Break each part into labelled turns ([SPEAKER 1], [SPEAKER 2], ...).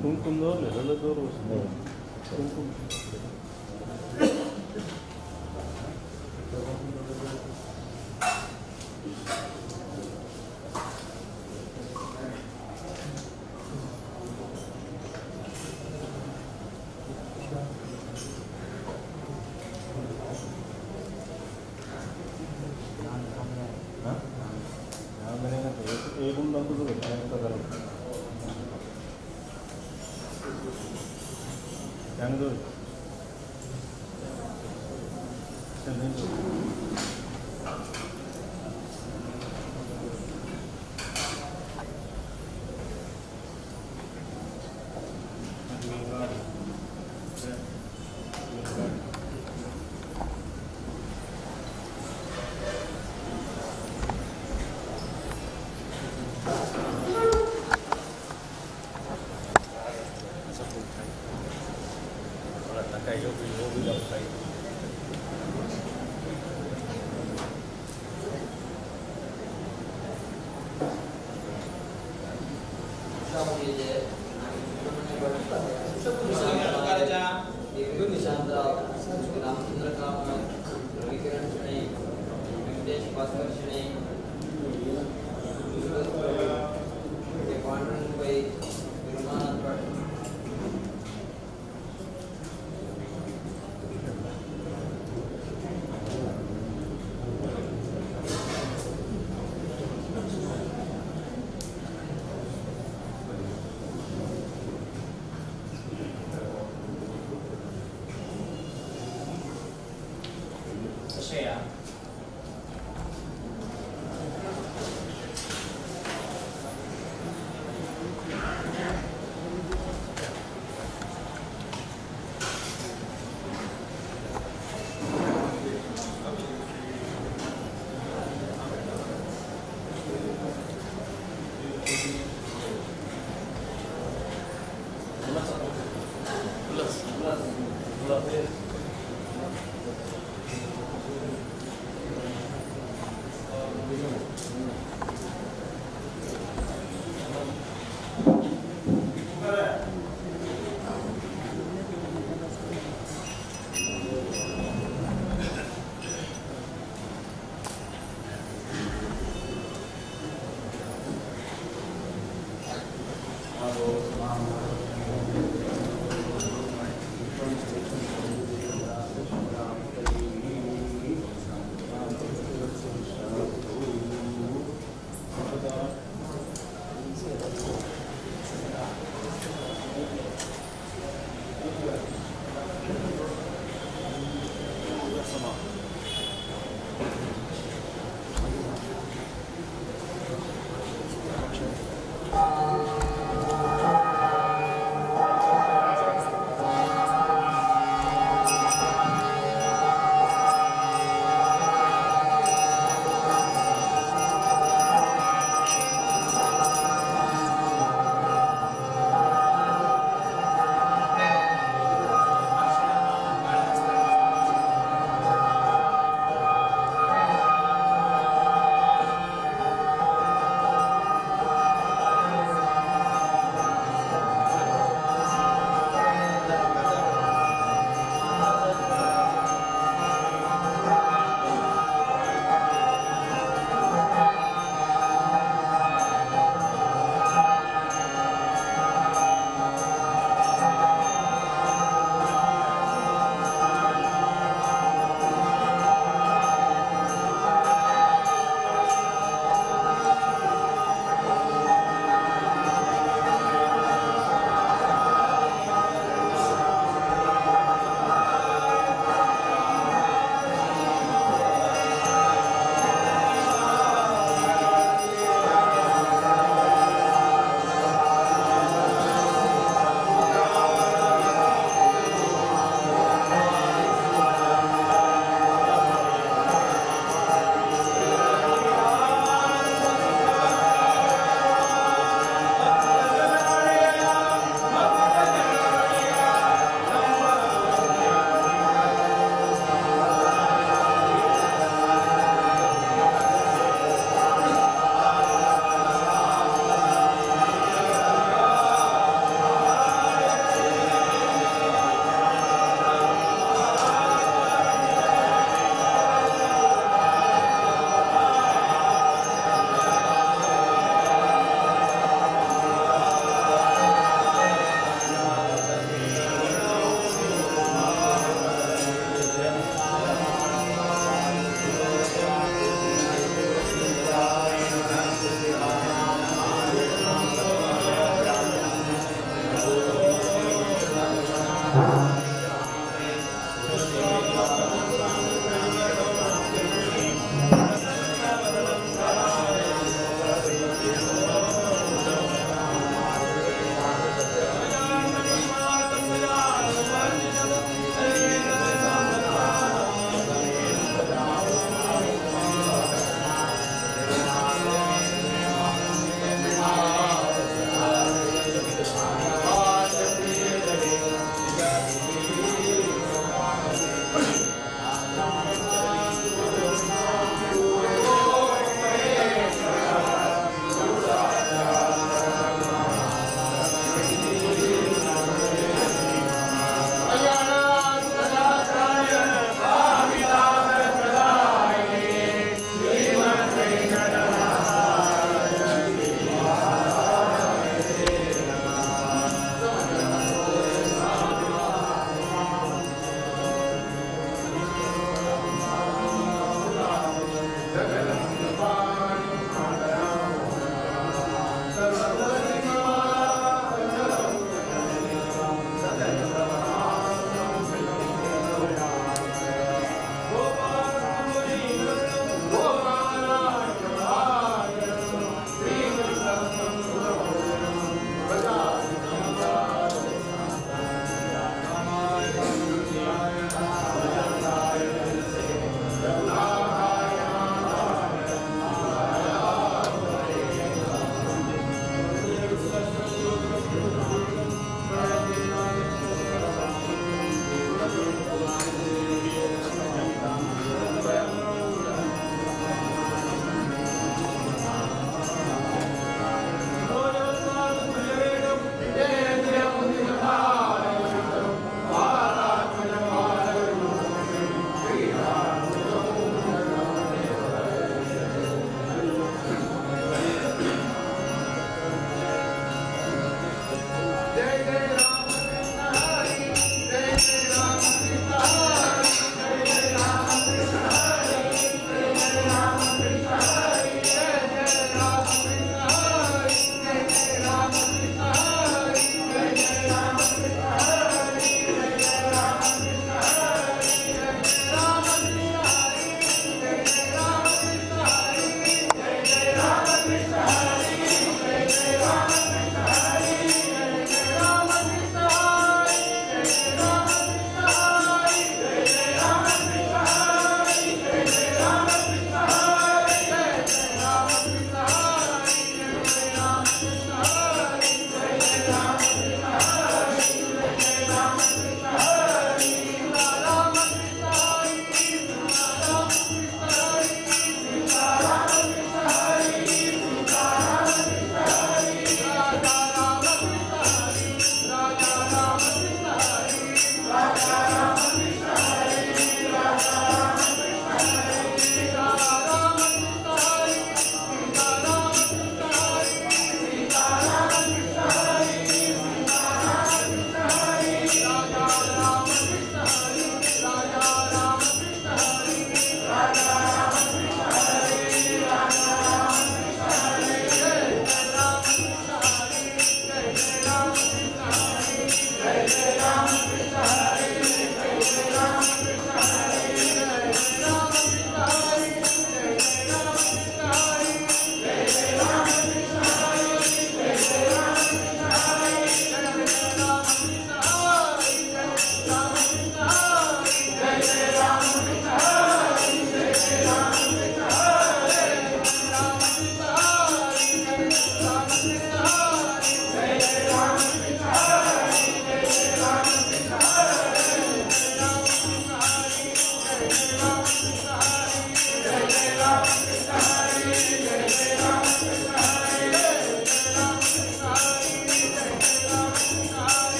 [SPEAKER 1] ಕುಂಕುಮದವ್ರು ನೆರಳದವರು ಕುಂಕುಮ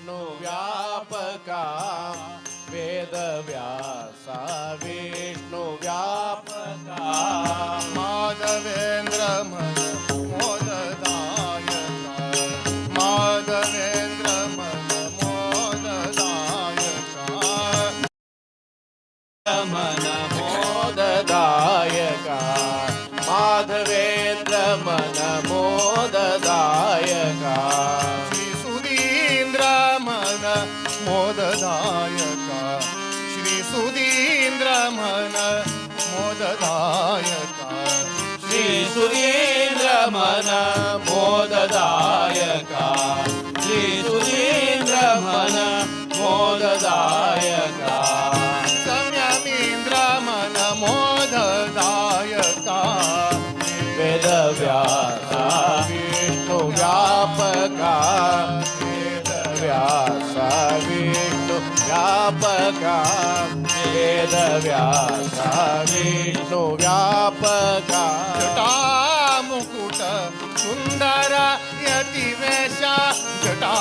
[SPEAKER 2] विष्णु व्यापका वेद व्यासा विष्णु व्यापका
[SPEAKER 3] माधवेन्द्र मन मोददायका माधवेन्द्र मन मोददायका
[SPEAKER 2] मन मोददायका माधवेन्द्र मन मोददायका
[SPEAKER 3] श्री सुधीन्द्र मन मोददायका श्री सुधीन्द्र मन मोददायका
[SPEAKER 2] श्री सुधीन्द्र मन मोददायका श्री सुधीन्द्र मन मोददायका
[SPEAKER 3] संयमीन्द्र मन मोददायका
[SPEAKER 2] वेद व्यासा विष्णु व्यापका वेद व्यासा विष्णु व्यापका वेद व्यासा विष्णु व्यापका
[SPEAKER 3] जटा मुकुट सुंदर यतिवेश जटा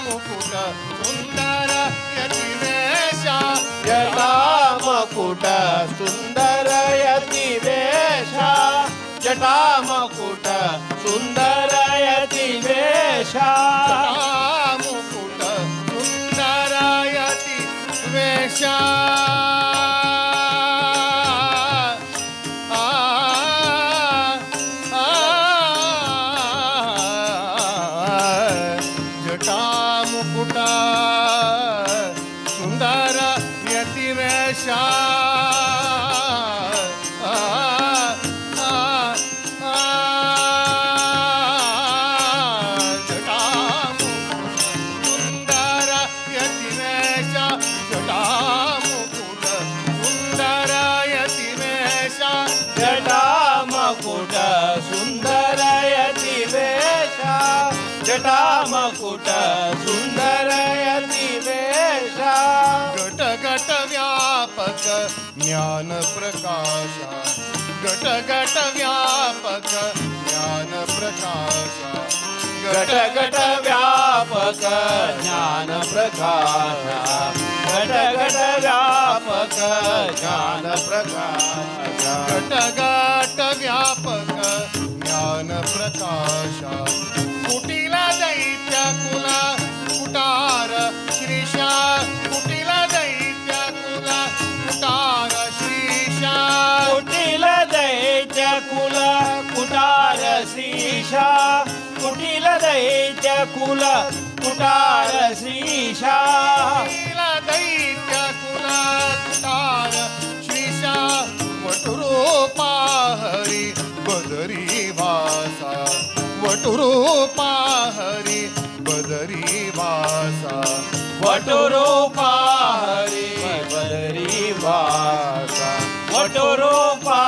[SPEAKER 3] मुकुट सुंदर यतिवेश
[SPEAKER 2] जटा मकुट सुंदर यतिवेश जटा मकुट सुंदर यतिवेश
[SPEAKER 3] मुकुट सुंदर यतिवेश जटा मुकुट सुंदर यतिवेश
[SPEAKER 2] जटा मकुट सुंदर यतिवेश
[SPEAKER 3] घट घट व्यापक ज्ञान प्रकाश घट घट व्यापक ज्ञान प्रकाश
[SPEAKER 2] घट घट व्यापक ज्ञान प्रकाश घट घट व्यापक ज्ञान प्रकाश
[SPEAKER 3] घट घट व्यापक ज्ञान प्रकाश कुटिल दैत्य कुल कुटार श्रीशा कुटिल दैत्य कुल कुटार श्रीशा
[SPEAKER 2] कुटिल दैत्य कुल कुटार श्रीशा कुटिल दैत्य कुल कुटार श्रीशा
[SPEAKER 3] कुटिल दैत्य कुल कुटार श्रीशा वटुरूपा हरी बदरी वासा वटुरूपा हरी बदरी वासा
[SPEAKER 2] वटुरूपा हरी बदरी वासा वटुरूपा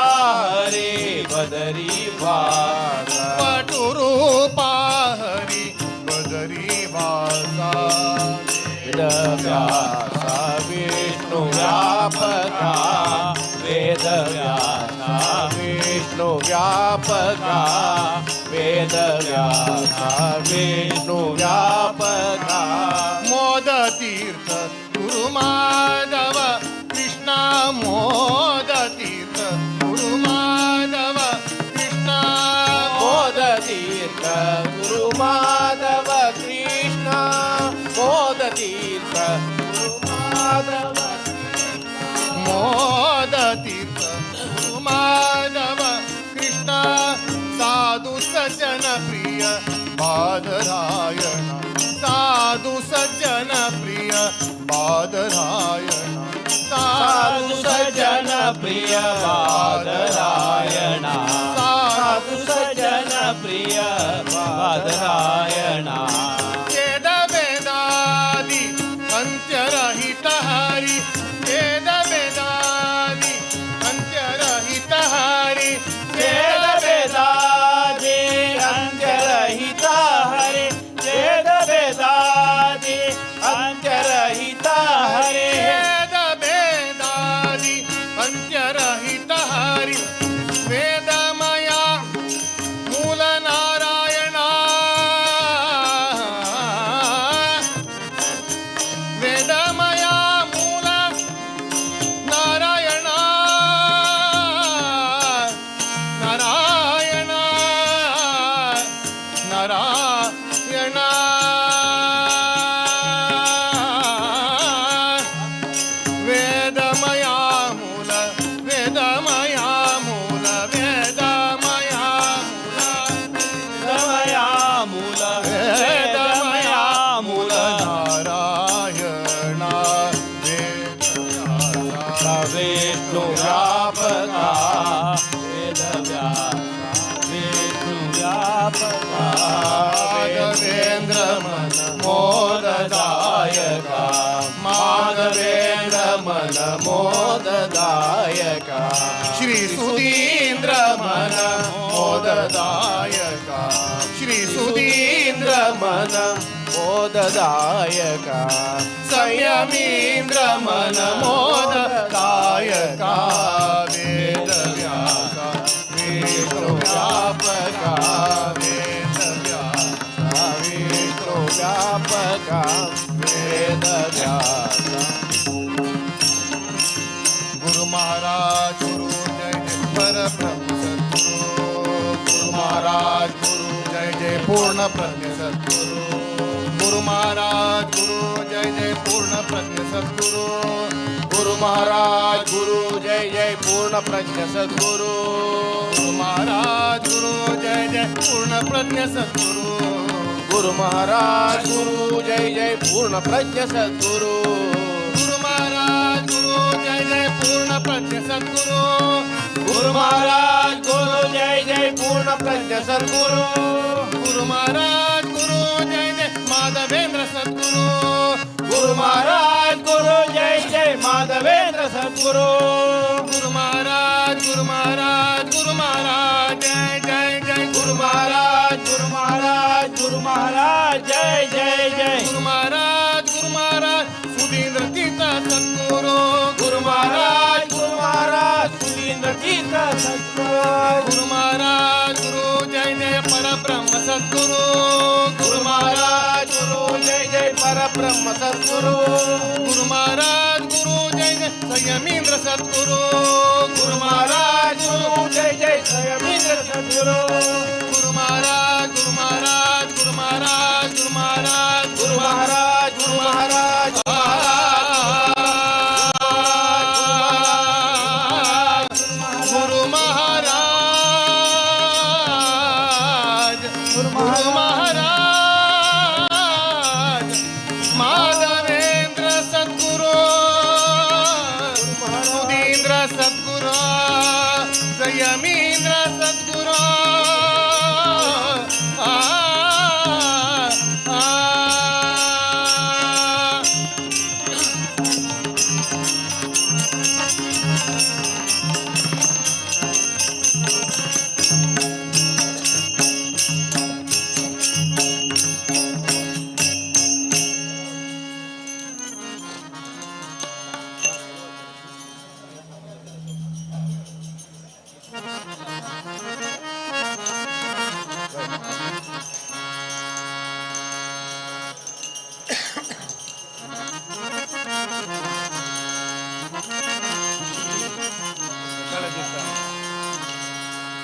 [SPEAKER 2] हरी बदरी वासा
[SPEAKER 3] वटुरूपा हरी बदरी वासा
[SPEAKER 2] वेद व्यासा विष्णु व्यापका वेद व्यासा विष्णु व्यापका वेद व्यासा विष्णु व्यापका
[SPEAKER 3] मोद तीर्थ गुरु माधव कृष्ण मोद तीर्थ गुरु माधव कृष्ण
[SPEAKER 2] मोद तीर्थ गुरु माधव कृष्ण मोद तीर्थ गुरु माधव
[SPEAKER 3] मोद तीर्थ गुरु माधव कृष्ण साधु सज्जन प्रिय बादरायण साधु सज्जन प्रिय बादरायण
[SPEAKER 2] साधु सज्जन प्रिय बादरायण साधु सज्जन प्रिय बादरायण
[SPEAKER 3] वेद वेदादि अंत्यरहित हरि वेद वेदादि अंत्यरहित हरि
[SPEAKER 2] वेद वेदादि अंत्यरहित हरि वेद वेदादि अंत्यरहित हरि
[SPEAKER 3] वेद वेदादि अंत्यरहित हरि वेदमया मूल नारायण
[SPEAKER 2] दायका माधवेंद्र मन मोददायका
[SPEAKER 3] श्री सुधींद्र
[SPEAKER 2] मन मोददायका
[SPEAKER 3] श्री सुधींद्र
[SPEAKER 2] मन मोददायका संयमींद्र मन मोददायका वेद व्यासा विष्णुव्यापका वेद व्यासा विष्णुव्यापका वेद व्यासा
[SPEAKER 3] गुरु महाराज गुरु जय जय परब्रह्म सद्गुरु गुरु महाराज गुरु जय जय पूर्ण प्रज्ञ सद्गुरु गुरु महाराज गुरु जय जय पूर्ण प्रज्ञ सद्गुरु
[SPEAKER 2] गुरु महाराज गुरु जय जय पूर्ण प्रज्ञ सद्गुरु
[SPEAKER 3] गुरु महाराज गुरु जय जय पूर्ण प्रज्ञ सद्गुरु
[SPEAKER 2] गुरु महाराज गुरु जय जय पूर्ण प्रज्ञ सद्गुरु
[SPEAKER 3] गुरु महाराज गुरु जय जय पूर्ण प्रज्ञ सद्गुरु
[SPEAKER 2] गुरु महाराज गुरु जय जय पूर्ण प्रज्ञ सद्गुरु
[SPEAKER 3] गुरु महाराज गुरु जय जय माधवेंद्र सद्गुरु
[SPEAKER 2] गुरु महाराज गुरु जय जय माधवेंद्र सद्गुरु
[SPEAKER 3] गुरु महाराज गुरु महाराज गुरु महाराज जय जय जय
[SPEAKER 2] गुरु महाराज गुरु महाराज गुरु महाराज जय जय जय
[SPEAKER 3] गुरु महाराज सुधींद्र तीर्थ सद्गुरु
[SPEAKER 2] गुरु महाराज सुधींद्र तीर्थ सद्गुरु
[SPEAKER 3] गुरु महाराज गुरु जय जय परब्रह्म सद्गुरु
[SPEAKER 2] गुरु महाराज गुरु जय जय परब्रह्म सद्गुरु
[SPEAKER 3] गुरु महाराज गुरु जय जय संयमींद्र सद्गुरु
[SPEAKER 2] गुरु महाराज गुरु जय जय संयमींद्र सद्गुरु
[SPEAKER 3] गुरु महाराज गुरु महाराज गुरु महाराज गुरु महाराज
[SPEAKER 2] गुरु महाराज गुरु महाराज
[SPEAKER 3] गुरु महाराज गुरु महाराज माधवेंद्र सद्गुरु सुधींद्र सद्गुरु संयमींद्र सद्गुरु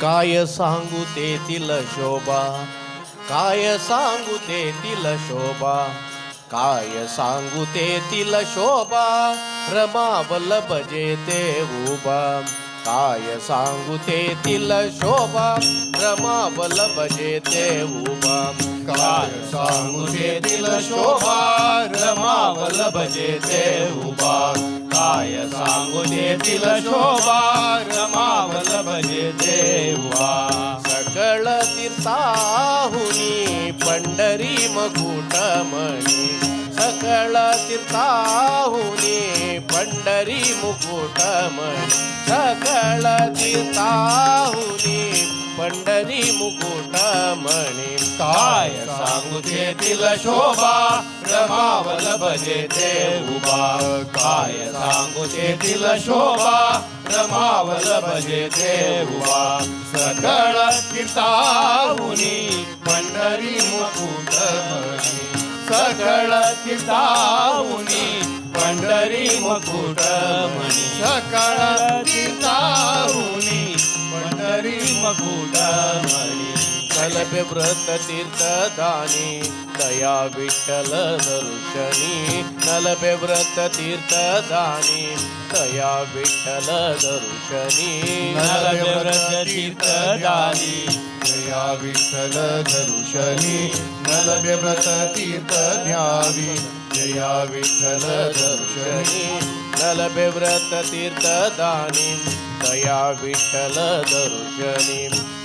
[SPEAKER 2] काय सांगू तेथील शोभा काय सांगू तेथील शोभा काय सांगू तेथील शोभा रमावल्लभ जेथे उभा काय सांगू तेथील शोभा रमावल्लभ जेथे उभा काय सांगू तेथील शोभा रमावल्लभ जेथे उभा काय सांगू तेथील शोभा रमावल्लभ जेथे उभा सकळ तीर्थाहुनी पंढरी मुकुटमणी सकळ तीर्थाहुनी पंढरी मुकुटमणी सकळ तीर्थाहुनी पंढरी मुकुटमणी काय सांगू तेथील शोभा रमावल्लभ जेथे उभा काय सांगू तेथील शोभा रमावल्लभ जेथे उभा सकळ तीर्थाहुनी पंढरी मुकुटमणी सकळ तीर्थाहुनी पंढरी मुकुटमणी सकळ तीर्थाहुनी पंढरी मुकुटमणी कलबे व्रत तीर्थदानी दया विठ्ठल दर्शनी नलबे व्रत तीर्थदानी दया विठ्ठल दर्शनी नलबे व्रत तीर्थदानी
[SPEAKER 3] दया विठ्ठल दर्शनी नलबे व्रत तीर्थ ध्यावी जया विठ्ठल दर्शनी
[SPEAKER 2] नलबे व्रत तीर्थदानी दया विठ्ठल दर्शनी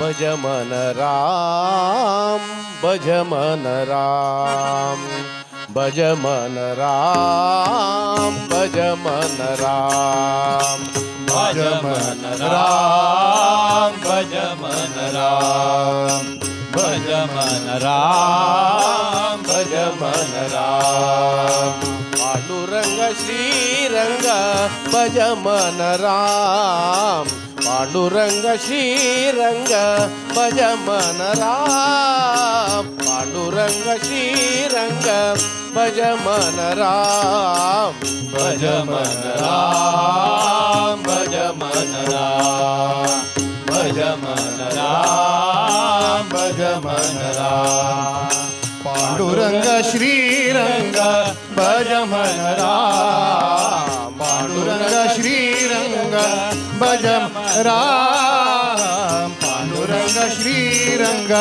[SPEAKER 2] भज मन राम भज मन राम भज मन राम भज मन राम
[SPEAKER 3] भज मन राम भज मन राम भज मन राम भज मन राम
[SPEAKER 2] पांडुरंग श्रीरंग भज मन राम पांडुरंग श्रीरंग भज मन राम पांडुरंग श्रीरंग भज मन राम
[SPEAKER 3] भज मन राम भज मन राम भज मन राम भज मन राम पांडुरंग श्रीरंग भज मन राम पांडुरंग श्रीरंग भज राम पांडुरंग श्रीरंग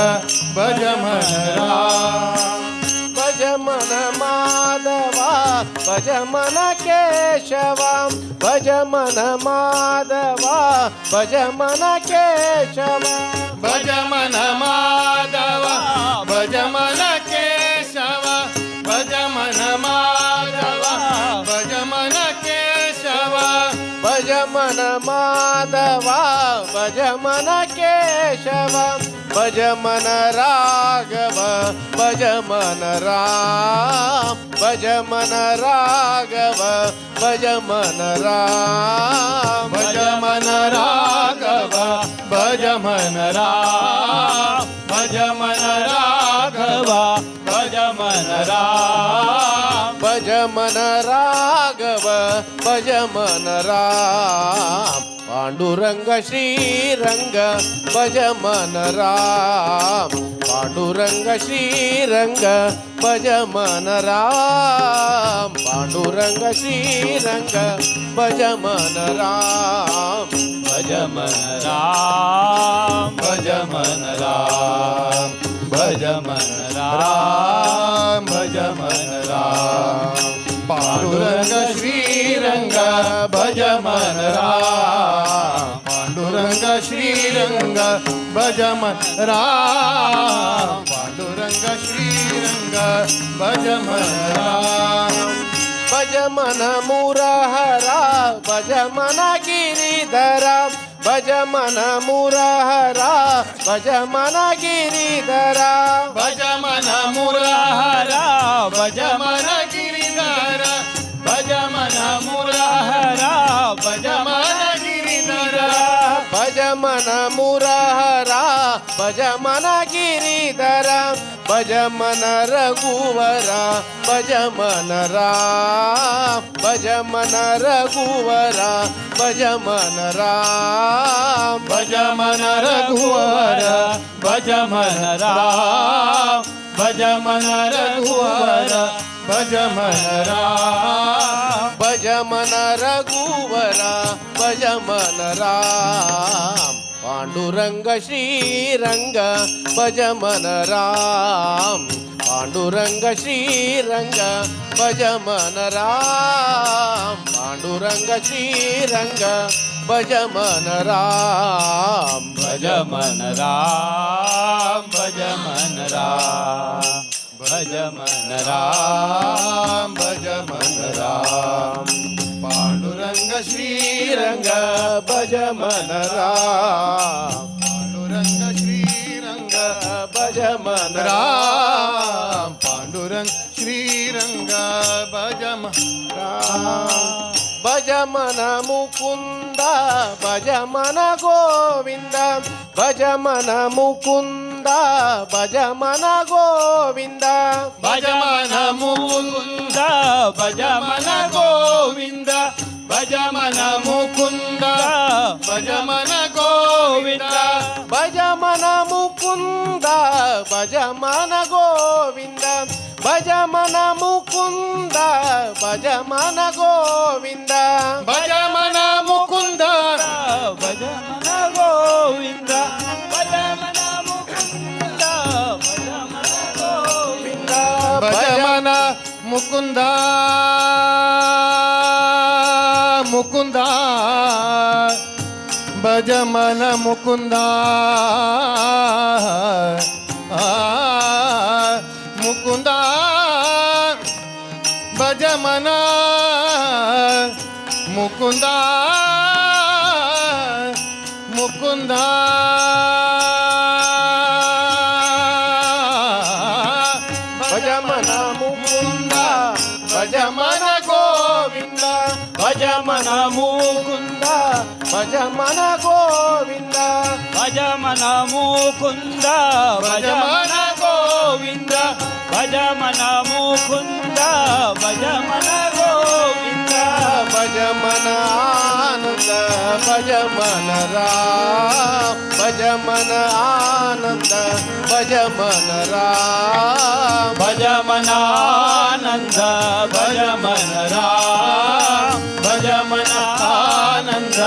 [SPEAKER 3] भज मन राम
[SPEAKER 2] भज मन माधवा भज मन केशवा भज मन माधवा भज मन केशवा
[SPEAKER 3] भज मन माधवा भज मन केशव भज मन माधवा भज मन केशव
[SPEAKER 2] भज मन माधवा भज मन केशव भज मन राघव भज मन राम भज मन राघव भज मन राम
[SPEAKER 3] भज मन राघव भज मन राम भज मन राघव भज मन राम
[SPEAKER 2] भज मन राघव भज मन राम पांडुरंग श्रीरंग भज मन राम पांडुरंग श्रीरंग भज मन राम पांडुरंग श्रीरंग भज मन राम
[SPEAKER 3] भज मन राम भज मन राम भज मन राम भज मन राम पांडुरंग श्रीरंग भज मन राम पांडुरंग श्रीरंग भज मन राम पांडुरंग श्रीरंग भज मन राम
[SPEAKER 2] भज मन मुरहरा भज मन गिरिधरा भज मन मुरहरा भज मन गिरिधरा
[SPEAKER 3] भज मन मुरहरा भज मन गिरिधर भज मन मुरहरा भज मन गिरिधर
[SPEAKER 2] भज मन मुरहरा भज मन गिरिधरा भज मन रघुवरा भज मन राम भज मन रघुवरा भज मन राम
[SPEAKER 3] भज मन रघुवर भज मन राम भज मन रघुवर भज मन राम
[SPEAKER 2] भज मन रघुवरा भज मन राम पांडुरंग श्रीरंग भज मन राम पांडुरंग श्रीरंग भज मन राम पांडुरंग श्रीरंग भज मन राम
[SPEAKER 3] भज मन राम भज मन राम भज मन राम भज मन राम पांडुरंग श्रीरंग
[SPEAKER 2] भज मन राम
[SPEAKER 3] पांडुरंग श्रीरंग
[SPEAKER 2] भज मन
[SPEAKER 3] राम पांडुरंग श्रीरंग भज मन राम
[SPEAKER 2] भज मन मुकुंद भज मन गोविंद भज मन मुकुंद भज मन गोविंद
[SPEAKER 3] भज मन मुकुंद भज मन गोविंद भज मन मुकुंद भज मन गोविंद
[SPEAKER 2] भज मन मुकुंद भज मन गोविंद भज मन मुकुंद भज मन गोविंद
[SPEAKER 3] भज मन मुकुंद भज मन गोविंद भज मन मुकुंद भज मन गोविंद भज मन मुकुंद मुकुंद भज भज मन मुकुंदा मुकुंदा भज मन मुकुंदा मुकुंदा
[SPEAKER 2] भज मन मुकुंदा भज मन गोविंद भज मन मुकुंद भज मन गोविंद भज मन मुकुंद भज मन गोविंद भज मन मुकुंद भज मन गोविंद भज मन आनंद भज मन राम भज मन आनंद भज मन राम भज मन आनंद भज मन राम भज मन आनंद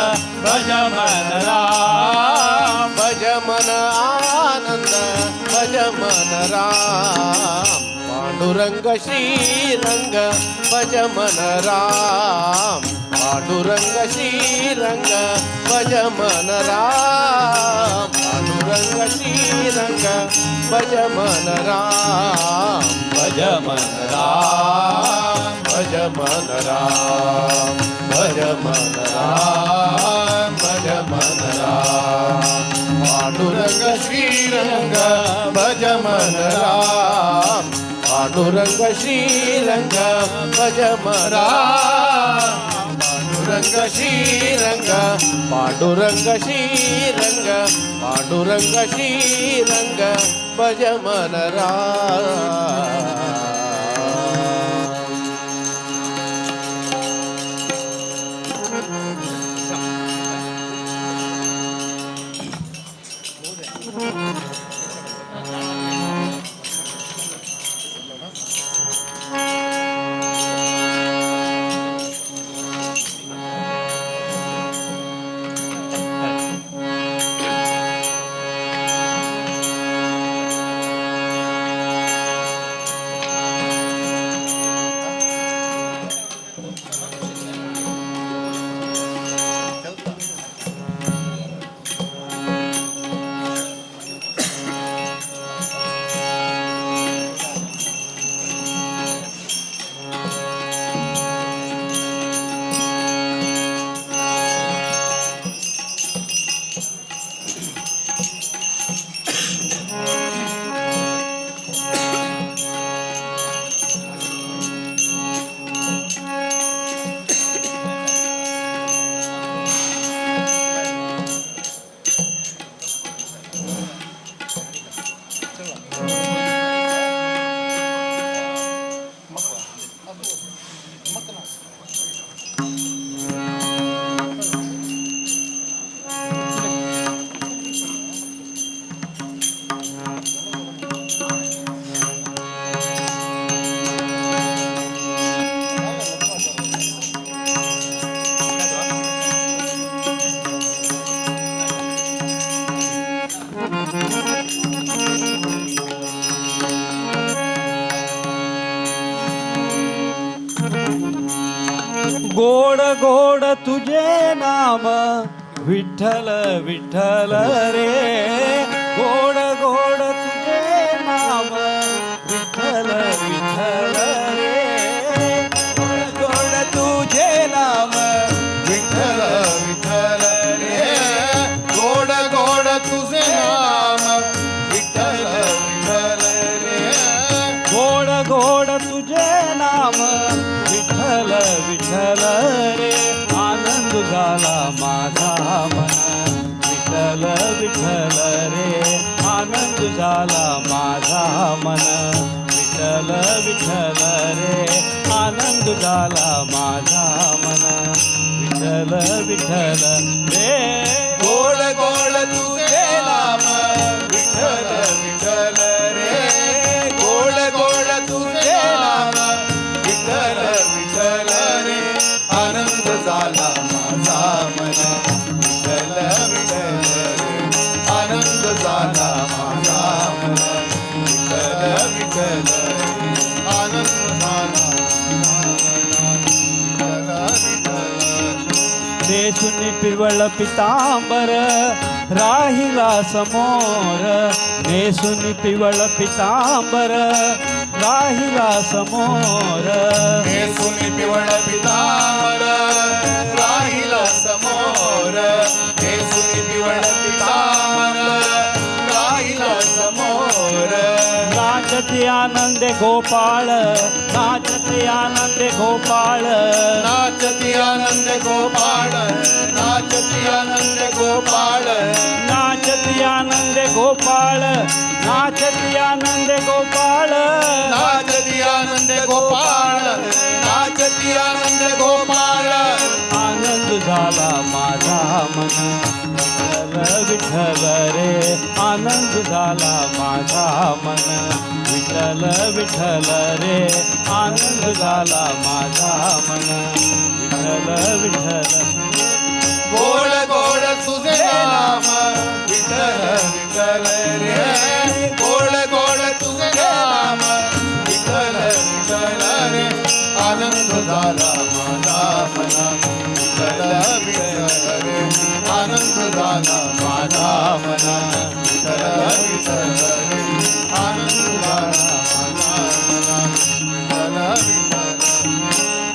[SPEAKER 2] भज मन राम भज मन आनंद भज मन राम पांडुरंग श्रीरंग भज मन राम पांडुरंग श्रीरंग भज मन राम पांडुरंग श्रीरंग भज मन राम भज मन राम भज मन राम भज मन राम भज मन राम पांडुरंग श्रीरंग भज मन राम पांडुरंग श्रीरंग भज मन राम पांडुरंग श्रीरंग पांडुरंग श्रीरंग पांडुरंग श्रीरंग भज मन राम
[SPEAKER 4] गोड गोड तुझे नाम विठ्ठल विठ्ठल रे गोड गोड तुझे नाम विठ्ठल विठ्ठल रे गोड गोड तुझे नाम
[SPEAKER 3] विठ्ठल विठ्ठल रे गोड गोड तुझे नाम विठ्ठल विठ्ठल रे
[SPEAKER 4] गोड गोड तुझे नाम विठ्ठल विठ्ठल रे आनंद झाला माझा मन विठ्ठल विठ्ठल रे आनंद झाला माझा मन विठ्ठल विठ्ठल रे आनंद झाला माझा मन विठ्ठल विठ्ठल रे
[SPEAKER 3] गोड गोड तुझे नाम विठ्ठल विठ्ठल रे गोड गोड तुझे नाम विठ्ठल विठ्ठल रे आनंद झाला माझा मन विठ्ठल विठ्ठल रे आनंद झाला माझा मन विठ्ठल विठ्ठल रे आनंद झाला विठ्ठल विठ्ठल
[SPEAKER 4] नेसुनी पिवळ पितांबर राहिला समोर नेसुनी पिवळ पितांबर राहिला समोर
[SPEAKER 3] नेसुनी पिवळ पितांबर राहिला समोर नेसुनी पिवळ पितांबर राहिला समोर
[SPEAKER 4] नाचती आनंदे गोपाळ नाचती आनंदे गोपाळ
[SPEAKER 3] नाचती आनंद गोपाळ नाचती आनंद गोपाळ
[SPEAKER 4] नाचती आनंदे गोपाळ नाचती आनंदे गोपाळ
[SPEAKER 3] नाचती आनंद गोपाळ नाचती आनंद गोपाळ
[SPEAKER 4] आनंद झाला माझा मन विठ्ठल रे आनंद झाला माझा मन विठ्ठल विठ्ठल रे आनंद झाला माझा मन विठ्ठल विठ्ठल
[SPEAKER 3] गोड गोड तुझे नाम विठ्ठल विठ्ठल रे गोड गोड तुझे नाम विठ्ठल विठ्ठल रे आनंद झाला माझा मना विठ्ठल विठ्ठल रे आनंद झाला माझा मना विठ्ठल विठ्ठल रे आनंद झाला माझा मना विठ्ठल विठ्ठल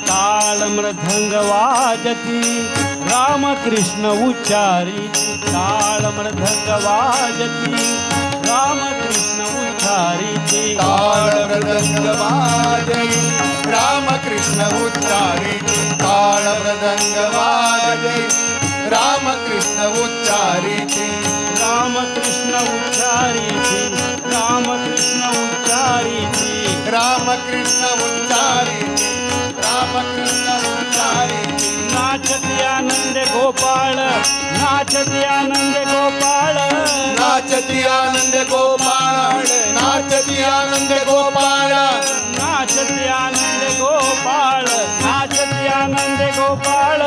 [SPEAKER 4] ताळ मृदंग वाजती रामकृष्ण उच्चारी ताळ मृदंग वाजती रामकृष्ण उच्चारी
[SPEAKER 3] ताळ मृदंग वाजई रामकृष्ण उच्चारी ताळ मृदंग वाजई रामकृष्ण उच्चारी
[SPEAKER 4] रामकृष्ण उच्चारी रामकृष्ण उच्चारी
[SPEAKER 3] रामकृष्ण उच्चारी रामकृष्ण उच्चारी
[SPEAKER 4] नाचती आनंद गोपाळ नाचती आनंद गोपाळ
[SPEAKER 3] नाचती आनंद गोपाळ नाचती आनंद गोपाळ
[SPEAKER 4] नाचती आनंद गोपाळ नाचती आनंद गोपाळ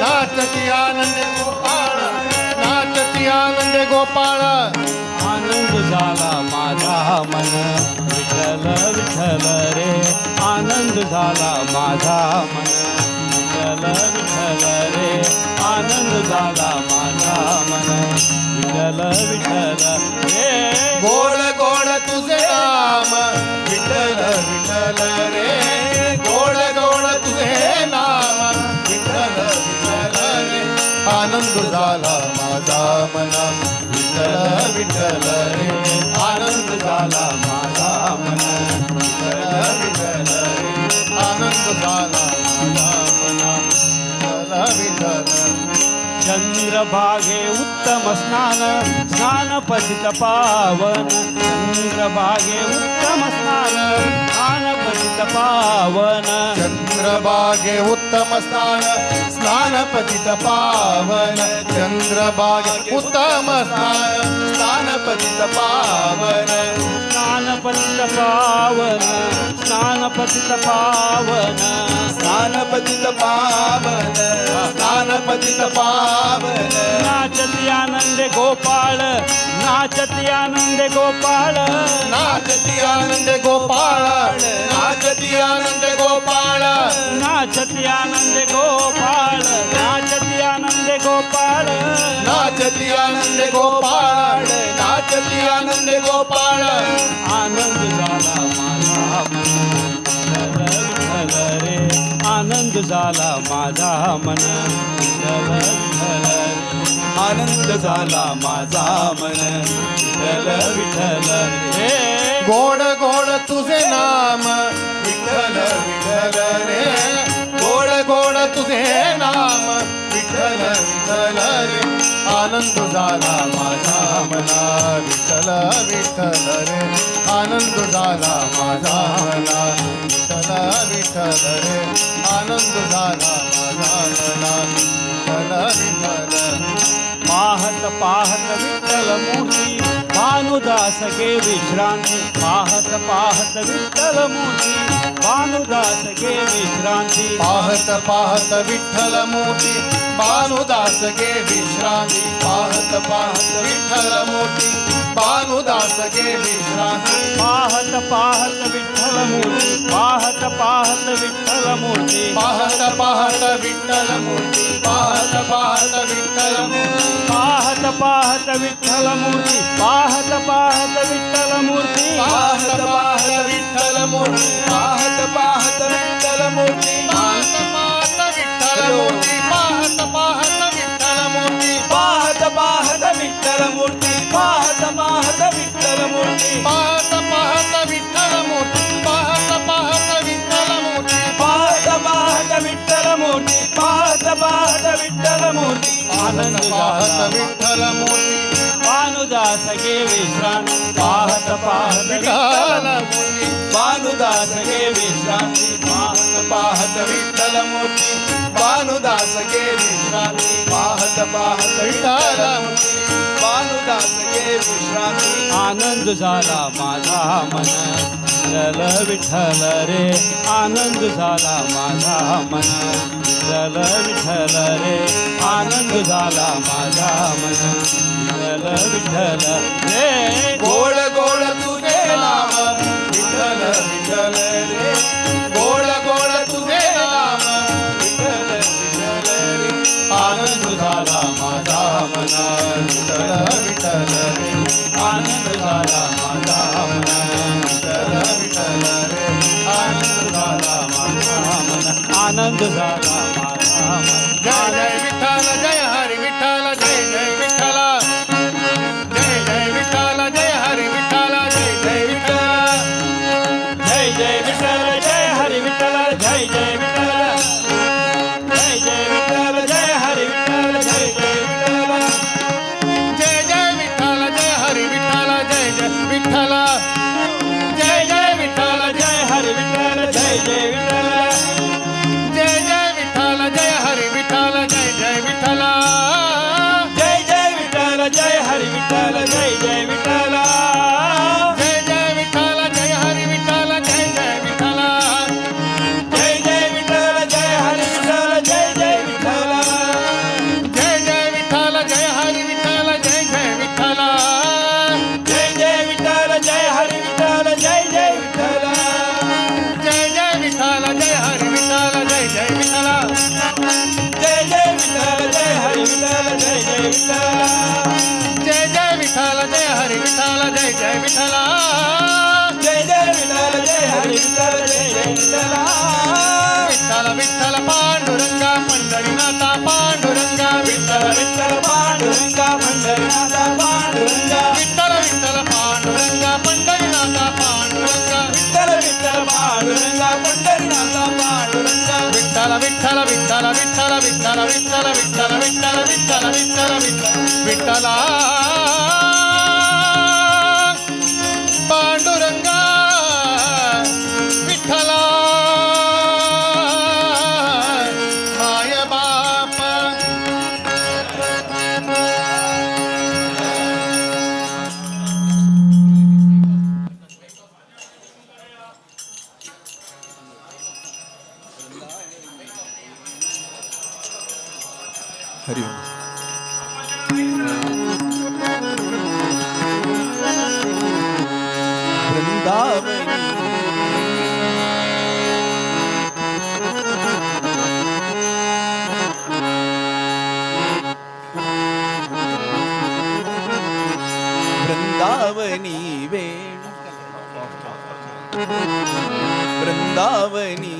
[SPEAKER 3] नाचती आनंद गोपाळ नाचती आनंद गोपाळ
[SPEAKER 4] आनंद झाला माझा मन विठ्ठल विठ्ठल रे आनंद झाला माझा मन विठ्ठल विठ्ठल रे आनंद झाला माझा मन विठ्ठल विठ्ठल रे
[SPEAKER 3] गोड गोड तुझे नाम विठ्ठल विठ्ठल रे गोड गोड तुझे नाम विठ्ठल विठ्ठल रे आनंद झाला माझा मना विठ्ठल विठ्ठल रे आनंद झाला माझा मना विठ्ठल विठ्ठल रे आनंद झाला माझा मना विठ्ठल विठ्ठल
[SPEAKER 4] चंद्रभागे उत्तम स्नान स्नान पतित पावन चंद्रभागे उत्तम स्नान स्नान पतित पावन
[SPEAKER 3] चंद्रभागे उत्तम स्नान स्नान पतित पावन चंद्रभागे उत्तम स्नान स्नान पतित पावन
[SPEAKER 4] स्नान पतित पावन स्नान पतित पावन
[SPEAKER 3] स्नान पतित पावन स्नान पतित पावन
[SPEAKER 4] नाचती आनंद गोपाळ नाचती आनंद गोपाळ
[SPEAKER 3] नाचती आनंद गोपाळ नाचती आनंद गोपाळ
[SPEAKER 4] नाचती आनंद गोपाळ नाचती आनंद गोपाळ
[SPEAKER 3] नाचती आनंद गोपाळ नाचती आनंद गोपाळ
[SPEAKER 4] आनंद झाला माझा मन विठ्ठल रे आनंद झाला माझा मन विठ्ठल विठ्ठल रे आनंद झाला माझा मन विठ्ठल विठ्ठल रे
[SPEAKER 3] गोड गोड तुझे नाम विठ्ठल विठ्ठल रे गोड गोड तुझे नाम विठ्ठल विठ्ठल रे आनंद झाला माझा मना विठ्ठल विठ्ठल रे आनंद झाला माझा मना विठ्ठल विठ्ठल रे आनंद झाला माझा मना विठ्ठल विठ्ठल
[SPEAKER 4] पाहत पाहत विठ्ठल मूर्ती भानुदास गे विश्रांती पाहत पाहत विठ्ठल मूर्ती भानुदास घे विश्रांती
[SPEAKER 3] पाहत पाहत विठ्ठल मूर्ती भानुदास घे विश्रांती पाहत पाहत विठ्ठल मूर्ती भानुदास घे विश्रांती
[SPEAKER 4] पाहत पाहत विठ्ठल मूर्ती पाहत पाहत विठ्ठल मूर्ती
[SPEAKER 3] पाहत पाहत विठ्ठल मूर्ती पाहत पाहत विठ्ठल मूर्ती
[SPEAKER 4] पाहत पाहत विठ्ठल मूर्ती पाहत पाहत विठ्ठल मूर्ती
[SPEAKER 2] पाहत पाहत विठ्ठल मूर्ती पाहत पाहत विठ्ठल मूर्ती
[SPEAKER 3] पाहत पाहत विठ्ठल मूर्ती पाहत पाहत विठ्ठल मूर्ती
[SPEAKER 2] पाहत पाहत विठ्ठल मूर्ती पाहत पाहत विठ्ठल मूर्ती
[SPEAKER 3] पाहत पाहत विठ्ठल मूर्ती पाहत पाहत विठ्ठल मूर्ती
[SPEAKER 2] पाहत पाहत विठ्ठल मूर्ती पाहत पाहत विठ्ठल मूर्ती
[SPEAKER 4] आनंद
[SPEAKER 3] पाहत
[SPEAKER 4] झाला
[SPEAKER 3] विठ्ठल मूर्ती
[SPEAKER 4] भानुदास घे विश्रांती पाहत पाहत
[SPEAKER 3] विठ्ठल मूर्ती
[SPEAKER 2] भानुदास घे विश्रांती पाहत पाहत विठ्ठल मूर्ती भानुदास घे विश्रांती पाहत पाहत विठ्ठल मूर्ती भानुदास घे विश्रांती
[SPEAKER 4] आनंद झाला माझा मन विठ्ठल विठ्ठल रे आनंद झाला माझा मन विठ्ठल विठ्ठल रे आनंद झाला माझा मन विठ्ठल विठ्ठल रे
[SPEAKER 2] गोड गोड तुझे नाम विठ्ठल विठ्ठल रे गोड गोड तुझे नाम विठ्ठल विठ्ठल रे
[SPEAKER 3] आनंद झाला माझा मन विठ्ठल विठ्ठल रे
[SPEAKER 4] आनंद झाला माझा मन
[SPEAKER 3] विठ्ठल विठ्ठल रे आनंद झाला माझा
[SPEAKER 4] मन आनंद झाला माझा मन
[SPEAKER 3] जय जय विठ्ठल जय हरी विठ्ठल जय जय विठ्ठल जय जय विठ्ठल जय हरी विठ्ठल जय जय विठ्ठल
[SPEAKER 4] जय जय विठ्ठल जय हरी विठ्ठल जय जय विठ्ठल जय जय विठ्ठल जय हरी विठ्ठल जय जय विठ्ठल
[SPEAKER 3] जय जय विठ्ठल जय हरी विठ्ठल जय जय विठ्ठल
[SPEAKER 4] जय जय विठ्ठल जय हरी विठ्ठल जय जय विठ्ठल
[SPEAKER 3] जय जय विठ्ठल जय हरी विठ्ठल जय जय विठ्ठल
[SPEAKER 4] जय जय विठ्ठल जय हरी विठ्ठल जय जय विठ्ठल
[SPEAKER 3] जय जय विठ्ठल जय हरी विठ्ठल जय जय विठ्ठल
[SPEAKER 4] जय जय विठ्ठल जय हरी विठ्ठल जय जय विठ्ठल
[SPEAKER 3] जय जय विठ्ठल जय हरी विठ्ठल जय जय विठ्ठल
[SPEAKER 4] जय जय विठ्ठल जय हरी विठ्ठल जय जय विठ्ठल
[SPEAKER 3] जय जय विठ्ठल जय हरी विठ्ठल जय जय विठ्ठल
[SPEAKER 4] जय जय विठ्ठल जय हरी विठ्ठल जय जय विठ्ठल
[SPEAKER 3] जय जय विठ्ठल जय हरी विठ्ठल जय जय विठ्ठल
[SPEAKER 4] जय जय विठ्ठल जय हरी विठ्ठल जय जय विठ्ठल
[SPEAKER 3] विठ्ठल विठ्ठल पांडुरंगा पंढरीनाथा पांडुरंगा
[SPEAKER 4] विठ्ठल विठ्ठल पांडुरंगा पंढरीनाथा पांडुरंगा
[SPEAKER 3] विठ्ठल विठ्ठल पांडुरंगा पंढरीनाथा पांडुरंगा
[SPEAKER 4] विठ्ठल विठ्ठल पांडुरंगा पंढरीनाथा पांडुरंगा
[SPEAKER 3] विठ्ठल विठ्ठल विठ्ठल विठ्ठल विठ्ठल विठ्ठल विठ्ठल विठ्ठल विठ्ठल विठ्ठल विठ्ठल पांडुरंगा विठ्ठल माय बाप
[SPEAKER 2] हरि वृंदावनी वेणु वृंदावनी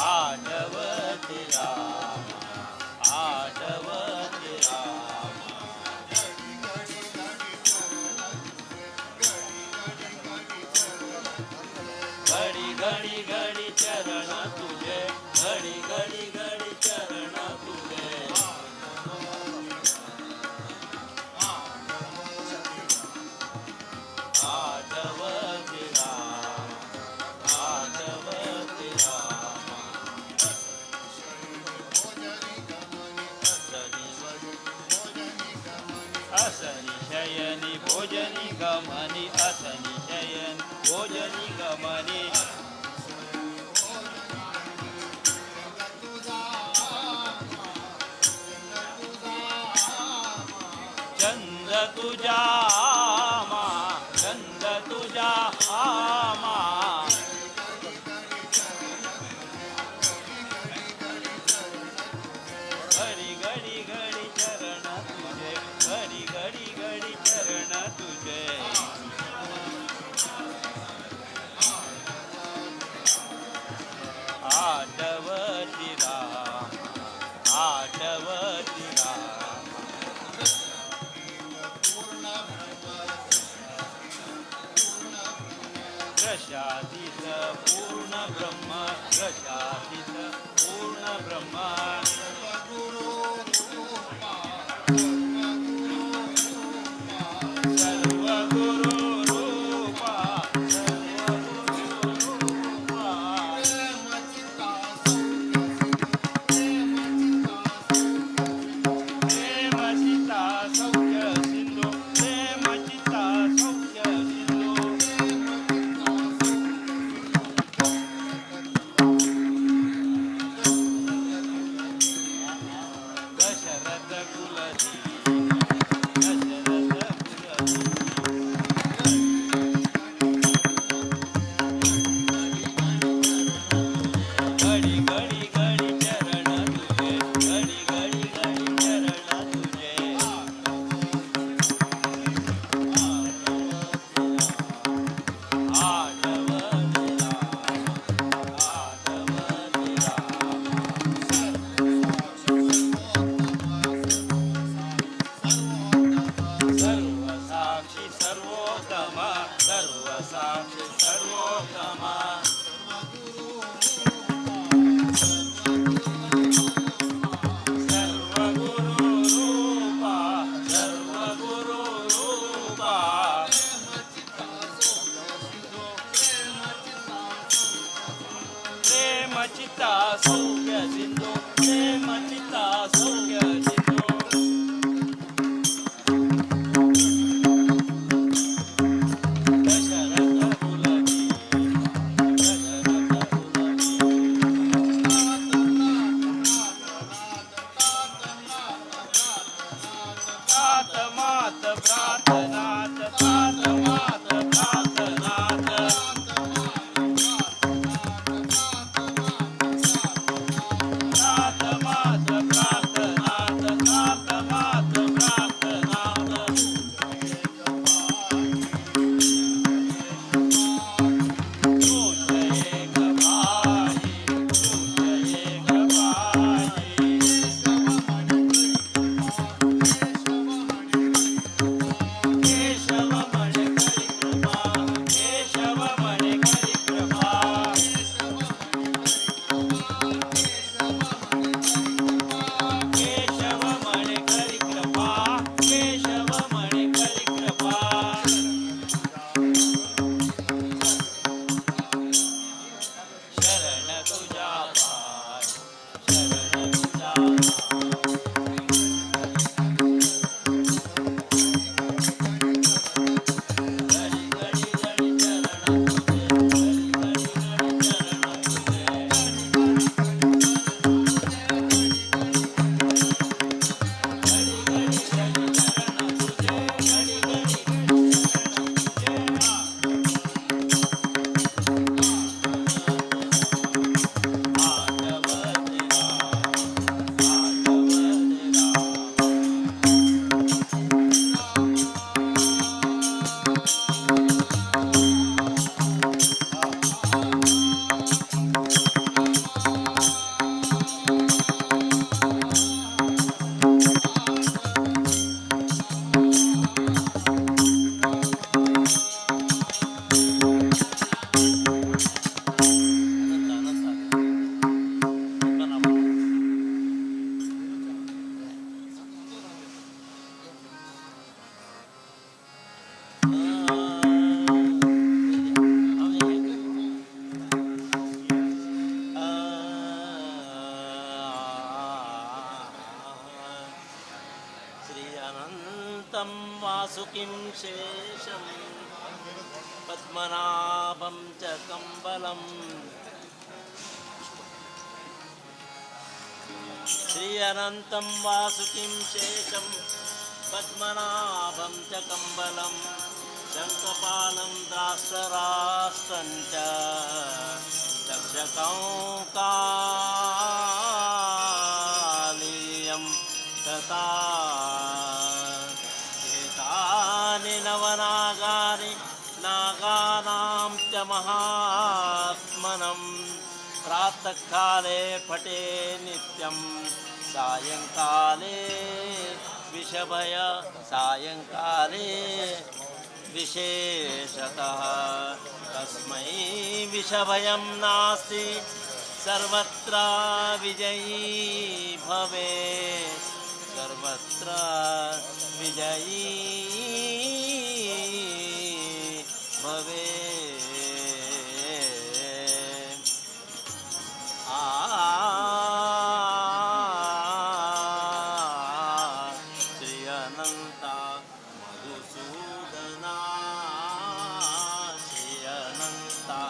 [SPEAKER 4] आठवते राम आठवते राम घडी घडी घडी चरण तुझे घडी घडी घडी चरण तुझे आठवते राम आठवते राम असनी शयनी भोजनी गमनी असनी शयन भोजनी गमनी चंद तुझा आमा चंद तुझा आमा घडी घडी घडी चरण तुझे घडी घडी घडी चरण तुझे आठवती राम आठवती राम प्रशांतीत पूर्ण ब्रह्म प्रशांतीत पूर्ण ब्रह्म सर्व गुरु रूपा प्रेम चिता सौख्य सिंधू प्रेम चिता सौख्य सिंधू दशरथ कुलधी दशरथ कुलधी घडी घडी घडी चरण तुझे घडी घडी घडी चरण तुझे आठवते राम आठवते राम सर्व साक्षी सर्वोत्तम सर्व साक्षी सर्वोत्तम सर्व गुरु रूपा सर्व गुरु रूपा प्रेम चित्ता सौख्य सिंधू प्रेम चित्ता सौख्य सिंधू दशरथ कुलधी दशरथ कुलधी तात मात प्रार्थनात तात मात प्रार्थनात तात मात प्रार्थनात तात मात प्रार्थनात
[SPEAKER 5] वासुकिं शेषं पद्मनाभं च कम्बलम् श्री अनन्तं वासुकिं शेषं पद्मनाभं च कम्बलं शङ्खपालं द्राक्षराष्ट्रं च दक्षकौकालीयं तथा एतानि नवनागानि नागानां च महात्मनं प्रातःकाले पठे नित्यं सायंकाले विषभय सायंकाले विशेषतः तस्मै विषभयं नास्ति सर्वत्र विजयी भवे सर्वत्र विजयी भवे श्री अनंता मधुसूदना श्री अनंता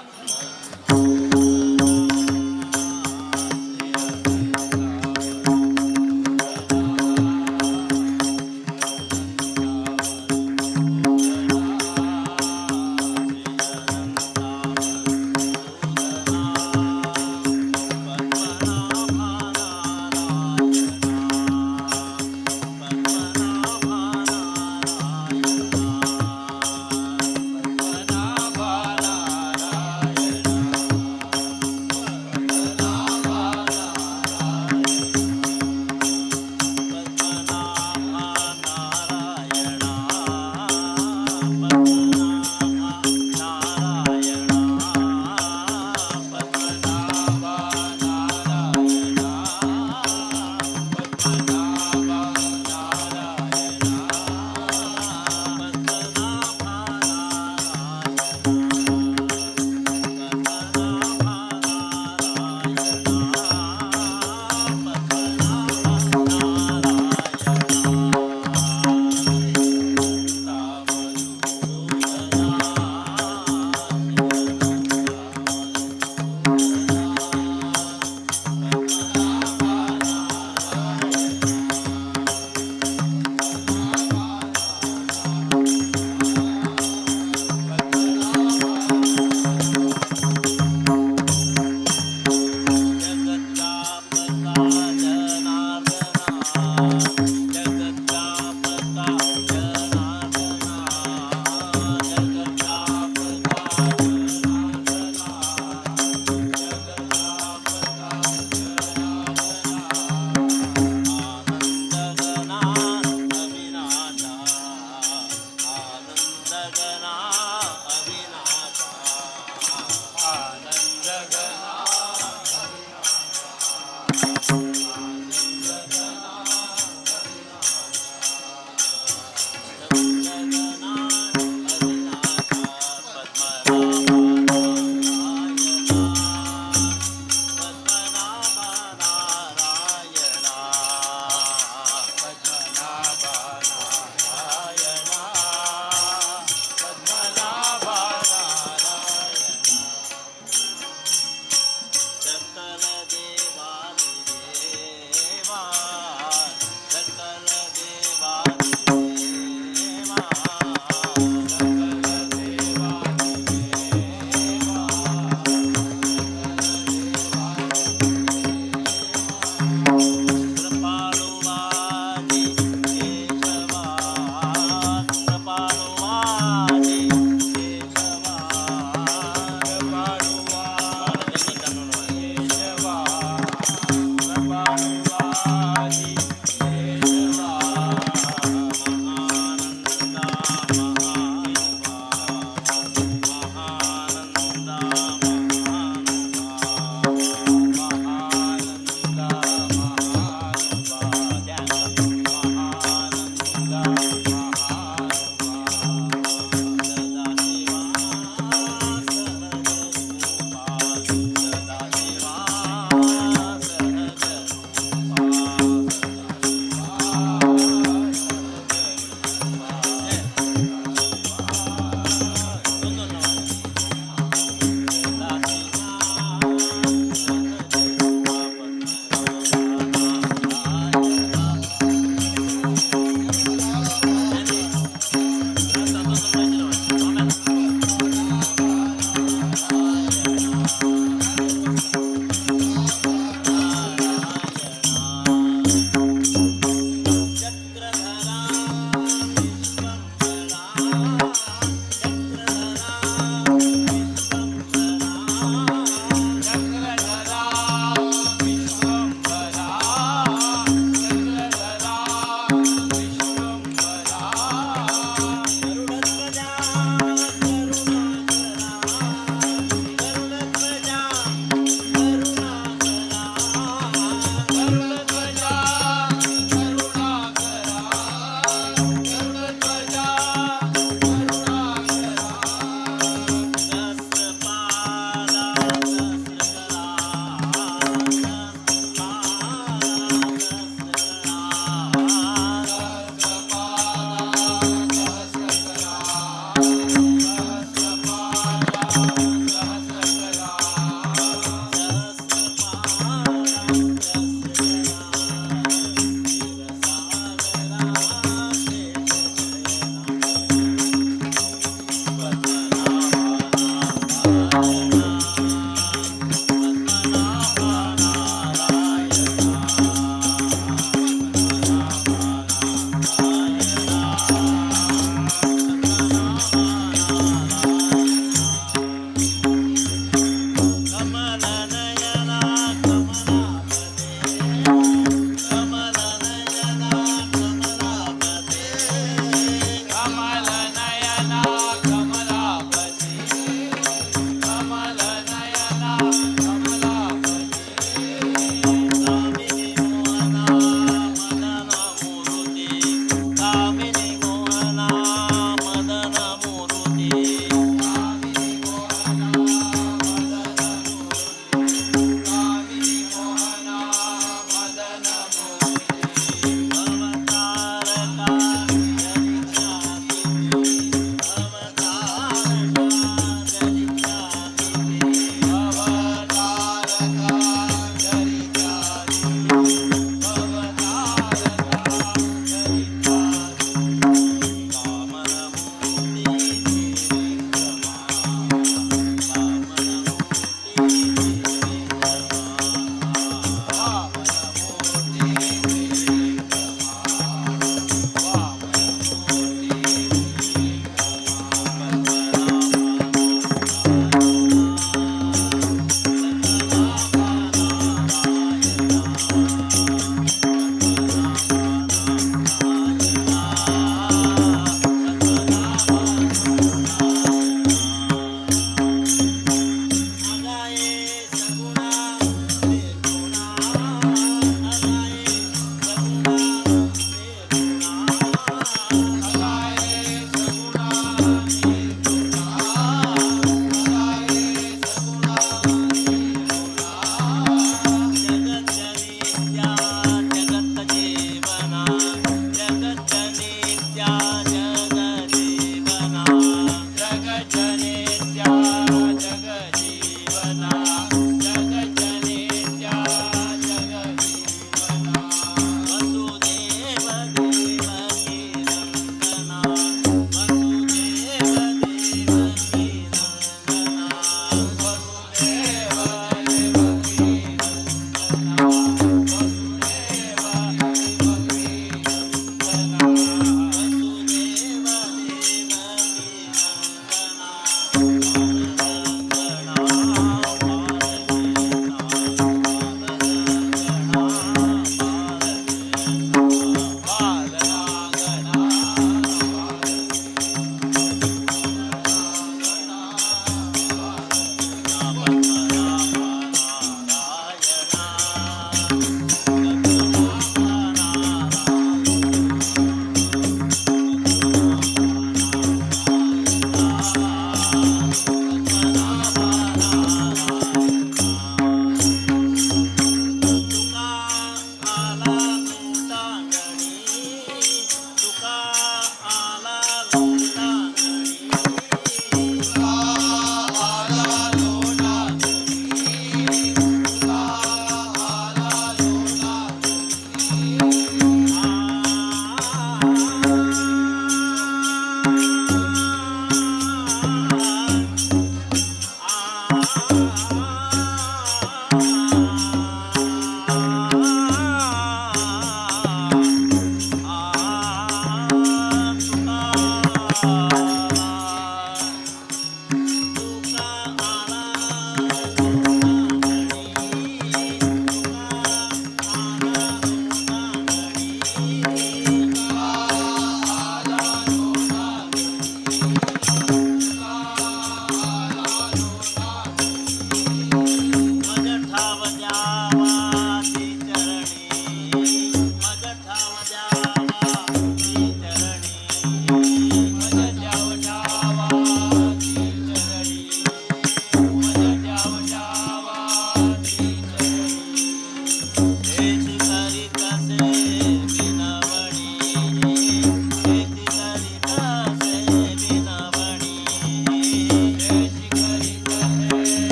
[SPEAKER 5] ಆ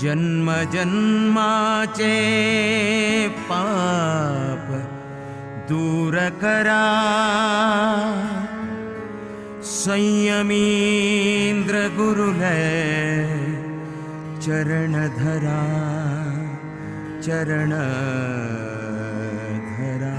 [SPEAKER 6] जन्म जन्माचे पाप दूर करा, संयमींद्र गुरुलय चरण धरा, चरण धरा.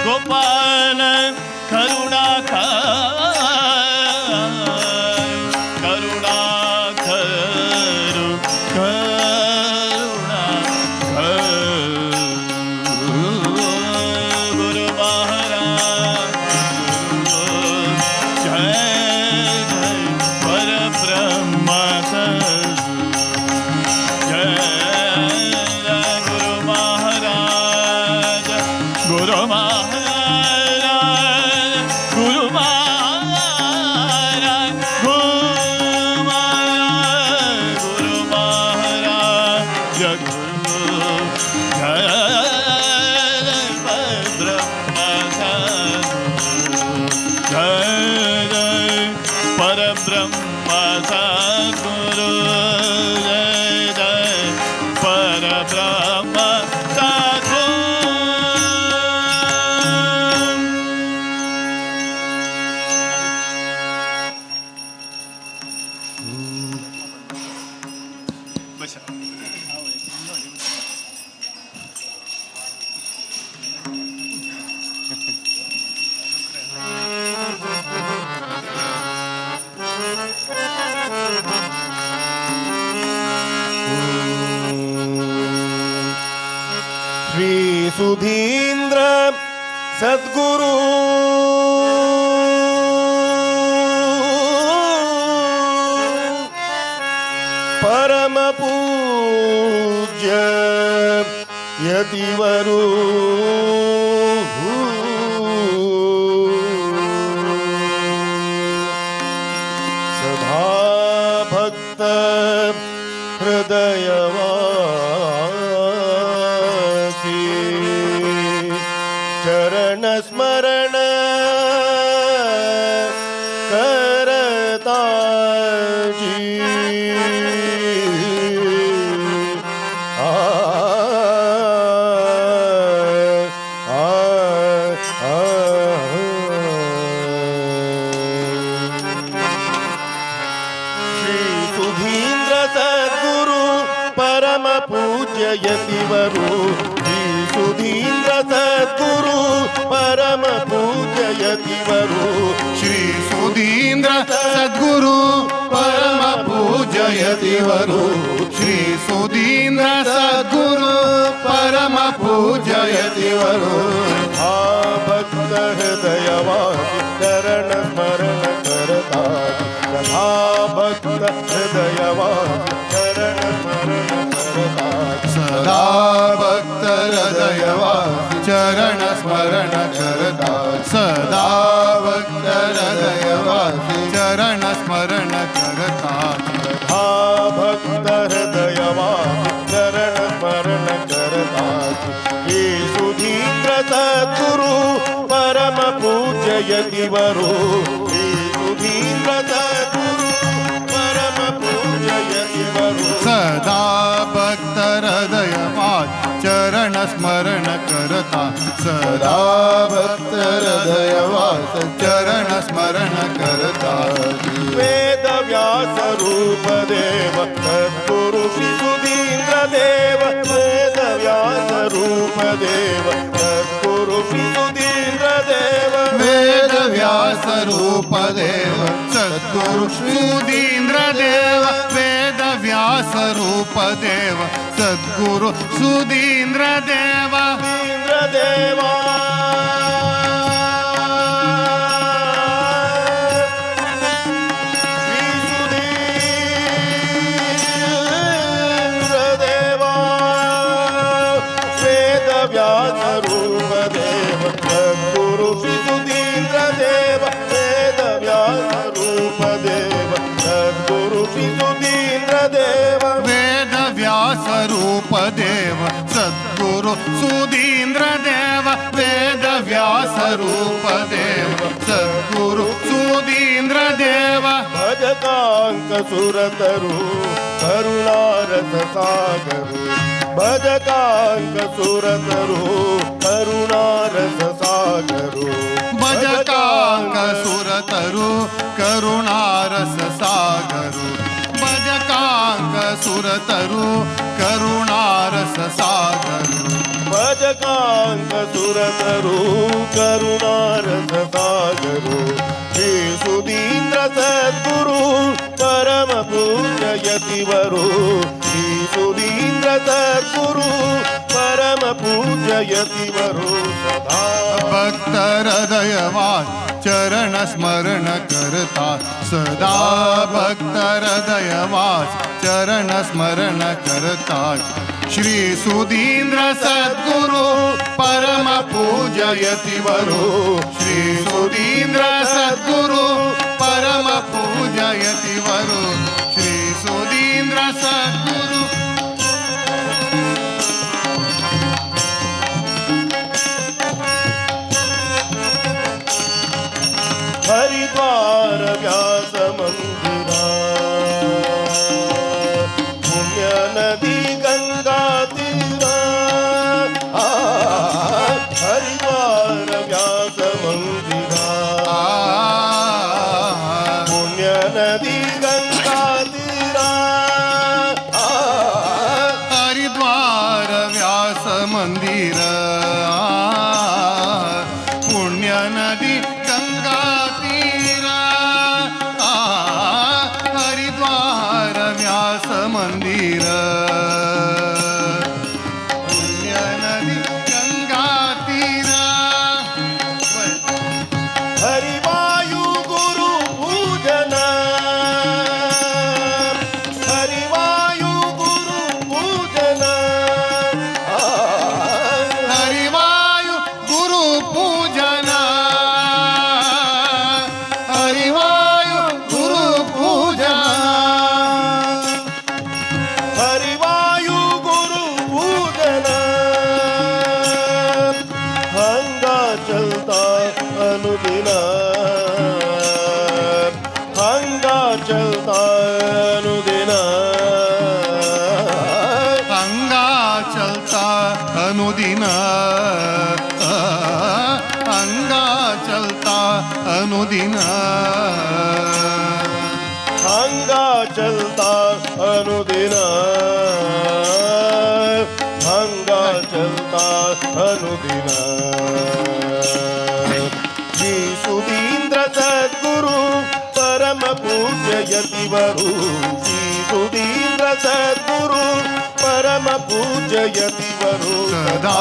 [SPEAKER 3] गोपाल श्री सुधींद्र सद्गुरु परम पूज्य यतिवरु सदा भक्त हृदयवासी चरण स्मरण करता जी यतिवरु श्री सुधींद्र सद्गुरु परम पूज्य यतिवरु श्री सुधींद्र सद्गुरु परम पूज्य यतिवरु श्री सुधींद्र सद्गुरु परम पूज्य यतिवरु भक्त हृदयवासी चरण स्मरण करता तथा भक्त हृदयवासी चरण स्मरण सदा भक्त हृदयवासी चरण स्मरण करता सदा भक्त हृदयवासी चरण स्मरण करता सदा भक्त हृदयवासी चरण स्मरण करता ये सुधींद्र सद्गुरु परम पूज्य यतिवरु ये सुधींद्र सद्गुरु परम पूज्य यतिवरु सदा भक्त हृदयवासी चरण स्मरण करता सदा भक्त हृदयवासी चरण स्मरण करता वेद व्यास रूप देव सद्गुरु श्री सुधींद्र देव वेद व्यास रूप देव सद्गुरु श्री सुधींद्र देव वेद व्यास रूप देव सद्गुरु सुधींद्र देव वेद व्यास रूप देव सद्गुरु सुधींद्र देवा इंद्र देवा श्री सुधींद्र देवा वेद व्यास रूप देव सद्गुरु श्री सुधींद्र देव वेद व्यास रूप देव सद्गुरु श्री सुधींद्र देव वेद व्यास रूप देव सद्गुरु सुधींद्र देव वेद व्यास रूप देव सद्गुरु सुधींद्र देव भजकांक सुरतरु करुणारस सागरु भजकांक सुरतरु करुणारस सागरु भजकांक सुरतरु करुणारस सागरु भजकांक सुरतरु करुणारस व्यास सागर
[SPEAKER 2] भजकांत सुरतरु करुणारस सागरो श्री सुधींद्र सद्गुरु परम पूज्य यतिवरो श्री सुधींद्र सद्गुरु परम पूज्य यतिवरो सदा
[SPEAKER 3] भक्त हृदयवास चरण स्मरण करता सदा भक्त हृदयवास चरण स्मरण करता श्री सुधींद्र सद्गुरु परम पूज्य यतिवरो श्री सुधींद्र सद्गुरु परम पूज्य यतिवरो श्री सुधींद्र सद्गुरु
[SPEAKER 2] हरिद्वार व्यास मंदिरा पुण्य नदी गंगा तीरा हरिद्वार व्यास मंदिरा पुण्य नदी गंगा तीरा
[SPEAKER 3] हरिद्वार व्यास मंदिर पुण्य नदी गंगा तीरा हरिद्वार व्यास मंदिर पुण्य नदी गंगा तीरा
[SPEAKER 2] हरिवायु गुरु पूजन हरिवायु गुरु पूजन
[SPEAKER 3] हरिवायु गुरु पूजन हरिवायु गुरु पूजन
[SPEAKER 2] हरिवायु गुरु पूजन हंगा चलता अनुदिन हंगा चलता अनुदिन
[SPEAKER 3] अंगा चलता अनुदिन अंगा चलता अनुदिन
[SPEAKER 2] हंगा चलता अनुदिन हंगा चलता अनुदिन श्री सुधींद्र सद्गुरु परम पूज्य यतिवरु श्री सुधींद्र सद्गुरु परम पूज्य यतिवरु
[SPEAKER 3] सदा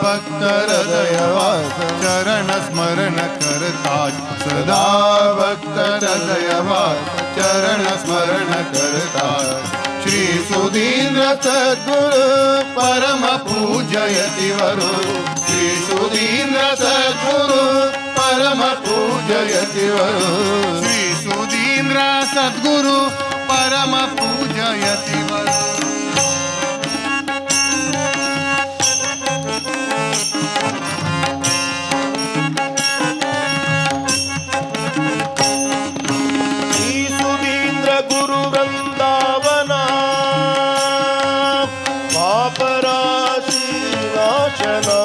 [SPEAKER 3] भक्त हृदयवास चरण स्मरण करता सदा भक्त हृदयवास चरण स्मरण करता श्री सुधींद्र सद्गुरु परम पूज्य यतिवरो श्री सुधींद्र सद्गुरु परम पूज्य यतिवरो श्री सुधींद्र सद्गुरु परम पूज्य यतिवरो
[SPEAKER 2] श्री सुधींद्र गुरु वृंदावना पापराशि नाशना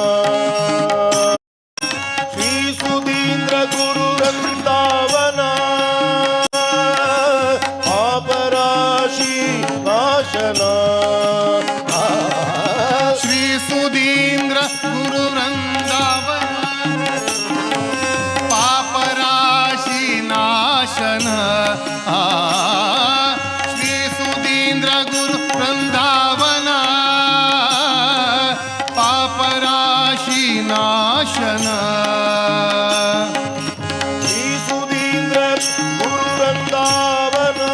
[SPEAKER 2] श्री सुधींद्र गुरु वृंदावना पापराशि नाशना
[SPEAKER 3] श्री सुधींद्र गुरु वृंदावन पापराशि नाशन श्री सुधींद्र गुरु वृंदावन पापराशि नाशन
[SPEAKER 2] श्री सुधींद्र गुरु वृंदावना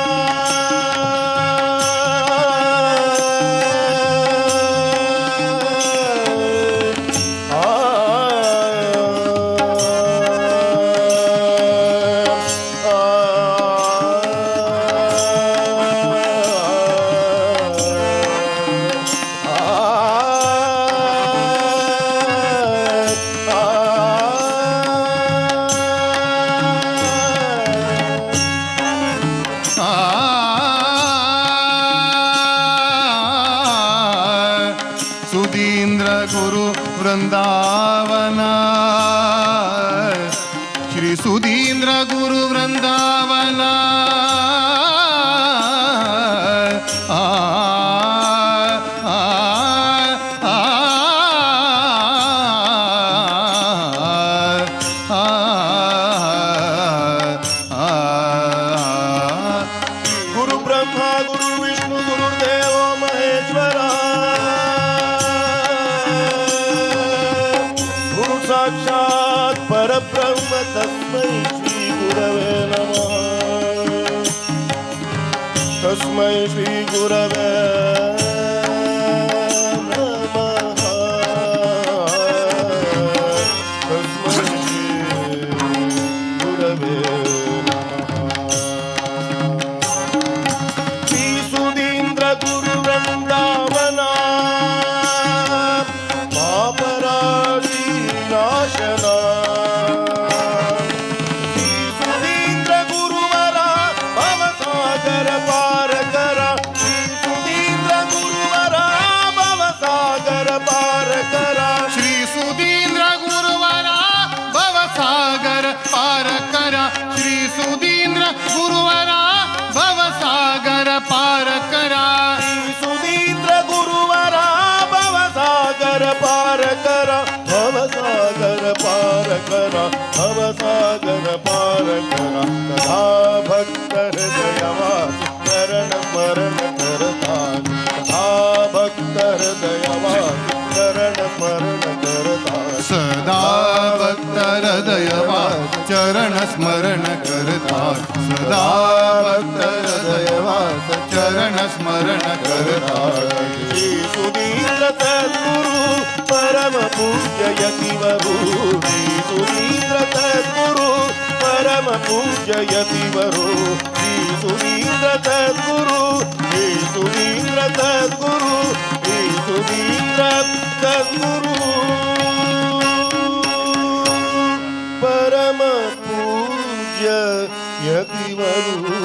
[SPEAKER 3] सुधींद्र गुरु वृंदावन श्री सुधींद्र गुरु वृंदावन
[SPEAKER 1] परब्रह्म तस्मै श्री गुरवे नमः तस्मै श्री गुरवे
[SPEAKER 3] गुरुवरा भवसागर पार करा
[SPEAKER 1] सुधींद्र गुरुवरा भवसागर पार करा भवसागर पार करा भवसागर पार करा सदा भक्त हृदयवास चरण स्मरण करता सदा भक्त हृदयवास चरण स्मरण करता
[SPEAKER 3] सदा भक्त हृदयवास चरण स्मरण करता सदा भक्त हृदयवास चरण स्मरण करता
[SPEAKER 1] श्री सुधींद्र सद्गुरु परम पूज्य यतिवरु श्री सुधींद्र सद्गुरु परम पूज्य यतिवरु श्री सुधींद्र सद्गुरु श्री सुधींद्र सद्गुरु श्री सुधींद्र सद्गुरु परम पूज्य यतिवरु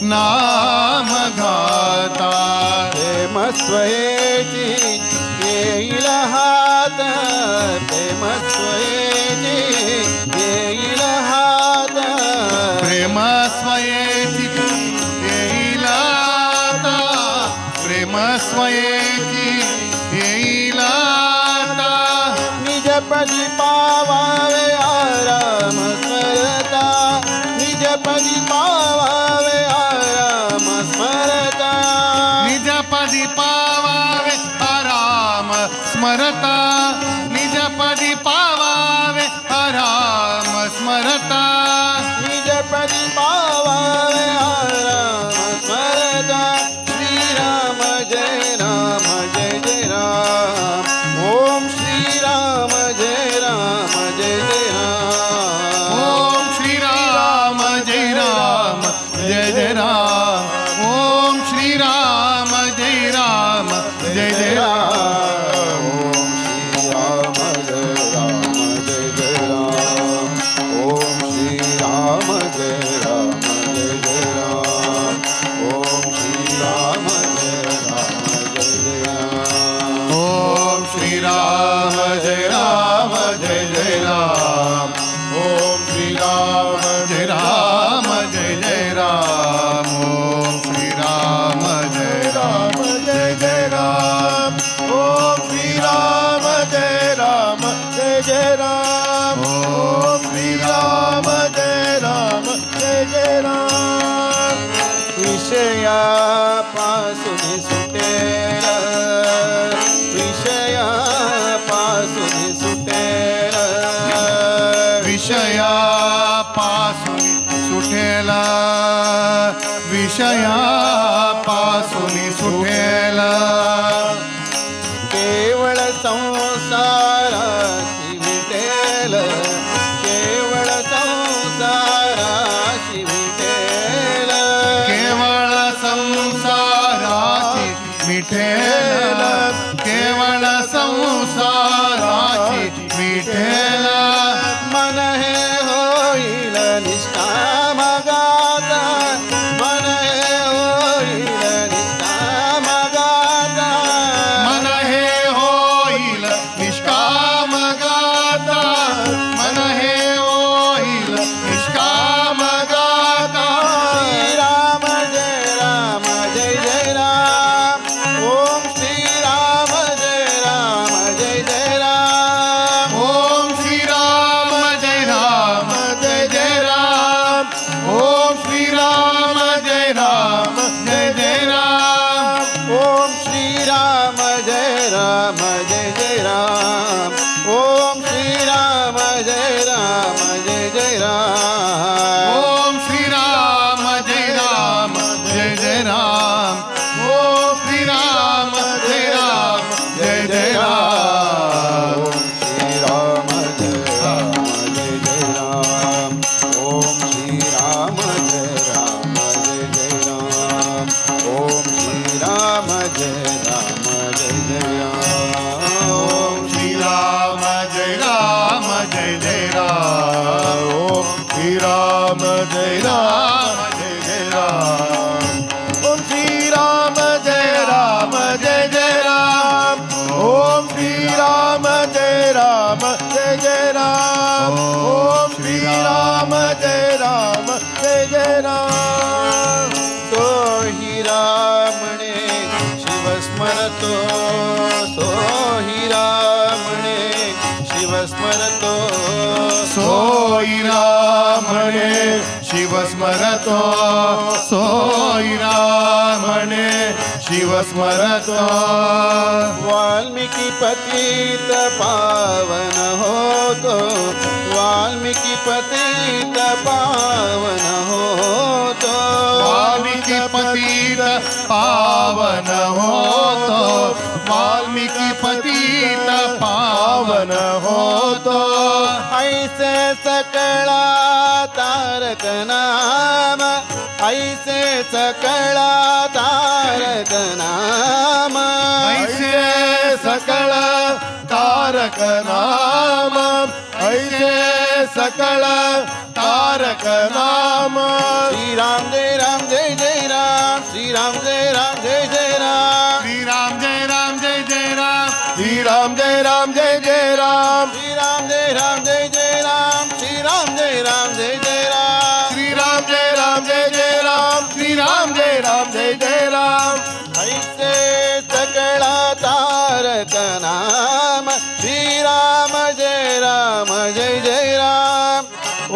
[SPEAKER 3] नाम घाता स्वयेची येईल हात प्रेम स्वयेची येईल हात प्रेम स्वयेची येईल आता प्रेम स्वयेची येईल आता निजपदी पावावे आराम स्मरता निजपदी पावावे आराम स्मरता निजपदी पावावे आराम स्मरता निजपदी पावावे आराम स्मरता निजपदी पावावे आराम स्मरता श्रीराम जय राम जय जय राम ओम श्रीराम जय राम जय जय राम ओम श्रीराम जय राम जय जय राम ओम श्रीराम जय राम जय जय राम ओम श्रीराम जय राम जय जय राम ओम श्रीराम जय राम जय जय राम ओम श्रीराम जय राम जय जय राम ओम श्रीराम जय राम जय जय राम ओम श्रीराम जय राम जय जय राम ओम श्रीराम जय राम जय जय राम ओम श्रीराम जय राम जय जय राम ओम श्रीराम जय राम जय जय राम विषयापासून सुटेल विषयापासून सुटेल विषयापासून सुटेला विषयापासून सुटेला केवळ संसाराची विटेल केवळ संसाराची विटेल केवळ संसाराची मिठेल केवळ संसाराची मिठेल मन हे होईल निष्काम गाता मन हे होईल निष्काम गाता मन हे होईल निष्काम गाता मन हे होईल निष्काम गाता श्रीराम जय राम जय जय राम ओम श्रीराम जय राम जय जय राम ओम श्रीराम जय राम जय जय राम ओम श्रीराम जय राम जय जय राम ओम श्रीराम जय राम जय जय राम ओम श्रीराम जय राम जय जय राम ओम श्रीराम जय राम जय जय राम ओम श्रीराम जय राम जय जय राम ओम श्रीराम जय राम जय जय राम ओम श्रीराम जय राम जय जय राम ओम श्रीराम जय राम जय जय राम ओम श्रीराम जय राम जय जय राम ओम श्रीराम जय राम जय जय राम ओम श्रीराम जय राम जय जय राम ओम श्रीराम जय राम जय जय राम ओम श्रीराम जय राम जय जय राम सोहि रामणे शिव स्मरतो सोहि रामणे शिव स्मरतो सोहि रामणे शिव स्मरतो सोहि रामणे शिव स्मरतो वाल्मीकि पतित पावन होतो वाल्मीकि पतित पावन होतो वाल्मीकि पतित पावन होतो वाल्मीकि पतित पावन होतो ऐसे सकळा तारक नाम ऐसे सकळा तारक नाम ऐसे सकळ तारक नाम ऐसे सकळ तारक नाम श्री राम जय जय राम श्री राम जय राम जय जय राम श्री राम जय राम जय जय राम
[SPEAKER 1] श्री राम जय राम जय जय राम श्री राम जय राम जय जय राम श्री राम जय राम जय जय राम
[SPEAKER 3] श्री राम जय राम जय जय राम
[SPEAKER 1] श्री राम जय राम जय जय राम ऐसे सकला तारक नाम श्री राम जय जय राम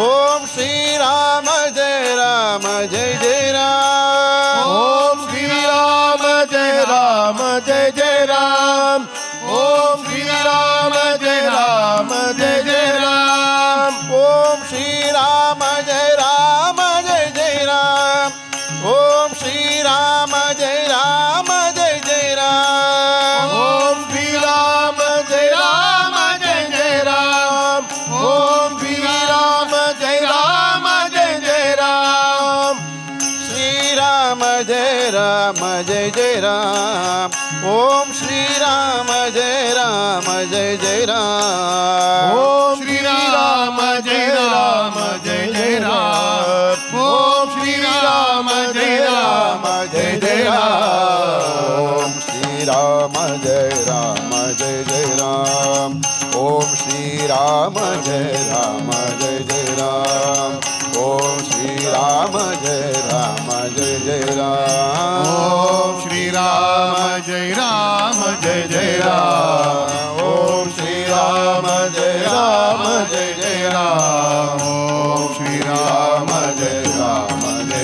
[SPEAKER 1] ओम श्री राम जय जय राम
[SPEAKER 3] ओम श्री राम जय जय राम
[SPEAKER 1] ओम श्री राम जय जय राम ओम श्री राम जय जय राम ओम श्री राम जय जय राम
[SPEAKER 3] ओम श्री राम जय जय राम
[SPEAKER 1] ओम श्री राम जय जय राम श्री राम जय जय राम ओम श्री राम जय जय राम
[SPEAKER 3] ओम श्री राम जय जय राम ओम श्री राम जय जय राम
[SPEAKER 1] ओम श्री राम जय जय राम ओम श्री राम जय जय राम ओम श्री राम जय जय राम
[SPEAKER 3] ओम श्री राम जय जय राम
[SPEAKER 1] ओम श्री राम जय जय राम
[SPEAKER 3] ओम श्री राम जय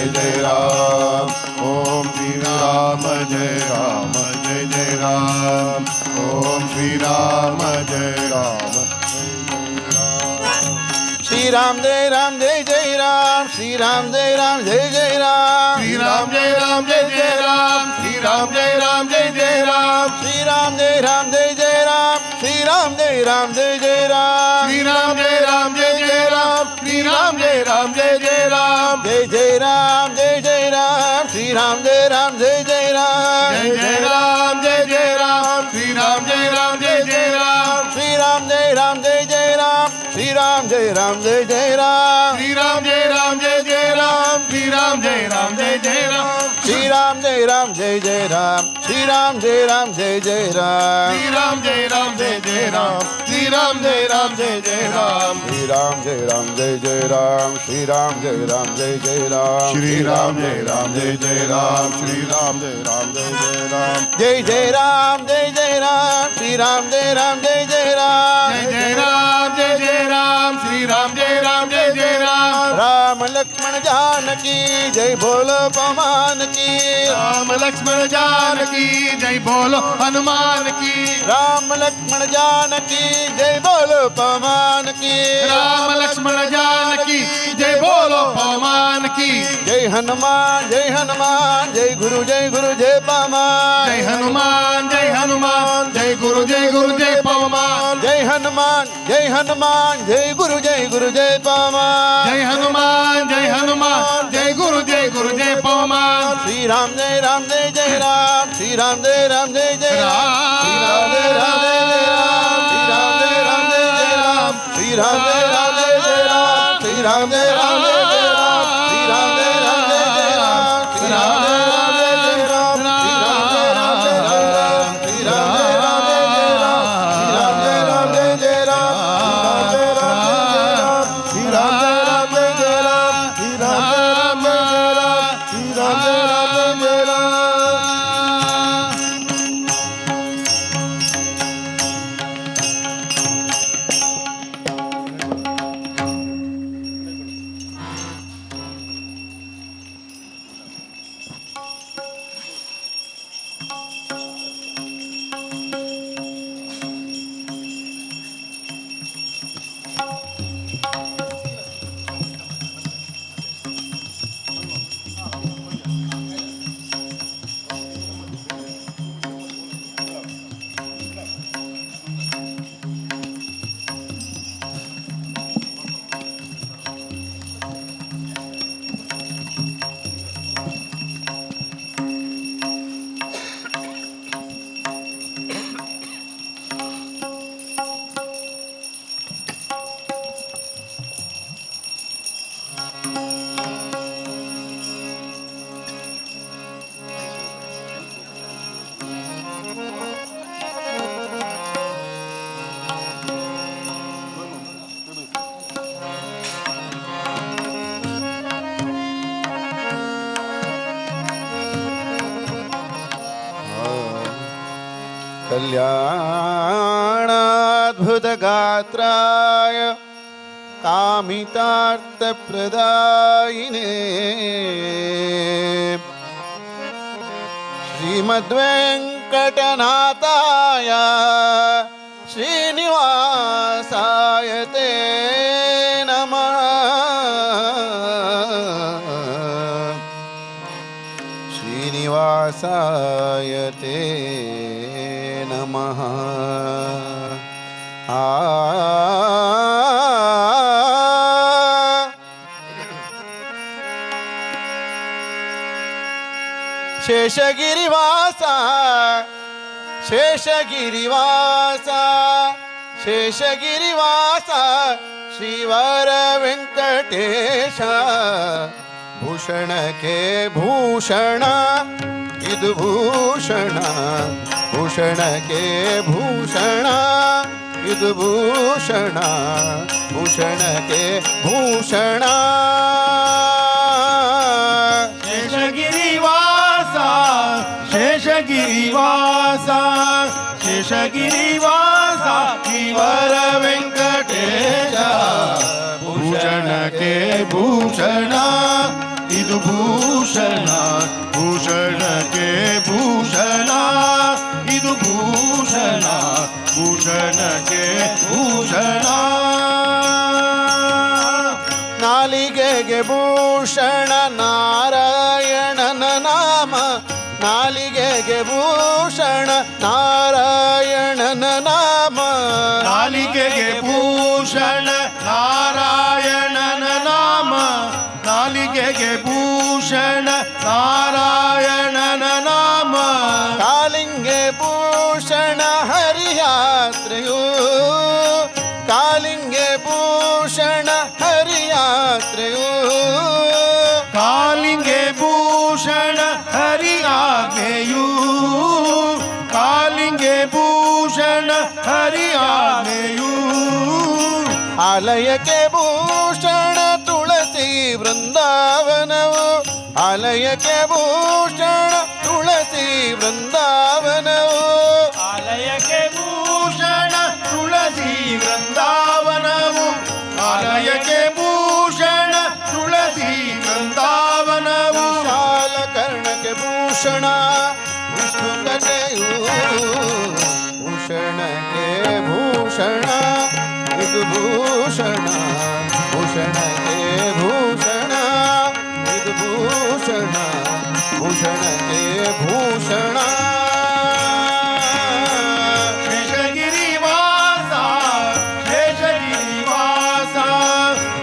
[SPEAKER 3] जय राम ओम श्री राम जय जय राम ओम श्री राम जय
[SPEAKER 1] श्री राम जय जय राम श्री राम जय जय राम
[SPEAKER 3] श्री राम जय जय राम श्री राम जय जय राम
[SPEAKER 1] श्री राम जय जय राम श्री राम जय जय राम
[SPEAKER 3] श्री राम जय जय राम श्री राम जय जय राम
[SPEAKER 1] जय जय राम श्री राम जय जय राम
[SPEAKER 3] जय जय राम जय जय राम श्री राम जय जय राम
[SPEAKER 1] श्री राम जय जय राम श्री राम जय जय राम
[SPEAKER 3] श्री राम जय जय राम श्री राम जय जय राम
[SPEAKER 1] श्री राम जय जय राम श्री राम जय जय राम
[SPEAKER 3] श्री राम जय जय राम श्री राम जय जय राम
[SPEAKER 1] श्री राम जय जय राम श्री राम जय जय राम
[SPEAKER 3] श्री राम जय जय राम श्री राम जय जय राम
[SPEAKER 1] जय जय राम श्री राम जय जय राम
[SPEAKER 3] जय जय राम श्री राम जय जय राम
[SPEAKER 1] राम लक्ष्मण जानकी जय बोलो पवन की
[SPEAKER 3] राम लक्ष्मण जानकी जय बोलो हनुमान की
[SPEAKER 1] राम लक्ष्मण जानकी जय बोलो पवन की
[SPEAKER 3] राम लक्ष्मण जानकी जय बोलो पवन की
[SPEAKER 1] जय हनुमान जय गुरु जय पवन
[SPEAKER 3] जय हनुमान जय गुरु जय पवन
[SPEAKER 1] जय हनुमान जय गुरु जय पवन
[SPEAKER 3] जय हनुमान जय गुरु जय पवन
[SPEAKER 1] श्री राम जय जय राम श्री राम जय जय राम श्री राम जय जय राम श्री राम जय जय राम श्री राम जय जय राम श्री राम जय जय राम श्री राम जय जय राम श्री राम जय जय राम श्री राम जय जय राम श्री राम जय जय राम श्री राम जय जय राम श्री राम जय जय राम श्री राम जय जय राम श्री राम जय जय राम कल्याणाद्भुतगात्राय कामितार्थप्रदायिने श्रीमद्वेङ्कटनाथाय श्रीनिवासाय ते नमः। श्रीनिवासाय ते नमः। शेषगिरिवासा शेषगिरिवासा शेषगिरिवासा श्रीवर वेंकटेश भूषण के भूषण इदु भूषण भूषण के भूषण इदु भूषण भूषण के भूषण।
[SPEAKER 4] शेषगिरिवासा शेषगिरिवासा शेषगिरिवासा श्रीवर वेंकटेश भूषण के भूषण इदु भूषण भूषण के भूषण इदु भूषण भूषण के भूषण।
[SPEAKER 1] नालिಗೆಗೆ ಭೂಷಣ ನಾರಾಯಣನ ನಾಮ ನಾಲಿಗೆಗೆ ಭೂಷಣ ನಾರಾಯಣನ ನಾಮ
[SPEAKER 4] ನಾಲಿಗೆಗೆ ಭೂಷಣ ನಾರಾಯಣನ ನಾಮ ನಾಲಿಗೆಗೆ ಭೂಷಣ ನಾರಾಯಣನ ನಾಮ
[SPEAKER 1] ಕಾಲಿಂಗೆ ಭೂಷಣ ಹರಿಯಾತ್ರೆಯು ಕಾಲಿಂಗೆ ಭೂಷಣ ಹರಿಯಾತ್ರೆಯು
[SPEAKER 4] ಕಾಲಿಂಗೆ ಭೂಷಣ ಹರಿ ಆಜ್ಞೆಯು ಕಾಲಿಂಗೆ ಭೂಷಣ ಹರಿ ಆಜ್ಞೆಯು
[SPEAKER 1] ಆಲಯಕ್ಕೆ ಭೂಷಣ ತುಳಸಿ ವೃಂದಾವನವು ಆಲಯಕ್ಕೆ ಭೂಷಣ ತುಳಸಿ ವೃಂದಾವನವು
[SPEAKER 4] ಆಲಯಕ್ಕೆ ಭೂಷಣ ತುಳಸಿ ವೃಂದಾವನವು ಆಲಯಕ್ಕೆ ಭೂಷಣ ತುಳಸಿ ವೃಂದಾವನವು
[SPEAKER 1] ವಿಶಾಲ ಕರ್ಣಕ್ಕೆ ಭೂಷಣ ವಿಷ್ಣು ಕಥೆಯು ಭೂಷಣಕ್ಕೆ ಭೂಷಣ ಇದು ಭೂಷಣ ಭೂಷಣಕ್ಕೆ ಭೂಷಣ ಇದು ಭೂಷಣ ಭೂಷಣಕ್ಕೆ ಭೂಷಣ।
[SPEAKER 4] ಶೇಷಗಿರಿವಾಸ ಶೇಷಗಿರಿವಾಸ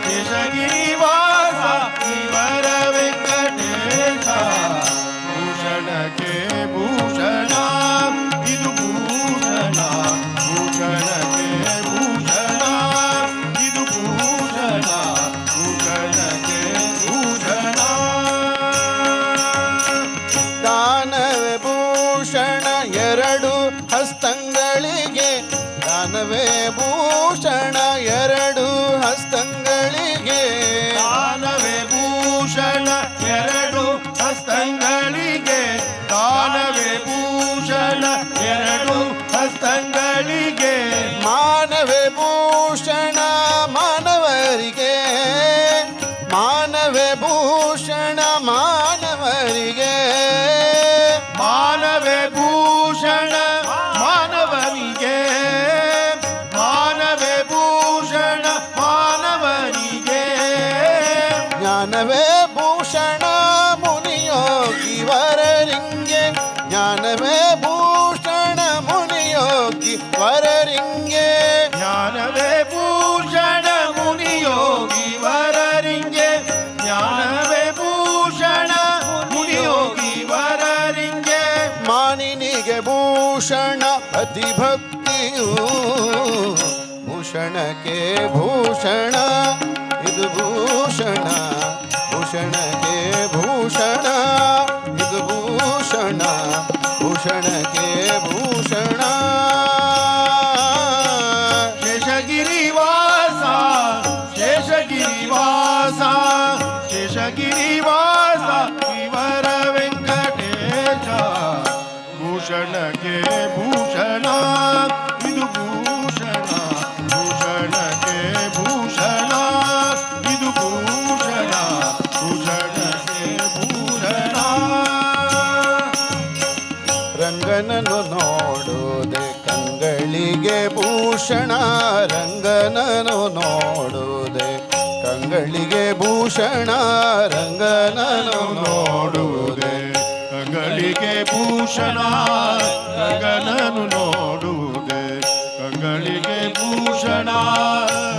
[SPEAKER 4] ಶೇಷಗಿರಿವಾಸ ಶ್ರೀವರ ವೆಂಕಟೇಶ ಭೂಷಣಕ್ಕೆ ಭೂಷಣ ಇದು ಭೂಷಣ ಭೂಷಣಕ್ಕೆ ಭೂಷಣ ಇದು ಭೂಷಣ ಭೂಷಣಕ್ಕೆ ಭೂಷಣ।
[SPEAKER 1] ದಾನವೇ ಭೂಷಣ ಎರಡು ಹಸ್ತಂಗಳಿಗೆ ದಾನವೇ ಭೂಷಣ ಎರಡು ಹಸ್ತಂಗಳಿಗೆ
[SPEAKER 4] ದಾನವೇ ಭೂಷಣ ಎರಡು ಹಸ್ತಂಗಳಿಗೆ ದಾನವೇ ಭೂಷಣ ಎರಡು ಹಸ್ತಂಗಳಿಗೆ
[SPEAKER 1] ಮಾನವೇ ಭೂಷಣ ಮಾನವರಿಗೆ ಮಾನವೇ ಭೂಷಣ ಮಾನವರಿಗೆ
[SPEAKER 4] ಮಾನವೇ ಭೂಷಣ ಮಾನವರಿಗೆ ಮಾನವೇ ಭೂಷಣ ಮಾನವರಿಗೆ
[SPEAKER 1] ಜ್ಞಾನವೇ ಭೂಷಣ ಮುನಿಯೋಗಿ ವರರಿಂಗೆ ಜ್ಞಾನವೇ ಭೂಷಣ ಮುನಿಯೋಗಿ ವರರಿಂಗೆ
[SPEAKER 4] ಜ್ಞಾನವೇ ಭೂಷಣ ಮುನಿಯೋಗಿ ವರರಿಂಗೆ ಜ್ಞಾನವೇ ಭೂಷಣ ಮುನಿಯೋಗಿ ವರರಿಂಗೆ
[SPEAKER 1] ಮಾನಿನಿಗೆ ಭೂಷಣ ಅತಿಭಕ್ತಿಯು ಭೂಷಣಕ್ಕೆ ಭೂಷಣ ಇದು ಭೂಷಣ ಭೂಷಣಕ್ಕೆ ಭೂಷಣ ಇದು ಭೂಷಣ ಭೂಷಣಕ್ಕೆ ಭೂಷಣ।
[SPEAKER 4] ಶೇಷಗಿರಿವಾಸ ಶೇಷಗಿರಿವಾಸ ಶೇಷಗಿರಿವಾಸ ಶ್ರೀವರ ವೆಂಕಟೇಶ ಭೂಷಣಕ್ಕೆ ಭೂಷಣ
[SPEAKER 1] ನೋಡುವುದೇ ಕಂಗಳಿಗೆ ಭೂಷಣ ರಂಗನನು ನೋಡುವುದೇ
[SPEAKER 3] ಕಂಗಳಿಗೆ ಭೂಷಣ ರಂಗನನು ನೋಡುವುದೇ ಕಂಗಳಿಗೆ ಭೂಷಣ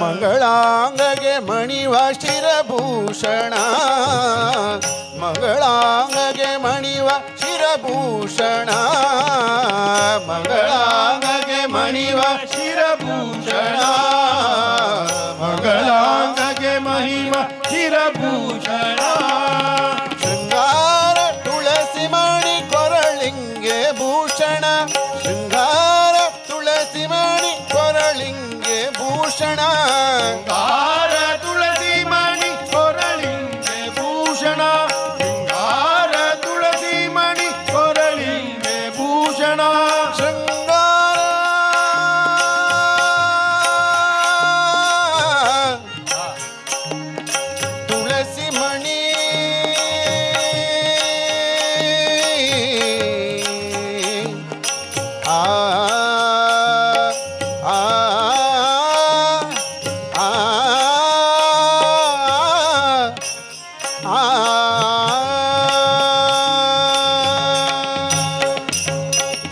[SPEAKER 1] ಮಂಗಳಾಂಗಗೆ ಮಣಿವ ಶಿರಭೂಷಣ ಮಂಗಳಾಂಗಗೆ ಮಣಿವ ಶಿರಭೂಷಣ ಮಂಗಳಾಂಗಗೆ ಮಣಿವ
[SPEAKER 3] ಶಿರಭೂಷಣ ಮಂಗಳಾಂಗಗೆ ಮಹಿಮ ಶಿರಭೂಷಣ
[SPEAKER 1] ಶೃಂಗಾರ ತುಳಸಿ ಮಣಿ ಕೊರಳಿಂಗೆ ಭೂಷಣ ಶೃಂಗಾರ ತುಳಸಿ ಮಣಿ ಕೊರಳಿಂಗೆ ಭೂಷಣ
[SPEAKER 3] ಶೃಂಗಾರ ತುಳಸಿ ಮಣಿ ಕೊರಳಿಂಗೆ ಭೂಷಣ ಶೃಂಗಾರ ತುಳಸಿ ಮಣಿ ಕೊರಳಿಂಗೆ ಭೂಷಣ
[SPEAKER 1] ಶೃಂಗಾರ ತುಳಸಿ ಮಣಿ ಆ ಆ ಆ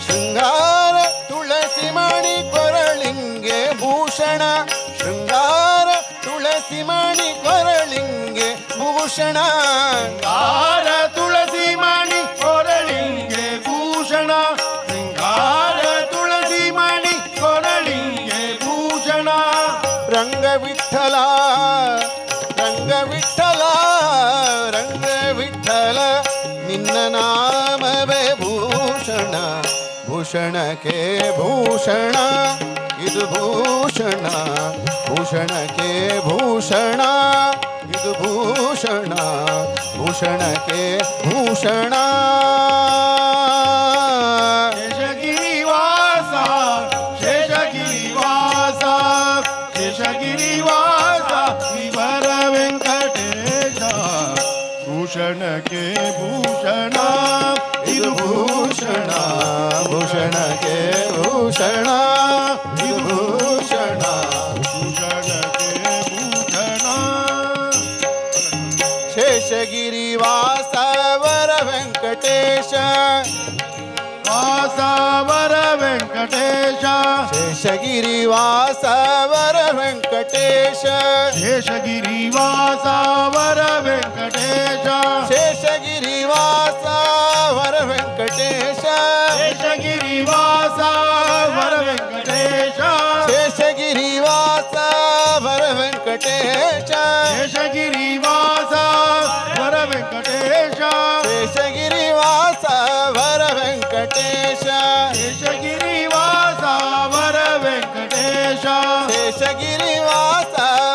[SPEAKER 1] ಶೃಂಗಾರ ತುಳಸಿ ಮಣಿ ಕೊರಳಿಂಗೆ ಭೂಷಣ ಶೃಂಗಾರ ತುಳಸಿ ಮಣಿ ಕೊರಳಿಂಗೆ ಭೂಷಣ
[SPEAKER 3] ಶೃಂಗಾರ ತುಳಸಿ ಮಣಿ ಕೊರಳಿಂಗೆ ಭೂಷಣ ಶೃಂಗಾರ ತುಳಸಿ ಮಣಿ ಕೊರಳಿಂಗೆ ಭೂಷಣ
[SPEAKER 1] ರಂಗ ವಿಠಲ ರಂಗ ವಿಠಲ ರಂಗ ವಿಠಲ ನಿನ್ನ ನಾಮವೇ ಭೂಷಣ ಭೂಷಣಕ್ಕೆ ಭೂಷಣ ಇದು ಭೂಷಣ ಭೂಷಣಕ್ಕೆ ಭೂಷಣ ಇದು ಭೂಷಣ ಭೂಷಣಕ್ಕೆ ಭೂಷಣ
[SPEAKER 3] ಶೇಷಗಿರಿವಾಸ ಶೇಷಗಿರಿವಾಸ ಶೇಷಗಿರಿವಾಸ ವಿವರ ವೆಂಕಟೇಶ ಭೂಷಣಕ್ಕೆ ಭೂಷಣ
[SPEAKER 1] ಇದು ಭೂಷಣ ಭೂಷಣಕ್ಕೆ ಭೂಷಣ ಇದು ಭೂಷಣ
[SPEAKER 3] ಭೂಷಣಕ್ಕೆ ಭೂಷಣ
[SPEAKER 1] ಶೇಷಗಿರಿವಾಸ ವರ ವೆಂಕಟೇಶ
[SPEAKER 3] ವಾಸವರ ವೆಂಕಟೇಶ
[SPEAKER 1] ಶೇಷಗಿರಿವಾಸ ವರ ವೆಂಕಟೇಶ
[SPEAKER 3] ಶೇಷಗಿರಿವಾಸ ವರ ವೆಂಕಟೇಶ
[SPEAKER 1] ಶೇಷಗಿರಿವಾಸ ವರ ವೆಂಕಟೇಶ
[SPEAKER 3] ಶೇಷಗಿರಿವಾಸ ವರ ವೆಂಕಟೇಶ
[SPEAKER 1] ಶೇಷಗಿರಿವಾಸ ವರ ವೆಂಕಟೇಶ
[SPEAKER 3] ಶೇಷಗಿರಿವಾಸ ವರ ವೆಂಕಟೇಶ
[SPEAKER 1] ಶೇಷಗಿರಿವಾಸ ವರ ವೆಂಕಟೇಶ
[SPEAKER 3] ಶೇಷಗಿರಿವಾಸ ವರ ವೆಂಕಟೇಶ
[SPEAKER 1] ಶೇಷಗಿರಿವಾಸ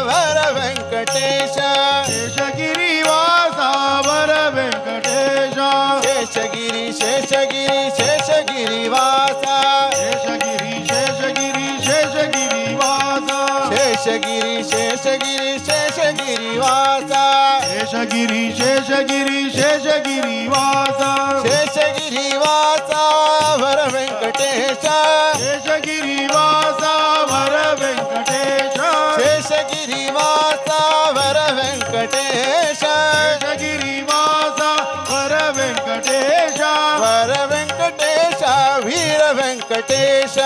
[SPEAKER 1] ವರ ವೆಂಕಟೇಶ
[SPEAKER 3] ಶೇಷಗಿರಿವಾಸ ವರ ವೆಂಕಟೇಶ
[SPEAKER 1] ಶೇಷಗಿರಿ ಶೇಷಗಿರಿ ಶೇಷಗಿರಿವಾಸ
[SPEAKER 3] ಶೇಷಗಿರಿ ಶೇಷಗಿರಿ ಶೇಷಗಿರಿವಾಸ
[SPEAKER 1] ಶೇಷಗಿರಿ ಶೇಷಗಿರಿ ಶೇಷಗಿರಿವಾಸ
[SPEAKER 3] ಶೇಷಗಿರಿ ಶೇಷಗಿರಿ ಶೇಷಗಿರಿವಾಸ
[SPEAKER 1] ಶೇಷಗಿರಿವಾಸ ವರ ವೆಂಕಟೇಶ
[SPEAKER 3] ಶೇಷಗಿರಿವಾಸ ವರ ವೆಂಕಟೇಶ
[SPEAKER 1] ಶೇಷಗಿರಿವಾಸ ವರ ವೆಂಕಟೇಶ
[SPEAKER 3] ಶೇಷಗಿರಿವಾಸ ವರ ವೆಂಕಟೇಶ
[SPEAKER 1] ವರ ವೆಂಕಟೇಶ ವೀರ ವೆಂಕಟೇಶ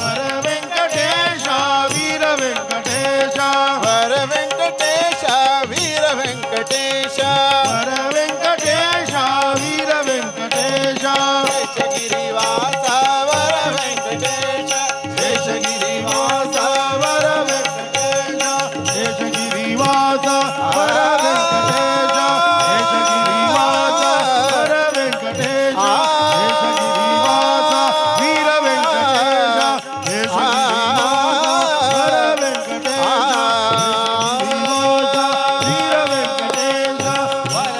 [SPEAKER 3] ವರ ವೆಂಕಟೇಶ ವೀರ ವೆಂಕಟೇಶ
[SPEAKER 1] ವರ ವೆಂಕಟೇಶ ವೀರ ವೆಂಕಟೇಶ
[SPEAKER 3] ವರ ವೆಂಕಟೇಶ ವೀರ ವೆಂಕಟೇಶ
[SPEAKER 1] ಶೇಷಗಿರಿವಾಸ ವರ ವೆಂಕಟೇಶ ಶೇಷಗಿರಿವಾಸ ವರ ವೆಂಕಟೇಶ
[SPEAKER 3] ಶೇಷಗಿರಿವಾಸ ವರ ವೆಂಕಟೇಶ ಶೇಷಗಿರಿವಾಸ ವರ ವೆಂಕಟೇಶ ಶೇಷಗಿರಿವಾಸ ವೀರ ವೆಂಕಟೇಶ ಶೇಷಗಿರಿವಾಸ ವರ ವೆಂಕಟೇಶ ಶೇಷಗಿರಿವಾಸ ವೀರ ವೆಂಕಟೇಶ ವರ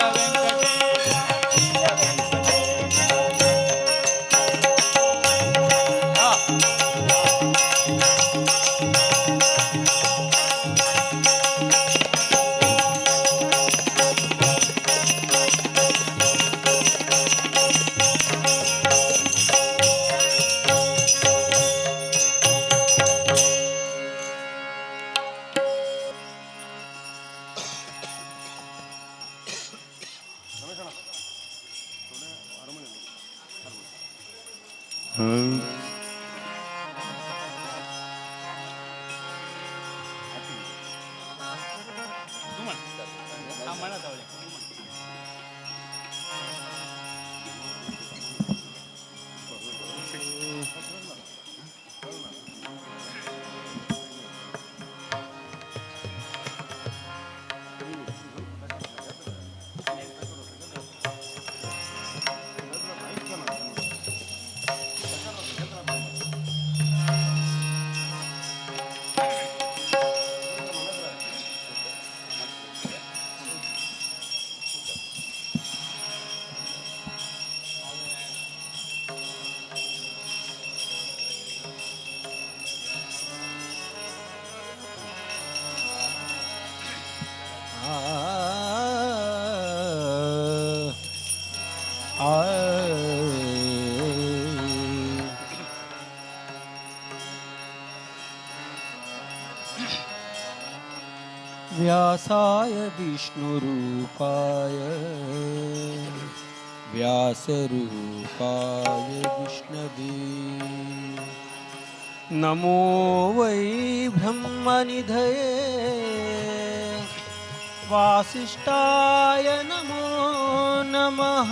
[SPEAKER 7] व्यासाय विष्णुरूपाय व्यासरूपाय विष्णवे नमो वै ब्रह्मनिधये वासिष्ठाय नमो नमः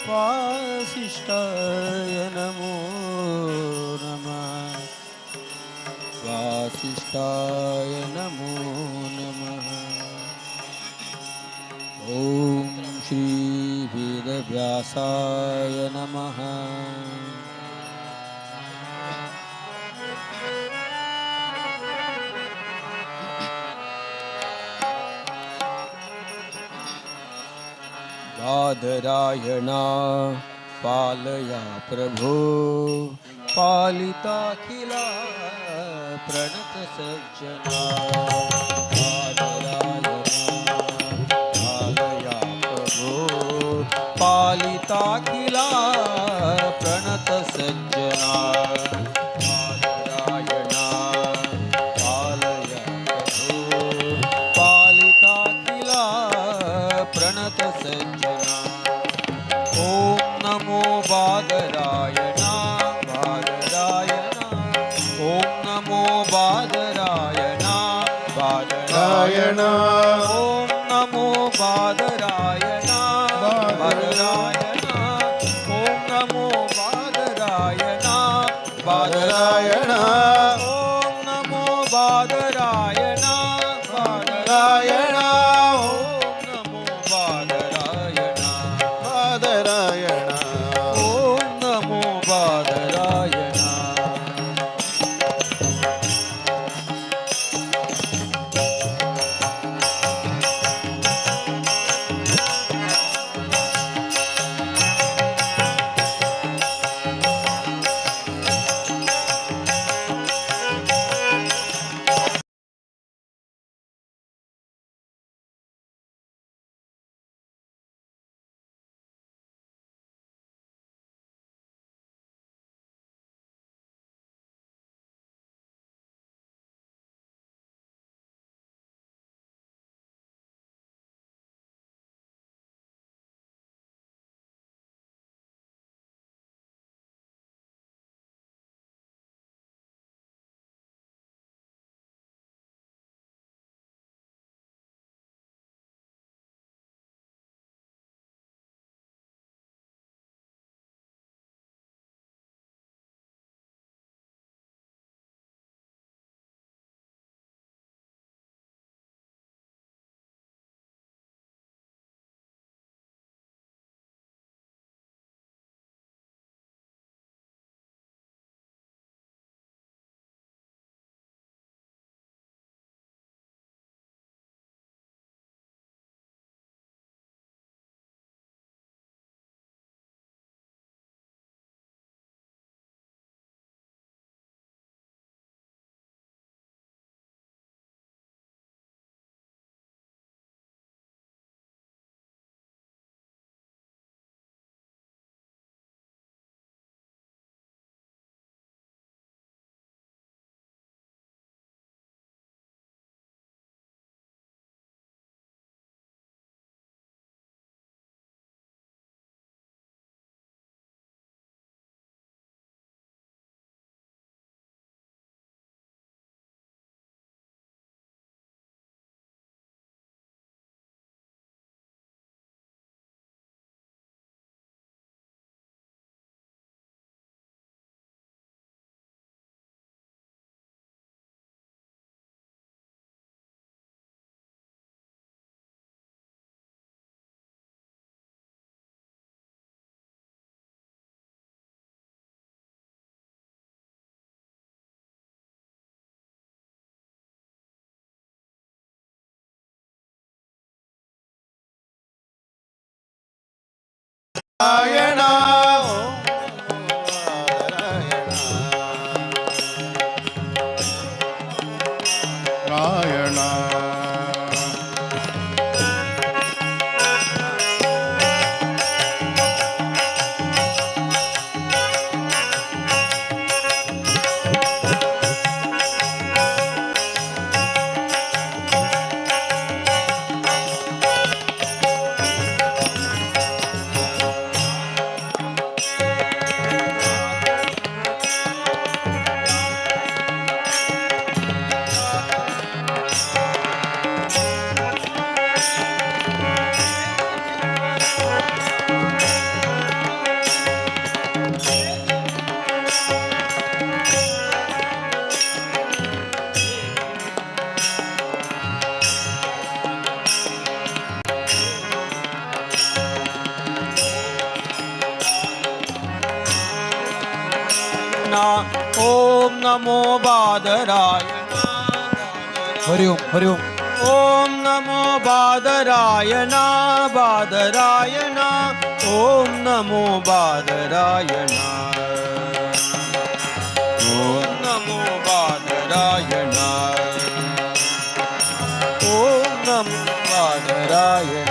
[SPEAKER 7] वासिष्ठाय नमो नमः वासिष्ठाय नमो नमः ॐ श्री वेदव्यासाय नमः बादरायणा पालया प्रभो पालिताखिला प्रणत सज्जना बादरायणा पालया प्रभो पालिताखिला प्रणत सज्जना बादरायणा पालया प्रभो पालिताखिला प्रणत सज्जना ॐ नमो बादरायणा बादरायणा ॐ नमो बादरायणा बादरायणा ॐ नमो बादरायणा बादरायणा ॐ नमो बादरायणा बादरायणा ॐ नमो बादरायणा बादरायणा ॐ नमो बादरायणा
[SPEAKER 1] बादरायणा
[SPEAKER 7] ॐ नमो बादरायणा
[SPEAKER 3] ರಾಯಣ
[SPEAKER 7] ಓಂ ನಮೋ ಬಾದರಾಯ
[SPEAKER 1] ಹರಿ ಓಂ ಹರಿ ಓಂ
[SPEAKER 7] ಓಂ ನಮೋ ಬಾದರಾಯಣ ಬಾದರಾಯಣ ಓಂ ನಮೋ ಬಾದರಾಯಣ ಓಂ ನಮೋ ಬಾದರಾಯಣ ಓಂ ನಮೋ ಬಾದರಾಯಣ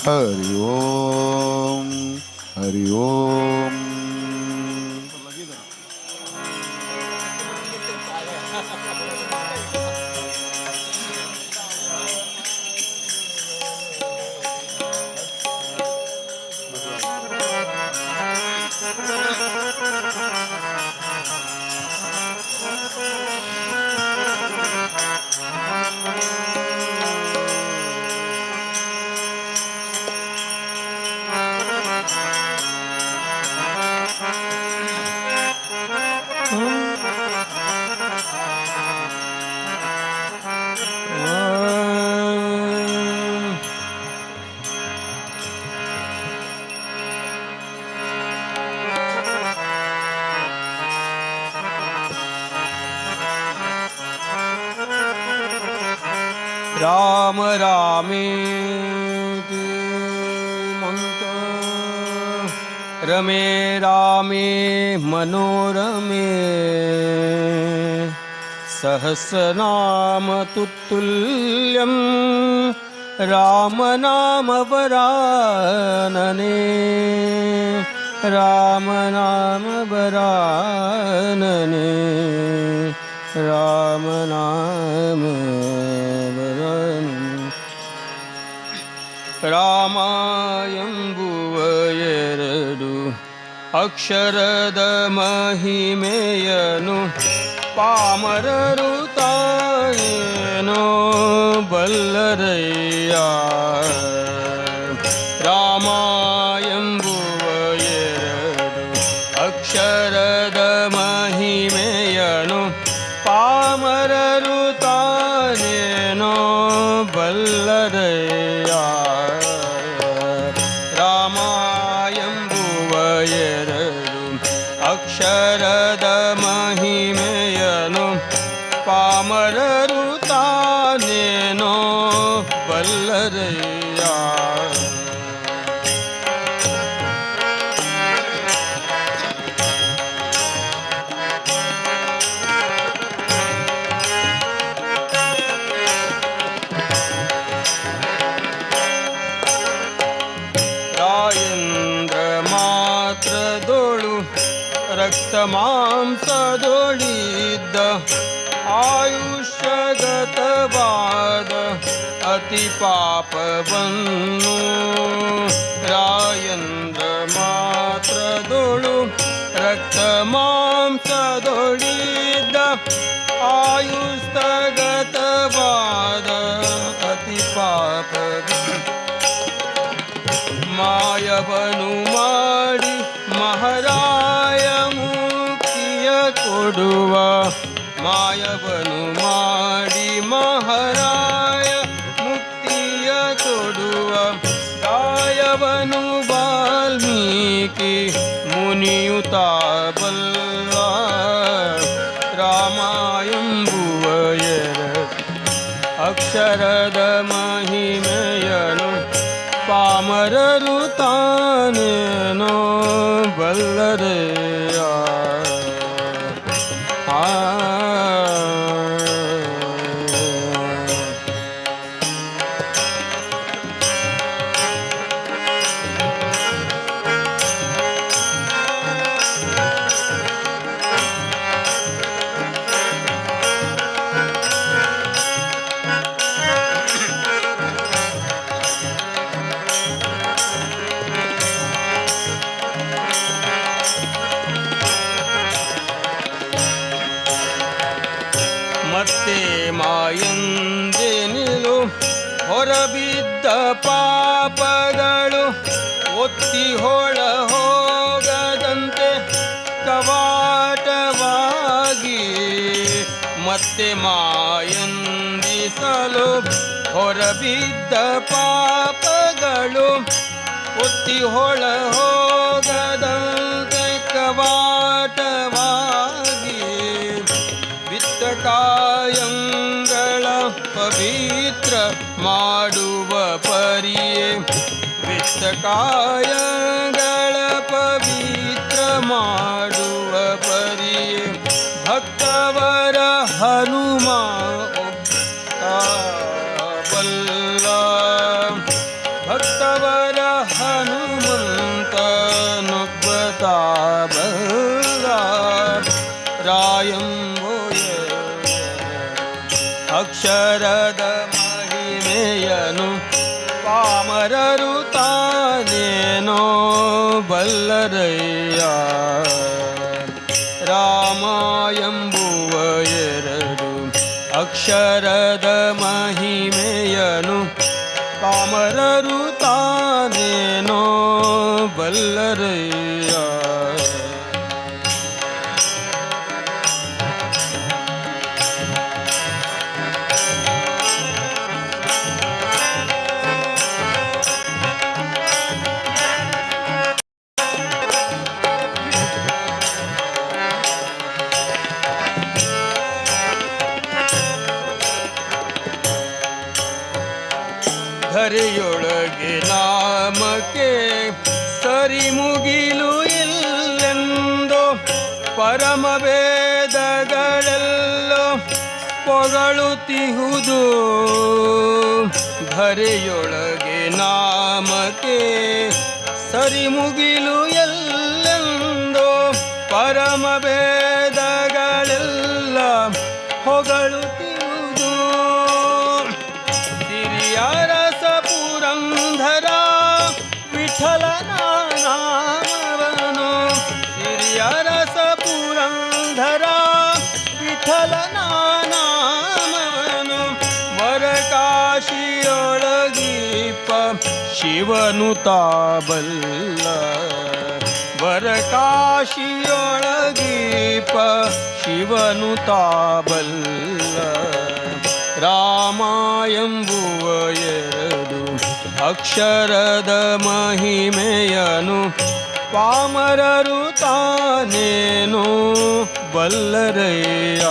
[SPEAKER 3] ಹರಿ ಓಂ ಹರಿ ಓಂ राम रामेति मंत्र रमे रामे मनोरमे सहस्रनाम तुल्यं राम नाम वरानने राम नाम वरानने राम नाम ರಾಮಾಯಂಬುವಯರಡು ಅಕ್ಷರದ ಮಹಿಮೆಯನು ಪಾಮರರು ತಾಯೇನೋ ಬಲ್ಲರಯ್ಯ ರಾಮಾಯಂಬುವಯರಡು ಅಕ್ಷರದ ಮಹಿಮೆಯನು ಪಾಮರರು ತಾನೇನೋ ಬಲ್ಲರಯ್ಯ ಅಕ್ಷರದ ಮಹಿಮೆಯನು ಪಾಮರರು ತಾನೇನೋ ಬಲ್ಲರಯ್ಯ ರಾಯೇಂದ್ರ ಮಾತ್ರದೋಳು ರಕ್ತ ಮಾಂಸದೊಳಿದ್ದ ಆಯುಷ್ಯಗತವಾದ ಅತಿ ಪಾಪವನ್ನು ರಾಯೇಂದ್ರ ಮಾತ್ರದೊಳು ರಕ್ತ ಮಾಂಸದೊಳಿದ್ದ ಆಯುಷ್ಯಗತವಾದ ಅತಿ ಪಾಪ ಮಾಯವನು ಮಾಡಿ ಮಹಾರಾಯ ಮುಕ್ತಿಯ ಕೊಡುವ ಮಾಯವನು ಮಾಡಿ ಮಹಾರಾಯ
[SPEAKER 7] ಬಲ್ಲ ರಾಮ ಎಂಬುವ ಅಕ್ಷರದ ಮಹಿಮೆಯನು ಪಾಮರರು ತಾನೇನೋ ಬಲ್ಲರೆಯ ಮತ್ತೆ ಮಾಯಂದೆನಿಲು ಹೊರಬಿದ್ದ ಪಾಪಗಳು ಒತ್ತಿ ಹೊಳ ಹೋಗದಂತೆ ಕವಾಟವಾಗಿ ಮತ್ತೆ ಮಾಯಂದಿಸಲು ಹೊರಬಿದ್ದ ಪಾಪಗಳು ಒತ್ತಿ ಹೊಳ ಹೋಗದಂತೆ ಕವಾಟವಾಗಿ ಕಾಯಂಗಳ ಪವಿತ್ರ ಮಾಡುವ ಪರಿಯೇ ವಿತ್ತಕಾಯಗಳ ಪವಿತ್ರ ಮಾಡುವ ಪರಿಯೇ ಭಕ್ತವರ ಹನುಮ ಬಲ್ಲ ಭಕ್ತವರ ಹನುಮಂತನುಗ್ಬತಾ ಬಲ್ಲ ರಾಯಂಬೋ ಅಕ್ಷರದ ಮಹಿಮೆಯನು ಪಾಮರರು ತಾನೇನೋ ಬಲ್ಲರಯ್ಯ ರಾಮ ಎಂಬುವ ಅಕ್ಷರದ ಮಹಿಮೆಯನು ಪಾಮರರು ತಾನೇನೋ ಬಲ್ಲರಯ್ಯ ಧರೆಯೊಳಗೆ ನಾಮಕ್ಕೆ ಸರಿ ಮುಗಿಲು ಇಲ್ಲೆಂದೋ ಪರಮ ವೇದಗಳೆಲ್ಲೋ ಪೊಗಳುತ್ತಿಹುದು ಧರೆಯೊಳಗೆ ನಾಮಕ್ಕೆ ಸರಿ ಮುಗಿಲು ಎಲ್ಲೆಂದೋ ಪರಮ ವೇದಗಳೆಲ್ಲ ಹೊಗಳುತ್ತಿಹುದು ಸಿರಿಯರಸ ಪುರಂದರ ವಿಠಲನ ನಾಮವನು ಸಿರಿಯರಸ ಪುರಂದರ ವಿಠಲನ ನಾಮವನು ವರಕಾಶಿಯೊಳಗೀಪ ಶಿವನು ತಾಬಲ್ಲ ವರಕಾಶಿಯೊಳಗೀಪ ಶಿವನು ತಾಬಲ್ಲ ರಾಮ ಎಂಬುವ ಎರಡು ಅಕ್ಷರದ ಮಹಿಮೆಯನು ಪಾಮರರು ತಾನೇನೋ ಬಲ್ಲರಯ್ಯ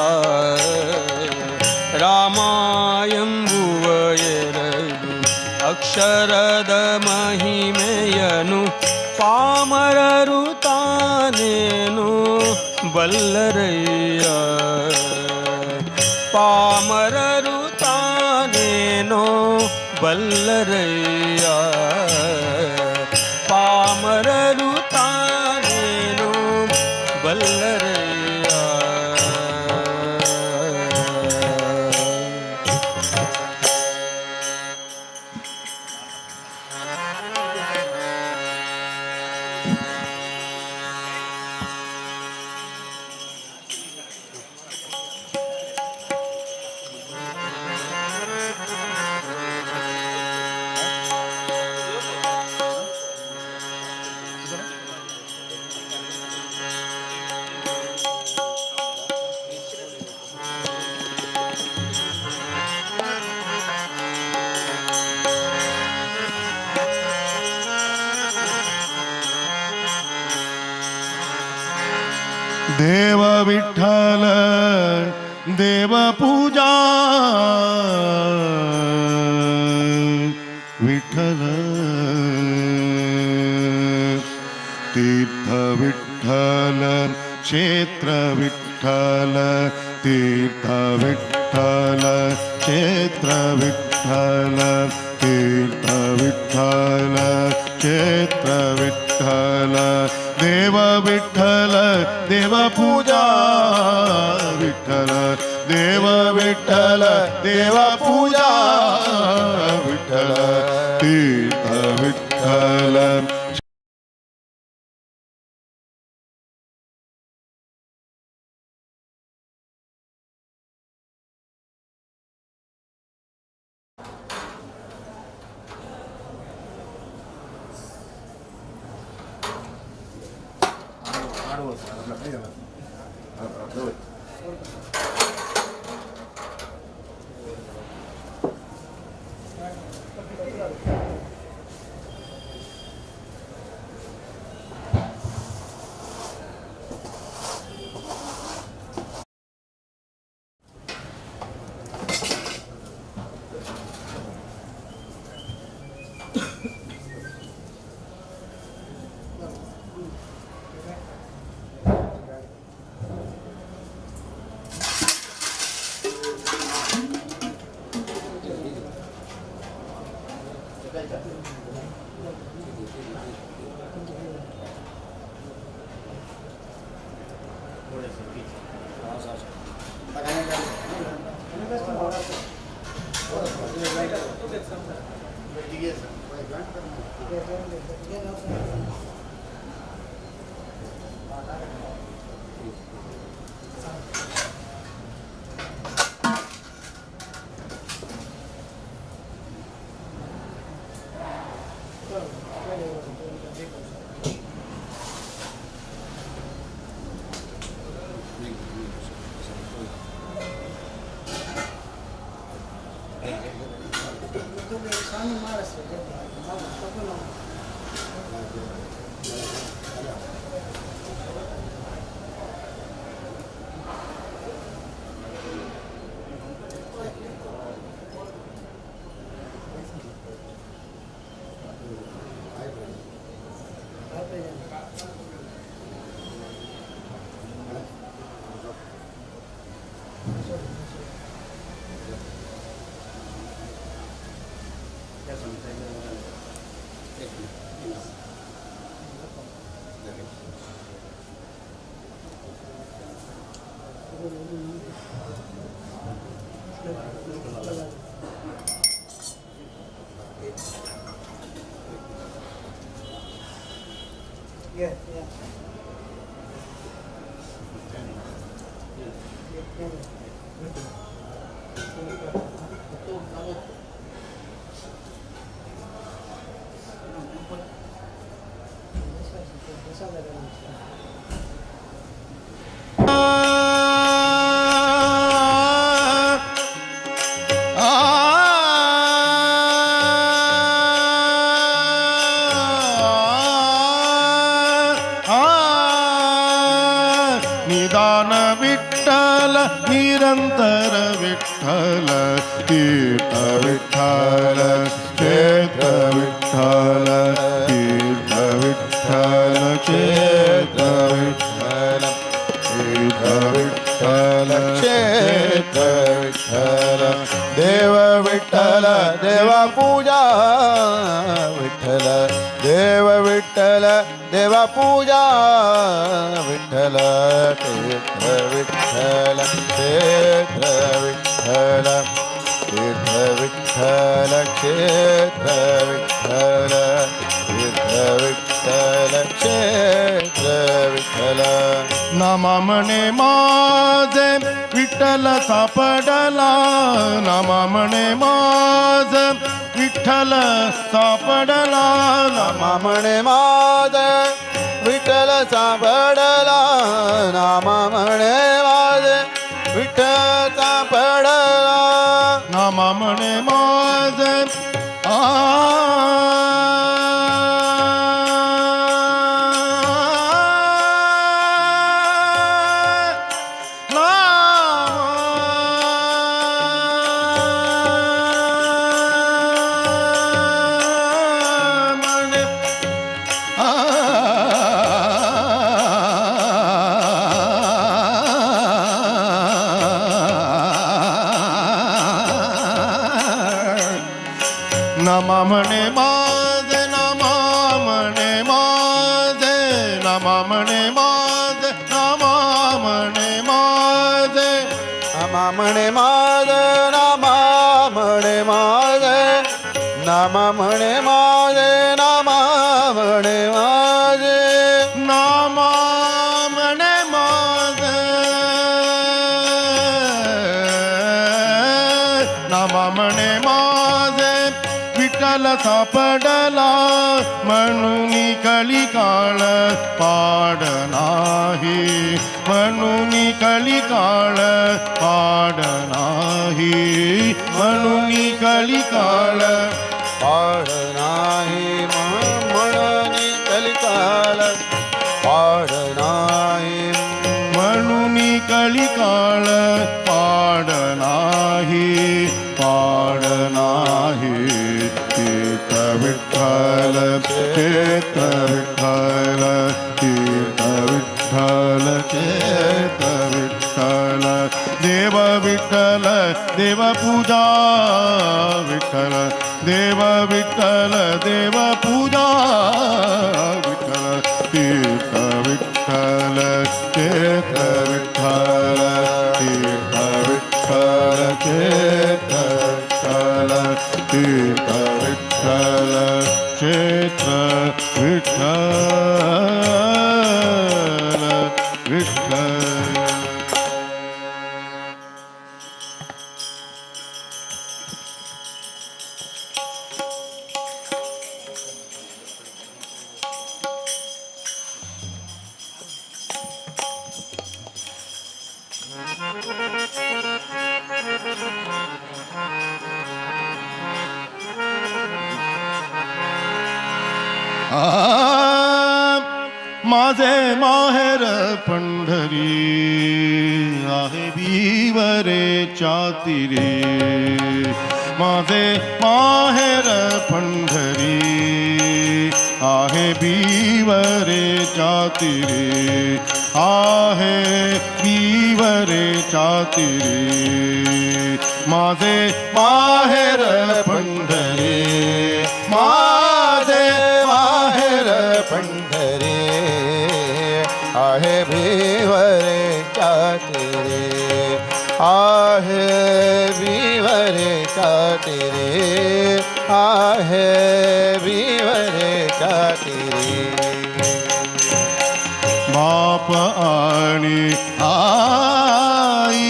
[SPEAKER 7] ರಾಮ ಎಂಬುವ ಎರಡು ಅಕ್ಷರದ ಮಹಿಮೆಯನು ಪಾಮರರು ತಾನೇನೋ ಬಲ್ಲರಯ್ಯ ಪಾಮರರು ತಾನೇನೋ ಬಲ್ಲರಯ್ಯ ಪಾಮರರು ತಾನೇನೋ ಬಲ್ಲರಯ್ಯ
[SPEAKER 3] देव विठ्ठल देव पूजा विठ्ठल तीर्थ विठ्ठल क्षेत्र विठ्ठल तीर्थ विठ्ठल क्षेत्र विठ्ठल तीर्थ विठ्ठल क्षेत्र विठ्ठल देव विठ्ठल देव पूजा विठ्ठल देव विठ्ठल देव पूजा विठ्ठल तीर्थ विठ्ठल निदान विठ्ठल निरंतर विठ्ठल तीर्थ विठ्ठल क्षेत्र विठ्ठल तीर्थ विठ्ठल क्षेत्र विठ्ठल तीर्थ विठ्ठल क्षेत्र विठ्ठल देव विठ्ठल देव पूजा विठ्ठल देव विठ्ठल देव पूजा विठ्ठल तीर्थ विठ्ठल क्षेत्र विठ्ठल तीर्थ विठ्ठल क्षेत्र विठ्ठल तीर्थ विठ्ठल क्षेत्र विठ्ठल नामा म्हणे माझे विठ्ठल सापडला नामा म्हणे माझे विठ्ठल सापडला नामा म्हणे माझे विठ्ठल सापडला नामा म्हणे माझे विठ्ठल सापडला नामा म्हणे माझे
[SPEAKER 1] नमा म्हणे माझे नमा म्हणे माझे नमा म्हणे माझे नमा म्हणे माझे
[SPEAKER 3] नमा म्हणे माझे नमा म्हणे माझे नमा म्हणे माझे नमा म्हणे माझे
[SPEAKER 1] नामा म्हणे माझे नामा म्हणे माझे विठ्ठल सापडला म्हणून कलिकाळ पाड नाही म्हणून कलिकाळ पाड नाही म्हणून कलिकाळ
[SPEAKER 3] पाड नाही म्हणून कलिकाल पाड नाही
[SPEAKER 1] म्हणून कलिकाळ पाड नाही पाड नाही तीर्थ विठ्ठल तीर्थ विठ्ठल तीर्थ विठ्ठल तीर्थ विठ्ठल देव विठ्ठल देव पूजा विठ्ठल देव विठ्ठल देव पूजा विठ्ठल तीर्थ विठ्ठल तीर्थ विठ्ठल तीर्थ विठ्ठल तीर्थ विठ्ठल तीर्थ विठ्ठल क्षेत्र विठ्ठल विठ्ठल माझे माहेर पंढरी आहे बिवरेच्या तीरे माझे माहेर पंढरी आहे बिवरेच्या तीरे आहे बिवरेच्या तीरे माझे माहेर पंढरी माझे माहेर
[SPEAKER 3] पंढरी आहे भिवरेच्या तीरे आहे भिवरेच्या तीरे आहे भिवरेच्या तीरे
[SPEAKER 1] बाप आणि आई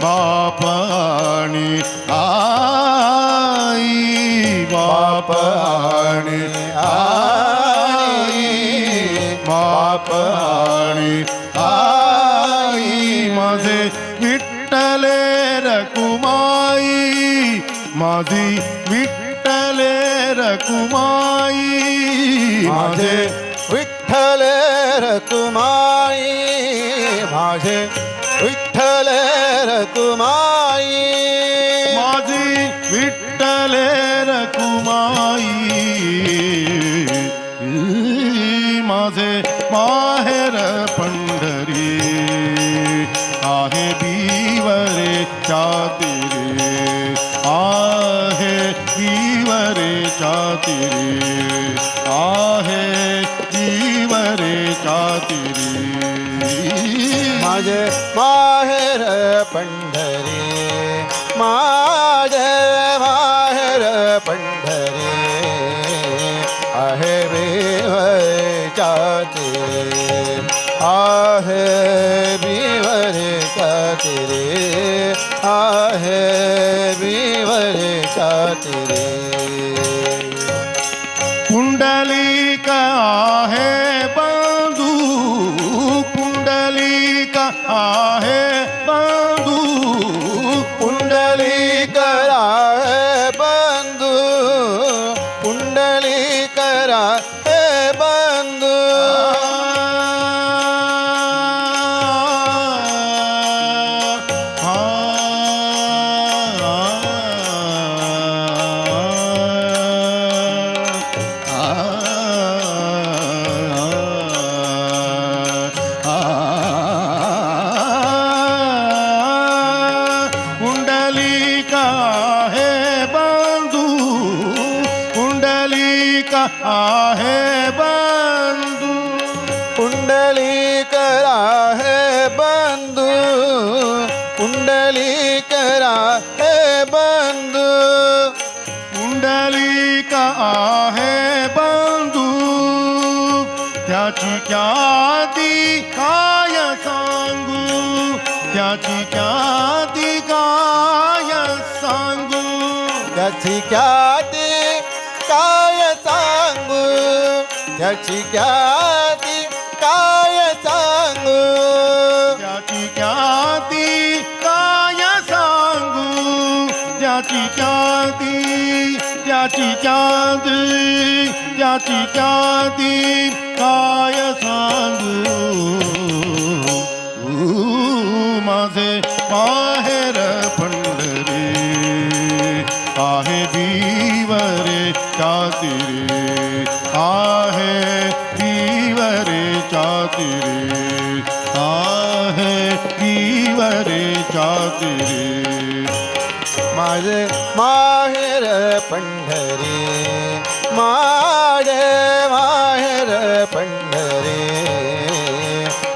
[SPEAKER 1] बाप आणि आई बाप आणि आई बाप आणि आई माझे विठ्ठले रकुमाई माझी विठ्ठले रकुमाई माझे
[SPEAKER 3] विठ्ठल रकुमाई माझे विठ्ठल रकुमाई
[SPEAKER 1] माझी विठ्ठले रकुमाई माझे माहेर पंढरी आहे बिवरेच्या तीरे आहे बिवरेच्या तीरे आहे बिवरेच्या तीरे
[SPEAKER 3] माझे माहेर पंढरी माझे माहेर पंढरी आहे बिवरेच्या तीरे आहे बिवरेच्या तीरे आहे बिवरेच्या तीरे
[SPEAKER 1] पुंडलिक आहे बंधू पुंडलिक आहे बंधू
[SPEAKER 3] पुंडलिक राहे बंधू पुंडलिक राहे बंधू आहे बंधू
[SPEAKER 1] पुंडलिक आहे बंधू पुंडलिक आहे बंधू
[SPEAKER 3] पुंडलिक आहे बंधू त्याची ख्याती काय सांगू त्याची ख्याती काय सांगू
[SPEAKER 1] त्याची ख्याती काय सांगू त्याची ख्याती काय सांगू
[SPEAKER 3] त्याची ख्याती काय सांगू त्याची ख्याती त्याची ख्याती त्याची ख्याती काय सांगू माझे बाहेर पंढरी आहे बीवरे चातिरे आहे बीवरे चातिरे आहे बीवरे चातिरे
[SPEAKER 1] माझे माहेर पंढरी माझे माहेर पंढरी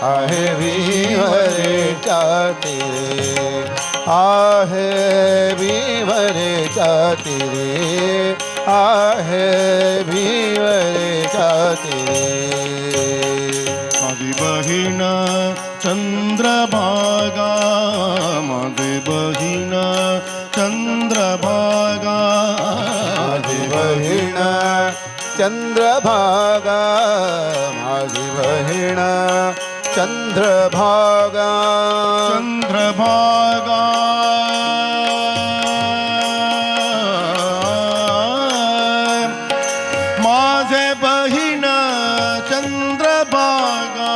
[SPEAKER 1] आहे विवरे चातिरे आहे विवरे चातिरे आहे विवरे चातिरे
[SPEAKER 3] माझी बहीण चंद्रभागा माझी बहीण चंद्रभागा
[SPEAKER 1] माझी बहीण चंद्रभागा माझी बहीण चंद्रभागा
[SPEAKER 3] चंद्रभागा माझे बहीण चंद्रभागा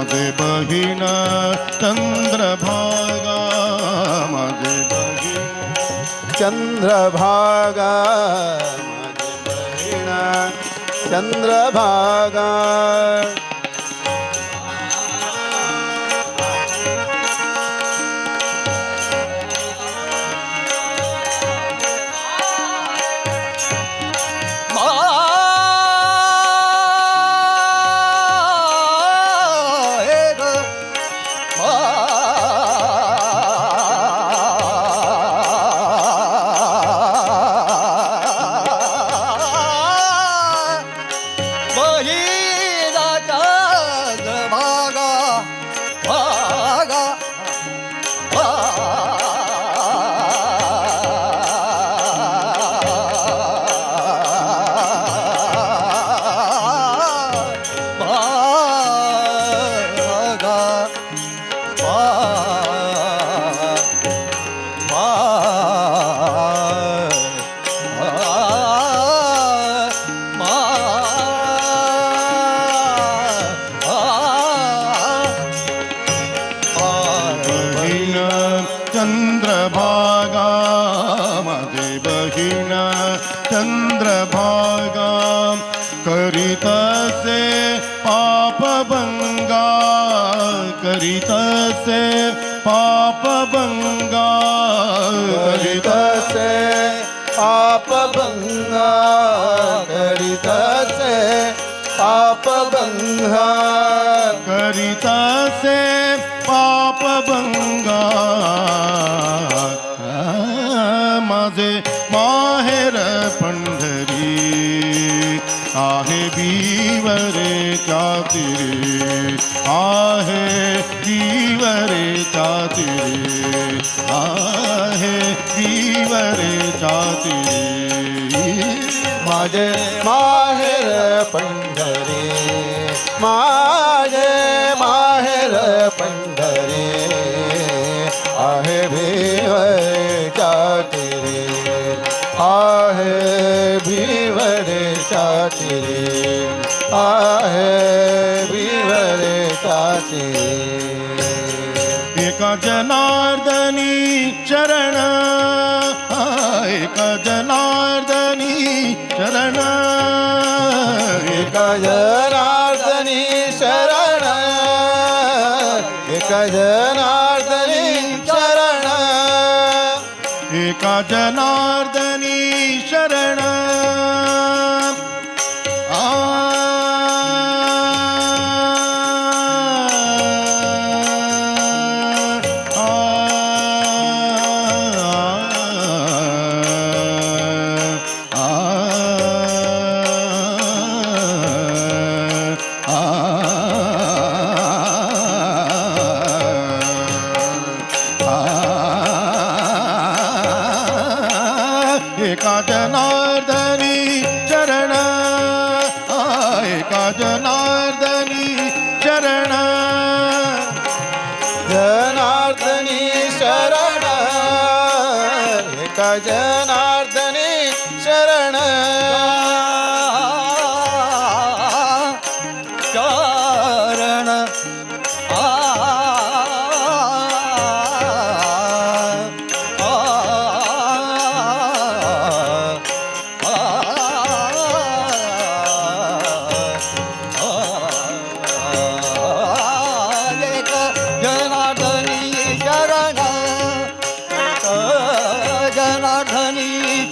[SPEAKER 3] माझे बहीण चंद्रभागा माझे बहीण चंद्रभागा माझे बहीण
[SPEAKER 1] चंद्रभागा माझी बहीण चंद्रभागा
[SPEAKER 3] चंद्रभागा माझे बहीण चंद्रभागा करीतसे पापभंगा करीतसे पापभंगा
[SPEAKER 1] करीतसे पापभंगा करीतसे पापभंगा
[SPEAKER 3] करीतसे पापभंगा माझे माहेर पंढरी आहे बीवरे चातिरे आहे बीवरे चातिरे आहे बीवरे चातिरे
[SPEAKER 1] माझे माहेर पंढरी माझे माहेर पंढरी आहे भिवरे चातिरे आहे भिवरे चातिरे आहे विवरे चातिरे
[SPEAKER 3] एका जनार्दनी शरण एका जनार्दनी शरण
[SPEAKER 1] एका जनार्दनी शरण एका जनार्दनी शरण
[SPEAKER 3] एका जनार्दनी शरण एका जनार्दनी शरण एका जनार्दनी शरण
[SPEAKER 1] जनार्दनी शरण एका जनार्दनी शरण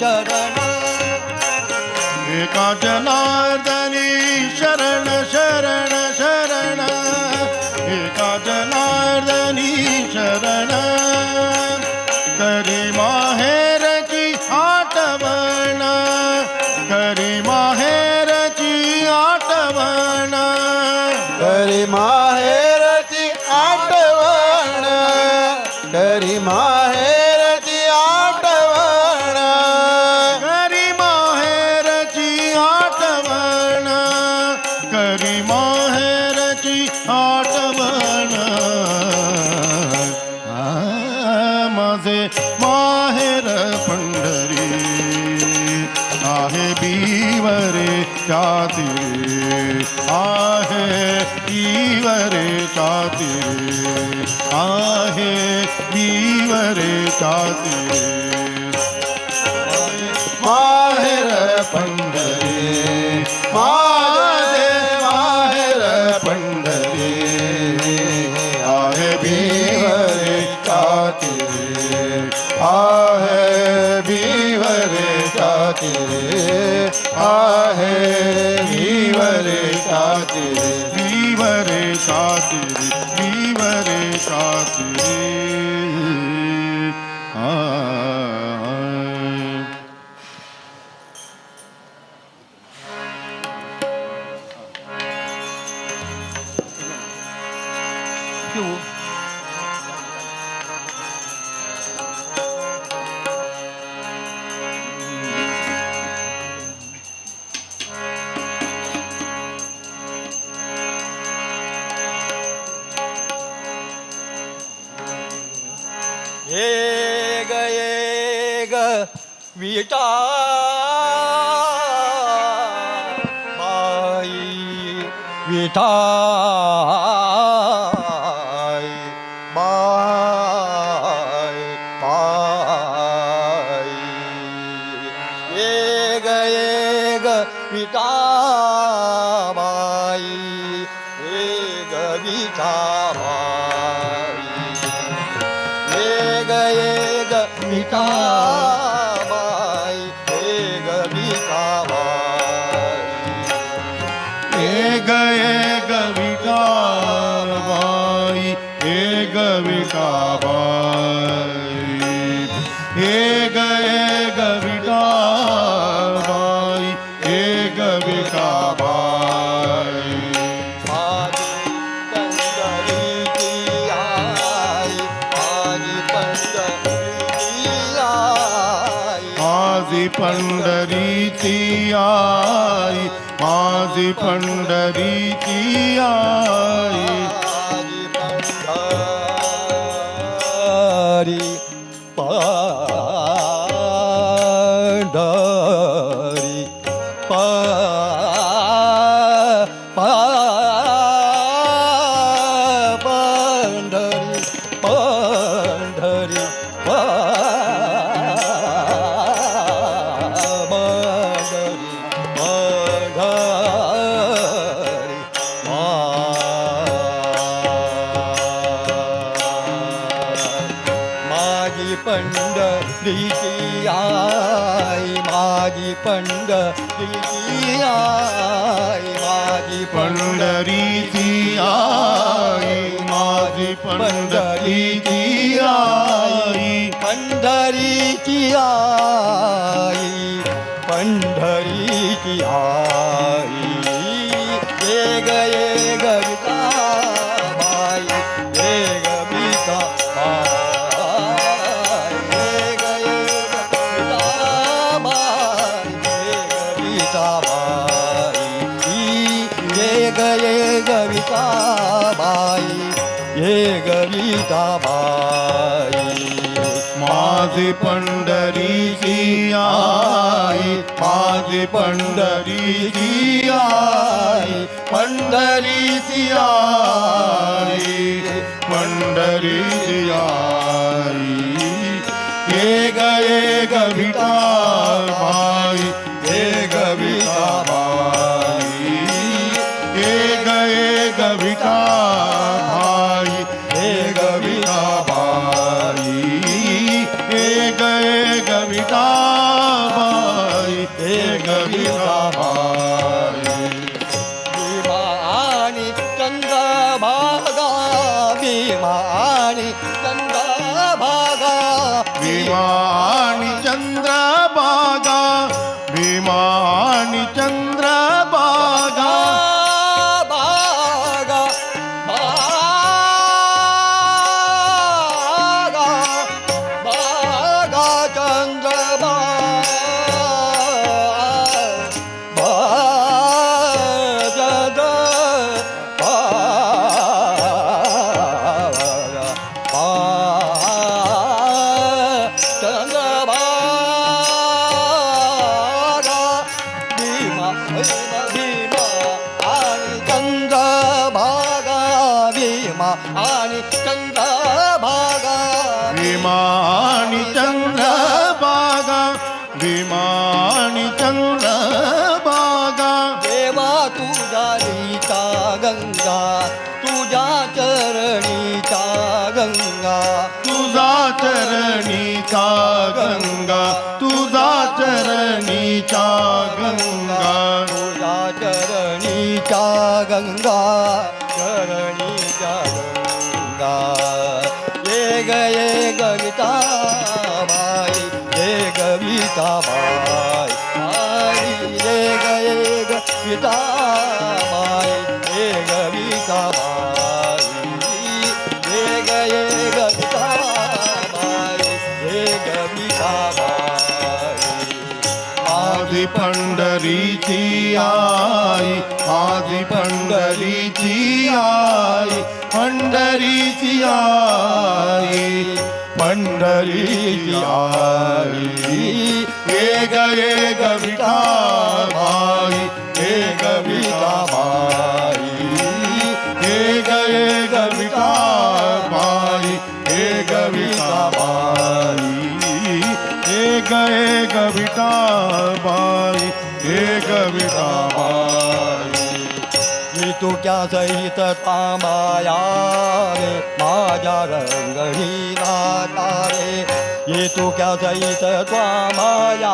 [SPEAKER 7] चरण
[SPEAKER 3] एका जनार्दनी शरण शरण शरण एका जनार्दनी शरण करी माहेरची आठवण करी माहेरची आठवण
[SPEAKER 1] करी माहेरची आठवण करी माहेरची आठवण
[SPEAKER 3] करी माहेरची आठवण करी माहेरची आठवण माझे माहेर पंढरी आहे बीवरे चातिरे आहे बीवरे चातिरे आहे बीवरे चातिरे
[SPEAKER 1] माहेर पंढरी माझे माहेर पंढरी आहे बीवरे चातिरे आहे बीवरे चातिरे आहे बीवरे चातिरे
[SPEAKER 3] बीवरे चातिरे बीवरे चातिरे
[SPEAKER 7] ये ग विटा बाई विटा बाई बाई ये ग विटा बाई ये ग विटा विठाबाई एक विठाबाई
[SPEAKER 3] एक विठाबाई एक विठाबाई एक विठाबाई एक विठाबाई
[SPEAKER 7] माझी पंढरीची आई
[SPEAKER 3] माझी पंढरीची आई
[SPEAKER 7] माझी पंढरी पंढरी पंढरीची आई माझी पंढरीची आई माझी
[SPEAKER 3] पंढरीची आई माझी पंढरीची आई
[SPEAKER 7] पंढरीची आई पंढरीची आई ये ग विठाबाई ये ग विठाबाई ये ग विठाबाई ये ग विठाबाई ये ग विठाबाई
[SPEAKER 3] माझी पंढरीची आई माझी पंढरीची आई पंढरीची आई पंढरीची आई ये ग विठाबाई ये ग विठाबाई ये ग विठाबाई ये ग विठाबाई ये ग विठाबाई ये ग विठाबाई
[SPEAKER 7] भीमानी चंद्रभागा भीमानी चंद्रभागा
[SPEAKER 3] भीमानी चंद्रभागा भीमानी चंद्रभागा
[SPEAKER 7] भागा भागा भागा चंद्रभागा आणि चंद्रभागा
[SPEAKER 3] भीमानी चंद्रभागा भीमानी चंद्रभागा
[SPEAKER 7] देवा तुझ्या लीचा गंगा तुझ्या चरणीचा गंगा
[SPEAKER 3] तुझा चरणीचा गंगा तुझा चरणीचा गंगा
[SPEAKER 7] तुझ्या चरणीचा गंगा चरणीचा गंगा ये गविताबाई ये गविताबाई आई ये गविताबाई ये गविताबाई ये गविताबाई ये गविताबाई
[SPEAKER 3] आदि पंढरीची आई आदि पंढरीची आई पंढरीची आई पंढरीची आई ये ग विठाबाई ये ग विठाबाई ये ग विठाबाई ये ग विठाबाई ये ग विठाबाई ये ग विठाबाई
[SPEAKER 7] मी तू क्या सहित तामाया रे माझ्या रंगणी नातारे ये तू क्या सहित तामाया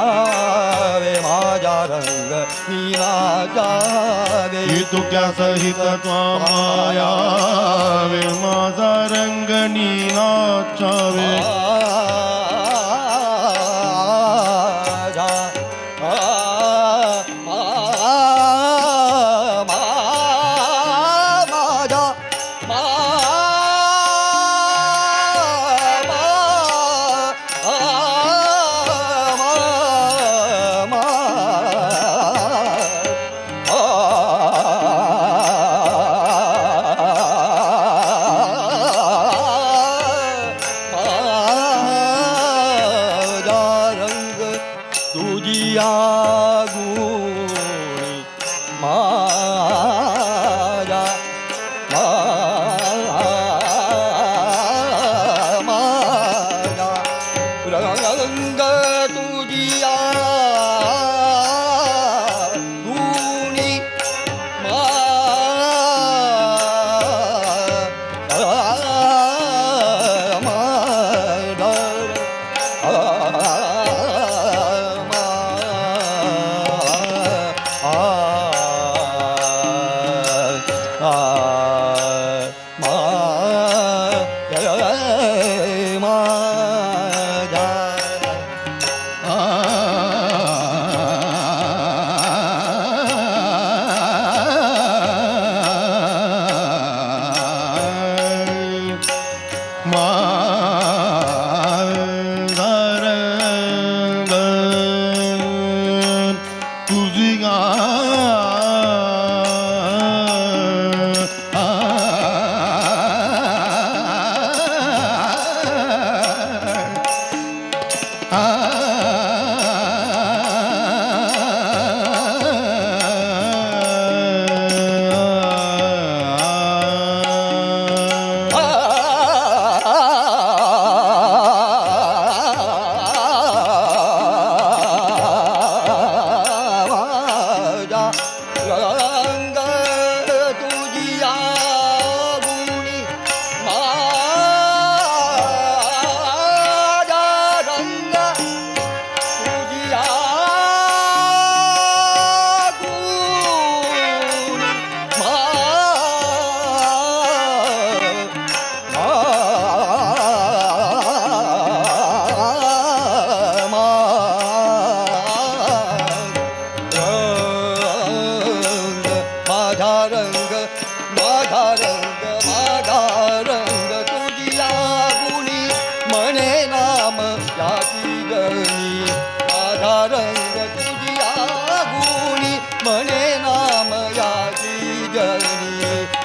[SPEAKER 7] रे माझ्या रंगणी नातारे
[SPEAKER 3] ये तू क्या सहित माया वे माझा रंग नीनाचावे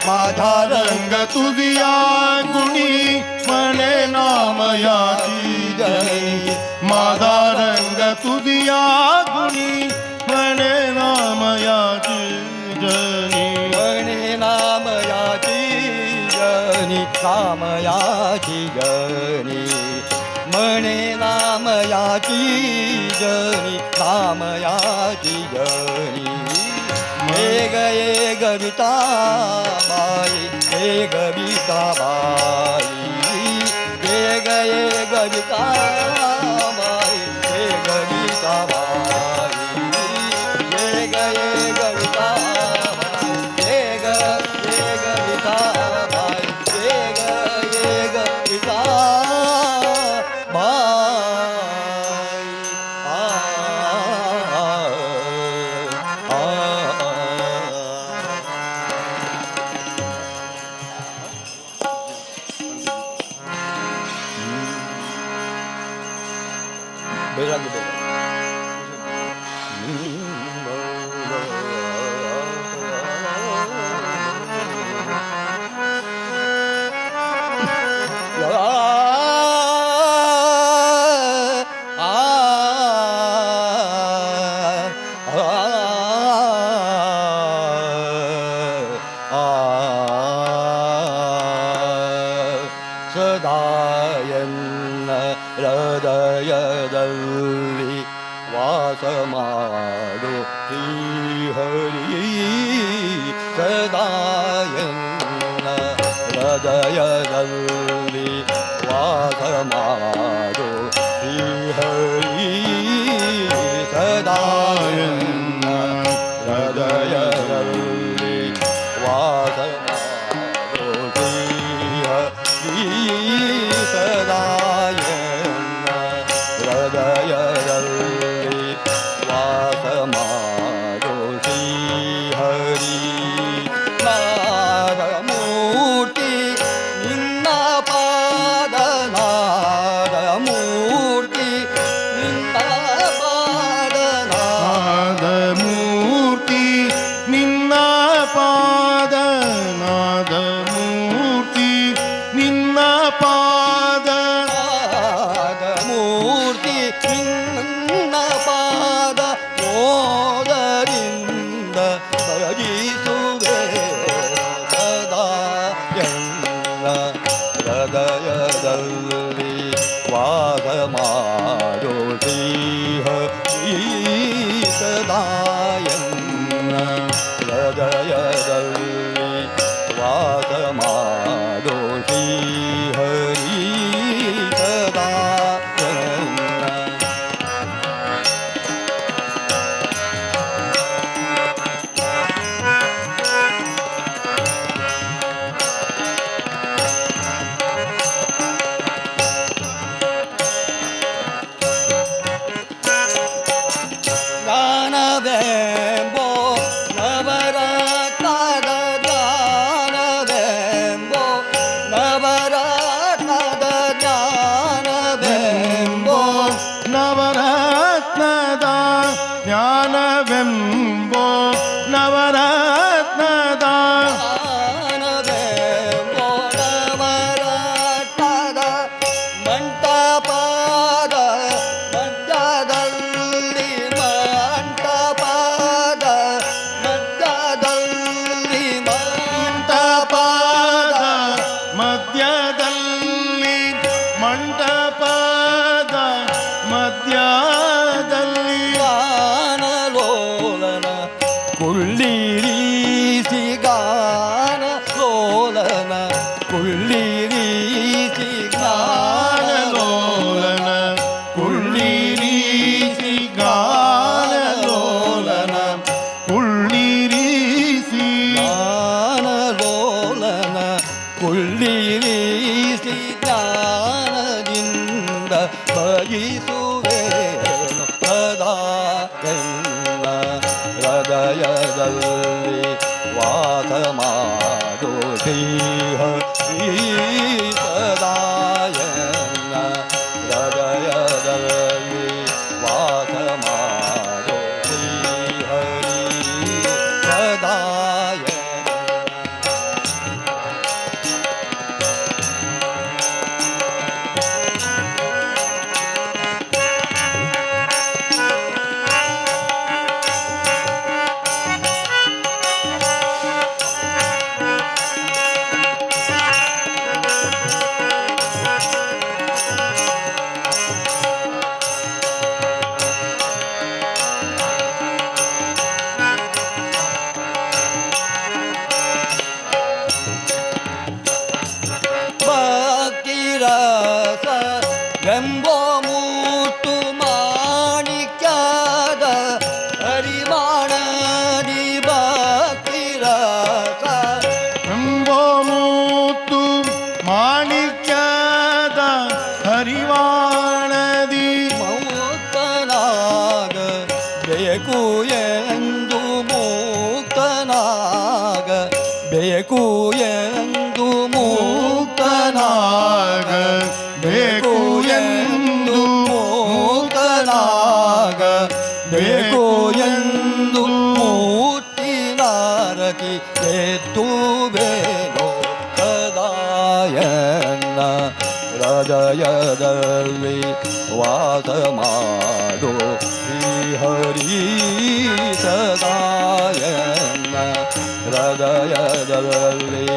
[SPEAKER 3] माझा रंग तुझिया गुणी म्हणे नाम याची जनी माझा रंग तुझिया गुणी म्हणे नाम याची जनी
[SPEAKER 7] म्हणे नाम याची जनी नाम याची जनी म्हणे नाम याची जनी नाम याची जनी हे गये गविता बाई हे गविता बाई हे गये गविता बाई हे गविता बाई हे गये गविता बाई हे गविता बाई हे गये गविता बाई ಸದಾಯನ್ನ ಹೃದಯದಲ್ಲಿ ವಾಸ ಮಾಡು ಶ್ರೀಹರಿ ಸದಾಯನ್ನ ಹೃದಯದಲ್ಲಿ ವಾಸ ಮಾಡು ಶ್ರೀಹರಿ ಸದಾಯನ್ನ ಹೃದಯದಲ್ಲಿ ವಾಸ ಮಾಡು ಶ್ರೀಹರಿ ಸದಾಯನ್ನ ಹೃದಯದಲ್ಲಿ ವಾಸ ಮಾಡು ಶ್ರೀಹರಿ ನಾದ ಮೂರ್ತಿ ನಿನ್ನ ಪಾದ ನಾದ ಮೂರ್ತಿ ನಿನ್ನ ಪಾದ
[SPEAKER 3] ನಾದ ಮೂರ್ತಿ ನಿನ್ನ ಪಾದ ನಾದ ಮೂರ್ತಿ ನಿನ್ನ ಪಾದ
[SPEAKER 7] ಪಾದ ಮೂರ್ತಿ ನಿನ್ನ ಪಾದ ಮೋದರಿಂದ ಭಜಿಸುವೆ ಸದಾ ಎನ್ನ ಹೃದಯದಲ್ಲಿ ವಾಸ ಮಾಡೋ ಶ್ರೀಹರಿ ಸದಾ ಎನ್ನ ಹೃದಯದಲ್ಲಿ ವಾಸ ಮಾಡೋ ಶ್ರೀಹರಿ ಸದಾ ಎನ್ನ
[SPEAKER 1] ಮಧ್ಯದಲ್ಲಿ
[SPEAKER 7] ಗಾನಲೋಲನ ಕುಳ್ಳಿರಿಸಿ ಗಾನಲೋಲನ ಕುಳ್ಳಿರಿಸಿ
[SPEAKER 1] ಗಾನಲೋಲನ ಕುಳ್ಳಿರಿಸಿ ಗಾನಲೋಲನ ಕುಳ್ಳಿರಿಸಿ
[SPEAKER 7] ಗಾನಲೋಲನ ಕುಳ್ಳಿರಿಸಿ ಜ್ಞಾನದಿಂದ ಭಜಿಸುವೆನು ಸದಾ ಎನ್ನ ಹೃದಯದಲ್ಲಿ ವಾಸ ಮಾಡೋ ಶ್ರೀಹರಿ ಸದಾ ಎನ್ನ ಹೃದಯದಲ್ಲಿ ವಾಸ ಮಾಡೋ ಶ್ರೀಹರಿ ಸದಾ ಭಕ್ತಿರಸ ಎಂಬೋ ಮೂತು ಮಾಣಿಕ್ಯದ ಹರಿಮಾಣದಿ ಭಕ್ತಿರಸ
[SPEAKER 1] ಎಂಬೋ ಮೂತು ಮಾಣಿಕ್ಯದ ಹರಿವಾಣದಿ
[SPEAKER 7] ಮುಕ್ತನಾಗ ಬೇಕು ಎಂದು ಮುಕ್ತನಾಗ ಬೇಕು ಎಂದು
[SPEAKER 1] ಮುಕ್ತನಾಗ ಬೇಕು ಎಂದು
[SPEAKER 7] ಮುಕ್ತನಾಗ ಬೇಕು ಎಂದು ಮೂರ್ತಿನಾರತಿ ಎತ್ತುವೆನೋ ಸದಾಯನ್ನ ಹೃದಯದಲ್ಲಿ ವಾಸ ಮಾಡೋ ಶ್ರೀಹರಿ ಸದಾಯನ್ನ ಹೃದಯದಲ್ಲಿ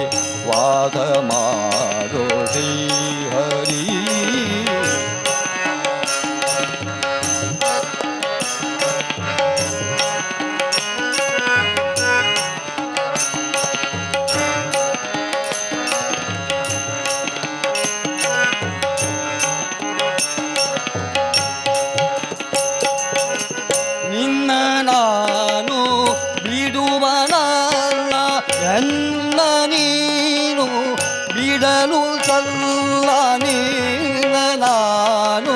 [SPEAKER 7] ವಾಸ ಮಾಡೋ ಶ್ರೀಹರಿ ನಿನ್ನ ನಾನು ಬಿಡುವನಲ್ಲ ಎನ್ನ ನೀನು ಬಿಡಲು ಸಲ್ಲ ನಿನ್ನ ನಾನು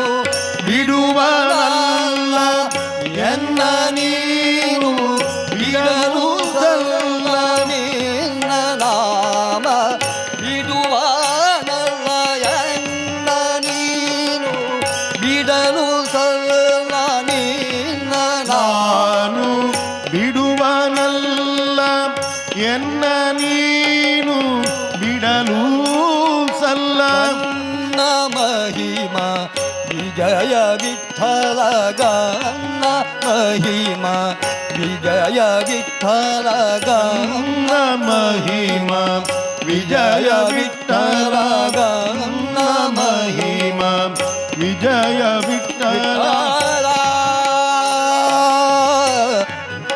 [SPEAKER 1] ಬಿಡುವನಲ್ಲ
[SPEAKER 7] ಎನ್ನ ನೀನು ಬಿಡಲು ಸಲ್ಲ ನಿನ್ನ ನಾಮ ಬಿಡುವನಲ್ಲ ಎನ್ನ ನೀನು ಬಿಡಲು ಸಲ್ಲ ನಿನ್ನ
[SPEAKER 1] ನಾನು ಬಿಡುವನಲ್ಲ ಎನ್ನ ನೀನು ಬಿಡಲು ಸಲ್ಲ
[SPEAKER 7] ಗನ್ನ ಮಹಿಮ ವಿಜಯ ವಿಠಲ ಗನ್ನ ಮಹಿಮ ವಿಜಯ ವಿಠಲ ಗನ್ನ
[SPEAKER 1] ಮಹಿಮ ವಿಜಯ ವಿಠಲ
[SPEAKER 7] ಗನ್ನ
[SPEAKER 1] ಮಹಿಮ ವಿಜಯ ವಿಠಲ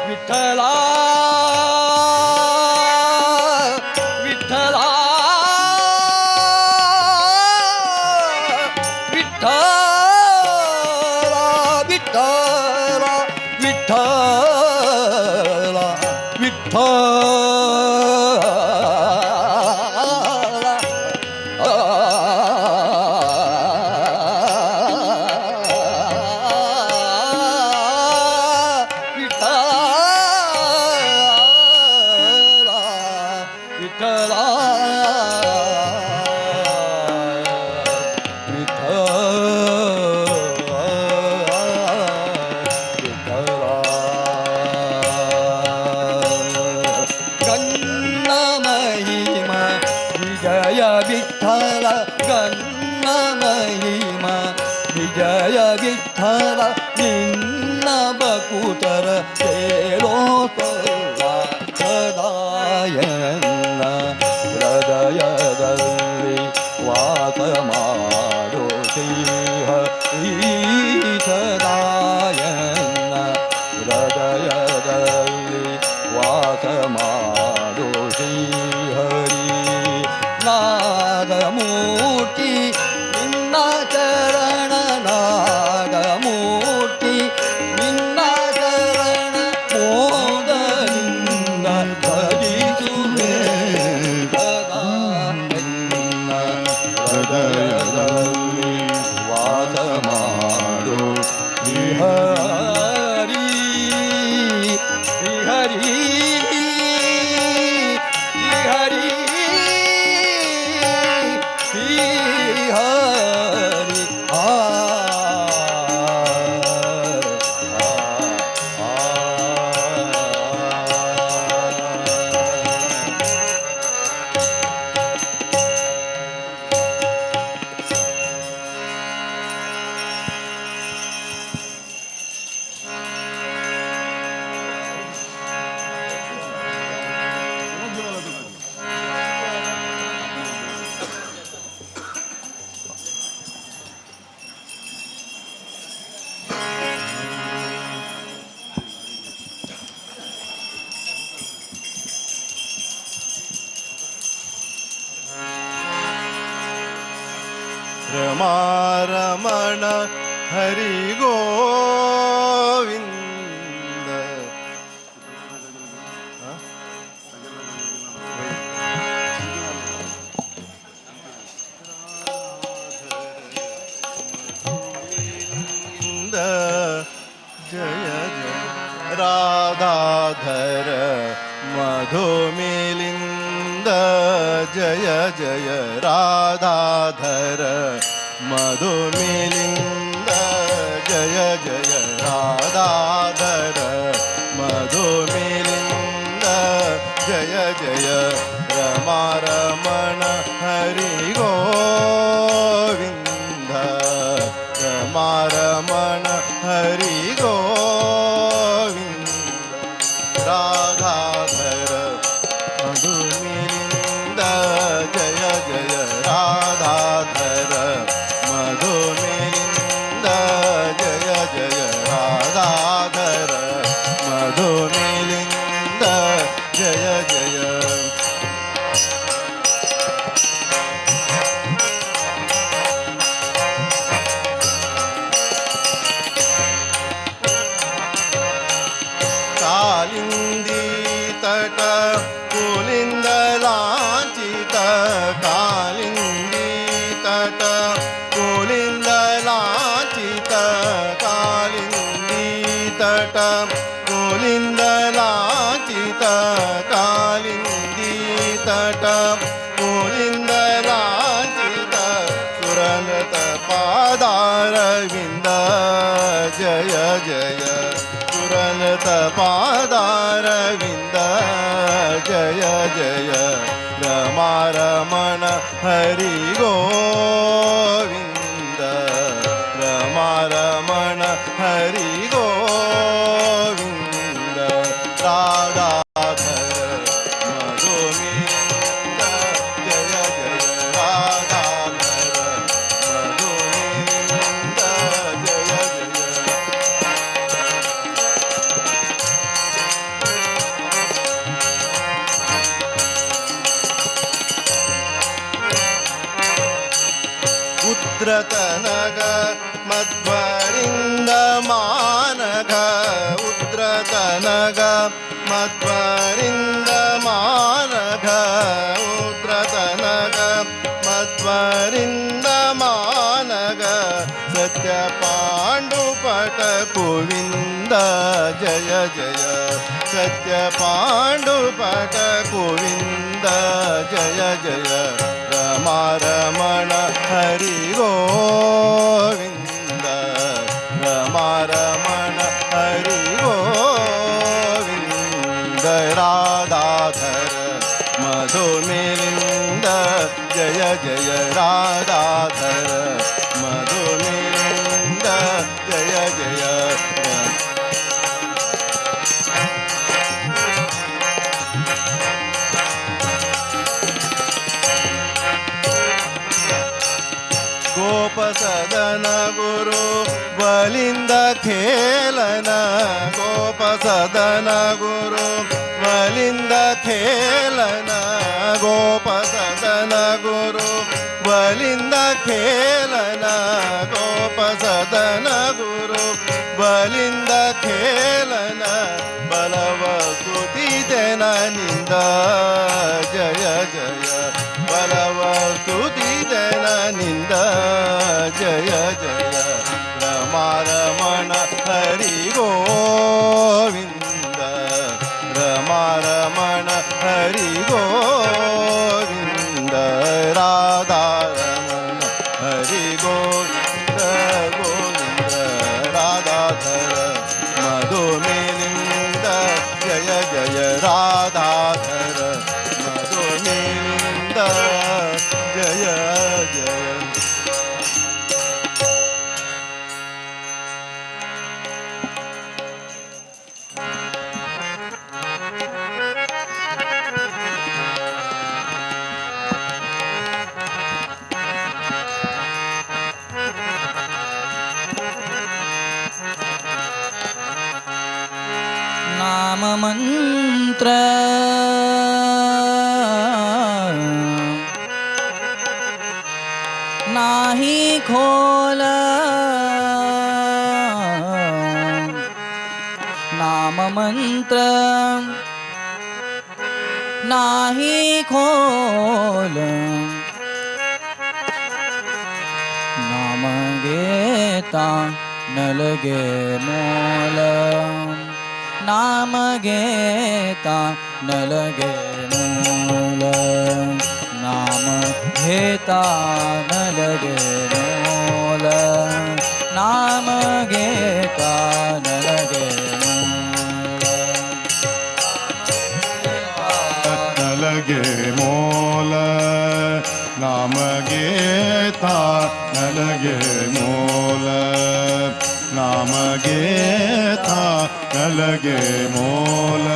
[SPEAKER 7] ವಿಠಲ ವಿಠಲ ವಿಠಲ ವಿಠಲ ವಿಠಲ ಗನ್ನ ಮಹಿಮ ವಿಜಯ ವಿಠಲ ಗನ್ನ ಮಹಿಮ ವಿಜಯ ವಿಠಲ ನಿನ್ನ ಬಕುತರ ಕೇಳೋ ಸದಾಯನ್ನ ಹೃದಯದಲ್ಲಿ ವಾಸ ಮಾಡೋ ಶ್ರೀಹರಿ
[SPEAKER 3] ಹರಿ ಗೋವಿಂದ. ಜಯ ಜಯ ರಾಧಾಧರ ಮಧುಮಿಲಿಂದ. ಜಯ ಜಯ ರಾಧಾಧರ ಮಧುಮಿಲಿಂದ. ಜಯ ಜಯ ರಾಧಾಧರ ಮಧುಮಿಲಿಂದ. ಜಯ ಜಯ ರಮಾರಮಣ ಹರಿ ಗೋವಿಂದ. ರಮಾರಮಣ ಹರಿ ಗೋವಿಂದ. ರಾಧಾಧರ ಮಧುಮಿಲಿಂದ. ಜಯ ಜಯ ರಾಧಾಧರ ಮಧುಮಿಲಿಂದ. ಜಯ ಜಯ ರಾಧಾಧರ ಮಧುಮಿಲಿಂದ. ಜಯ ಜಯ ಕಾಲಿಂದಿ ತಟ ಕುಲಿಂದ ಲಾಂಛಿತ. ಕಾಲಿಂದಿ ತಟ ಕುಲಿಂದ ಲಾಂಛಿತ. ಕಾಲಿಂದಿ ತಟ ಕುಲಿಂದ ಲಾಂಛಿತ. ಕಾಲಿಂದಿ ತಟ ಕುಲಿಂದ ಲಾಂಛಿತ. ಸುರನತ ಪಾದಾರವಿಂದ. ಜಯ ಜಯ ಸುರನತ ಪಾದಾರವಿಂದ. ಜಯ ಜಯ ರಮಾರಮಣ ಹರಿ ಗೋವಿಂದ. ರಮಾರಮಣ ಹರಿ ಗೋವಿಂದ. ರಾಧಾಧರ ಮಧುಮಿಲಿಂದ. ಜಯ ಜಯ ರಾಧಾಧರ ಮಧುಮಿಲಿಂದ. ಜಯ ಜಯ ಉದ್ರತನಗ ಮಧ್ವರಿಂದ ಮಾನಘ. ಉದ್ರತನಗ ಮಧ್ವರಿಂದ ಮಾನಘ. ಉದ್ರತನಗ ಮಧ್ವರಿಂದ ಮಾನಘ. ಸತ್ಯ ಪಾಂಡುಪಟ ಕುವಿಂದ. ಜಯ ಜಯ ಸತ್ಯ ಪಾಂಡುಪಟ ಕುವಿಂದ. ಜಯ ಜಯ ರಮಾರಮಣ ಹರಿ ಗೋವಿಂದ. ರಮಾರಮಣ ಹರಿ ಗೋವಿಂದ. ರಾಧಾಧರ ಮಧುಮಿಲಿಂದ. ಜಯ ಜಯ ರಾಧಾಧರ ಮಧುಮಿಲಿಂದ. ಜಯ ಜಯ ಗೋಪ ಸದನ ಗುರು ಬಲಿಂದ ಖೇಲನ. ಗೋಪ ಸದನ ಗುರು ಬಲಿಂದ ಖೇಲನ. ಗೋಪ ಸದನ ಗುರು ಬಲಿಂದ ಖೇಲನ. ಗೋಪ ಸದನ ಗುರು ಬಲಿಂದ ಖೇಲನ. ಬಲವ ಸ್ತುತಿದೆನ ನಿಂದ. ಜಯ ಜಯ ಬಲವ ಸ್ತುತಿದೆನ ನಿಂದ. ಜಯ ಜಯ ರಮಾರಮಣ ಹರಿ ಗೋವಿಂದ. ರಮಾರಮಣ ಹರಿ ಗೋವಿಂದ. ರಾಧಾರಮಣ ಹರಿ ಗೋವಿಂದ. ಗೋವಿಂದ ರಾಧಾಧರ ಮಧುಮಿಲಿಂದ. ಜಯ ಜಯ ರಾಧಾಧರ ಮಧುಮಿಲಿಂದ. ಜಯ ಜಯ
[SPEAKER 8] नाम मंत्र नाही खोल नाम मंत्र नाही खोल नाम घेता न लगे मोल नाम घेता न लगे मोल नाम घेता न लगे मोल नाम घेता न लगे
[SPEAKER 3] न लगे मोल नाम घेता न लगे मोल नाम घेता न लगे मोल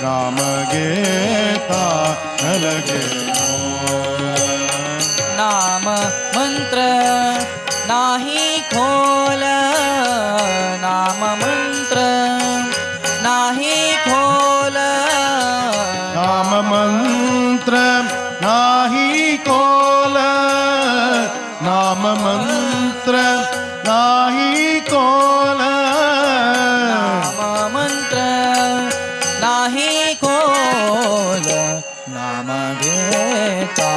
[SPEAKER 3] नाम घेता न लगे मोल
[SPEAKER 8] नाम मंत्र नाही खोल नाम मंत्र नाही खोल
[SPEAKER 3] नाम मंत्र नाही कोल नाम मंत्र नाही कोल
[SPEAKER 8] नाम मंत्र नाही खोल नाम घेता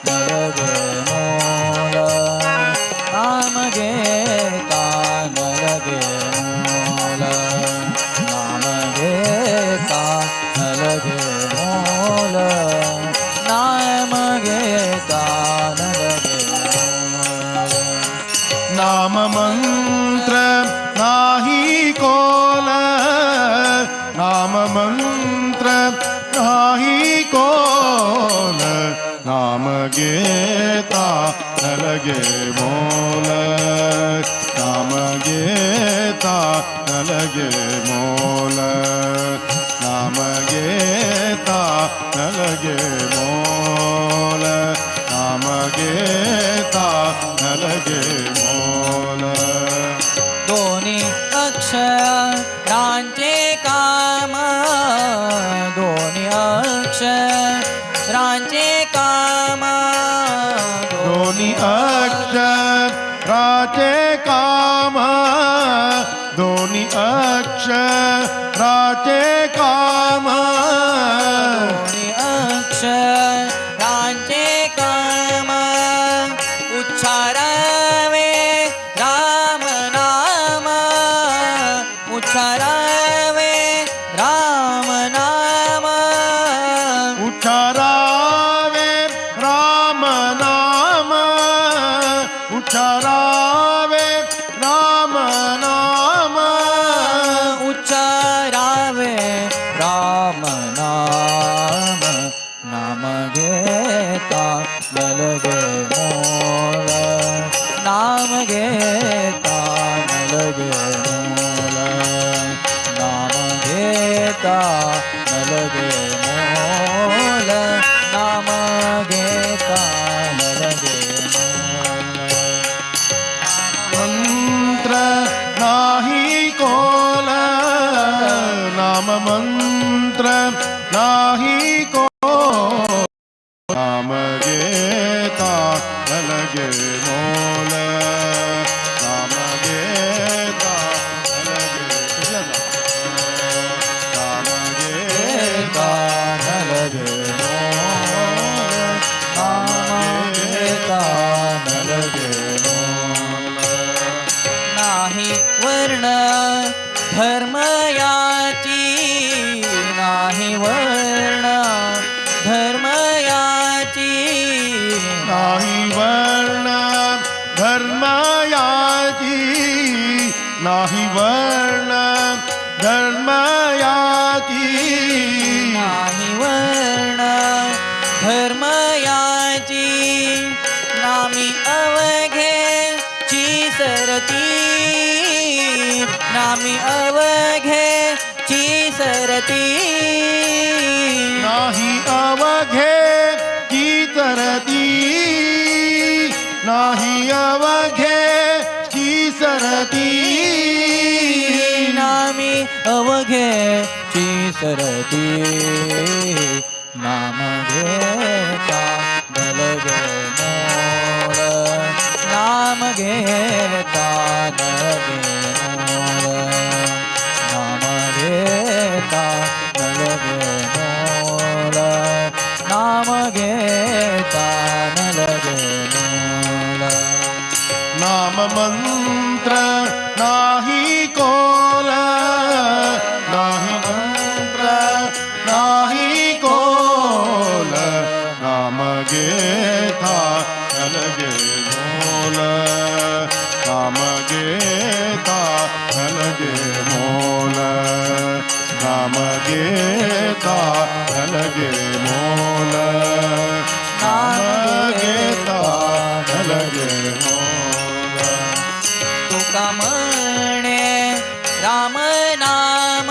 [SPEAKER 8] न लगे मोल नाम घेता न लगे मोल नाम घेता न लगे मोल नाम घेता न लगे मोल
[SPEAKER 3] नाम मंत्र नाही कोल नाम मंत्र नाही कोल नाम घेता न लगे मोल नाम घेता न लगे मोल नाम घेता न लगे मोल नाम घेता न लगे मोल
[SPEAKER 8] दोन्ही अक्षरांचे काम दोन्ही अक्षरांचे काम
[SPEAKER 3] दोन्ही अक्षराचे काम दोन्ही अक्षराचे काम
[SPEAKER 8] दोन्ही अक्षरांचे काम उच्चारावे राम नाम उच्चारावे राम नाम
[SPEAKER 3] उच्चारावे राम नाम उच्चारावे राम नाम
[SPEAKER 8] उच्चारावे राम नाम नाम घेता न लगे मोल नाम घेता न लगे मोल नाम घेता न लगे मोल नाम घेता न लगे मोल
[SPEAKER 3] मंत्र नाही कोल नाम मंत्र नाही कोल नाम घेता न लगे मोल नाम घेता न लगे नाम घेता
[SPEAKER 8] न लगे मोल नाम घेता न लगे नाही वर्ण धर्म याची नाही वर्ण धर्म याची
[SPEAKER 3] नाही वर्ण धर्मयाची नाही वर्ण धर्मयाची
[SPEAKER 8] नाही वर्ण धर्म याची नामी अवघे ची सरती नामी अवघे ची सरती
[SPEAKER 3] नाही अवघे की तरती नाही अवघे की सरती
[SPEAKER 8] नामी अवघे ची सरती नाम घेता न लगे मोल नाम घेता न लगे मोल नाम म्हणे राम नाम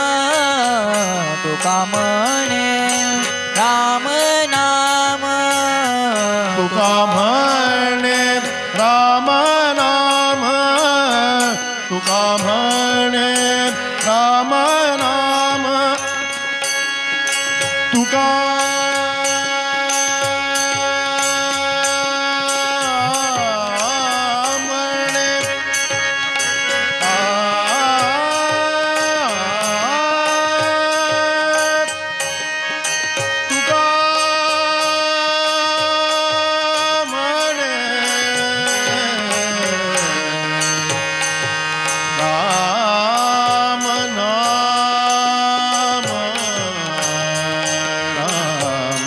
[SPEAKER 8] तुका म्हणे राम नाम
[SPEAKER 3] तुका म्हणे राम नाम तुका म्हणे राम नाम तुका म्हणे तुका राम नाम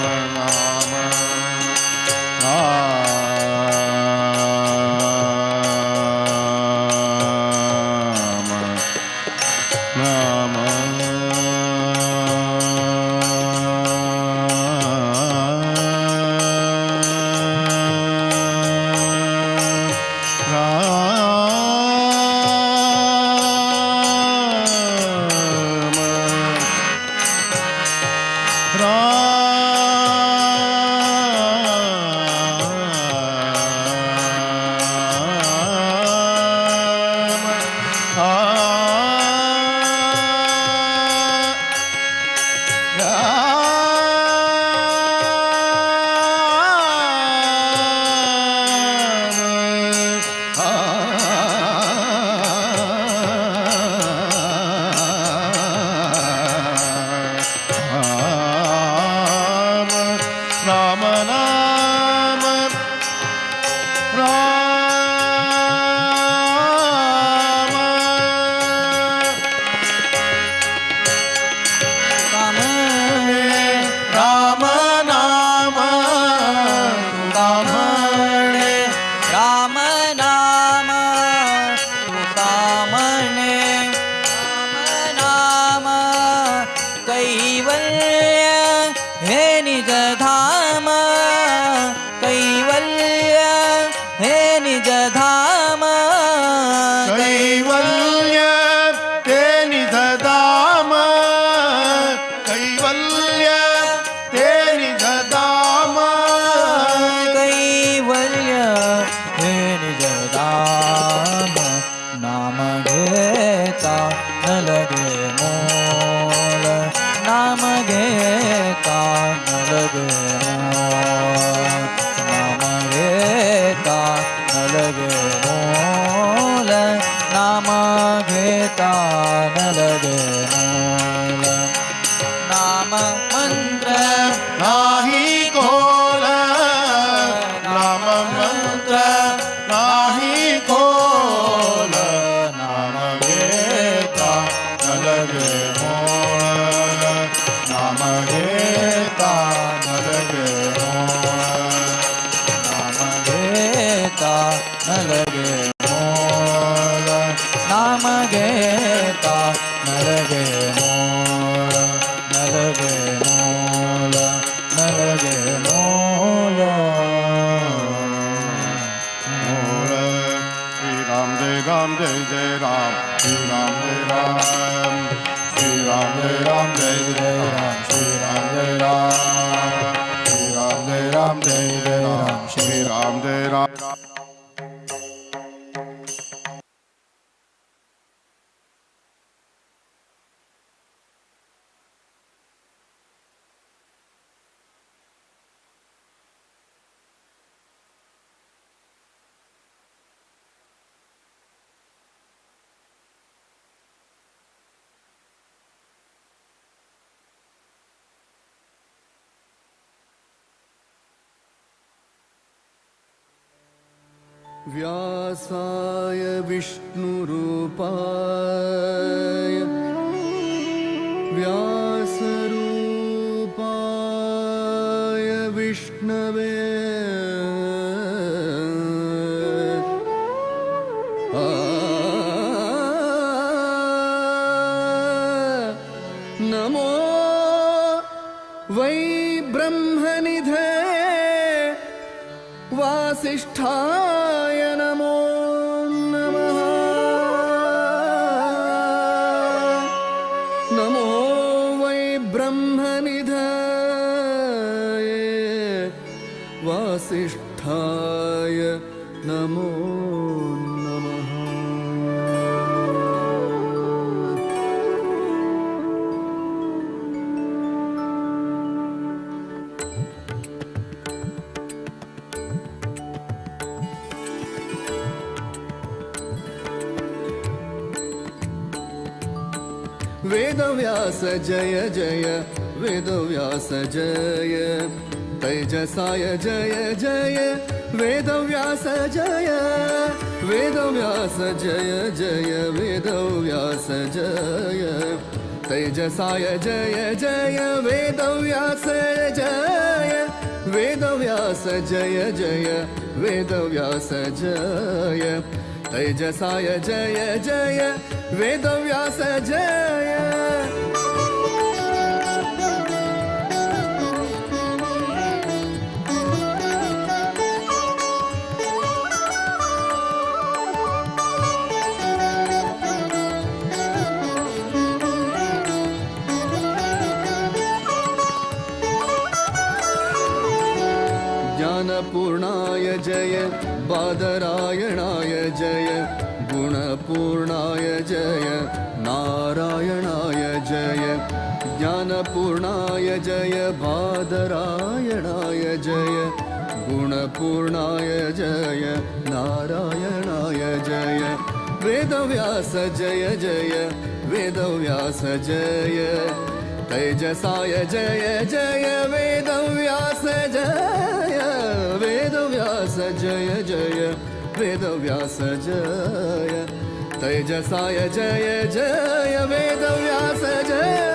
[SPEAKER 3] राम नाम राम नाम राम नाम राम नाम तुका म्हणे
[SPEAKER 8] राम नाम तुका म्हणे राम नाम कैवल्य हे निज धाम कैवल्य हे निज धाम
[SPEAKER 3] कैवल्य ते निधदाम कैवल्य ते निधदाम
[SPEAKER 8] कैवल्य हे निज धाम नाम घेता न लगे मोल नाम घेता न लगे मोल नाम घेता न लगे मोल नाम घेता न लगे मोल नाम मंत्र
[SPEAKER 3] नाही कोल नाम मंत्र नाही कोल नाम घेता न लगे मोल नाम घेता न लगे मोल
[SPEAKER 8] नाम घेता न लगे मोल नाम घेता न लगे मोल न लगे मोल न लगे मोल
[SPEAKER 3] श्री राम जय जय राम श्री राम जय राम श्री राम जय जय राम श्री राम जय राम श्री राम जय जय राम श्री राम जय राम
[SPEAKER 7] व्यासाय विष्णुरूपाय व्यासरूपाय विष्णवे नमो वै ब्रह्मनिधे वासिष्ठाय नमो नमः वासिष्ठाय नमो नमः। वेदव्यास जय जय वेदव्यास जय तेजसाय जय जय वेदव्यास जय वेदव्यास जय जय वेदव्यास जय तेजसाय जय जय वेदव्यास जय वेदव्यास जय जय वेदव्यास जय तेजसाय जय जय वेदव्यास जय। ज्ञानपूर्णाय जय बादरायणाय जय गुणपूर्णाय जय नारायणाय जय ज्ञानपूर्णाय जय बादरायणाय जय गुणपूर्णाय जय नारायणाय जय वेदव्यास जय जय वेदव्यास जय तेजसाय जय जय वेदव्यास जय वेदव्यास जय जय वेदव्यास जय तेजसाय जय जय वेदव्यास जय।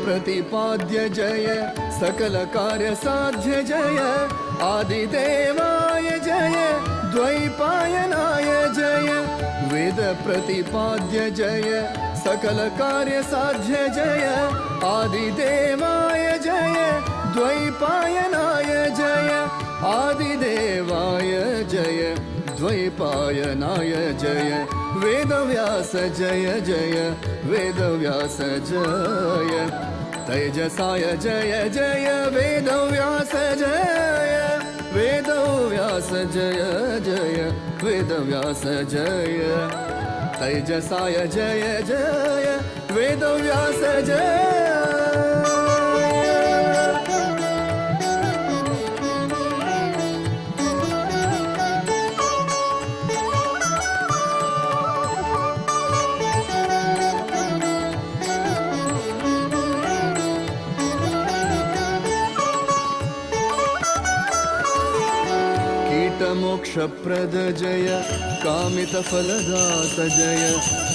[SPEAKER 7] प्रतिपाद्य जय सकल कार्य साध्य जय आदिदेवाय जय द्वैपायनाय जय वेद प्रतिपाद्य जय सकल कार्य साध्य जय आदिदेवाय जय द्वैपायनाय जय आदिदेवाय जय द्वैपायनाय जय वेदव्यास जय जय वेदव्यास जय तेजसाय जय जय वेदव्यास जय वेदव्यास जय जय वेदव्यास जय तेजसाय जय जय वेदव्यास जय। मोक्षप्रद जय कामितफलदात जय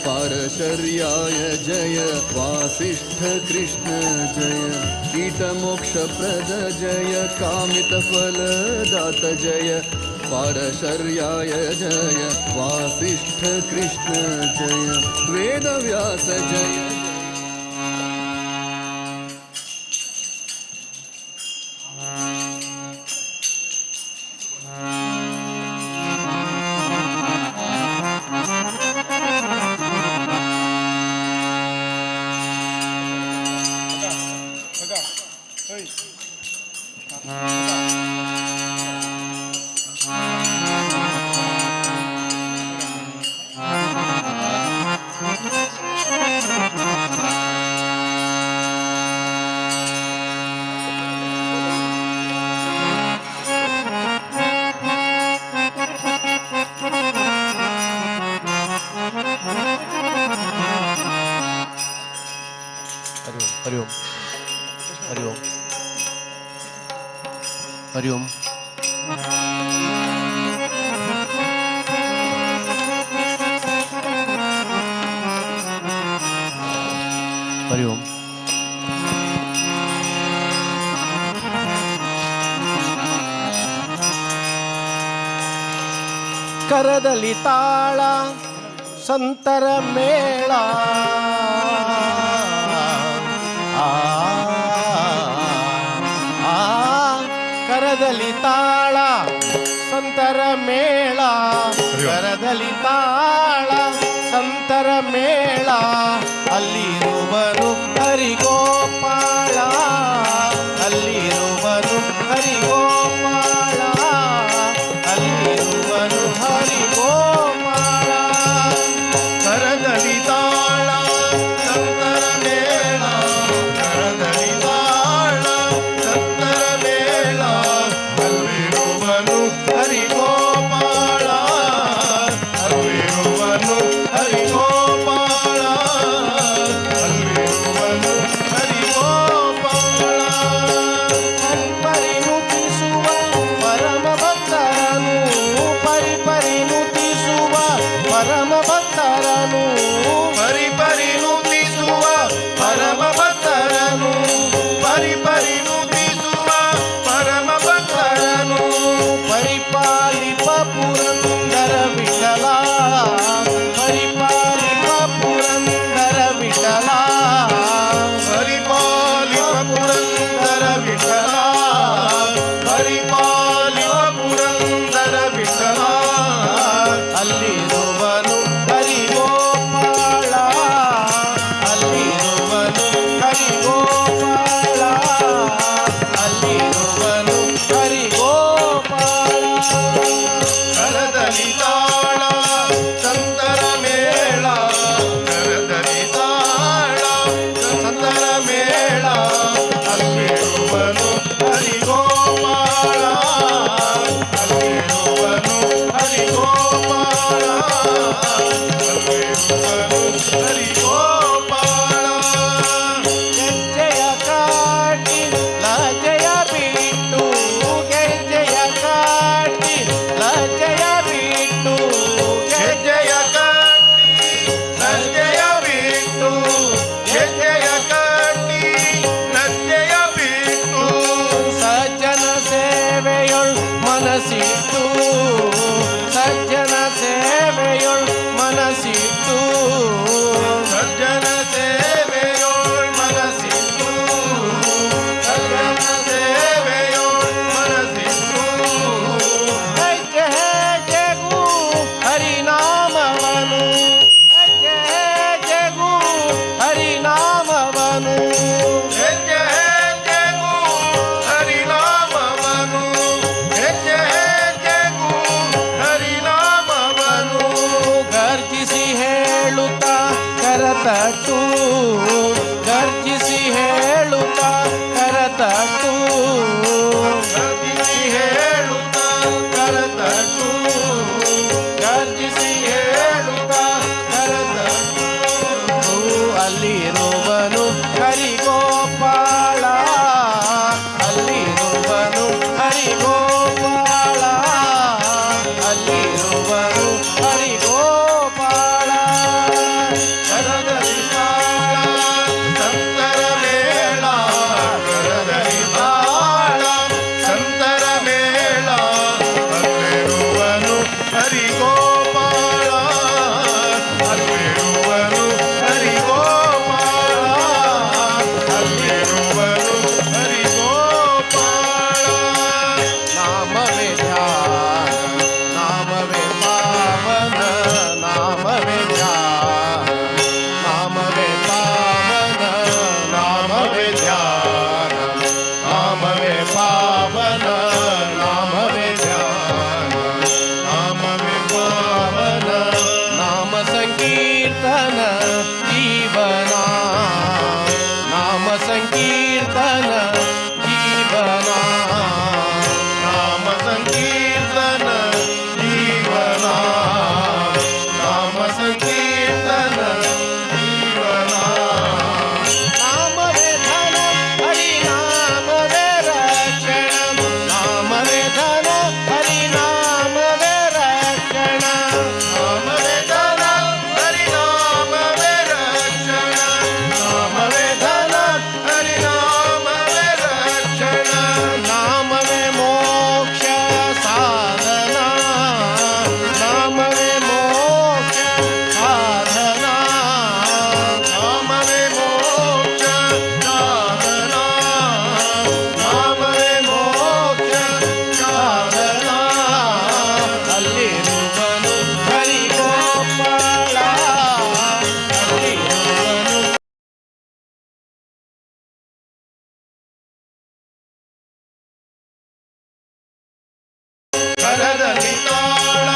[SPEAKER 7] पारशर्याय जय वासिष्ठ कृष्ण जय कीटमोक्षप्रद जय कामितफलदात जय पारशर्याय जय वासिष्ठ कृष्ण जय वेदव्यास जय।
[SPEAKER 2] हरिओम हरिओम
[SPEAKER 9] ಕರದಲ್ಲಿ ತಾಳ ಸಂತರ ಮೇಳ
[SPEAKER 2] ಕರದಲ್ಲಿ ತಾಳ ಸಂತರ ಮೇಳ, ಕರದಲ್ಲಿ ತಾಳ ಸಂತರ ಮೇಳ, ಅಲ್ಲಿರುವನು ಹರಿಗೋಪಾಳ, ಅಲ್ಲಿರುವನು ಹರಿಗೋಪಾಳ, ಅಲ್ಲಿರುವನು ಹರಿಗೋಪಾಳ.
[SPEAKER 3] ಕರದಲ್ಲಿ ತಾಳ ಸಂತರ ಮೇಳ, ಕರದಲ್ಲಿ ತಾಳ ಸಂತರ ಮೇಳ, ಅಲ್ಲಿರುವನು ಹರಿಗೋಪಾಳ, ಅಲ್ಲಿರುವನು ಹರಿಗೋಪಾಳ, ಅಲ್ಲಿರುವನು ಹರಿಗೋಪಾಳ.
[SPEAKER 2] ಪರಿಪರಿನುತಿಸುವ ಪರಮ ಭಕ್ತರನು, ಪರಿಪರಿನುತಿಸುವ ಪರಮ ಭಕ್ತರನು,
[SPEAKER 3] ಪರಿಪರಿನುತಿಸುವ ಪರಮ ಭಕ್ತರನು, ಪರಿಪರಿನುತಿಸುವ ಪರಮ ಭಕ್ತರನು,
[SPEAKER 2] ಪರಿಪಾಲಿಪ ಪುರಂದರ ವಿಠಲ, ಪರಿಪಾಲಿಪ ಪುರಂದರ ವಿಠಲ,
[SPEAKER 3] ಪರಿಪಾಲಿವ ಪುರಂದರ ವಿಠಲ, ಪರಿಪಾಲಿವ ಪುರಂದರ ವಿಠಲ,
[SPEAKER 2] ಅಲ್ಲಿರುವನು ಹರಿಗೋಪಾಳ, ಅಲ್ಲಿರುವನು ಹರಿಗೋಪಾಳ, ಅಲ್ಲಿರುವನು ಹರಿಗೋಪಾಳ.
[SPEAKER 3] ಕರದಲ್ಲಿ ತಾಳ ಸಂತರ ಮೇಳ, ಕರದಲ್ಲಿ ತಾಳ ಸಂತರ ಮೇಳ, ಅಲ್ಲಿರುವನು ಹರಿಗೋಪಾಳ, ಅಲ್ಲಿರುವನು ಹರಿಗೋಪಾಳ, ಅಲ್ಲಿರುವನು ಹರಿಗೋಪಾಳ.
[SPEAKER 2] ಗೆಜ್ಜೆಯ ಕಾಟಿ ಲಜ್ಜೆಯ ಬಿಟ್ಟು, ಗೆಜ್ಜೆಯ ಕಾಟಿ ಲಜ್ಜೆಯ ಬಿಟ್ಟು,
[SPEAKER 3] ಹೆಜ್ಜೆಯ ಕಟ್ಟಿ ಲಜ್ಜೆಯ ಬಿಟ್ಟು, ಹೆಜ್ಜೆಯ ಕಟ್ಟಿ ಲಜ್ಜೆಯ ಬಿಟ್ಟು,
[SPEAKER 2] ಸಜ್ಜನ ಸೇವೆಯೊಳ್ ಮನಸ್ಸಿಟ್ಟು, ಸಜ್ಜನ ಸೇವೆಯೊಳ್ ಮನಸ್ಸಿಟ್ಟು,
[SPEAKER 3] ಸಜ್ಜನ ಸೇವೆಯೋಳ್ ಮನಸ್ಸಿಟ್ಟು, ಸಜ್ಜನ ಸೇವೆಯೋಳ್ ಮನಸ್ಸಿಟ್ಟು,
[SPEAKER 2] ಹೆಜ್ಜೆ ಹೆಜ್ಜೆಗೂ ಹರಿನಾಮವನು, ಹೆಜ್ಜೆ ಹೆಜ್ಜೆಗೂ ಹರಿನಾಮವನು,
[SPEAKER 3] ಹೆಜ್ಜೆ ಹೆಜ್ಜೆಗೂ ಹರಿನಾಮವನು, ಹೆಜ್ಜೆ ಹೆಜ್ಜೆಗೂ ಹರಿನಾಮವನು, ಕರದಲ್ಲಿ ತಾಳ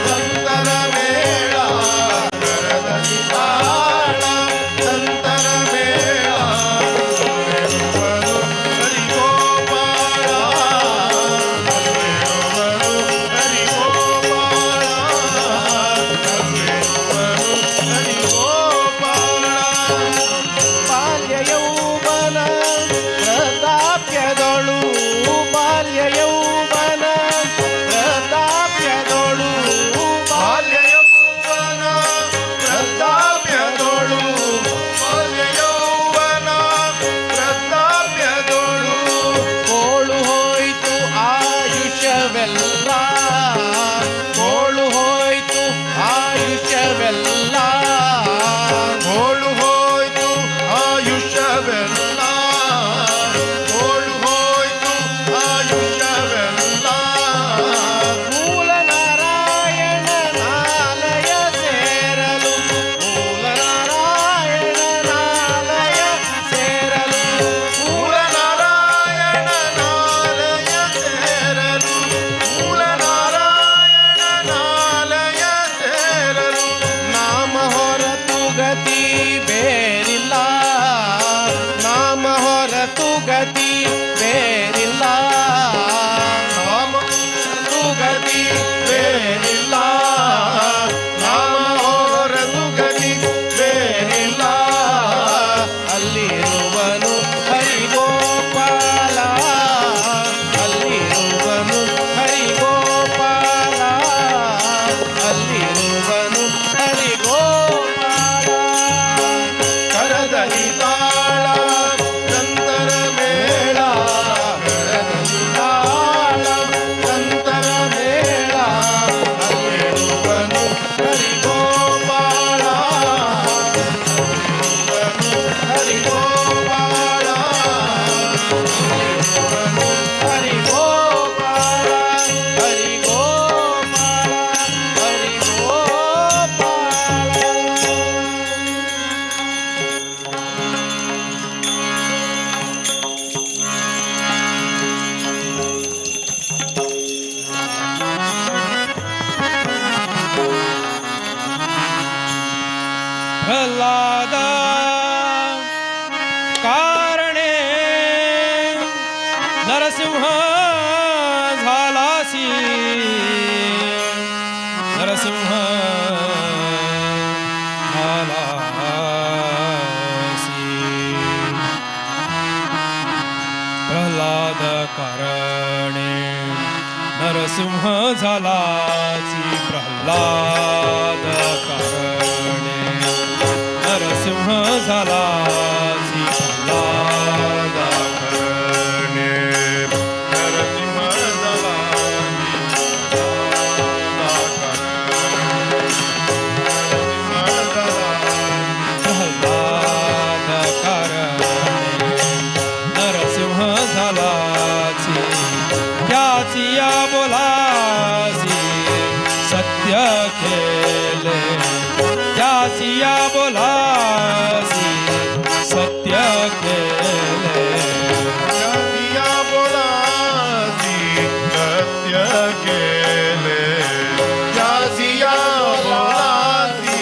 [SPEAKER 3] ಸಂತರ ಮೇಳ ಕರದಲ್ಲಿ ತಾಳ ಸಂತರ ಮೇಳ ನವ್ವೆರುವರು ಹರಿಗೋಪಾಲ ನವ್ವೆರುವರು ಹರಿಗೋಪಾಲ ನವ್ವೆರುವರು ಹರಿಗೋಪಾಲ
[SPEAKER 2] ಬಾಲ್ಯ ಯೌವನ ಪ್ರತಾಪ್ಯದೊಳು ಬಾಲ್ಯ ಯೌವನ ಪ್ರತಾಪ್ಯದೊಳು
[SPEAKER 3] ಬಾಲ್ಯ ಯೌವನ ಪ್ರತಾಪ್ಯದೊಳು ಬಾಲ್ಯ ಯೌವನ ಪ್ರತಾಪ್ಯದೊಳು
[SPEAKER 2] ಕೋಳು ಹೋಯ್ತು ಆಯುಷ್ಯವೆಲ್ಲ ಕೋಳು ಹೋಯ್ತು ಆಯುಷ್ಯವೆಲ್ಲ
[SPEAKER 3] ಗೋಳು ಹೋಯ್ತು ಆಯುಷ್ಯವೆಲ್ಲ ಗೋಳು ಹೋಯ್ತು ಆಯುಷ್ಯವೆಲ್ಲ
[SPEAKER 2] ಮೂಲ ನಾರಾಯಣನಾಲಯ ಸೇರಲು ಮೂಲ ನಾರಾಯಣನಾಲಯ ಸೇರಲು
[SPEAKER 3] ಮೂಲ ನಾರಾಯಣನಾಲಯ ಸೇರಲು ಮೂಲ ನಾರಾಯಣನಾಲಯ ಸೇರಲು
[SPEAKER 2] ನಾಮ ಹೊರತು ಗತಿ ಬೇರಿಲ್ಲ ನಾಮ ಹೊರತು ಗತಿ ಬೇರಿಲ್ಲ
[SPEAKER 3] ನಾಮ ಗತಿ ಬೇರಿಲ್ಲ ನಾಮ ಹೊರತು ಗತಿ ಬೇರಿಲ್ಲ
[SPEAKER 2] ಅಲ್ಲಿರುವನು ಹರಿಗೋಪಾಲ ಅಲ್ಲಿರುವನು ಹರಿಗೋಪಾಲ ಅಲ್ಲಿರುವನು ಹರಿಗೋಪಾಲ
[SPEAKER 3] ಕರದಲ್ಲಿ ತಾಳ ಸಂತರ ಮೇಳ ಕರದಲ್ಲಿ ತಾಳ ಸಂತರ ಮೇಳ ಅಲ್ಲಿರುವನು ಹರಿಗೋಪಾಲ ಹರಿಗೋಪಾಲ
[SPEAKER 2] ಹರಿಗೋಪಾಲ ಹರಿಗೋಪಾಲ ಪ್ರಹ್ಲಾದ कारणे नरसिंह झालासी नरसिंह झालासी प्रहलाद कारणे नरसिंह झालासी प्रहलाद कारणे नरसिंह झालासी प्रहलाद
[SPEAKER 3] करणे नरसिंह
[SPEAKER 2] प्रहलाद कारणे नरसिंह झालासी त्याचिया बोलासी सत्य केले त्याचिया बोलासी सत्य केले
[SPEAKER 3] दिया बोलासी सत्य केले त्यासिया बोलासी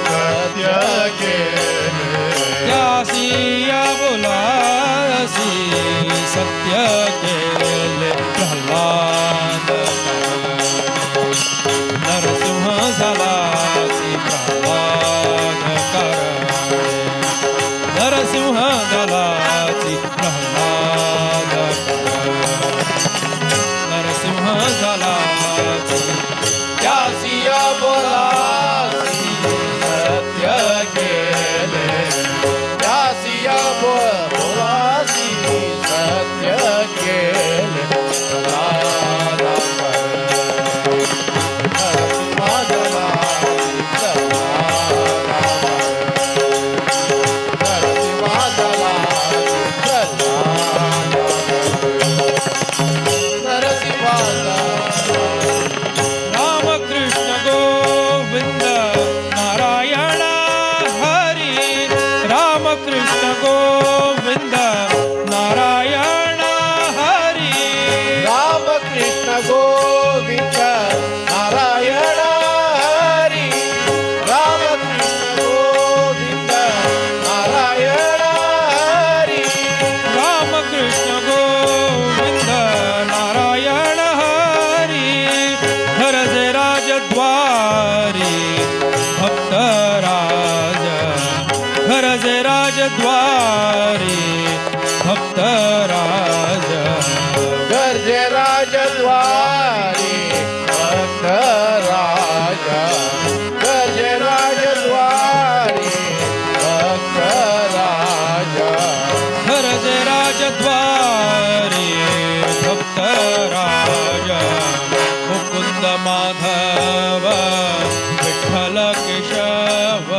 [SPEAKER 3] सत्य केले
[SPEAKER 2] त्यासिया बोलासी सत्य केले प्रहलाद नरसिंह झालासी प्रहलाद कारणे नरसिंह झालासी प्रहलाद कारणे नरसिंह झाला
[SPEAKER 4] राजद्वारी भक्तराज गरजे राजद्वारी भक्तराज
[SPEAKER 2] गरजे राजद्वारी भक्तराज गरजे राजद्वारी भक्तराज
[SPEAKER 4] गरजे राजद्वारी भक्तराज मुकुंद माधव विठ्ठल केशव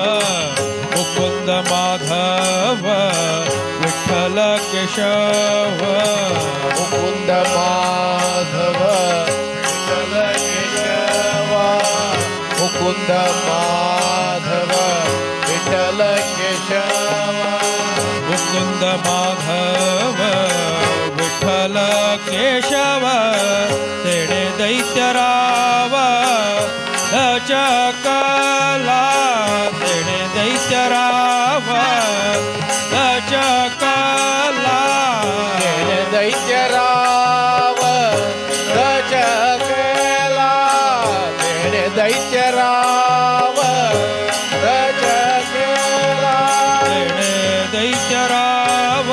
[SPEAKER 4] मुकुंद माधव विठ्ठल केशव
[SPEAKER 2] मुकुंद माधव विठ्ठल केशव मुकुंद माधव विठ्ठल केशव
[SPEAKER 4] मुकुंद माधव विठ्ठल केशव तेणे दैत्यराव दचकला तेणे दैत्यराव दचकला
[SPEAKER 2] तेणे दैत्यराव दचकला तेणे दैत्यराव दचकला
[SPEAKER 4] तेणे दैत्यराव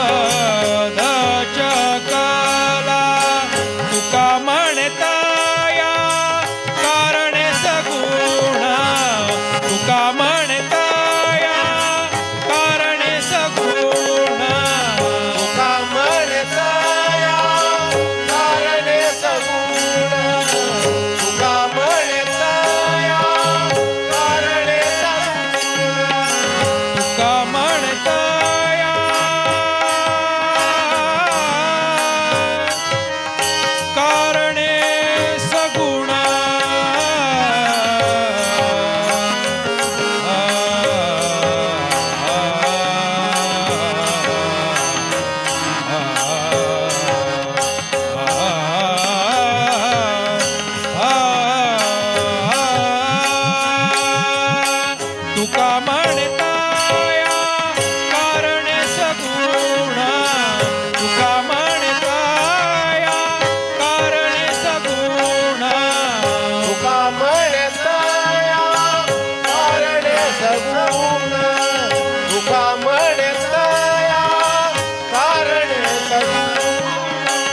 [SPEAKER 4] दचकला तुका म्हणताया कारणे सगुण तुका म्हणताया कारणे सगुण
[SPEAKER 2] तुका म्हणताया कारणे सगुण तुका म्हणताया कारणे सगुण
[SPEAKER 4] तुका म्हणताया कारणे सगुण तुका म्हणताया कारणे सगुण तुका म्हणताया कारणे सगुण
[SPEAKER 2] तुका म्हणताया कारणे सगुण तुका म्हणताया कारणे सगुण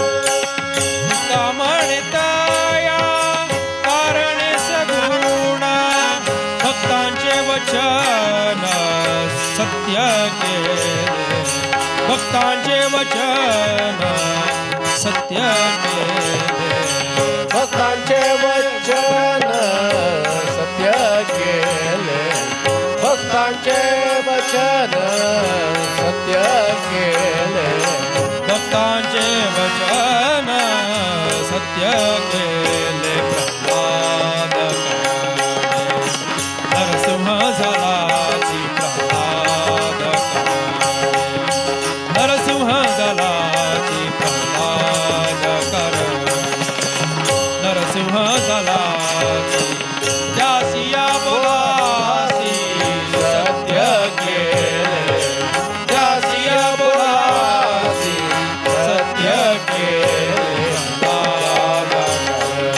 [SPEAKER 4] तुका म्हणताया कारणे सगुण भक्तांचे वचन सत्य केले भक्तांचे वचन सत्य केले
[SPEAKER 2] भक्तांचे वचन सत्य केले भक्तांचे वचन सत्य केले
[SPEAKER 4] भक्तांचे वचन सत्य केले प्रल्हाद काळे नरसिंह झालाची प्रल्हाद काळे नरसिंह झालाची प्रल्हाद काळे नरसिंह झालाची त्यासिया बोलासी सत्य केले त्यासिया बोलासी सत्य केले प्रल्हाद काळे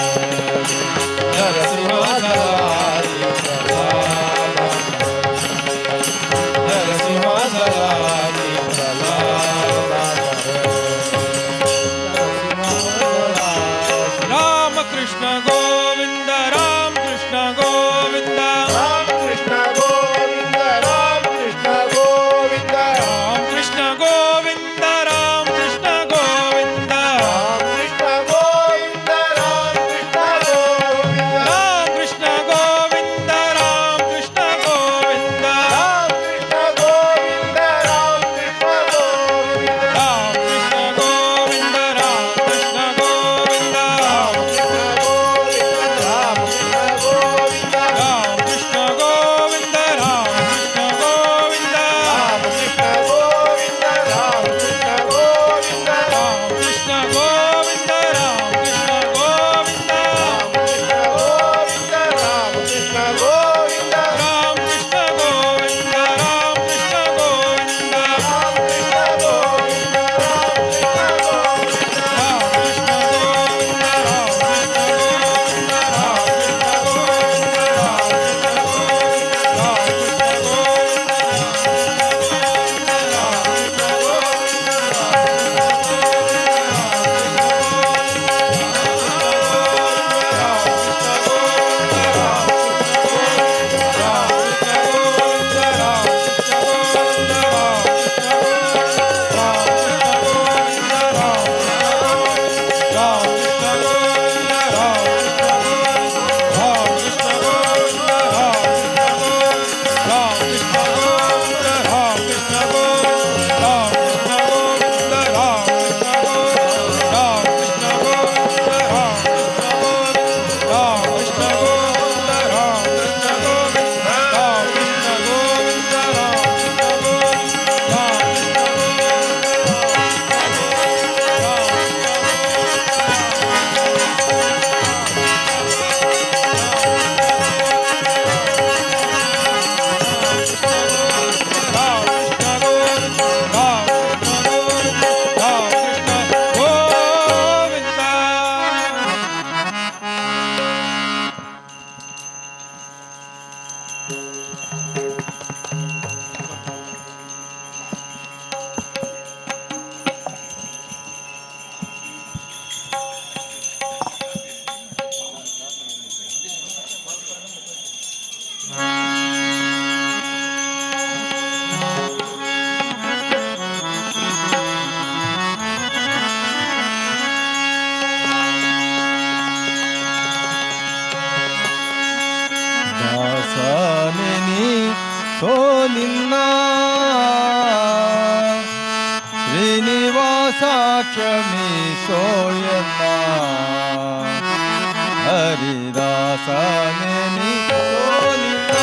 [SPEAKER 8] क्षमी सोयता हरिदासने सोनिता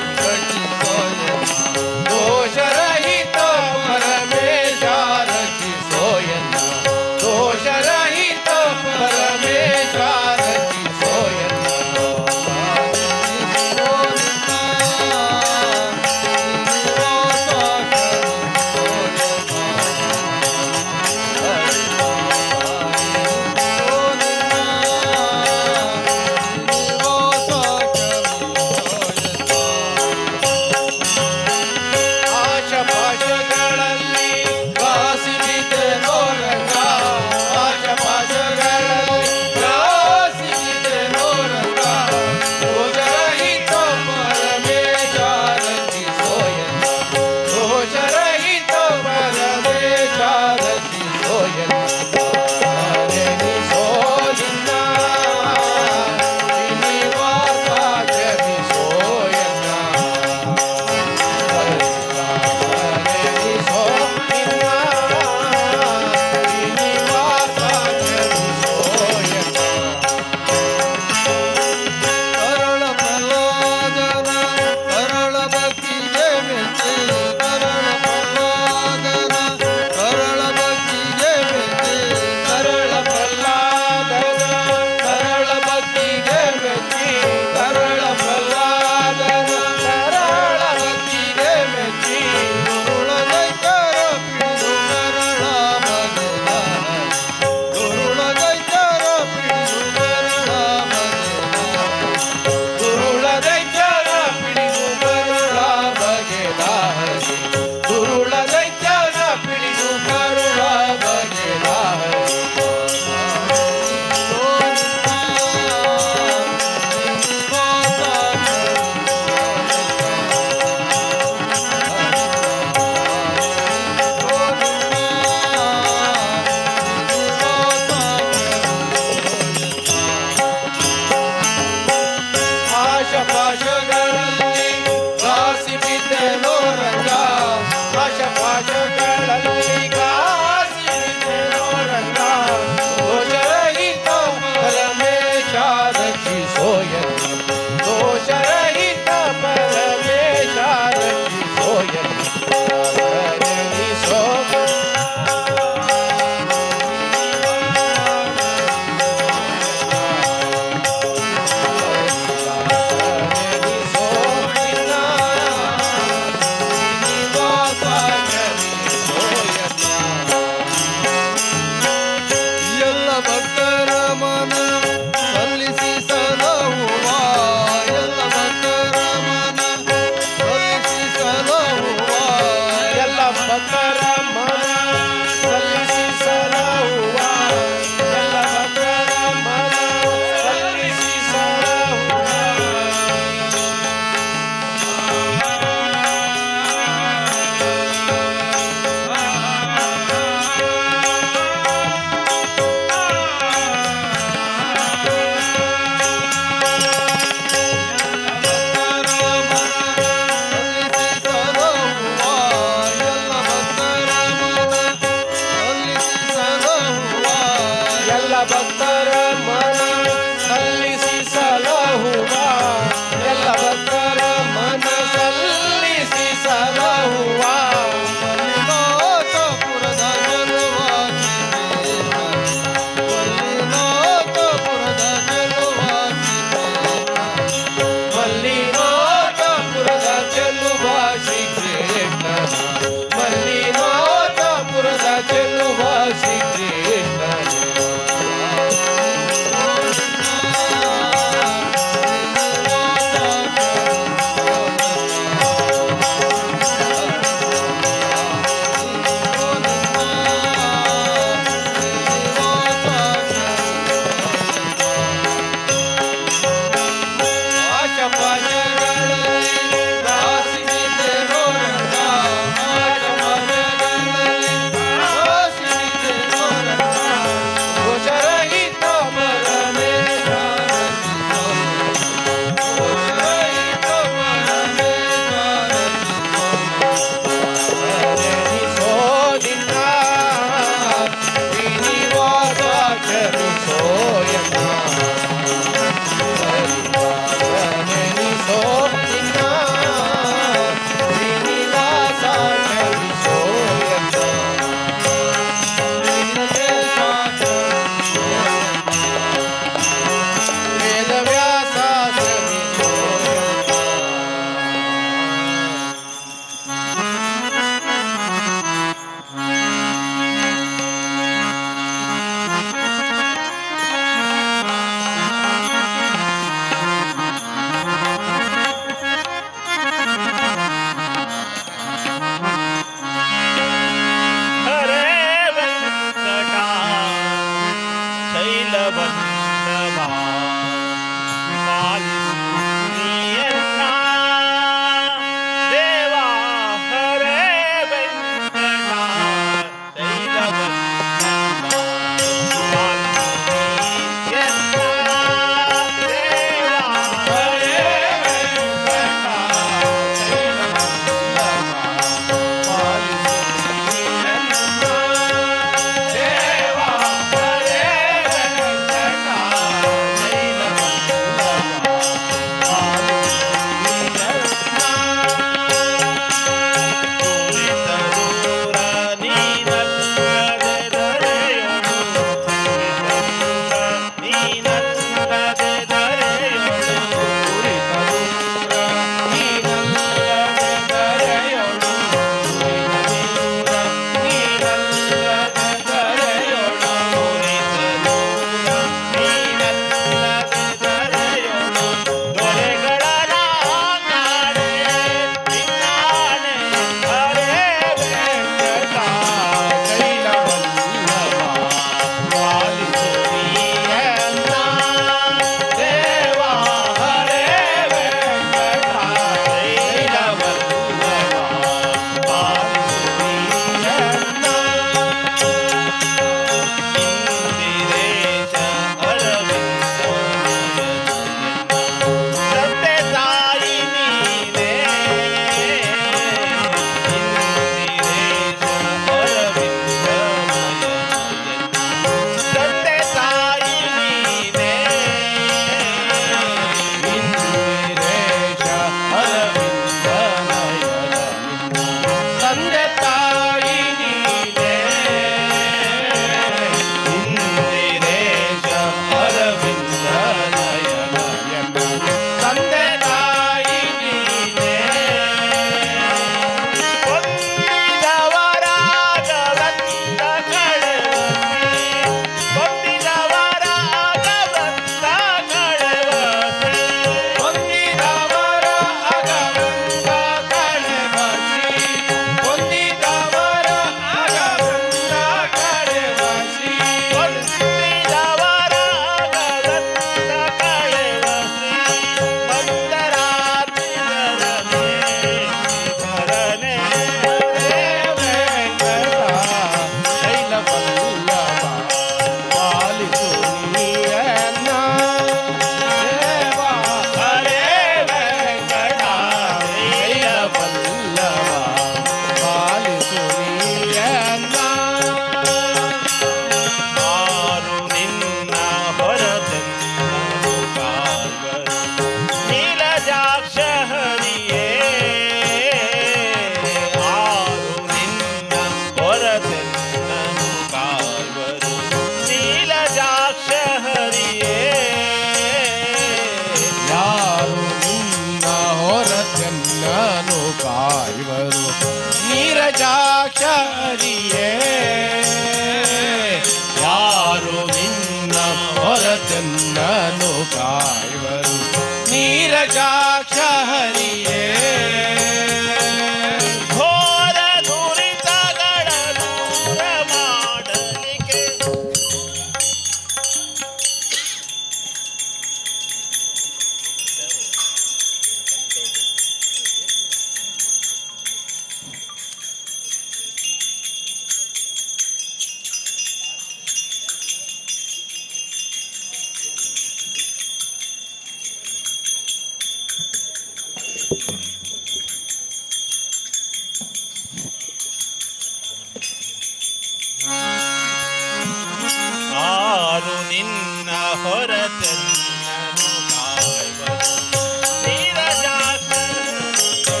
[SPEAKER 2] ನಿನ್ನ ಹೊರತೆನ್ನನು ಕಾಯುವರು ನೀರಜಾಕ್ಷರಿಗೆ.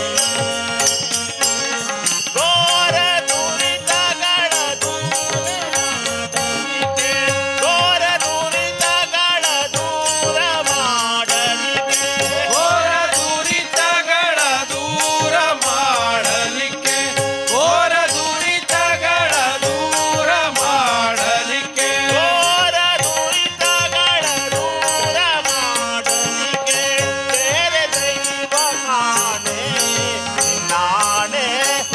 [SPEAKER 2] ಘೋರ ದುರಿತಗಳ ದೂರ ಮಾಡಲಿಕ್ಕೆ, ಘೋರ ದುರಿತಗಳ ದೂರ ಮಾಡಲಿಕ್ಕೆ,
[SPEAKER 4] ಘೋರ ದುರಿತಗಳ ದೂರ ಮಾಡಲಿಕ್ಕೆ, ಘೋರ ದುರಿತಗಳ ದೂರ ಮಾಡಲಿಕ್ಕೆ,
[SPEAKER 2] ಘೋರ ದುರಿತಗಳ ದೂರ ಮಾಡಲಿಕ್ಕೆ ಬೇರೆ ದೈವ ನಾನೇ ನಾನೇ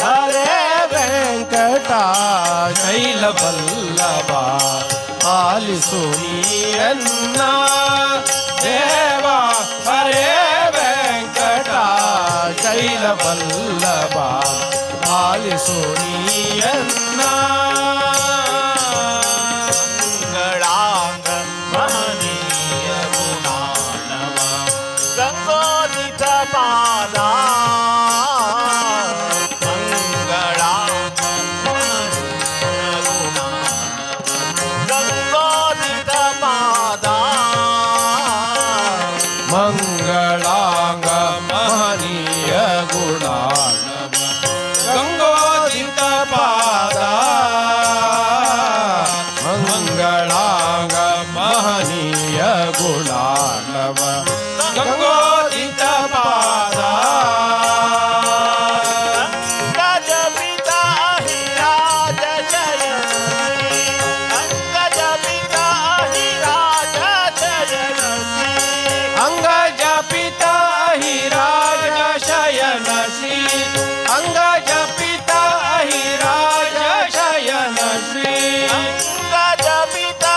[SPEAKER 1] ಹರೇ ವೆಂಕಟ ಶೈಲವಲ್ಲಭ ಪಾಲಿಸು ನೀಯನ್ನ ದೇವ. ಹರೇ ವೆಂಕಟ ಶೈಲವಲ್ಲಭ ಪಾಲಿಸು ನೀಯನ್ನ.
[SPEAKER 2] ಮಂಗಳಾಂಗ ಮಹನೀಯ ಗುಣಾನವ ಗಂಗೋದಿತ ಪಾದ ಮಂಗಳಾಂಗ ಮಹನೀಯ ಗುಣಾನವ ಗಂಗೋದಿತ ಪಾದ
[SPEAKER 1] ಮಂಗಳಾಂಗ ಮಹನೀಯ ಗುಣಾಣವ ಗಂಗೋದಿತ ಪಾದ. ಮಂಗಳಾಂಗ ಮಹನೀಯ ಗುಣಾಣವ ಗಂಗೋದಿತ ಪಾದ.
[SPEAKER 2] ಅಂಗಜ ಪಿತಾ ಹಿರಾಜ ಜಯಶ್ರೀ ಅಂಗಜ ಪಿತಾ ಹಿರಾಜ ಜಯಶ್ರೀ
[SPEAKER 1] ಅಂಗಜ ಪಿತಾ ಹಿರಾಜ ಶಯನ ಶ್ರೀ ಅಂಗಜ ಪಿತಾ ಹಿರಾಜ ಶಯನ ಶ್ರೀ
[SPEAKER 2] ಅಂಗಜ ಪಿತಾ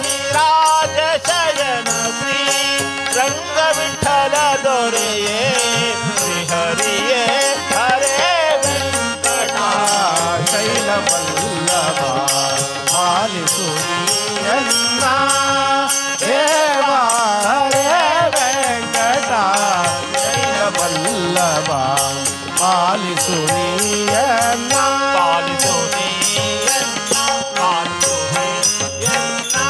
[SPEAKER 2] ಹಿರಾಜ ಶಯನ ಶ್ರೀ ರಂಗ ವಿಠಲ ದೊರೆಯೇ ಶ್ರೀಹರಿಯೇ ಹರೇ ವೆಂಕಟ
[SPEAKER 1] ಶೈಲವಲ್ಲಭ ಪಾಲಿಸು ನೀಯನ್ನ ದೇವ. ಹರೇ ವೆಂಕಟ ಶೈಲವಲ್ಲಭ ಪಾಲಿಸು ನೀಯನ್ನ.
[SPEAKER 2] ಪಾಲಿಸು ನೀಯನ್ನ ಪಾಲಿಸು ನೀಯನ್ನ.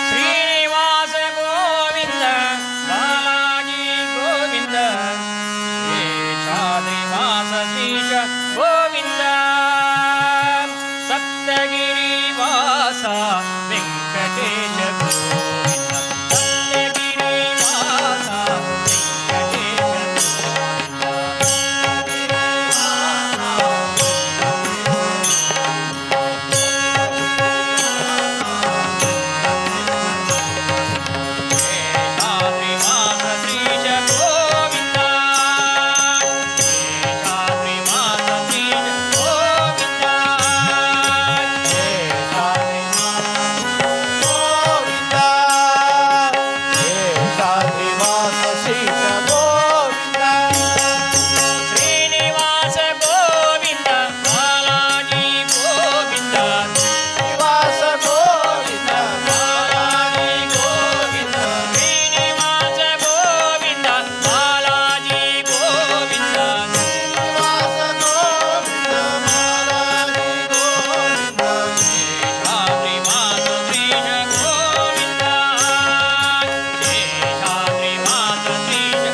[SPEAKER 4] ಶ್ರೀನಿವಾಸ ಗೋವಿಂದ ಬಾಲಾಜಿ ಗೋವಿಂದ ಶೇಷಾದ್ರಿವಾಸ ಶ್ರೀಶ ಗೋವಿಂದ ಸಪ್ತಗಿರಿ ವಾಸ ವೆಂಕಟೇಶ ಗೋವಿಂದ ಸಪ್ತಗಿರಿ ವಾಸ ವೆಂಕಟೇಶ ಶೇಷಾದ್ರಿವಾಸ ಶ್ರೀಶ ಗೋವಿಂದ ಶೇಷಾದ್ರಿವಾಸ ಶ್ರೀಶ ಗೋವಿಂದ ಶ್ರೀನಿವಾಸ ಗೋವಿಂದ ಬಾಲಾಜಿ ಗೋವಿಂದ ಶ್ರೀನಿವಾಸ ಗೋವಿಂದ ಬಾಲಾಜಿ ಗೋವಿಂದ ಶ್ರೀನಿವಾಸ ಗೋವಿಂದ ಬಾಲಾಜಿ ಗೋವಿಂದ ಶ್ರೀನಿವಾಸ ಗೋವಿಂದ ಬಾಲಾಜಿ ಗೋವಿಂದ ಶೇಷಾದ್ರಿವಾಸ ಶ್ರೀಶ ಗೋವಿಂದ ಶೇಷಾದ್ರಿವಾಸ ಶ್ರೀಶ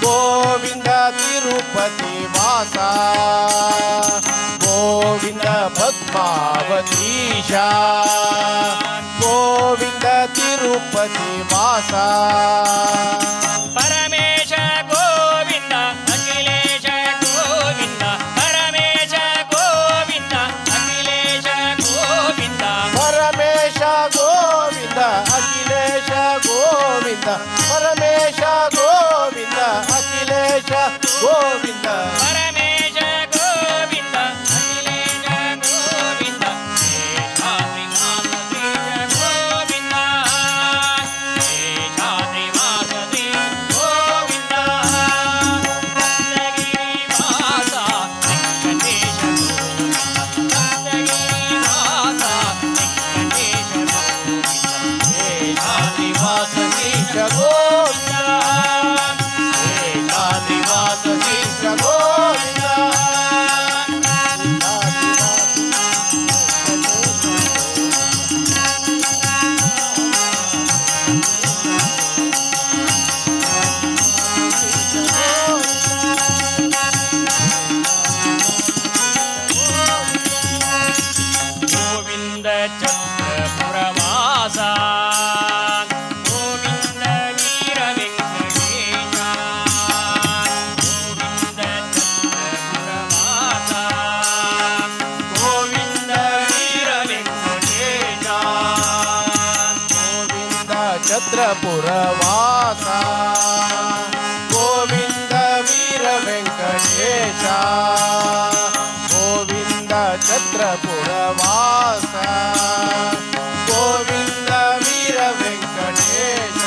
[SPEAKER 1] ಗೋವಿಂದ ತಿರುಪತಿ ವಾಸ ಗೋವಿಂದ ಪದ್ಮಾವತೀಶ ಗೋವಿಂದ ತಿರುಪತಿ ವಾಸ
[SPEAKER 4] ಪರಮೇಶ ಗೋವಿಂದ ಅಖಿಲೇಶ ಗೋವಿಂದ ಪರಮೇಶ ಗೋವಿಂದ ಅಖಿಲೇಶ ಗೋವಿಂದ
[SPEAKER 1] ಪರಮೇಶ ಗೋವಿಂದ ಅಖಿಲೇಶ ಗೋವಿಂದ ಪರಮೇಶ ಗೋವಿಂದ ಅಖಿಲೇಶ ಗೋವಿಂದ
[SPEAKER 4] ಪರಮೇಶ ಗೋವಿಂದ ಅಖಿಲೇಶ ಗೋವಿಂದ ಶೇಷಾದ್ರಿವಾಸ ಗೋವಿಂದ ಶೇಷಾದ್ರಿವಾಸ ಗೋವಿಂದ ಸಪ್ತಗಿರಿವಾಸ ವೆಂಕಟೇಶ ಗೋವಿಂದ ಸಪ್ತಗಿರಿವಾಸ ವೆಂಕಟೇಶ ಗೋವಿಂದ
[SPEAKER 1] ಶೇಷಾದ್ರಿವಾಸ ಶೇಷ ಗೋವಿಂದ ಶೇಷಾದ್ರಿವಾಸ ಶೇಷ ಗೋವಿಂದ
[SPEAKER 4] ಗೋವಿಂದ ಚಕ್ರಪುರವಾಸ ಗೋವಿಂದ ವೀರ ವೆಂಕಟೇಶ ಗೋವಿಂದ ಚಕ್ರಪುರವಾಸ ಗೋವಿಂದ ವೀರ ವೆಂಕಟೇಶ
[SPEAKER 1] ಗೋವಿಂದ ಛತ್ರಪುರ ವಾಸ ಗೋವಿಂದ ವೀರ ವೆಂಕಟೇಶ ಗೋವಿಂದ ಛತ್ರಪುರ ವಾಸ ಗೋವಿಂದ ವೀರ ವೆಂಕಟೇಶ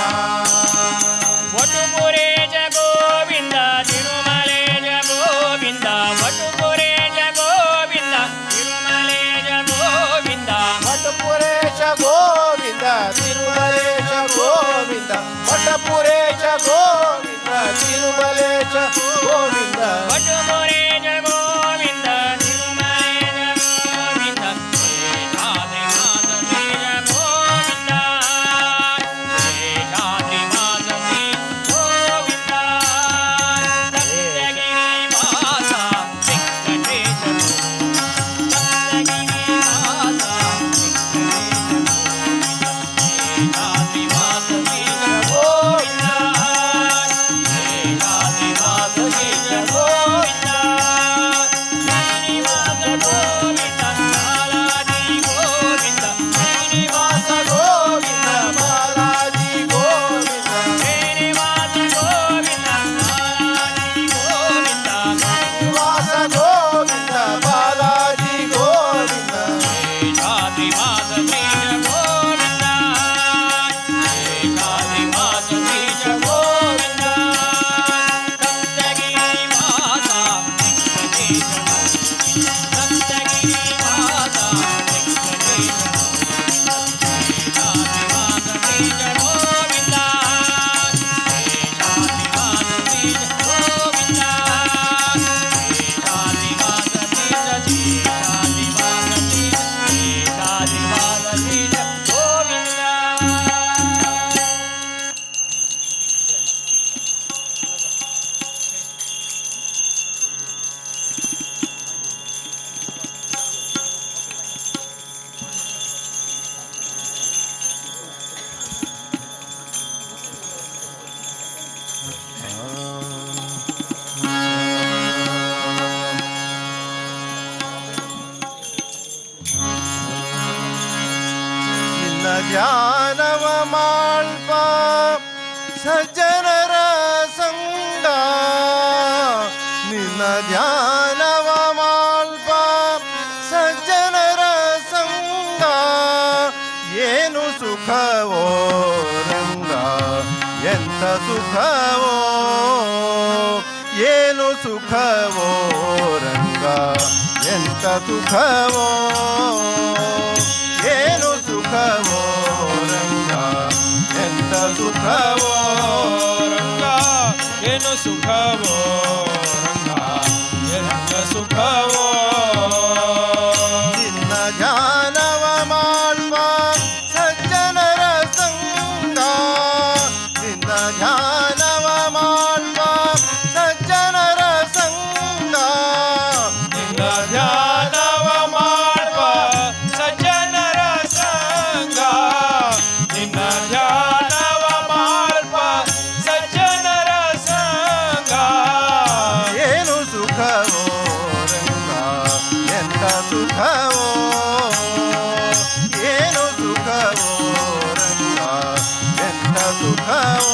[SPEAKER 4] ವಟುಪುರೇಶ ಗೋವಿಂದ ತಿರುಮಲೇಶ ಗೋವಿಂದ ವಟುಪುರೇಶ ಗೋವಿಂದ ತಿರುಮಲೇಶ ಗೋವಿಂದ
[SPEAKER 1] ವಟಪುರೇಶ ಗೋವಿಂದ ತಿರುಮಲೇಶ ಗೋವಿಂದ ವಟಪುರೇಶ ಗೋವಿಂದ ತಿರುಮಲೇಶ ಗೋವಿಂದ
[SPEAKER 4] ವಟುಪುರೇಶ ಗೋವಿಂದ ತಿರುಮಲೇಶ ಗೋವಿಂದ ಶೇಷಾದ್ರಿವಾಸ ಶ್ರೀಯ ಗೋವಿಂದ ಶೇಷಾದ್ರಿವಾಸ ಶ್ರೀ ಗೋವಿಂದ ಸಪ್ತಗಿರಿವಾಸ ವೆಂಕಟೇಶ ಸಪ್ತಗಿರಿವಾಸ ಶೇಷಾದ್ರಿವಾಸ ಶ್ರೀಯ ಗೋವಿಂದ ಶೇಷಾದ್ರಿವಾಸ ಶ್ರೀಯ ಗೋವಿಂದ ಶ್ರೀನಿವಾಸ ಗೋವಿಂದ ಬಾಲಾಜಿ ಗೋವಿಂದ ಶ್ರೀನಿವಾಸ
[SPEAKER 1] ಗೋವಿಂದ ಬಾಲಾಜಿ ಗೋವಿಂದ
[SPEAKER 4] ಶ್ರೀನಿವಾಸ ಗೋವಿಂದ ಬಾಲಾಜಿ ಗೋವಿಂದ
[SPEAKER 1] ಶ್ರೀನಿವಾಸ ಗೋವಿಂದ ಬಾಲಾಜಿ ಗೋವಿಂದ
[SPEAKER 4] ಶೇಷಾದ್ರಿವಾಸ ಶ್ರೀಯ ಗೋವಿಂದ ಶೇಷಾದ್ರಿವಾಸ ಶ್ರೀಯ ಗೋವಿಂದ ಸಪ್ತಗಿರಿವಾಸ ವೆಂಕಟೇಶ ಸಪ್ತಗಿರಿವಾಸ ವೆಂಕಟೇಶ ಶೇಷಾದ್ರಿವಾಸ ಶ್ರೀಯ ಗೋವಿಂದ ಶೇಷಾದ್ರಿವಾಸ ಶ್ರೀಯ ಗೋವಿಂದ ಶೇಷಾದ್ರಿವಾಸ ಶ್ರೀಯ ಶೇಷಾದ್ರಿವಾಸ ಶ್ರೀಯ ಶೇಷಾದ್ರಿವಾಸ ಶ್ರೀಯ ಗೋವಿಂದ.
[SPEAKER 1] ನಿನ್ನ ಧ್ಯಾನವ ಮಾಳ್ಪ ಸಜ್ಜನರ ಸಂಗ ನಿನ್ನ ಧ್ಯಾನವ ಮಾಳ್ಪ ಸಜ್ಜನರ ಸಂಗ ಏನು ಸುಖವೋ ರಂಗ ಎಂತ ಸುಖವೋ ಏನು ಸುಖವೋ ರಂಗ ಎಂತ ಸುಖವೋ ಏನು ಸುಖವೋ ರಂಗ ಎಂತ ಸುಖವೋ ರಂಗ
[SPEAKER 8] ಏನು ಸುಖವೋ ರಂಗ ಎಂತ ಸುಖವೋ
[SPEAKER 1] ನಿನ್ನ ಧ್ಯಾನವ ಮಾಡುವ ಸಜ್ಜನರ ಸಂಗ ನಿನ್ನ ಧ್ಯಾನವ ಎಂಥ ಸುಖವೋ ಏನು ಸುಖವೋ ರಂಗ ಎಂಥ ಸುಖವೋ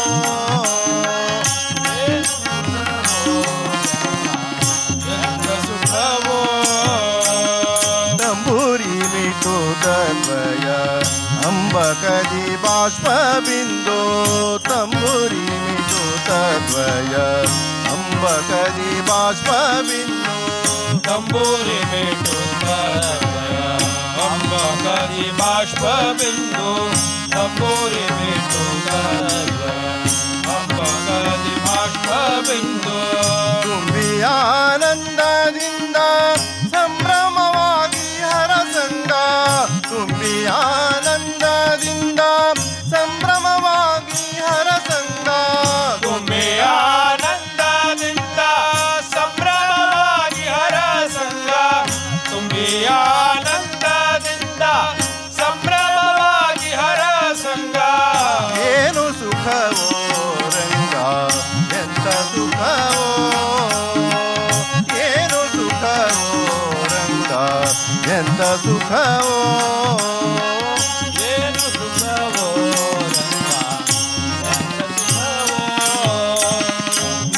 [SPEAKER 1] ತಂಬೂರಿ ಮಿಟು ತದ್ವಯ ಅಂಬಕದಿ ಬಾಷ್ಪ ಬಿಂದು ತಂಬೂರಿ ಮಿಟು ತದ್ವಯ ಅಂಬಕದಿ ಬಾಷ್ಪ ಬಿಂದು
[SPEAKER 8] ತಂಬೂರಿ ಮಿಟುತ್ತದ್ವಯ ಅಂಬಕದಿ ಬಾಷ್ಪ ಬಿಂದು ತಂಬೂರಿ ಮಿಟುತ್ತದ್ವಯ ಅಂಬಕದಿ ಬಾಷ್ಪ ಬಿಂದು
[SPEAKER 1] ತುಂಬಿ ಆನಂದದಿಂದ ಸಂಭ್ರಮವಾಗಿ ಹರಸಂಗ ತುಂಬಿ ಆನಂದದಿಂದ ಸಂಭ್ರಮವಾಗಿ ಹರಸಂಗ
[SPEAKER 8] ತುಂಬಿ ಆನಂದದಿಂದ ಸಂಭ್ರಮವಾಗಿ ಹರಸಂಗ ತುಂಬಿ ಆನಂದದಿಂದ ಸಂಭ್ರಮವಾಗಿ ಹರಸಂಗ
[SPEAKER 1] ಏನು ಸುಖವೋ ರಂಗ ಎಂಥ ಸುಖವೋ ಏನು ಸುಖವೋ ರಂಗ ಎಂಥ ಸುಖವೋ
[SPEAKER 8] ಏನು ಸುಖವೋ ರಂಗ ಎಂಥ ಸುಖವೋ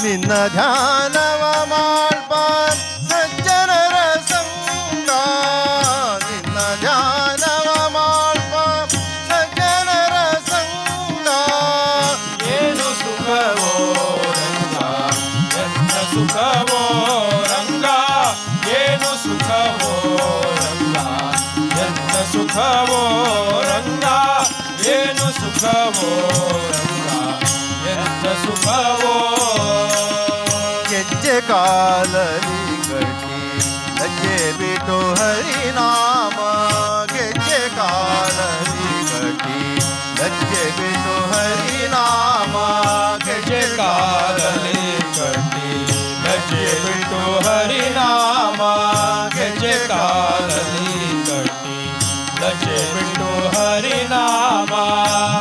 [SPEAKER 1] ನಿನ್ನ ಧ್ಯಾನವ ಮಾಡ್ಪ ಸಜ್ಜನರ ಸಂಗ ನಿನ್ನ ಧ್ಯಾನವ ಮಾಡ್ಪ ಸಜ್ಜನರ ಸಂಗ
[SPEAKER 8] ಏನು ಸುಖವೋ ರಂಗ ಎಂಥ ಸುಖವೋ ರಂಗ ಏನು ಸುಖವೋ ರಂಗ ಎಂಥ ಸುಖವೋ ರಂಗ ಏನು ಸುಖವೋ ರಂಗ ಎಂಥ ಸುಖವೋ
[SPEAKER 1] ಗೆಜ್ಜೆ ಕಾಲಲಿ ಕಟ್ಟಿ ಲಜ್ಜೆ ಬಿಟ್ಟು ಹರಿನಾಮ ಗೆಜ್ಜೆ ಕಾಲಲಿ ಕಟ್ಟಿ ಲಜ್ಜೆ ಬಿಟ್ಟು ಹರಿನಾಮ
[SPEAKER 8] ಗೆಜ್ಜೆ ಕಾಲಲ್ಲಿ ಕಟ್ಟಿ ಲಜ್ಜೆ ಬಿಟ್ಟು ಹರಿನಾಮ ಗೆಜ್ಜೆ ಕಾಲಲ್ಲಿ ಕಟ್ಟಿ ಲಜ್ಜೆ ಬಿಟ್ಟು ಹರಿನಾಮ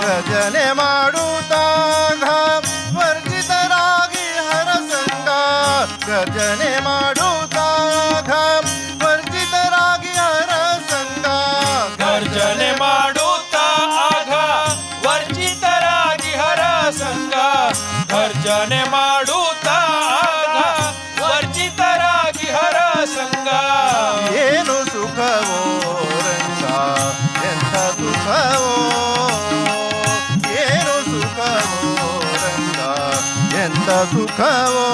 [SPEAKER 1] ಭಜನೆ ಮಾಡುತ್ತಾಗ ವರ್ಜಿತರಾಗಿ ಹರಸಂಗ ಗರ್ಜನೆ ಮಾಡುತ್ತಾಗ ವರ್ಜಿತರಾಗಿ ಹರಸಂಗ
[SPEAKER 8] ಗರ್ಜನೆ ಮಾಡುತ್ತಾ ಆಘ ವರ್ಜಿತರಾಗಿ ಹರಸಂಗ ಗರ್ಜನೆ ಮಾಡುತ್ತಾ ಆಘ ವರ್ಜಿತರಾಗಿ ಹರಸಂಗ
[SPEAKER 1] ಏನು ಸುಖವೋ ರಂಗ ಎಂಥ ಸುಖವೋ ಏನು ಸುಖವೋ ರಂಗ ಎಂಥ ಸುಖವೋ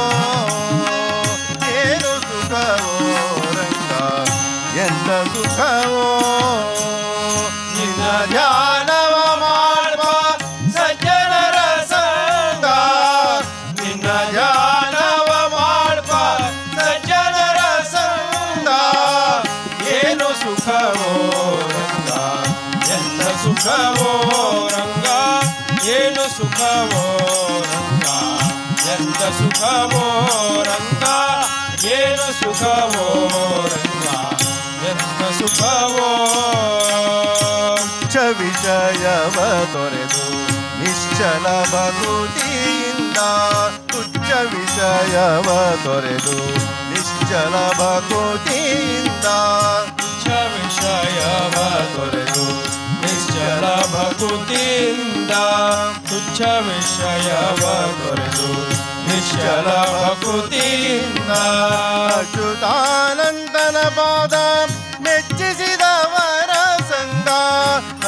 [SPEAKER 1] ಏನು ಸುಖವೋ ರಂಗ ಎಂಥ ಸುಖವೋ ನಿನ್ನ ಧ್ಯಾನವ ಮಾಡ್ಪ ಸಜ್ಜನರ ಸಂಗ ನಿನ್ನ ಧ್ಯಾನವ ಮಾಡ್ಪ ಸಜ್ಜನರ ಸಂಗ ಏನು ಸುಖವೋ ರಂಗ
[SPEAKER 8] ಎಂಥ ಸುಖವೋ ರಂಗ ಏನು ಸುಖವೋ ರಂಗ ಎಂಥ ಸುಖವೋ ರಂಗ ಏನು ಸುಖವೋ ರಂಗ ಎಂಥ ಸುಖವೋ
[SPEAKER 1] ತುಚ್ಛ ವಿಷಯವ ತೊರೆದು ನಿಶ್ಚಲ ಭಕುತಿಯಿಂದ ತುಚ್ಛ ವಿಷಯವ ತೊರೆದು ನಿಶ್ಚಲ ಭಕುತಿಯಿಂದ
[SPEAKER 8] ತುಚ್ಛ ವಿಷಯವ ತೊರೆದು ನಿಶ್ಚಲ ಭಕುತಿಯಿಂದ ತುಚ್ಛ ವಿಷಯವ ತೊರೆದು ನಿಶ್ಚಲ ಭಕುತಿಯಿಂದ
[SPEAKER 1] ಅಚ್ಯುತಾನಂದನ ಪಾದ ಮೆಚ್ಚಿಸಿದವರ ಸಂಗ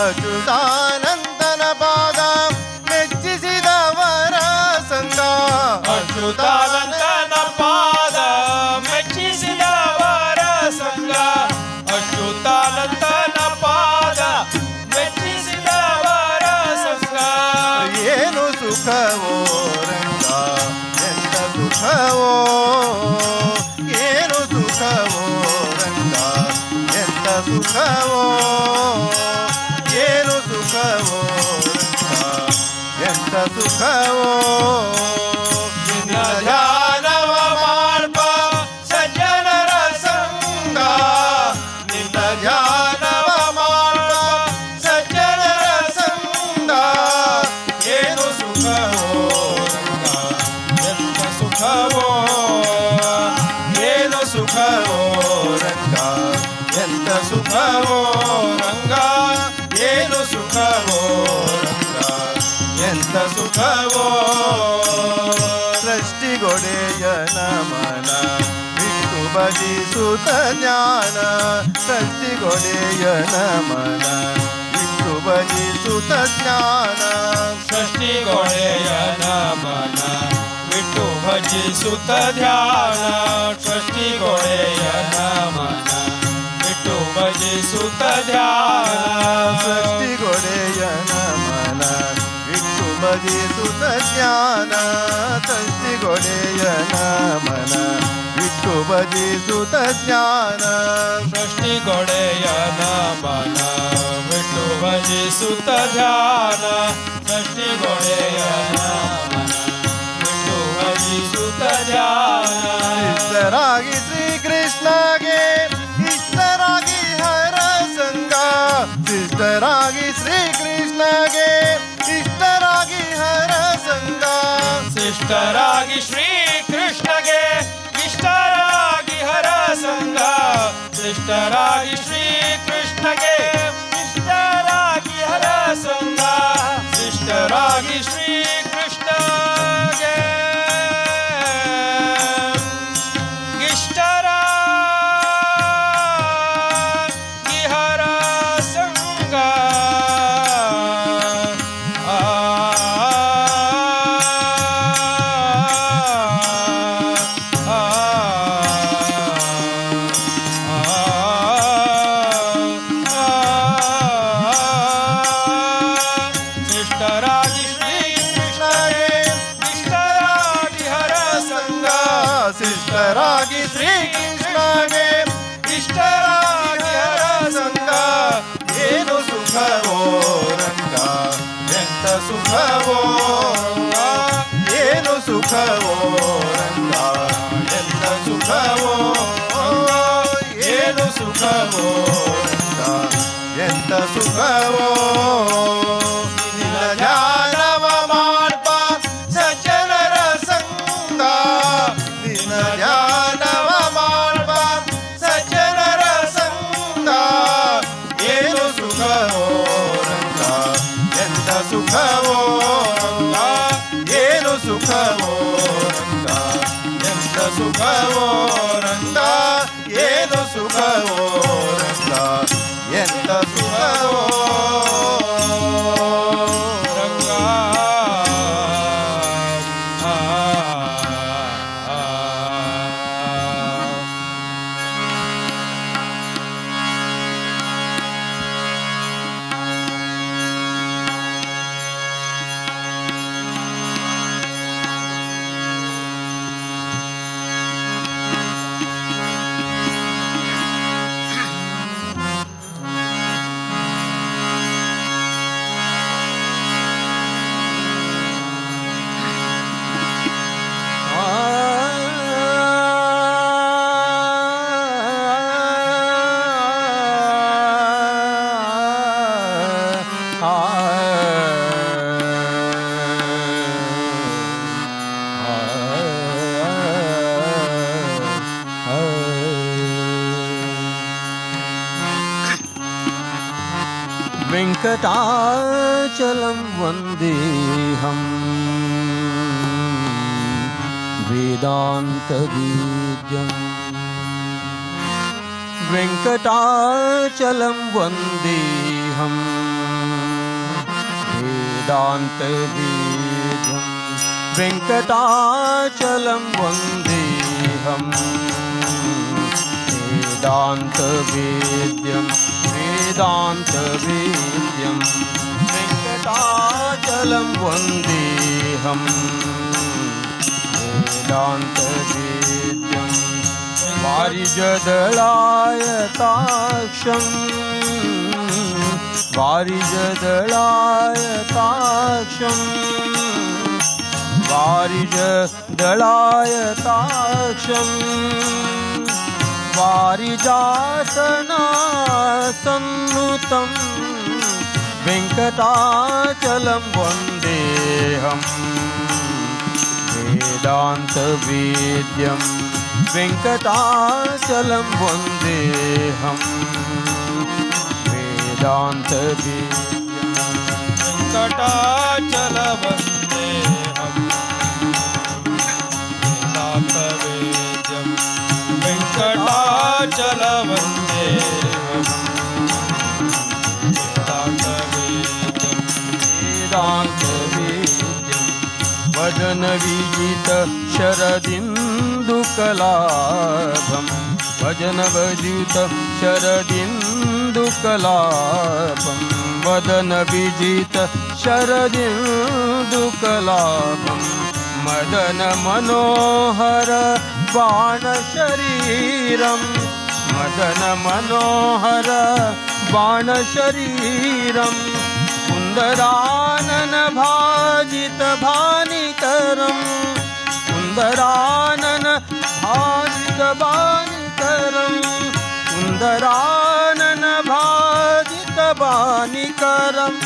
[SPEAKER 1] ಅಚ್ಯುತಾನಂದನ ಪಾದ ಮೆಚ್ಚಿಸಿದವರ ಸಂಗ
[SPEAKER 8] ಅಚ್ಯುತಾನಂದನ ಪಾದ ಮೆಚ್ಚಿಸಿದವರ ಸಂಗ ಅಚ್ಯುತಾನಂದನ ಪಾದ ಮೆಚ್ಚಿಸಿದವರ ಸಂಗ
[SPEAKER 1] ಏನು ಸುಖವೋ ರಂಗ ಎಂಥ ಸುಖವೋ ಏನು ಸುಖವೋ ರಂಗ ಎಂಥ ಸುಖವೋ ಏನು ಸುಖವೋ ರಂಗ ಎಂಥ ಸುಖವೋ ನಿನ್ನ ಧ್ಯಾನವ ಮಾಡ್ಪ ಸಜ್ಜನರ ಸಂಗ ನಿನ್ನ ಧ್ಯಾನವ ಮಾಡ್ಪ ಸಜ್ಜನರ ಸಂಗ ಏನು ಸುಖವೋ ರಂಗ
[SPEAKER 8] ಎಂಥ ಸುಖವೋ
[SPEAKER 1] ಏನು ಸುಖವೋ ರಂಗ ಎಂತ ಸುಖವೋ ರಂಗ ಏನು ಸುಖವೋ ರಂಗ ಎಂತ ಸುಖವೋ ಸೃಷ್ಟಿಗೊಡೆಯ ನಮನ ಬಿಟ್ಟು ಭಜಿಸುತ್ತ ಜ್ಞಾನ ಸೃಷ್ಟಿಗೊಡೆಯ ನಮನ ಬಿಟ್ಟು ಭಜಿಸುತ್ತ ಜ್ಞಾನ
[SPEAKER 8] ಷಷ್ಠಿಗೊಡೆಯ ನಮನ ಬಿಟ್ಟು ಭಜಿಸುತ್ತ ಧ್ಯಾನ ಷಷ್ಠಿಗೊಡೆಯ ನಮನ ಬಿಟ್ಟು ಭಜಿಸುತ್ತ ಧ್ಯಾನ
[SPEAKER 1] ಸೃಷ್ಟಿಗೊಡೆಯ ನಮನ ಬಿಟ್ಟು ಭಜಿಸುತ್ತ ಜ್ಞಾನ ಸೃಷ್ಟಿಗೊಡೆಯ ನಮನ ಬಿಟ್ಟು ಭಜಿಸುತ್ತ ಜ್ಞಾನ
[SPEAKER 8] ಷಷ್ಠಿಗೊಡೆಯ ನಮನ ಬಿಟ್ಟು ಭಜಿಸುತ್ತ ಧ್ಯಾನ ಷಷ್ಠಿಗೊಡೆಯ ನಮನ ಬಿಟ್ಟು ಭಜಿಸುತ್ತ ಧ್ಯಾನ
[SPEAKER 1] ಇಷ್ಟರಾಗಿ ಶ್ರೀಕೃಷ್ಣಗೆ ಇಷ್ಟರಾಗಿ ಹರ ಸಂಗ ಇಷ್ಟರಾಗಿ ಶ್ರೀಕೃಷ್ಣಗೆ ಇಷ್ಟರಾಗಿ ಹರ ಸಂಗ
[SPEAKER 8] ಶಿಷ್ಟರಾಗಿ ಶ್ರೀಕೃಷ್ಣಗೆ ಇಷ್ಟರಾಗಿ ಹರ ಸಂಗ ಶಿಷ್ಟರಾಗಿ ಶ್ರೀಕೃಷ್ಣಗೆ ಇಷ್ಟರಾಗಿ ಹರ ಸಂಗ ಶಿಷ್ಟರಾಗಿ ಶ್ರೀಕೃಷ್ಣಗೆ ಇಷ್ಟರಾಗಿ ಹರ ಸಂಗ ಶಿಷ್ಟರಾಗಿ ಶ್ರೀಕೃಷ್ಣಗೆ ಇಷ್ಟರಾಗಿ ಹರ ಸಂಗ
[SPEAKER 1] ಶಿಷ್ಟರಾಗಿ ಶ್ರೀಕೃಷ್ಣಗೆ ಇಷ್ಟರಾಗಿ ಹರ ಸಂಗ ಏನು ಸುಖವೋ ರಂಗ ಎಂತ ಸುಖವೋ ರಂಗ ಏನು ಸುಖವೋ ರಂಗ ಎಂತ ಸುಖವೋ ಏನು ಸುಖವೋ ರಂಗ ಎಂತ ಸುಖವೋ ನಿನ್ನ ಧ್ಯಾನವ ಮಾಡ್ಪ ಸಜ್ಜನರ ಸಂಗ ನಿನ್ನ ಧ್ಯಾನವ ಮಾಡ್ಪ ಸಜ್ಜನರ ಸಂಗ ಏನು ಸುಖವೋ ರಂಗ ಎಂತ ಸುಖವೋ ರಂಗ ಏನು ಸುಖವೋ ರಂಗ ಎಂತ ಸುಖವೋ ರಂಗ ಏನು ಸುಖವೋ ರಂಗ ಎಂತ ಸುಖವೋ
[SPEAKER 8] ರಂಗ
[SPEAKER 9] वेङ्कटाचलं वन्देऽहं वेदान्तवेद्यम् वेङ्कटाचलं वन्देऽहं वेदान्तवेद्यम् वेङ्कटाचलं वन्देऽहं वेदान्तवेद्यम् वेदान्तवेद्यं वेङ्कटाचलं वन्देऽहं वेदान्तवेद्यं वारिजदलायताक्षं वारिजदलायताक्षं वारिजदलायताक्षं वारिजासनासन्नुतं वेङ्कटाचलं वन्देऽहं वेदान्तवेद्यं वेङ्कटाचलं वन्देऽहं वेदान्तबीजम्
[SPEAKER 8] वेङ्कटाचलवन्देऽहं वेदान्तवेद्यं वेङ्कटाचलवन्देऽहं
[SPEAKER 9] वेदान्तवेद्यं वदनविजित शरदिन्दुकलाभं भजनवद्युत शरदिन्दुकलाभं वदनविजित शरदिन्दुकलाभं मदन मनोहर बाणशरीरं मदन मनोहर बाणशरीरं कुन्दरानन भाजित भानिकरं कुन्दरानन भाजित भानिकरं कुन्दरानन भाजित भानिकरम्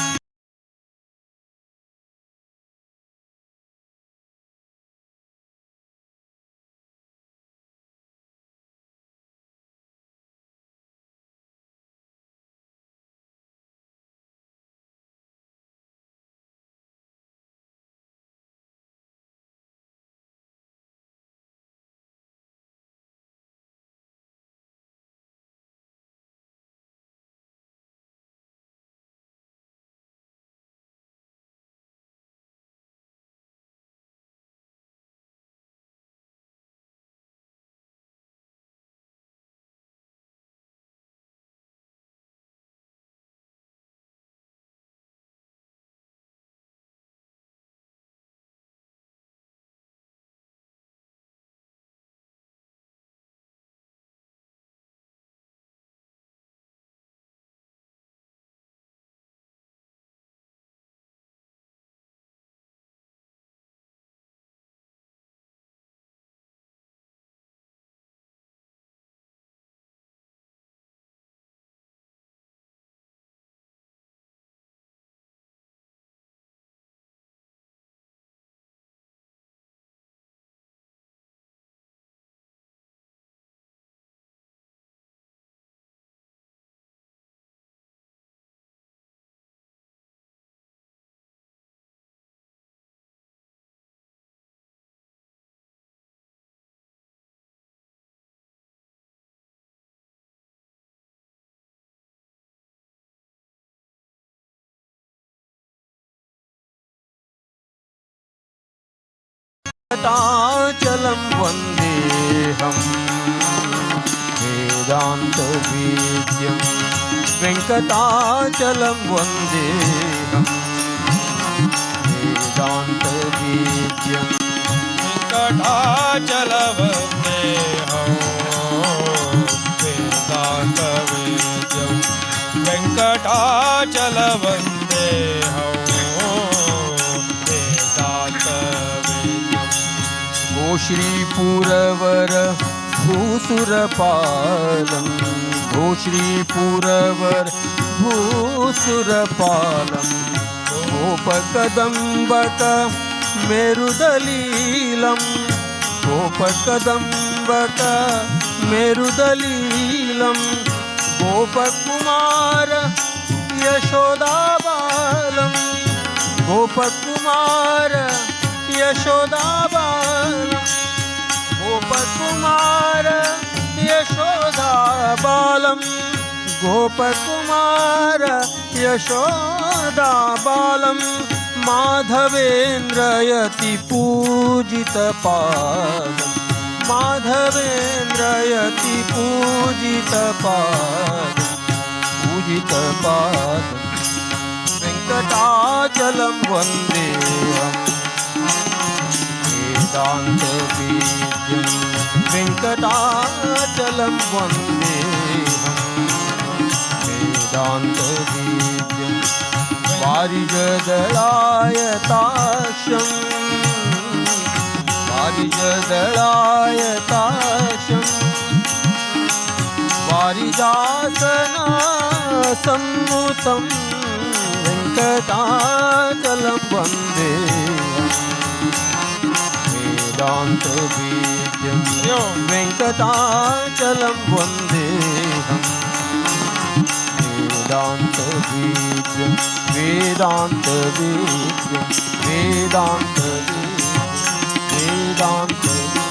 [SPEAKER 9] वेङ्कटाचलं वन्देऽहं वेदान्तबीजं वेङ्कटाचलं वन्देऽहं वेदान्तबीजं
[SPEAKER 8] वेङ्कटाचलवन्देऽहं वेदान्तवेद्यं वेङ्कटाचलवन्देऽहं
[SPEAKER 9] श्रीपुरवर भूसुरपालं श्रीपुरवर भूसुरपालं गोपकदम्बक मेरुदलीलं गोपकदम्बक मेरुदलीलं गोपकुमार यशोदाबालं गोपकुमार यशोदाबालं गोपकुमार यशोदाबालं गोपकुमार यशोदाबालं माधवेन्द्रयति पूजितपादं माधवेन्द्रयति पूजितपादं वेङ्कटाचलं वन्देऽहं वेदान्तबीजं वेङ्कटाचलं वन्देऽहं वेदान्तबीजं वारिजदलायताक्षं वारिजदलायताक्षं वारिजासनासम्मुतं वेङ्कटाचलं वन्देऽहं वेदान्तबीजं वेङ्कटाचलं वन्देऽहम् वेदान्तबीजं वेदान्तबीजं वेदान्तबीजं वेदान्तबीजं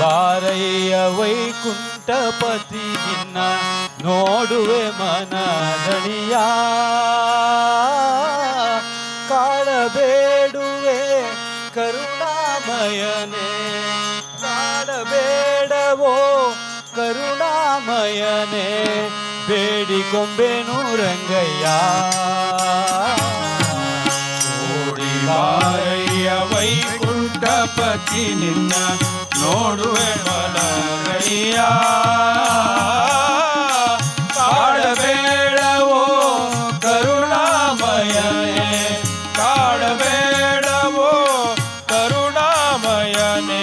[SPEAKER 4] ಬಾರಯ್ಯ ವೈಕುಂಠಪತಿ ನಿನ್ನ ನೋಡುವೆ ಮನದಣಿಯ ಕಾಡಬೇಡುವೆ ಕರುಣಾಮಯನೇ ಕಾಡಬೇಡವೋ ಕರುಣಾಮಯನೇ ಬೇಡಿಕೊಂಬೆನು ರಂಗಯ್ಯ
[SPEAKER 8] ಓಡಿ ಬಾರಯ್ಯ ವೈಕುಂಠಪತಿ ನಿನ್ನ ನೋಡುವೆ ಮನಗಣಿಯ ಕಾಡಬೇಡವೋ ಕರುಣಾಮಯನೇ ಕಾಡಬೇಡವೋ ಕರುಣಾಮಯನೇ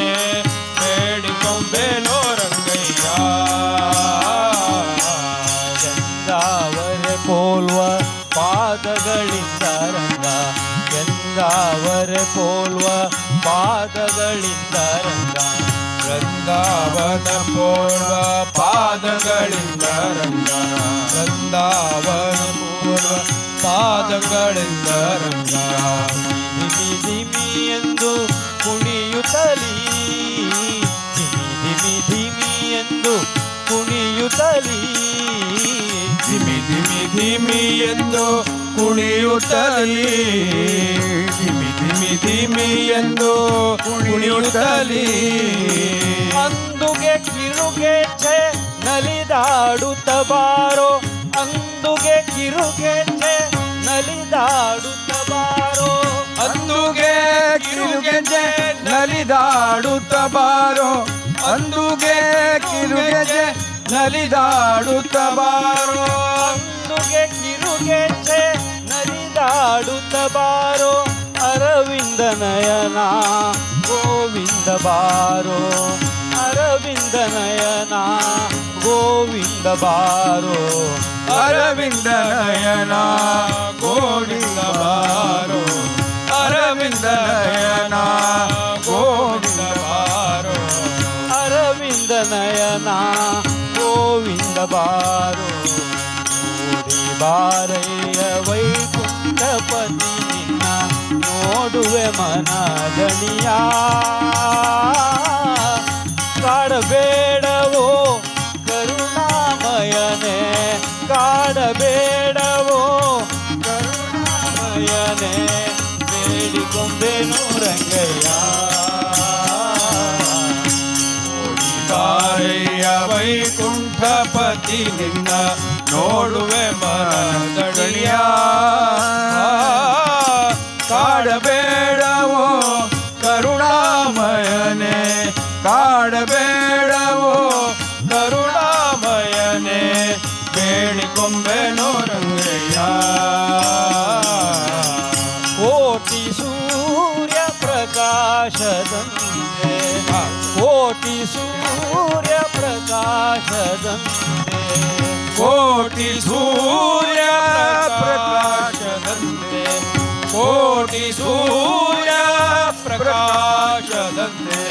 [SPEAKER 8] ಬೇಡಿಕೊಂಬೆನೋ ರಂಗಯ್ಯ
[SPEAKER 4] ಎಂದಾವರೆ ಪೋಲ್ವ ಪಾದಗಳಿಂದ ರಂಗ ಎಂದಾವರೆ ಪೋಲ್ವ ಪಾದಗಳಿಂದ ರಂಗ
[SPEAKER 8] ವೃಂದಾವನ ಪೂರ್ವ ಪಾದಗಳಿಂದ ರಂಗ ವೃಂದಾವನ ಪೂರ್ವ ಪಾದಗಳಿಂದ ರಂಗ
[SPEAKER 4] ಧಿಮಿ ಧಿಮಿ ಎಂದು ಕುಣಿಯುತ್ತಲೀ ಧಿಮಿ ಧಿಮಿ ಧಿಮಿ ಎಂದು ಕುಣಿಯುತ್ತಲೀ
[SPEAKER 8] ಧಿಮಿ ಧಿಮಿ ಧಿಮಿ ಎಂದು ಕುಣಿಯುತ್ತಲೀ ಧಿಮಿ ಧಿಮಿ ಧಿಮಿ ಎಂದು ಕುಣಿಯುತ್ತಲೀ
[SPEAKER 4] ಅಂದುಗೆ ಕಿರುಗೆಜ್ಜೆ ನಲಿದಾಡುತ್ತ ಬಾರೋ ಅಂದುಗೆ ಕಿರುಗೆಜ್ಜೆ ನಲಿದಾಡುತ್ತ ಬಾರೋ
[SPEAKER 8] ಅಂದುಗೆ ಕಿರುಗೆಜ್ಜೆ ನಲಿದಾಡುತ್ತ ಬಾರೋ ಅಂದುಗೆ ಕಿರುಗೆಜ್ಜೆ ನಲಿದಾಡುತ್ತ ಬಾರೋ
[SPEAKER 4] ಅಂದುಗೆ ಕಿರುಗೆಜ್ಜೆ ನಲಿದಾಡುತ್ತ ಬಾರೋ ಅರವಿಂದ ನಯನ ಗೋವಿಂದ ಬಾರೋ ಅರವಿಂದ ನಯನ ಗೋವಿಂದ ಬಾರೋ
[SPEAKER 8] ಅರವಿಂದ ನಯನ ಗೋವಿಂದ ಬಾರೋ ಅರವಿಂದ ನಯನ ಗೋವಿಂದ ಬಾರೋ
[SPEAKER 4] ಅರವಿಂದ ನಯನ ಗೋವಿಂದ ಬಾರೋ ಓಡಿ ಬಾರಯ್ಯ ವೈಕುಂಠಪತಿ ನಿನ್ನ ನೋಡುವೆ ಮನದಣಿಯ ಕಾಡಬೇಡವೋ ಕರುಣಾಮಯನೇ ಕಾಡಬೇಡವೋ ಕರುಣಾಮಯನೇ ಬೇಡಿಕೊಂಬೆನು ರಂಗಯ್ಯ
[SPEAKER 8] ಬಾರಯ್ಯ ವೈಕುಂಠಪತಿ ನಿನ್ನ ನೋಡುವೆ ಮನದಣಿಯ ಕಾಡಬೇಡವೋ ಕರುಣಾಮಯನೇ ಕಾಡಬೇಡವೋ ಕರುಣಾಮಯನೇ ಬೇಡಿಕೊಂಬೆನೋ ರಂಗಯ್ಯ
[SPEAKER 4] ಕೋಟಿ ಸೂರ್ಯ ಪ್ರಕಾಶದಂತೆ ಕೋಟಿ ಸೂರ್ಯ ಪ್ರಕಾಶದಂತೆ
[SPEAKER 8] ಕೋಟಿ ಸೂರ್ಯ ಪ್ರಕಾಶದಂತೆ ಕೋಟಿ ಸೂರ್ಯ ಪ್ರಕಾಶದಂತೆ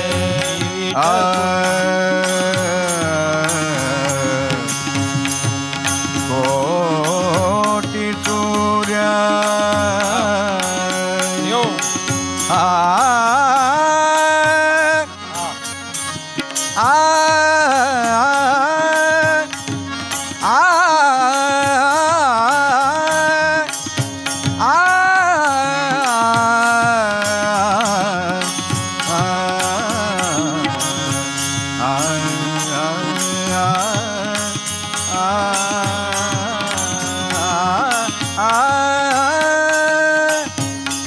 [SPEAKER 3] ಕೋಟಿ ಸೂರ್ಯ ಆ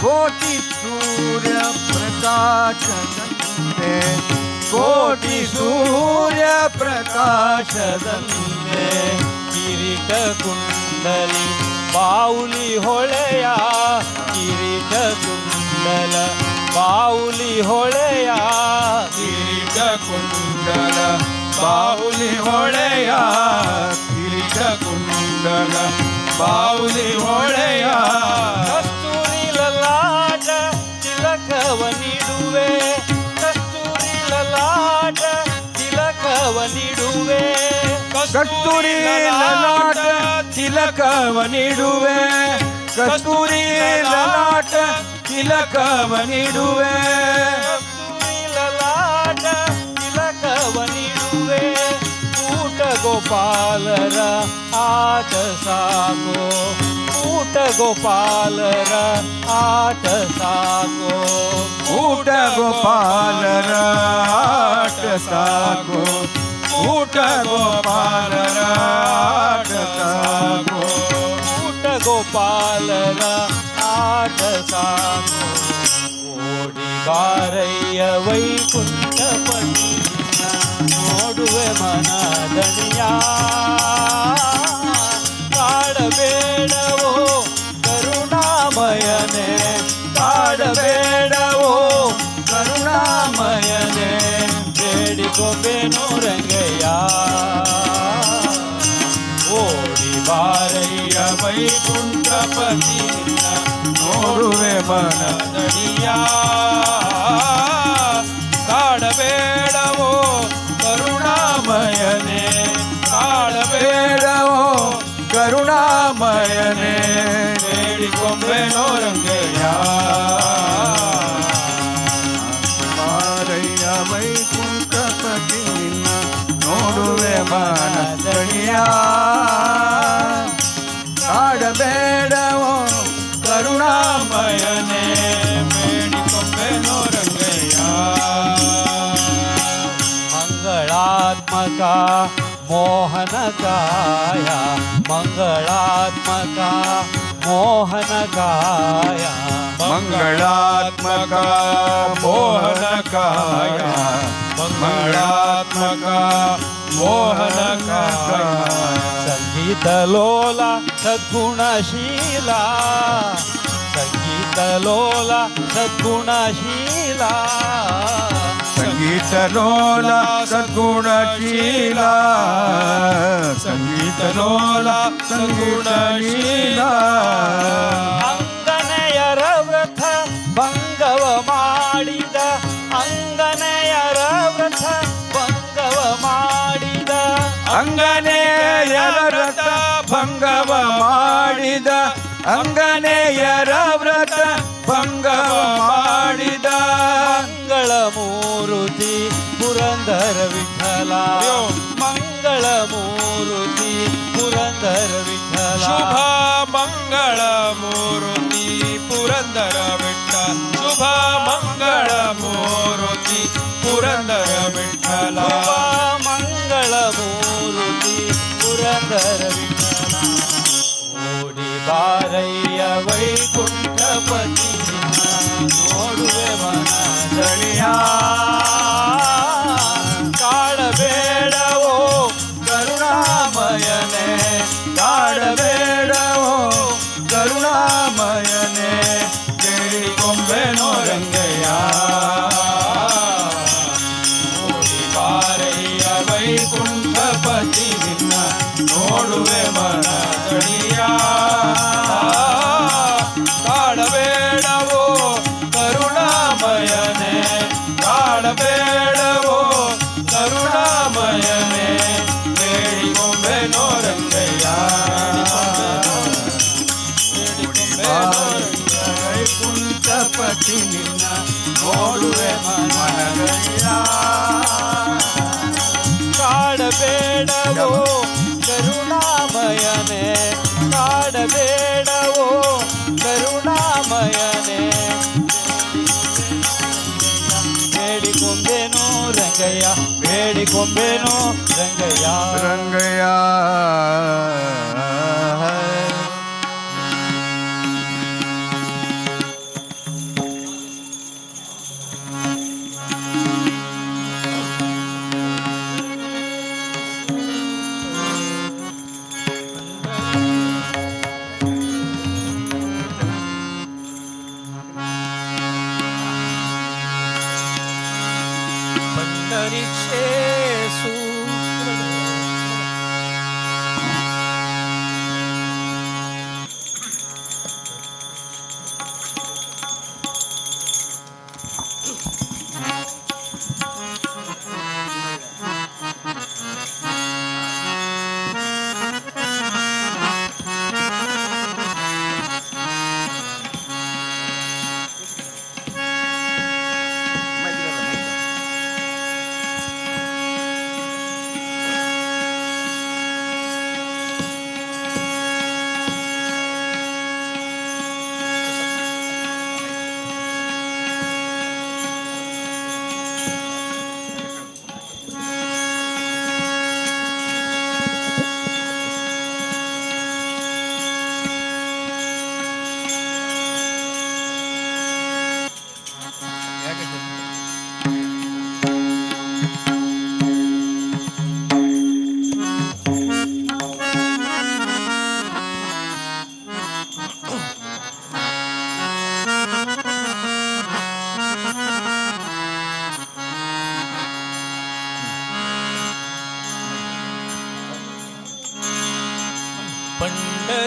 [SPEAKER 1] ಕೋಟಿ ಸೂರ್ಯ ಪ್ರಕಾಶದಂತೆ
[SPEAKER 4] ಕೋಟಿ ಸೂರ್ಯ ಪ್ರಕಾಶದಂತೆ ಕಿರೀಟ ಕುಂಡಲಿ ಬಾವುಲಿ ಹೊಳೆಯ ಕಿರೀಟ ಕುಂಡಲ ಬಾವುಲಿ ಹೊಳೆಯ
[SPEAKER 8] ಕಿರೀಟ ಕುಂಡಲ ಬಾಹುಲಿ ಹೊಳೆಯ ಕಿರೀಟ ಕುಂಡಲ ಬಾಹುಲಿ ಹೊಳೆಯ
[SPEAKER 4] ಕಸ್ತೂರಿ ಲಲಾಟ ತಿಲಕವ ನೀಡುವೆ ಕಸ್ತೂರಿ ಲಲಾಟ ತಿಲಕವ ನೀಡುವೆ
[SPEAKER 1] ಕಸ್ತೂರಿ ಲಲಾಟ
[SPEAKER 8] ತಿಲಕವ ನೀಡುವೆ ಕಸ್ತೂರಿ ಲಲಾಟ ತಿಲಕವ ನೀಡುವೆ
[SPEAKER 4] ಕಸ್ತೂರಿ ಲಲಾಟ ತಿಲಕವ ನೀಡುವೆ ಊಟ ಗೋಪಾಲರ ಆಟ ಸಾಕೋ ಊಟ ಗೋಪಾಲರ ಆಟ ಸಾಕೋ
[SPEAKER 8] ಊಟ ಗೋಪಾಲರ ಆಟ ಸಾಕು ಊಟ ಗೋಪಾಲರ ಆಟ ಸಾಕು
[SPEAKER 4] ಊಟ ಗೋಪಾಲರ ಆಟ ಸಾಕು ಓಡಿ ಬಾರಯ್ಯ ವೈಕುಂಠಪತಿ ನೋಡುವೆ ಮನದಣಿಯ ಕಾಡಬೇಡವೋ ಕರುಣಾಮಯನೇ ಕಾಡಬೇಡವೋ ಕರುಣಾಮಯನೇ ಬೇಡಿಕೊಂಬೇನು ರಂಗಯ್ಯ ಓಡಿ ಬಾರಯ್ಯ
[SPEAKER 8] ವೈಕುಂಠಪತಿ ನೋಡುವೆ ಮನದಡಿಯ ಕಾಡಬೇಡವೋ ಕರುಣಾಮಯನೇ ಕಾಡಬೇಡವೋ ಕರುಣಾಮಯನೇ ಬೇಡಿಕೊಂಬೆನೋ ರಂಗಯ್ಯ
[SPEAKER 1] ಮಾರಯ್ಯ ವೈಕುಂಠಪತಿ ನಿನ್ನ ನೋಡುವೆ ಮನದಣಿಯ ಕಾಡಬೇಡವೋ
[SPEAKER 8] ಕರುಣಾಮಯನೇ ಬೇಡಿಕೊಂಬೆನೋ ರಂಗಯ್ಯ
[SPEAKER 4] ಮಂಗಳಾತ್ಮಕ ಮೋಹನಕಾಯ ಮಂಗಳಾತ್ಮಕ ಮೋಹನಕಾಯ
[SPEAKER 8] ಮಂಗಳಾತ್ಮಕ ಮೋಹನಕಾಯ ಮಂಗಳಾತ್ಮಕ ಮೋಹನಕಾಯ
[SPEAKER 4] ಸಂಗೀತ ಲೋಲ ಸದ್ಗುಣಶೀಲ ಸಂಗೀತ ಲೋಲ ಸದ್ಗುಣಶೀಲ
[SPEAKER 8] ಸಂಗೀತ ಲೋಲ ಸದ್ಗುಣಶೀಲ ಸಂಗೀತ ಲೋಲ ಸದ್ಗುಣಶೀಲ
[SPEAKER 4] ಅಂಗನೆಯರ ವ್ರತ ಭಂಗವ ಮಾಡಿದ ಅಂಗನೆಯರ ವ್ರತ ಭಂಗವ ಮಾಡಿದ
[SPEAKER 8] ಅಂಗನೆಯರ ವ್ರತ ಭಂಗವ ಮಾಡಿದ ಅಂಗನೆಯರ ವ್ರತ ಭಂಗವ ಮಾಡಿದ
[SPEAKER 4] ಮಂಗಳ ಮೂರುತಿ ಪುರಂದರ ವಿಠಲ ಮಂಗಳ ಮೂರುತಿ ಪುರಂದರ ವಿಠಲ
[SPEAKER 8] ಶುಭ ಮಂಗಳ ಮೂರುತಿ ಪುರಂದರ ವಿಠಲ ಶುಭ ಮಂಗಳ ಮೂರುತಿ ಪುರಂದರ ವಿಠಲ
[SPEAKER 4] ಮಂಗಳ ಮೂರುತಿ ಪುರಂದರ ವಿಠಲ ಓಡಿ ಬಾರಯ್ಯ ವೈಕುಂಠಪತಿ ನೋಡುವೆ ಮನದಳಿಯ ಕಾಡಬೇಡವೋ ಕರುಣಾಮಯನೇ ಕಾಡಬೇಡವೋ
[SPEAKER 8] ಕರುಣಾಮಯನೇ ಬೇಡಿಕೊಂಬೆನೋ ರಂಗಯ್ಯ ಓಡಿ ಬಾರಯ್ಯ ವೈಕುಂಠಪತಿ ನಿನ್ನ ನೋಡುವೆ ಮನದಡಿಯ ಕಾಡಬೇಡವೋ ಕರುಣಾಮಯನೇ ಕಾಡಬೇಡವೋ ಕರುಣಾಮಯನೇ ಬೇಡಿಕೊಂಬೆನೋ ರಂಗಯ್ಯ
[SPEAKER 1] ವೈಕುಂಠಪತಿ ನಿನ್ನ ನೋಡುವೆ ಮನದಳಿಯ
[SPEAKER 4] ಕಾಡಬೇಡವೋ ಕರುಣಾಮಯನೇ ಕಾಡಬೇಡವೋ ಕರುಣಾಮಯನೇ ಬೇಡಿಕೊಂಬೇನು ರಂಗಯ್ಯ ಬೇಡಿಕೊಂಬೇನು ರಂಗಯ್ಯ
[SPEAKER 1] ರಂಗಯ್ಯ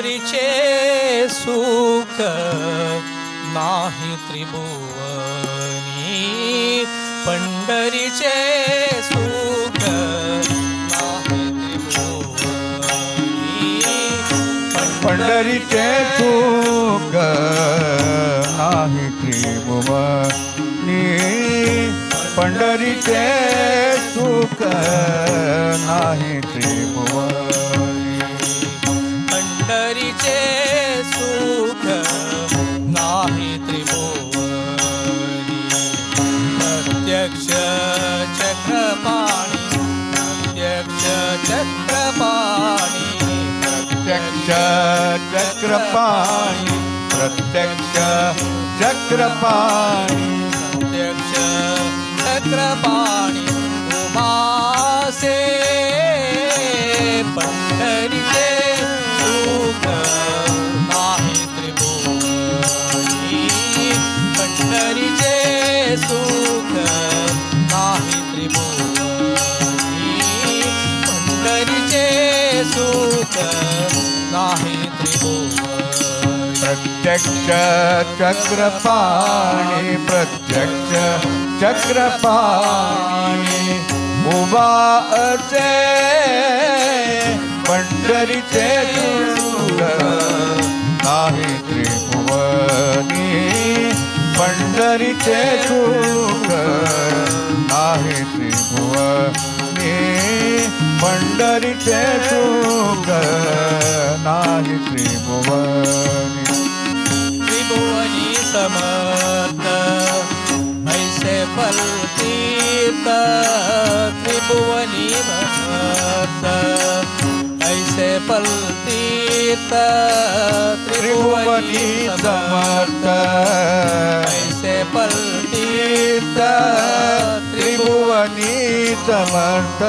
[SPEAKER 4] पंढरीचे सुख नाही त्रिभुवनी, पंढरीचे सुख नाही त्रिभुवनी,
[SPEAKER 3] पंढरीचे सुख नाही त्रिभुवनी, पंढरीचे सुख नाही त्रिभुवनी,
[SPEAKER 4] पंढरीचे सुख नाही त्रिभुवनी, प्रत्यक्ष चक्रपाणी, प्रत्यक्ष चक्रपाणी,
[SPEAKER 3] प्रत्यक्ष चक्रपाणी, प्रत्यक्ष चक्रपाणी,
[SPEAKER 4] प्रत्यक्ष चक्रपाणी उमासे, पंढरीचे सुख नाही त्रिभुवनी, पंढरीचे सुख नाही त्रिभुवनी, पंढरीचे सुख नाही त्रिभुवनी,
[SPEAKER 3] प्रत्यक्ष चक्रपाणी, प्रत्यक्ष चक्रपाणी उभा असे, पंढरीचे सुख नाही त्रिभुवनी, पंढरीचे सुख नाही त्रिभुवनी, पंढरीचे सुख नाही त्रिभुवनी,
[SPEAKER 4] त्रिभुवनी समर्थ ऐसे फलतीर्थ, त्रिभुवनी समर्थ ऐसे फलतीर्थ,
[SPEAKER 3] त्रिभुवनी समर्थ
[SPEAKER 4] ऐसे फलतीर्थ,
[SPEAKER 3] त्रिभुवनी समर्थ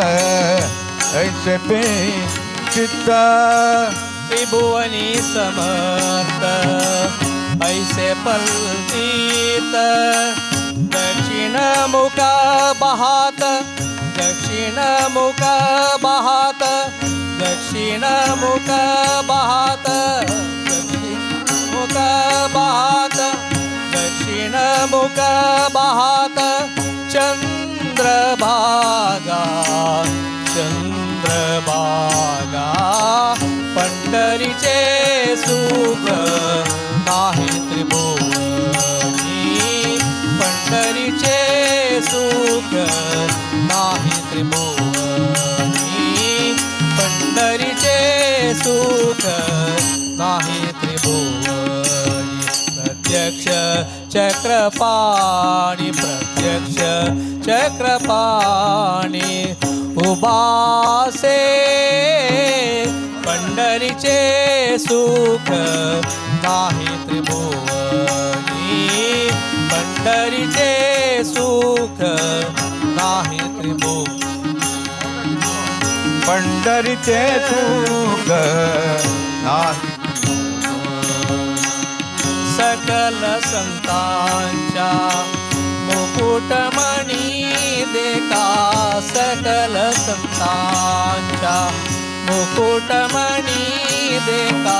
[SPEAKER 3] ऐसे पे चित्त,
[SPEAKER 4] त्रिभुवनी समर्थ ऐसे फलतीर्थ, दक्षिण मुख बहात, दक्षिण मुख बहात, दक्षिण मुख बहात, दक्षिण मुख बहात, दक्षिण मुख बहात, चंद्रभागा, चंद्रभागा, पंढरीचे सुख नाही त्रिभुवनी, पंढरीचे सुख नाही त्रिभुवनी, पंढरीचे सुख नाही त्रिभुवनी, प्रत्यक्ष चक्रपाणी, प्रत्यक्ष चक्रपाणी उभासे, पंढरीचे सुख नाही त्रिभुवनी, पंढरीचे सुख नाही त्रिभुवनी,
[SPEAKER 3] पंढरीचे सुख नाही
[SPEAKER 4] सकल संतांच्या मुकुटमणी देखा, सकल संतांच्या मुकुटमणी देखा,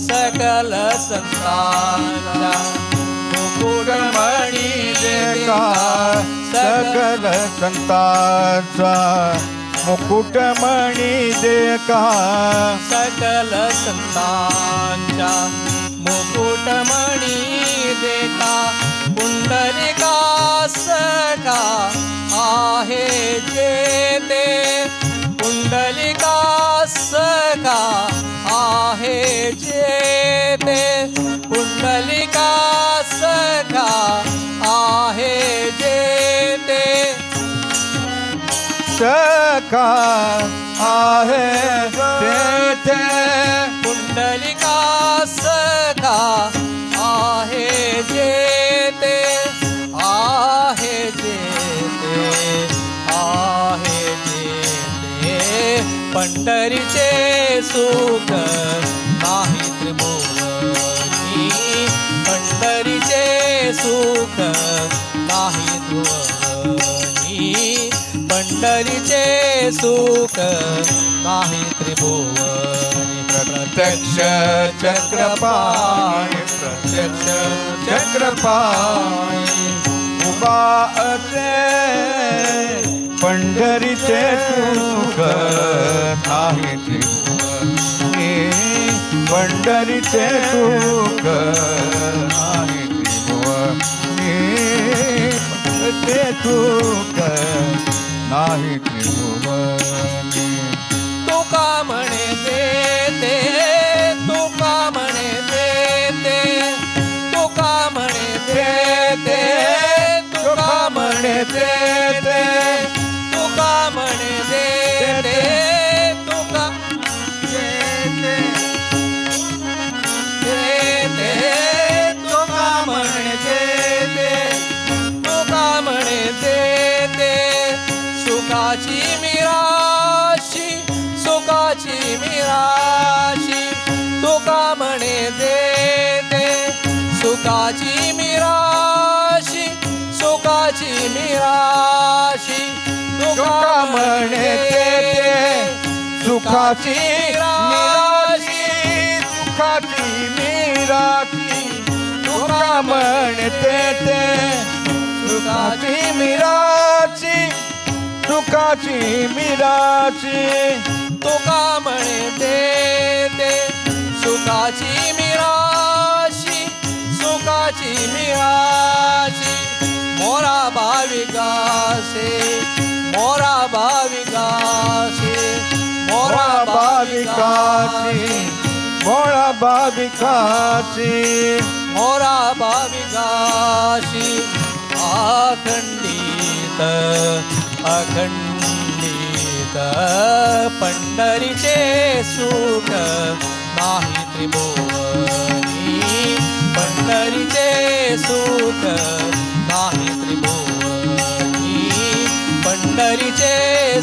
[SPEAKER 4] सकल संतांच्या मुकुटमणी देखा,
[SPEAKER 3] सकल संतांचा मुकुटमणी देखा,
[SPEAKER 4] सकल संतांच्या मुकुटमणी देखा, पुंडलिकास का आहे जेते, पुंडलिकास का आहे जेते, पुंडलिकास का आहे जेते,
[SPEAKER 3] सखा आहे तेथे,
[SPEAKER 4] पुंडलिकास का आहे जेते, आहे जेते, आहे जेते, पंढरीचे सुख नाही त्रिभुवनी, पंढरीचे सुख नाही त्रिभुवनी, पंढरीचे सुख नाही त्रिभुवनी,
[SPEAKER 8] प्रत्यक्ष चक्रपाणी प्रत्यक्ष चक्रपाणी उभा असे पंढरीचे सुख नाही त्रिभुवनी पंढरीचे सुख नाही त्रिभुवनी ते सुख नाही त्रिभुवनी
[SPEAKER 4] तुका म्हणे देते तुका म्हणे देते तुका म्हणे देते तुका म्हणे देते तुका म्हणे देते तुका देते देते तुका म्हणे देते तुका म्हणे देते सुखाची मिराशी सुखाची मिराशी तुका म्हणे देते सुखाची मिराशी सुखाची मिराशी तुका म्हणे देते
[SPEAKER 8] सुखाची मिराशी सुखाची मिराशी तुका म्हणते ते सुखाची मिराशी सुखाची मिराशी
[SPEAKER 4] तुका म्हणे देते सुखाची मिराशी सुखाची मिराशी मोरा भाविकासे मोरा भाविकासे
[SPEAKER 8] मोरा भाविकासी मोरा भाविकासी
[SPEAKER 4] मोरा भाविकाशी अखंडित अखंडित पंढरीचे सुख नाही त्रिभुवनी पंढरीचे सुख नाही त्रिभुवनी पंढरीचे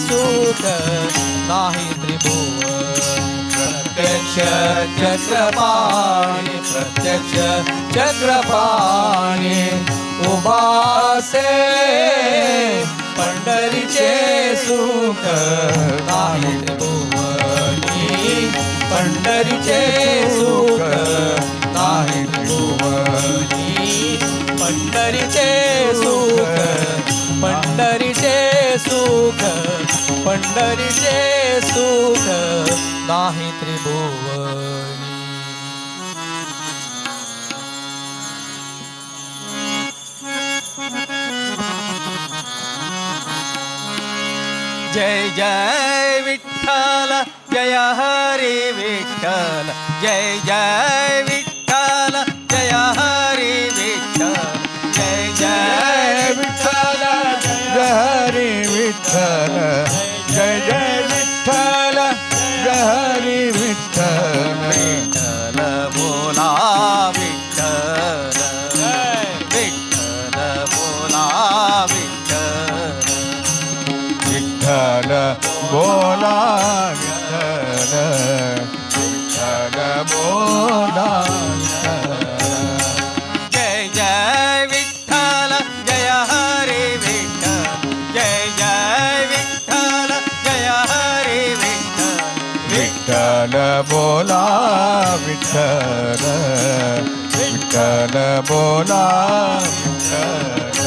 [SPEAKER 4] सुख नाही त्रिभुवनी प्रत्यक्ष चक्रपाणी प्रत्यक्ष चक्रपाणी उभासे पंढरीचे सुख नाही त्रिभुवनी पंढरीचे सुख नाही त्रिभुवनी पंढरीचे सुख पंढरीचे सुख पंढरीचे सुख नाही त्रिभुवनी
[SPEAKER 6] जय जय विठ्ठल जय हरी विठ्ठल जय जय विठ्ठल जय हरी विठ्ठल जय जय
[SPEAKER 8] विठ्ठल जय हरी विठ्ठल जय जय विठ्ठल जय हरी विठ्ठल
[SPEAKER 6] विठ्ठल बोला विठ्ठल विठ्ठल बोला विठ्ठल
[SPEAKER 8] विठ्ठल बोला विठ्ठल विठ्ठल बोला
[SPEAKER 6] जय जय विठ्ठल जय हरी विठ्ठल जय जय विठ्ठल जय हरी विठ्ठल
[SPEAKER 8] विठ्ठल बोला विठ्ठल विठ्ठल बोला विठ्ठल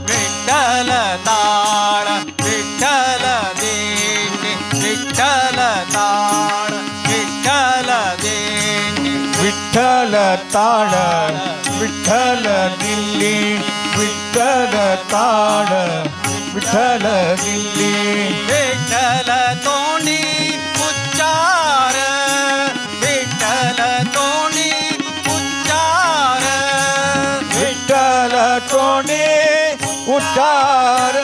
[SPEAKER 6] विठ्ठल ताळ विठ्ठल दिंडी विठ्ठल ताळ विठ्ठल दिंडी
[SPEAKER 8] विठ्ठल ताळ विठ्ठल दिल्ली विठ्ठल ताळ विठ्ठल दिल्ली
[SPEAKER 6] विठ्ठल तोंडी उच्चार विठ्ठल तोंडी उच्चार
[SPEAKER 8] विठ्ठल तोंडी उच्चार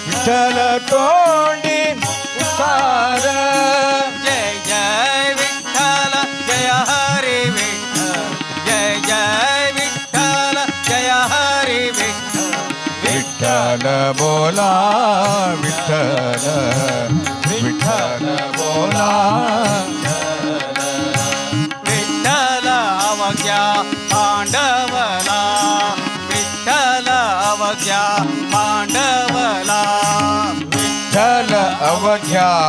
[SPEAKER 8] विठ्ठल तोंडी उच्चार
[SPEAKER 6] जय जय विठ्ठल जय हरी विठ्ठल जय जय विठ्ठल जय हरी विठ्ठल
[SPEAKER 8] विठ्ठल बोला विठ्ठल विठ्ठल बोला
[SPEAKER 6] विठ्ठल अवघ्या पांडवला विठ्ठल अवघ्या पांडवला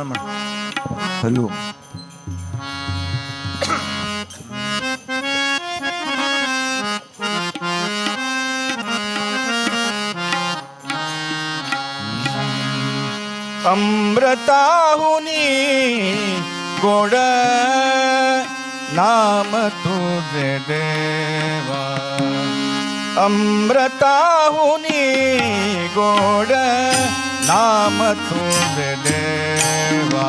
[SPEAKER 9] हॅलो
[SPEAKER 8] अमृताहुनी गोड नाम तुझे देवा अमृताहुनी गोड नाम तुझे देवा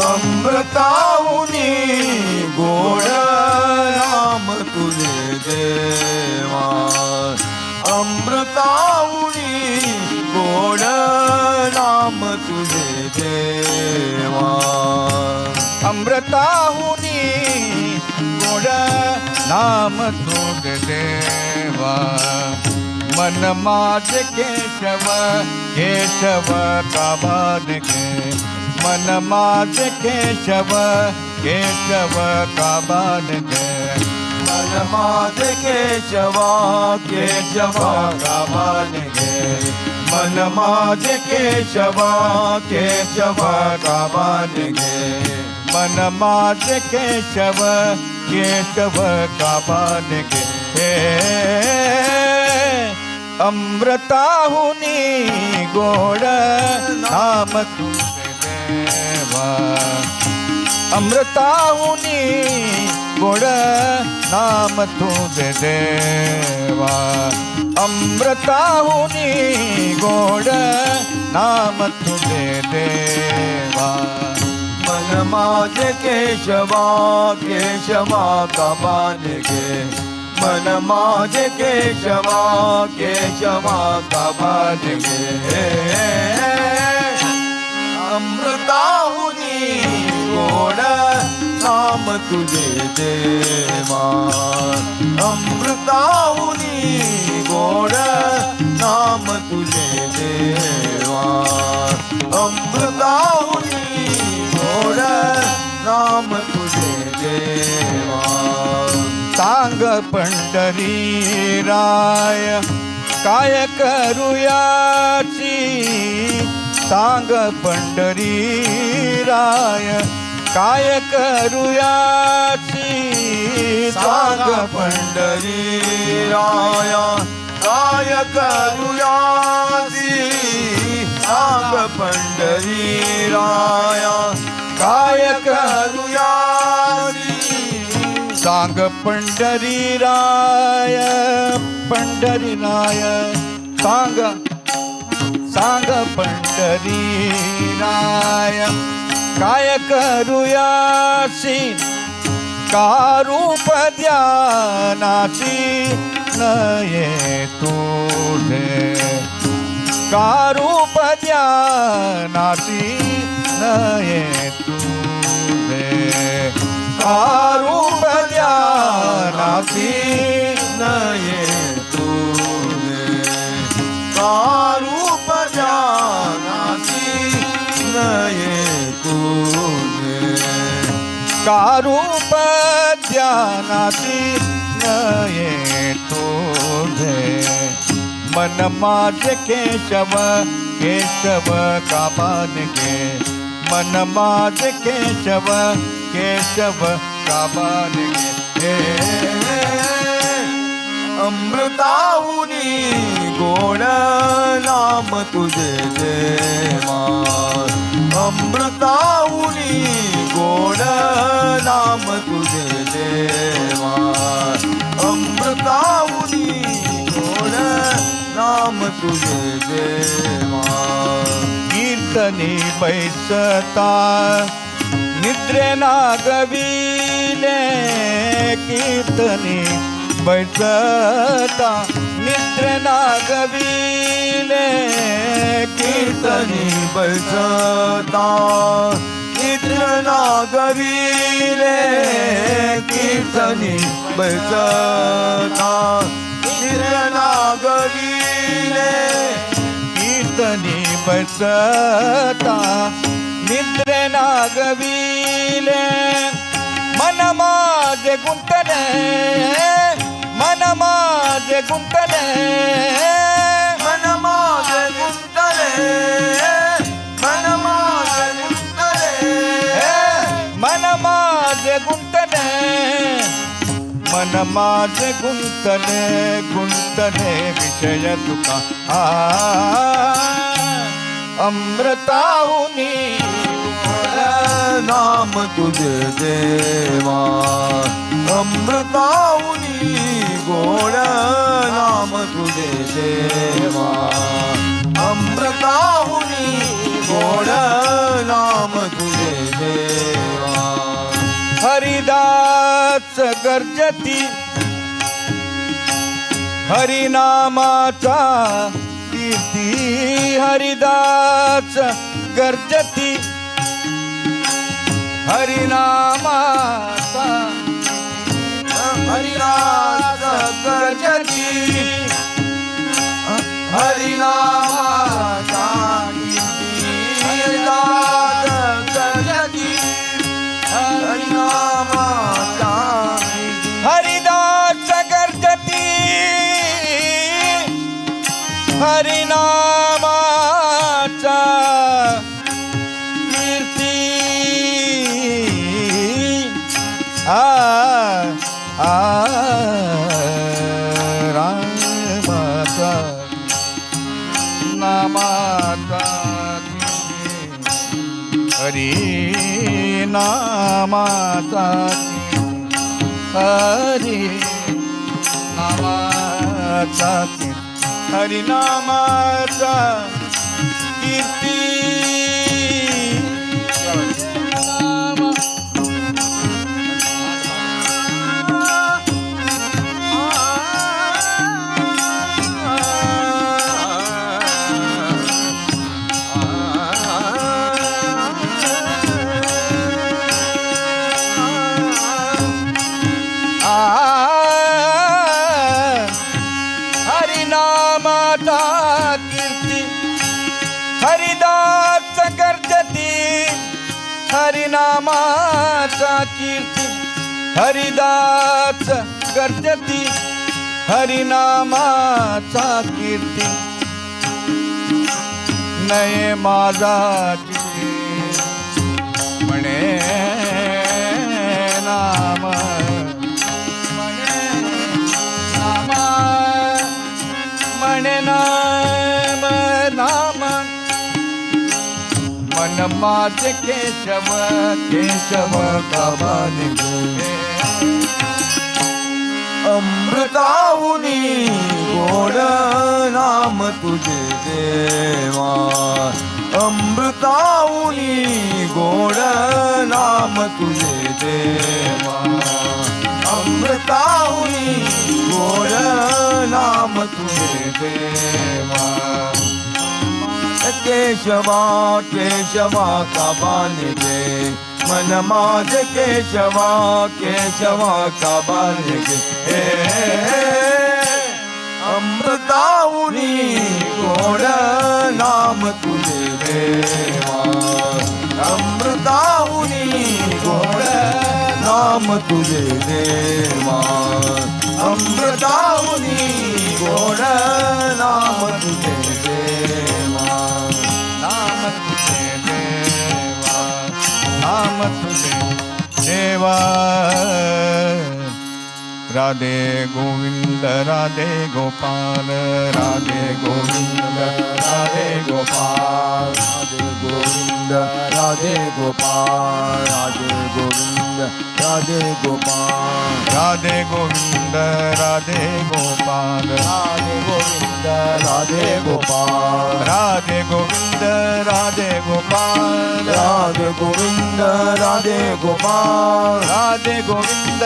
[SPEAKER 1] अमृताहुनी गोड नाम तुझे देवा अमृताहुनी गोड नाम तुझे देवा
[SPEAKER 8] अमृताहुनी गोड नाम तुझे देवा मन माझ केशव केशव काबान गे मन माझ केशव केशव काबान गे
[SPEAKER 1] मन माझे केशवा केशवा काबान गे मन माझे केशवा केशवा काबान गे
[SPEAKER 8] मन माझ केशव केशव काबान गे अमृताहुनी गोड नाम तुझे देवा अमृताहुनी गोड नाम तुझे देवा अमृताहुनी गोड नाम तुझे देवा
[SPEAKER 1] मन माझे केशवा केशवा काबान गे मन माझे केशवा केशवा काबान गे अमृताहुनी गोड नाम तुझे देवा अमृताहुनी गोड नाम तुझे देवा अमृताहुनी गोड नाम तुझे देवा
[SPEAKER 8] सांग पंढरी राय काय करूयाची सांग पंढरी राय काय करूयाची
[SPEAKER 1] सांग पंढरी राया काय करूयाची सांग पंढरी राया काय करूयाची
[SPEAKER 8] सांग पंढरी राय पंढरी राय सांग सांग पंढरी राय काय करूयासी का रूप ध्यानाची नये तुझे का रूप ध्यानाची नये तुझे का रूप ध्यानाची
[SPEAKER 1] नये तुझे का रूप ध्यानाची नये तुझे
[SPEAKER 8] का रूप ध्यानाची नये तुझे मन माझ केशव केशव काबान गे मन माझ केशव केशव काबान गे
[SPEAKER 1] अमृताहुनी गोड नाम तुझे देवा अमृताहुनी गोड नाम तुझे देवा अमृताहुनी गोड नाम तुझे देवा
[SPEAKER 8] कीर्तनी बैसता निद्रे नागविले कीर्तनी बैसता निद्रे नागविले
[SPEAKER 1] कीर्तनी बैसता निद्र नागविले कीर्तनी बैसता निद्र नागविले
[SPEAKER 8] कीर्तनी बैसता निद्रे नागविले मन माझे गुंतले मन माझे गुंतले
[SPEAKER 1] मन माझे गुंतले मन माझे
[SPEAKER 8] माझे गुंतले गुंतले विषय तुका अमृताहुनी
[SPEAKER 1] नाम तुझे देवा अमृताहुनी गोड नाम तुझे देवा अमृताहुनी गोड नाम तुझे देवा
[SPEAKER 8] हरिदास गर्जती हरिनामाचा कीर्ती हरिदास गर्जती हरिनामाचा
[SPEAKER 1] हरिदास गर्जती हरिनामाचा हरिदास गर्जती हरिनामाचा
[SPEAKER 8] हरिदास गर्जती हरिनामाचा कीर्ती रामाचा नामाचा हरी नामाचा हरी नामाचा हरी नामाचा कीर्ती हरिनामाचा कीर्ती हरिदास गर्जती हरिनामाचा कीर्ती हरिदास गर्जती हरिनामाचा कीर्ती नये माझा म्हणे नाम म्हणे नाम नाम मन माझे केशव केशव गावाने
[SPEAKER 1] अमृताहुनी गोड नाम तुझे देवा अमृताहुनी गोड नाम तुझे देवा अमृताहुनी गोड नाम तुझे देवा केशवा केशवा का बालगे मन माझे केशवा केशवा का बालगे अमृताहुनी गोड नाम तुझे देवा अमृताहुनी गोड नाम तुझे देवा अमृताहुनी गोड नाम तुझे देवा
[SPEAKER 8] नाम तुझे देवा नाम तुझे देवा राधे गोविंद राधे गोपाल राधे गोविंद राधे गोपाल
[SPEAKER 1] राधे गोविंद राधे गोपाल राधे गोविंद राधे गोपाल
[SPEAKER 8] राधे गोविंद राधे गोपाल
[SPEAKER 1] राधे गोविंद राधे गोपाल
[SPEAKER 8] राधे गोविंद राधे गोपाल
[SPEAKER 1] राधे गोविंद राधे गोपाल
[SPEAKER 8] राधे गोविंद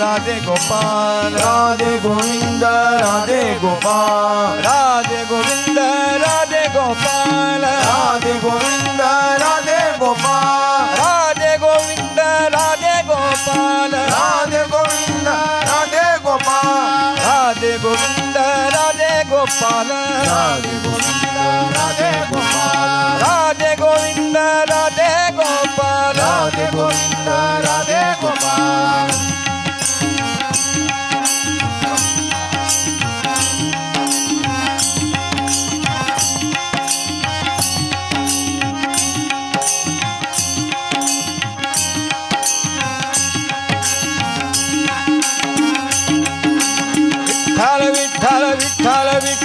[SPEAKER 8] राधे गोपाल
[SPEAKER 1] राधे गोविंद राधे गोपाल
[SPEAKER 8] राधे गोविंद राधे गोपाल
[SPEAKER 1] राधे गोविंद राधे गोपाल
[SPEAKER 8] राधे गोविंद राधे गोपाल
[SPEAKER 1] राधे गोविंद राधे गोपाल
[SPEAKER 8] राधे गोविंद राधे गोपाल
[SPEAKER 1] राधे गोविंद राधे गोपाल
[SPEAKER 8] राधे गोविंद राधे गोपाल
[SPEAKER 1] राधे गोविंद राधे गोपाल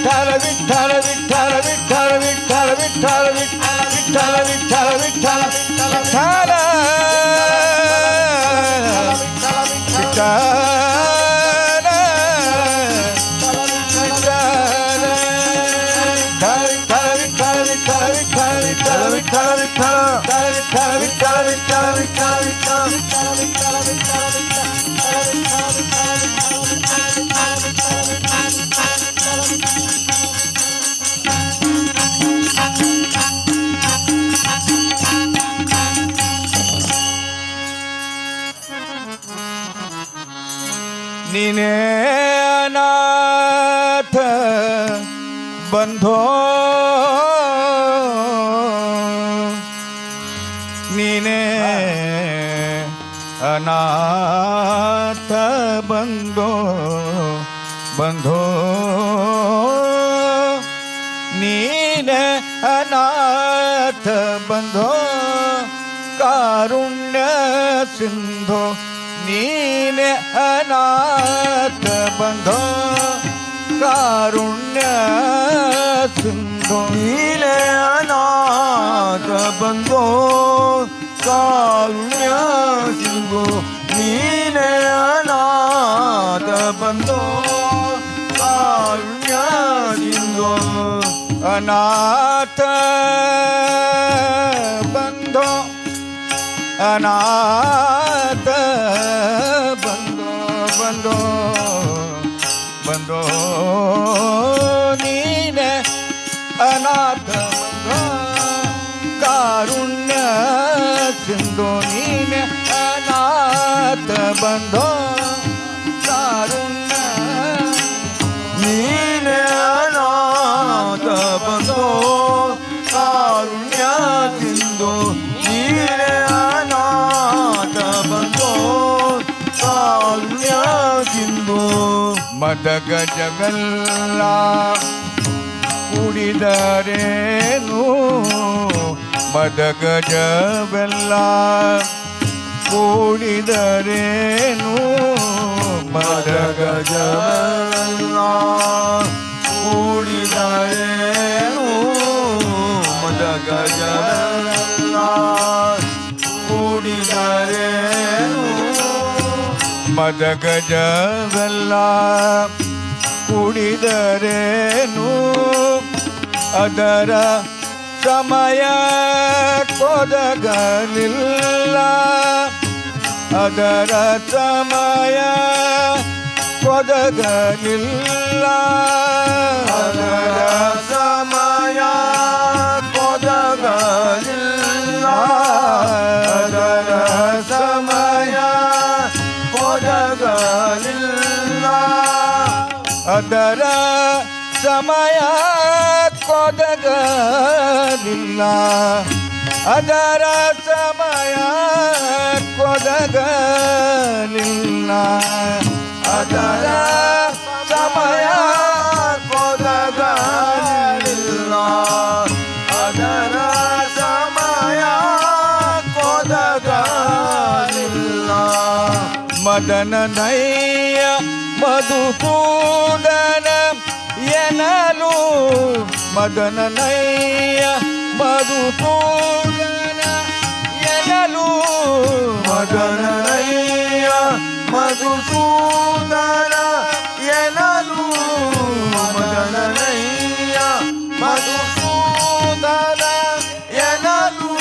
[SPEAKER 8] ವಿಠಲ ವಿಠಲ ವಿಠಲ ವಿಠಲ ವಿಠಲ ವಿಠಲ ವಿಠಲ ವಿಠಲ ವಿಠಲ ವಿಠಲ ನೀನೇ ಅನಾಥ ಬಂಧೋ ನೀನೇ ಅನಾಥ ಬಂಧೋ ಬಂಧೋ ನೀನೇ ಅನಾಥ ಬಂಧೋ ಕಾರುಣ್ಯ ಸಿಂಧೋ ನೀನೆ ಅನಾಥ ಬಂಧೋ ಕಾರುಣ್ಯ ಸಿಂಧೋ
[SPEAKER 1] ನೀನೆ ಅನಾಥ ಬಂಧೋ ಕಾರುಣ್ಯ ಸಿಂಧೋ ನೀನೆ ಅನಾಥ ಬಂಧೋ ಕಾರುಣ್ಯ ಸಿಂಧೋ
[SPEAKER 8] ಅನಾಥ ಬಂಧೋ ಅನಾಥ ಬಂಧೋ ಬಂಧೋ ಬಂಧೋ ನೀನೆ ಅನಾಥ ಬಂಧೋ ಕಾರುಣ್ಯ ಸಿಂಧೋ ನೀನೆ ಅನಾಥ ಬಂಧೋ ಕಾರುಣ್ಯ
[SPEAKER 1] ನೀನೆ ಅನಾಥ ಬಂಧೋ ಕಾರುಣ್ಯ ಸಿಂಧೋ ನೀನೆ ಅನಾಥ ಬಂಧೋ ಕಾರುಣ್ಯ ಸಿಂಧೋ
[SPEAKER 8] ಮದಗ ಜಗಲ್ಲ ಕುಡಿದರೇನು ಮದಗ ಜವೆಲ್ಲ ಕೂಡಿದರೇನು ಮದಗ
[SPEAKER 1] ಜಗಲ್ಲ ಕೂಡಿದರೇನು ಮದಗ ಜಗಲ್ಲ ಕೂಡಿದರೇನು
[SPEAKER 8] ಮದಗ ಜವೆಲ್ಲ ಕುಡಿದರೇನು ಅದರ ಸಮಯ ಕೊದಗಲಿಲ್ಲ ಅದರ ಸಮಯ ಕೊದಗಲಿಲ್ಲ
[SPEAKER 1] ಅದರ ಸಮಯ ಕೊದಗಲಿಲ್ಲ ಅದರ ಸಮಯ ಕೊದಗಲಿಲ್ಲ
[SPEAKER 8] ಅದರ ಸಮಯ ಕೊದಗಲಿಲ್ಲ ಅದರ ಸಮಯ ಕೊದಗಲಿಲ್ಲ
[SPEAKER 1] ಅದರ ಸಮಯ ಕೊದಗಲಿಲ್ಲ ಅದರ ಸಮಯ ಕೊದಗಲಿಲ್ಲ
[SPEAKER 8] ಮದನನಯ್ಯ ಮಧುಸೂದನ ಎನಲು ಮದನನಯ್ಯ ಮಧುಸೂದನ ಎನಲು
[SPEAKER 1] ಮದನನಯ್ಯ ಮಧುಸೂದನ ಎನಲು ಮದನನಯ್ಯ ಮಧುಸೂದನ ಎನಲು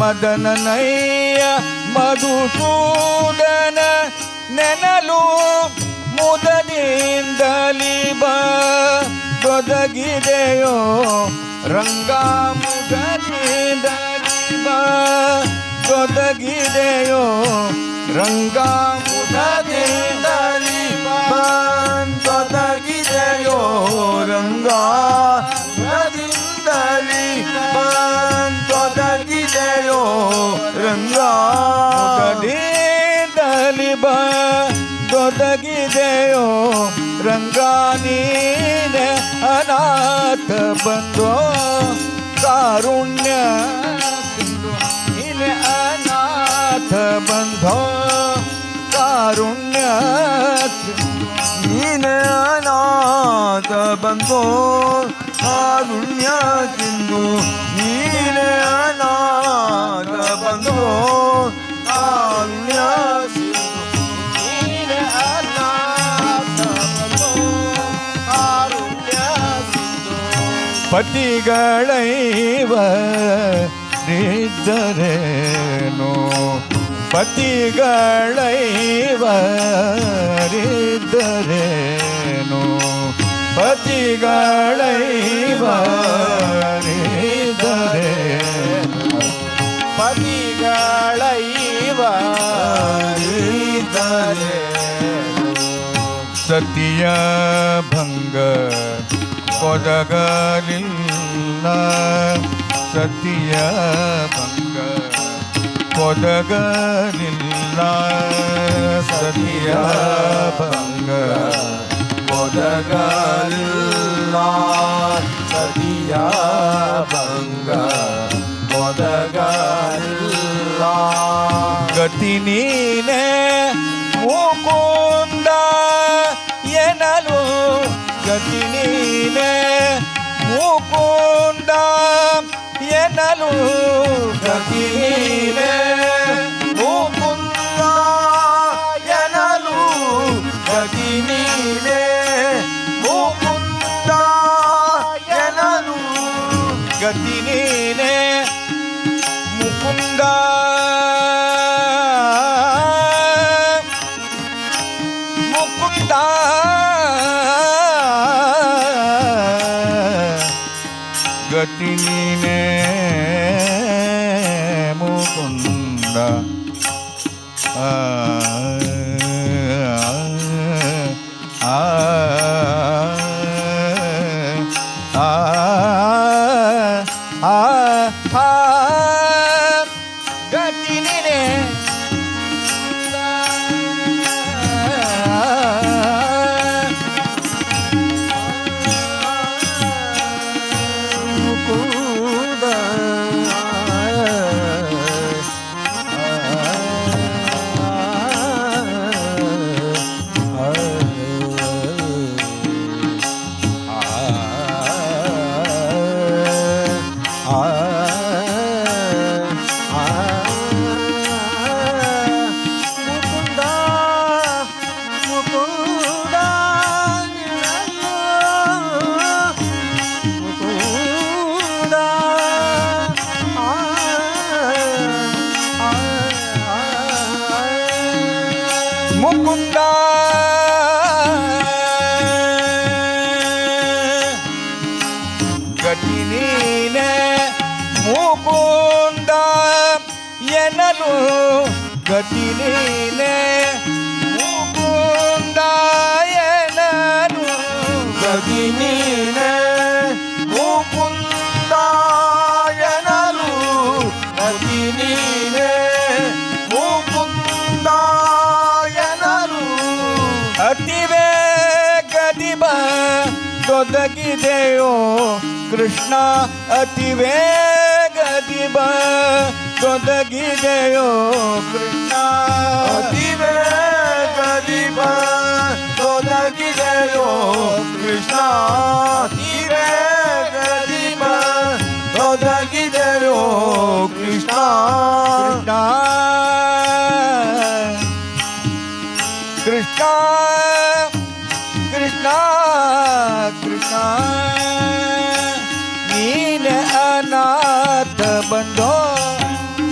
[SPEAKER 8] ಮದನನಯ್ಯ ಮಧುಸೂದನ ನೆನಲು ಮುದದಿಂದಲಿ ಬೊದಗಿದೆಯೋ ರಂಗ ಮುದದಿಂದಲಿ ಬೊದಗಿದೆಯೋ ರಂಗ
[SPEAKER 1] ಮುದದಿಂದಲಿ ಬೊದಗಿದೆಯೋ ರಂಗ ಮುದದಿಂದಲಿ ಬೊದಗಿದೆಯೋ ರಂಗ
[SPEAKER 8] ಮುದದಿಂದಲಿ ಬೊದಗಿದೆಯೋ ರಂಗ ನೀನೆ ಅನಾಥ ಬಂಧೋ ಕಾರುಣ್ಯ ಸಿಂಧು ನೀನೆ ಅನಾಥ ಬಂಧೋ ಕಾರುಣ್ಯ ಸಿಂಧು
[SPEAKER 1] ನೀನೆ ಅನಾಥ
[SPEAKER 8] ಬಂಧೋ ಕಾರುಣ್ಯ ಸಿಂಧು ನೀನೇ ಅನಾಥ ಬಂಧೋ ಕಾರುಣ್ಯ ಸಿಂಧು
[SPEAKER 2] ನೀನೆ ಅನಾಥ ಬಂಧೋ ಕಾರುಣ್ಯ ಸಿಂಧು.
[SPEAKER 8] ಪತಿಗಳೈವರಿದ್ದರೇನು ಪತಿಗಳೈವರಿದ್ದರೇನು ಪತಿಗಳೈವರಿದ್ದರೇನು
[SPEAKER 2] ಪತಿಗಳೈವರಿದ್ದರೇನು
[SPEAKER 8] ಸತಿಯ ಭಂಗ ಕೊದಗಲಿಲ್ಲ ಸತಿಯ ಭಂಗ ಕೊದಗಲಿಲ್ಲ ಸತಿಯ ಭಂಗ
[SPEAKER 2] ಕೊದಗಲಿಲ್ಲ ಸತಿಯ ಭಂಗ ಕೊದಗಲಿಲ್ಲ.
[SPEAKER 8] ಗತಿ ನೀನೆ ಮುಕುಂದ ಎನ್ನಲು ಗತಿ ನೀನೆ ಮುಕುಂದ ಎನ್ನಲು ಗತಿ ನೀನೆ
[SPEAKER 2] ಮುಕುಂದ ಎನ್ನಲು ಗತಿ ನೀನೆ ಮುಕುಂದ ಎನ್ನಲು
[SPEAKER 8] ಗತಿ ನೀನೆ ಮುಕುಂದ ಮುಕುಂದ ಗತಿ ನೀನೆ ಮುಕುಂದ ಆ ಆ ಆ ಆ ಆ ಗತಿ ನೀನೆ ಮುಕುಂದ ಮುಕುಂದ ಗತಿ ನೀನೆ ಮುಕುಂದ ಎನ್ನಲು ಗತಿ ನೀನೆ ಮುಕುಂದ ಎನ್ನಲು
[SPEAKER 2] ಗತಿ ನೀನೆ ಮುಕುಂದ ಎನ್ನಲು ಗತಿ ನೀನೆ ಮುಕುಂದ ಎನ್ನಲು.
[SPEAKER 8] ಅತಿ ವೇಗದಿ ದೊದಗಿದೆಯೋ ಕೃಷ್ಣ ಅತಿ ವೇಗದಿ ದೊದಗಿದೆಯೋ ಕೃಷ್ಣ
[SPEAKER 2] ಅತಿ ವೇಗದಿ ದೊದಗಿದೆಯೋ ಕೃಷ್ಣ ಅತಿ ವೇಗದಿ ದೊದಗಿದೆಯೋ ಕೃಷ್ಣ
[SPEAKER 8] ಕೃಷ್ಣ ಕೃಷ್ಣ ಕೃಷ್ಣ ನೀನೆ ಅನಾಥ ಬಂಧೋ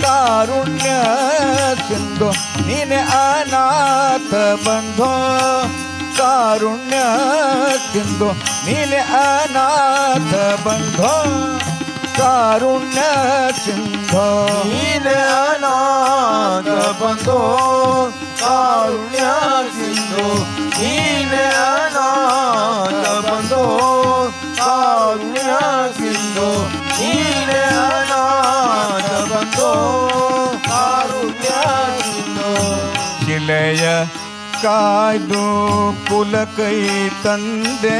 [SPEAKER 8] ಕಾರುಣ್ಯ ಸಿಂಧು ನೀನೆ ಅನಾಥ ಬಂಧೋ ಕಾರುಣ್ಯ ಸಿಂಧು ನೀನೆ ಅನಾಥ ಬಂಧೋ ಕಾರುಣ್ಯ ಸಿಂಧು
[SPEAKER 2] ನೀನೆ ಅನಾಥ ಬಂಧೋ ಕಾರುಣ್ಯ ಸಿಂಧು ನೀನೆ ಅನಾಥ ಬಂಧೋ ಕಾರುಣ್ಯ ಸಿಂಧು ನೀನೆ ಅನಾಥ ಬಂಧೋ ಕಾರುಣ್ಯ ಸಿಂಧು.
[SPEAKER 8] ಶಿಲೆಯ ಕಾಯ್ದು ಕುಲ ಕೈ ತಂದೆ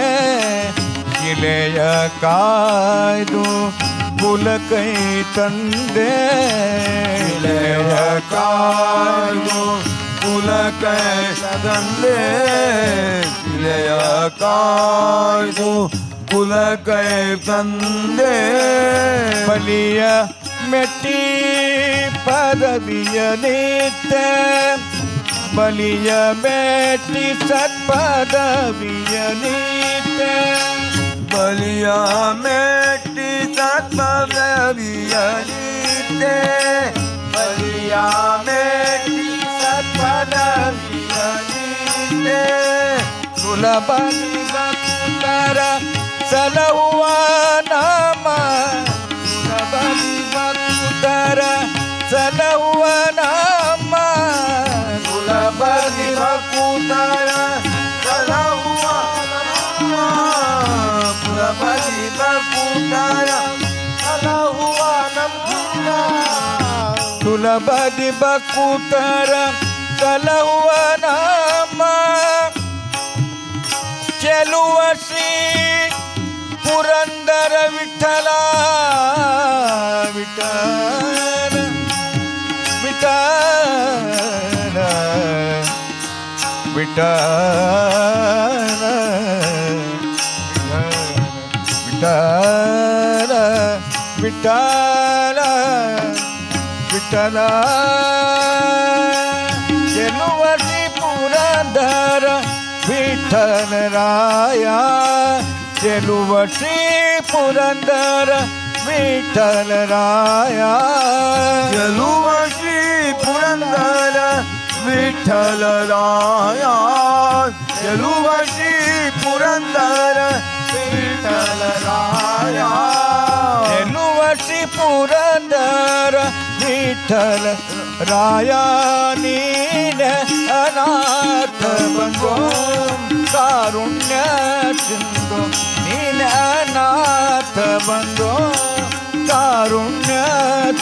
[SPEAKER 8] ಶಿಲೆಯ ಕಾಯ್ದು ಕುಲ ಕೈ ತಂದೆ
[SPEAKER 2] ಶಿಲೆಯ ಕಾಯ್ದು ಕುಲ ಕೈ ತಂದೆ ಶಿಲೆಯ ಕಾಯ್ದು
[SPEAKER 8] ಕುಲ ಕೈ ತಂದೆ
[SPEAKER 1] ಬಲಿಯ ಮೆಟ್ಟಿ ಪದವಿಯ ನಿತ್ಯ ಬಲಿಯ ಮೆಟ್ಟಿ ಸತ್ಪದವಿಯ ನಿತ್ಯ
[SPEAKER 8] ಬಲಿಯ ಮೆಟ್ಟಿ ಸತ್ಪದವಿಯ ನಿತ್ಯ ಬಲಿಯ ಮೆಟ್ಟಿ ಸತ್ಪದವಿಯ ನಿತ್ಯ
[SPEAKER 1] ಸುಲಭ ಭಕ್ತರ ಸಲಹುವ ನಾಮ ಸುಲಭ ಭಕ್ತರ ಸಲಹುವ ನಾಮ
[SPEAKER 8] ಸುಲಭ ಭಕ್ತರ ಸಲಹುವ ನಾಮ ಸುಲಭ ಭಕ್ತರ ಸಲಹುವ ನಮ್ಮ
[SPEAKER 1] ಸುಲಭ ಭಕ್ತರ ಸಲಹುವ ನಾಮ ಚೆಲುವ ಶ್ರೀ ಪುರಂದರ ವಿಠಲ ವಿಠಲ ವಿಠಲ ವಿಠಲ ವಿಠಲ ವಿಠಲ ವಿಠಲ ಚೆಲುವ ಶ್ರೀ ಪುರಂದರ ವಿಠಲ ರಾಯ ಚೆಲುವ ಶ್ರೀ ಪುರಂದರ ವಿಠಲ ರಾಯ
[SPEAKER 8] ಚೆಲುವ ಶ್ರೀ ಪುರಂದರ ವಿಠಲ ರಾಯ ಚೆಲುವ ಶ್ರೀ ಪುರಂದರ ವಿಠಲ ರಾಯ
[SPEAKER 1] ಚೆಲುವ ಶ್ರೀ ಪುರಂದರ ವಿಠಲ ರಾಯ ನೀನ ಅನಾಥ ಬಂಧೋ ಕಾರುಣ್ಯ ಸಿಂಧು ನೀನ ಅನಾಥ ಬಂಧೋ ಕಾರುಣ್ಯ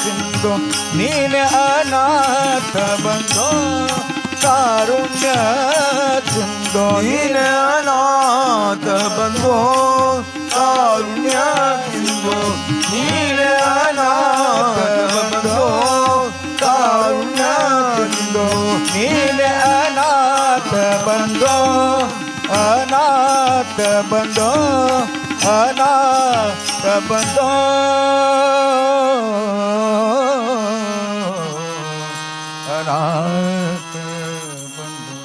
[SPEAKER 1] ಸಿಂಧು ನೀನ ಅನಾಥ ಬಂಧೋ ಕಾರುಣ್ಯ ಸಿಂಧು
[SPEAKER 8] ನೀನ ಅನಾಥ ಬಂಧೋ ಕಾರುಣ್ಯ ಸಿಂಧು ನೀನ ಅನಾಥ ಬಂಧೋ ಕಾರುಣ್ಯ ಸಿಂಧು
[SPEAKER 1] ನೀನ ಅನಾಥ ಬಂಧೋ ಅನಾಥ ಬಂಧೋ ಅನಾಥ ಬಂಧೋ ಅನಾಥ ಬಂಧೋ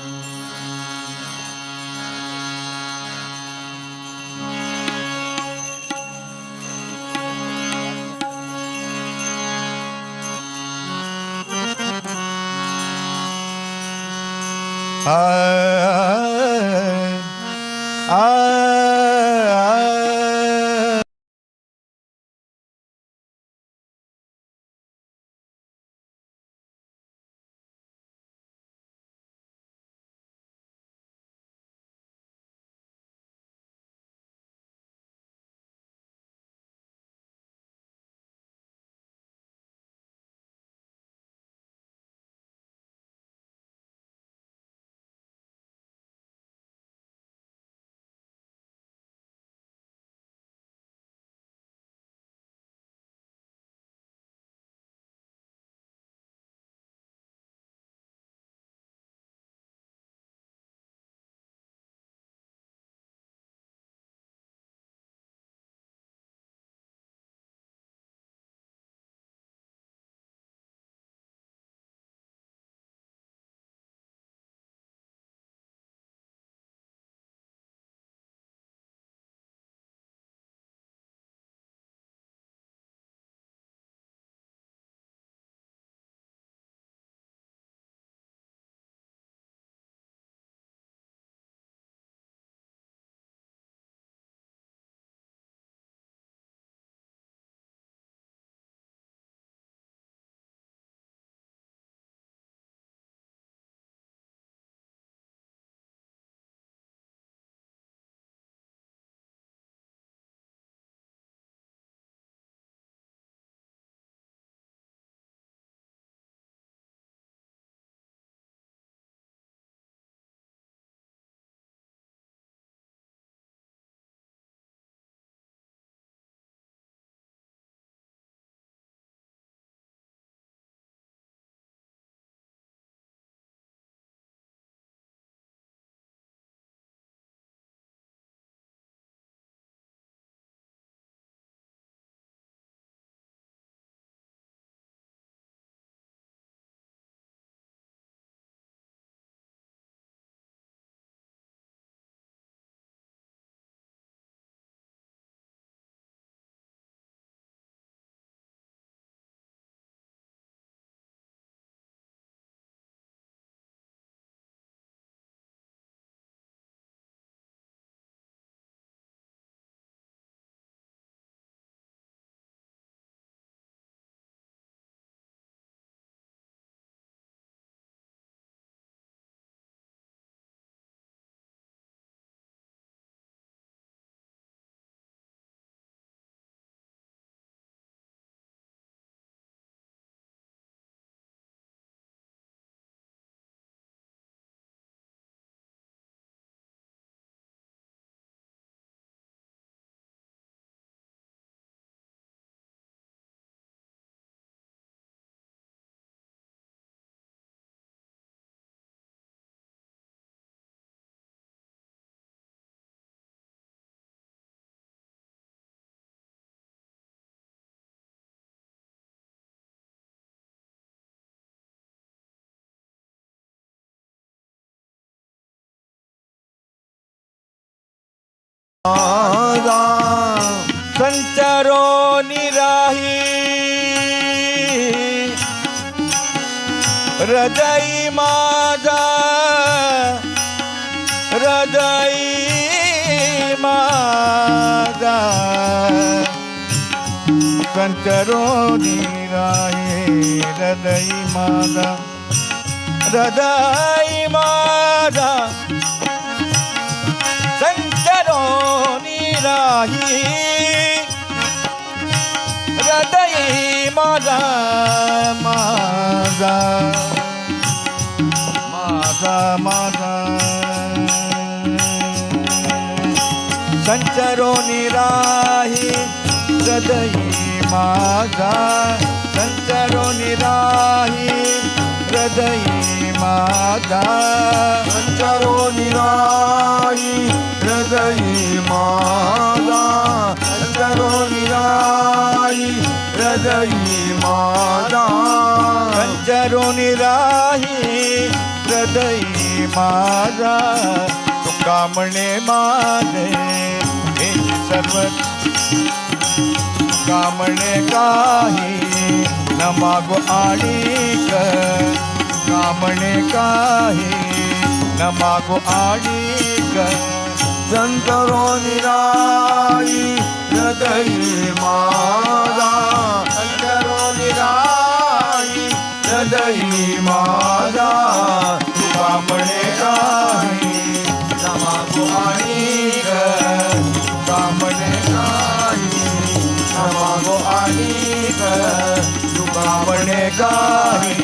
[SPEAKER 8] संचारो निराही हृदय माझा हृदय माझा संचारो निराही हृदय माझा हृदय माझा संचारो निराही हृदय माझा माझा माझा माझा संचारो निराही हृदय माझा संचारो निराही हृदय माझा
[SPEAKER 1] संचारो निराही हृदय माझा संचारो निराही हृदय माझा
[SPEAKER 8] संचारो निराही हृदय माझा तुका म्हणे माझे हे सर्व तुका म्हणे काही न मागो आणिक तुका म्हणे काही न मागो आणिक
[SPEAKER 1] संचारो निराही हृदय माझा संचारो निराही हृदय माझा तुका म्हणे काही न मागो आणिक तुका म्हणे काही न मागो आणिक तुका म्हणे काही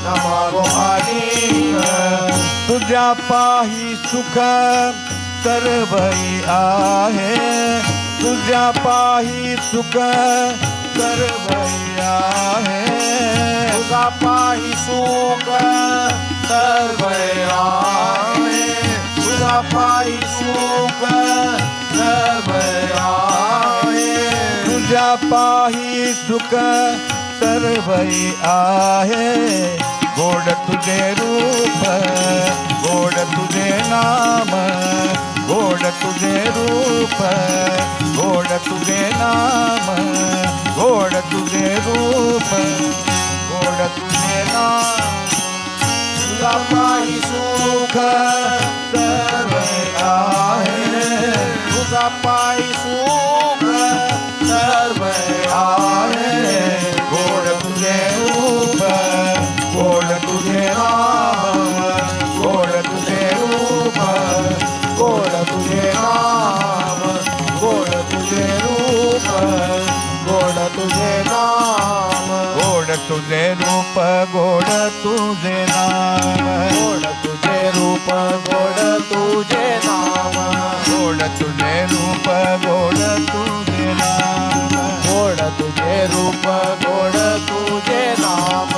[SPEAKER 1] न मागो आणिक
[SPEAKER 8] तुझ्या पाही सुख सर्वई आहे तुझ्या पाही सुख सर्वई आहे
[SPEAKER 1] तुझा पाही सुख सर्व आहे तुझा पाही सुख सर्व आहे
[SPEAKER 8] तुझ्या पाही सुख सर्वई आहे गोड तुझे रूप गोड तुझे नाम गोड तुझे रूप गोड तुझे नाम गोड तुझे रूप गोड तुझे नाम
[SPEAKER 1] तुझा पाही सुख सर्व आहे तुझा पाही सुख सर्व आहे गोड तुझे रूप गोड तुझे नाम गोड तुझे रूप गोड तुझे नाम गोड तुझे रूप गोड तुझे नाम
[SPEAKER 8] गोड तुझे रूप गोड तुझे नाम
[SPEAKER 1] गोड तुझे रूप गोड तुझे नाम
[SPEAKER 8] गोड तुझे रूप गोड तुझे नाम
[SPEAKER 1] गोड तुझे रूप गोड तुझे नाम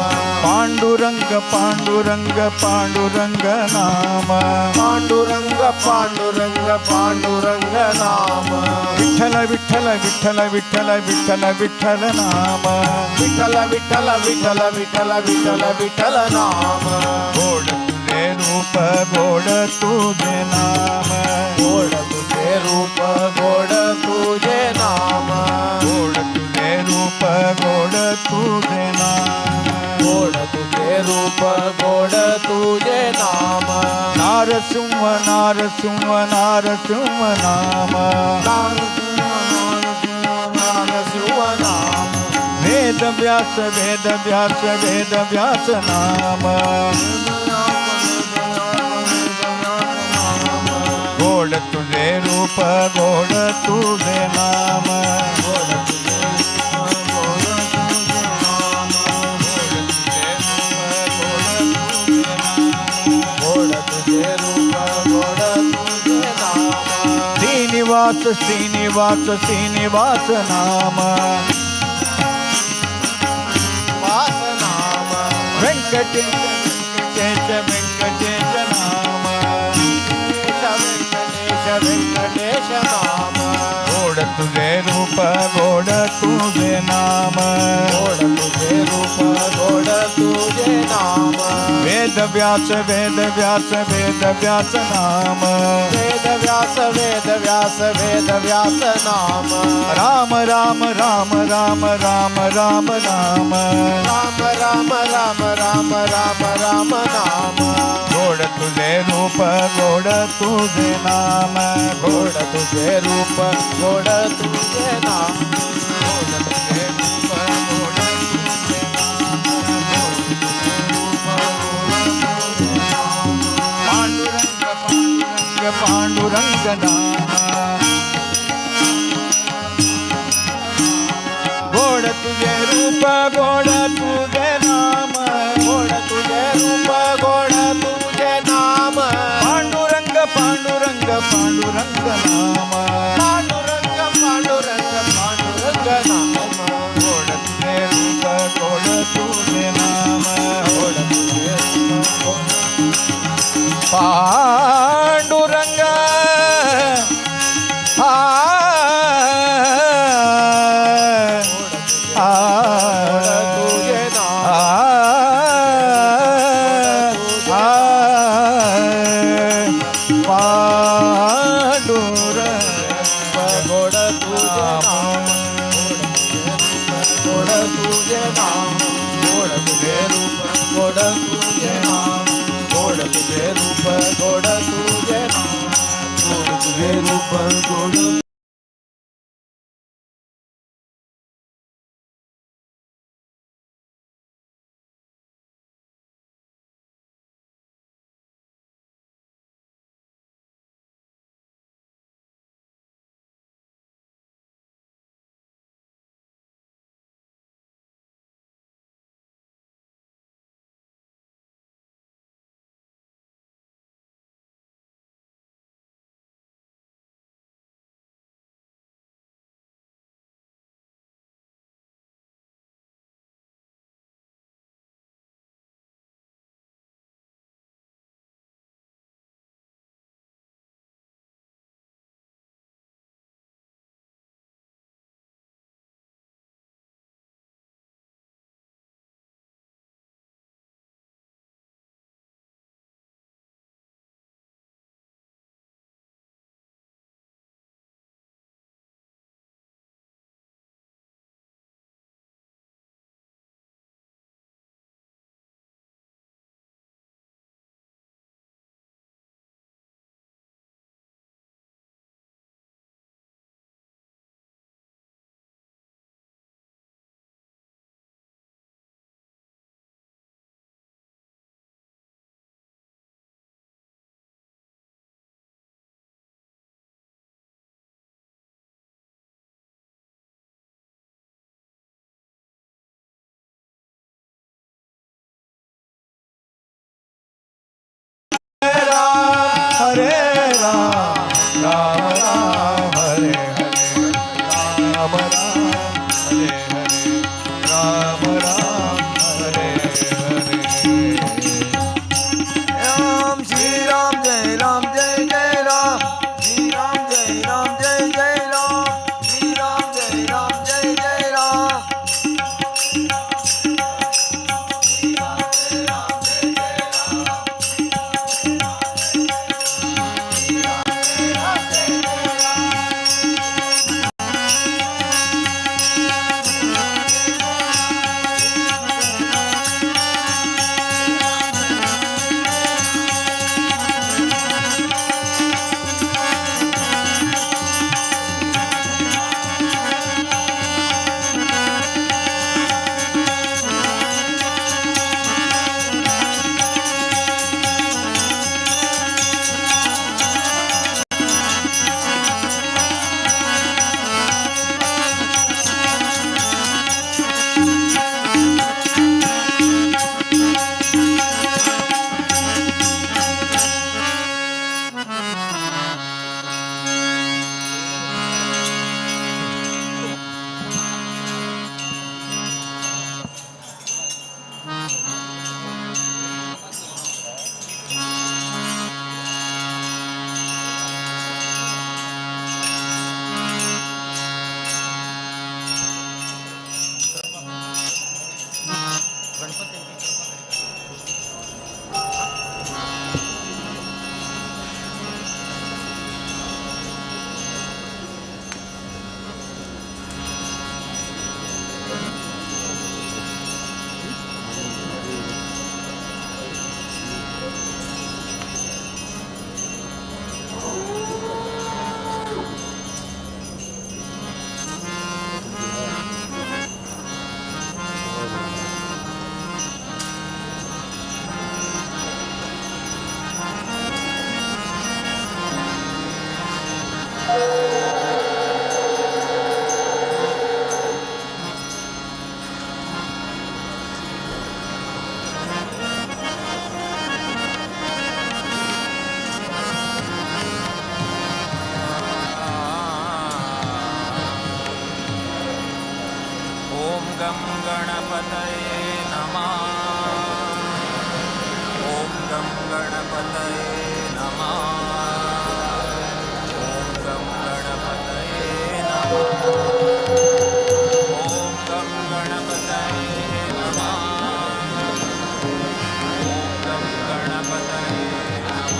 [SPEAKER 8] पांडुरंग पांडुरंग पांडुरंग नाम
[SPEAKER 1] पांडुरंग पांडुरंग पांडुरंग नाम
[SPEAKER 8] विठ्ठल विठ्ठल विठ्ठल विठ्ठल विठ्ठल विठ्ठल नाम
[SPEAKER 1] विठ्ठल विठ्ठल विठ्ठल विठ्ठल विठ्ठल विठ्ठल नाम
[SPEAKER 8] गोड तुझे रूप गोड तुझे नाम
[SPEAKER 1] गोड तुझे रूप गोड तुझे नाम
[SPEAKER 8] गोड तुझे रूप गोड तुझे नाम
[SPEAKER 1] गोड तुझे रूप गोड तुझे नाम
[SPEAKER 8] नारसिंह नारसिंह नारसिंह नाम
[SPEAKER 1] नारसिंह नाम
[SPEAKER 8] वेद व्यास वेद व्यास वेद व्यास नाम गोड तुझे रूप गोड तुझे नाम
[SPEAKER 1] गोड तुझे रूप गोड तुझे नाम गोड तुझे रूप गोड तुझे नाम
[SPEAKER 8] श्रीनिवास श्रीनिवास श्रीनिवास नाम
[SPEAKER 1] वास नाम
[SPEAKER 8] वेंकटेश वेंकटेश वेंकटेश नाम
[SPEAKER 1] वेंकटेश वेंकटेश नाम
[SPEAKER 8] गोड तुझे रूप गोड तुझे नाम
[SPEAKER 1] गोड तुझे रूप गोड तुझे नाम
[SPEAKER 8] वेद व्यास वेद व्यास वेद व्यास नाम
[SPEAKER 2] वेद व्यास वेद व्यास वेद व्यास नाम
[SPEAKER 8] राम राम राम राम राम राम नाम
[SPEAKER 2] राम राम राम राम राम राम नाम
[SPEAKER 8] गोड तुझे रूप गोड तुझे नाम
[SPEAKER 2] गोड तुझे रूप गोड तुझे नाम
[SPEAKER 8] गोड तुझे रूप गोड तुझे नाम पांडुरंग पांडुरंग पांडुरंग नाम गोड तुझे रूप गोड तुझे नाम
[SPEAKER 2] गोड तुझे रूप गोड तुझे नाम
[SPEAKER 8] पांडुरंग पांडुरंग पांडुरंग नाम
[SPEAKER 2] पांडुरंग पांडुरंग पांडुरंग नाम
[SPEAKER 8] गोड तुझे रूप गोड तुझे नाम गोड तुझे रूप पांडुरंग
[SPEAKER 2] तुझे नाम गोड तुझे नाम गोड तुझे नाम गोड तुझे रूप गोड तुझे नाम गोड तुझे रूप गोड तुझे नाम गोड तुझे रूप गोड
[SPEAKER 6] गणपतये नमः ॐ गं गणपतये नमः ॐ गं गणपतये नमः ॐ गं गणपतये नमः ॐ गं गणपतये नमः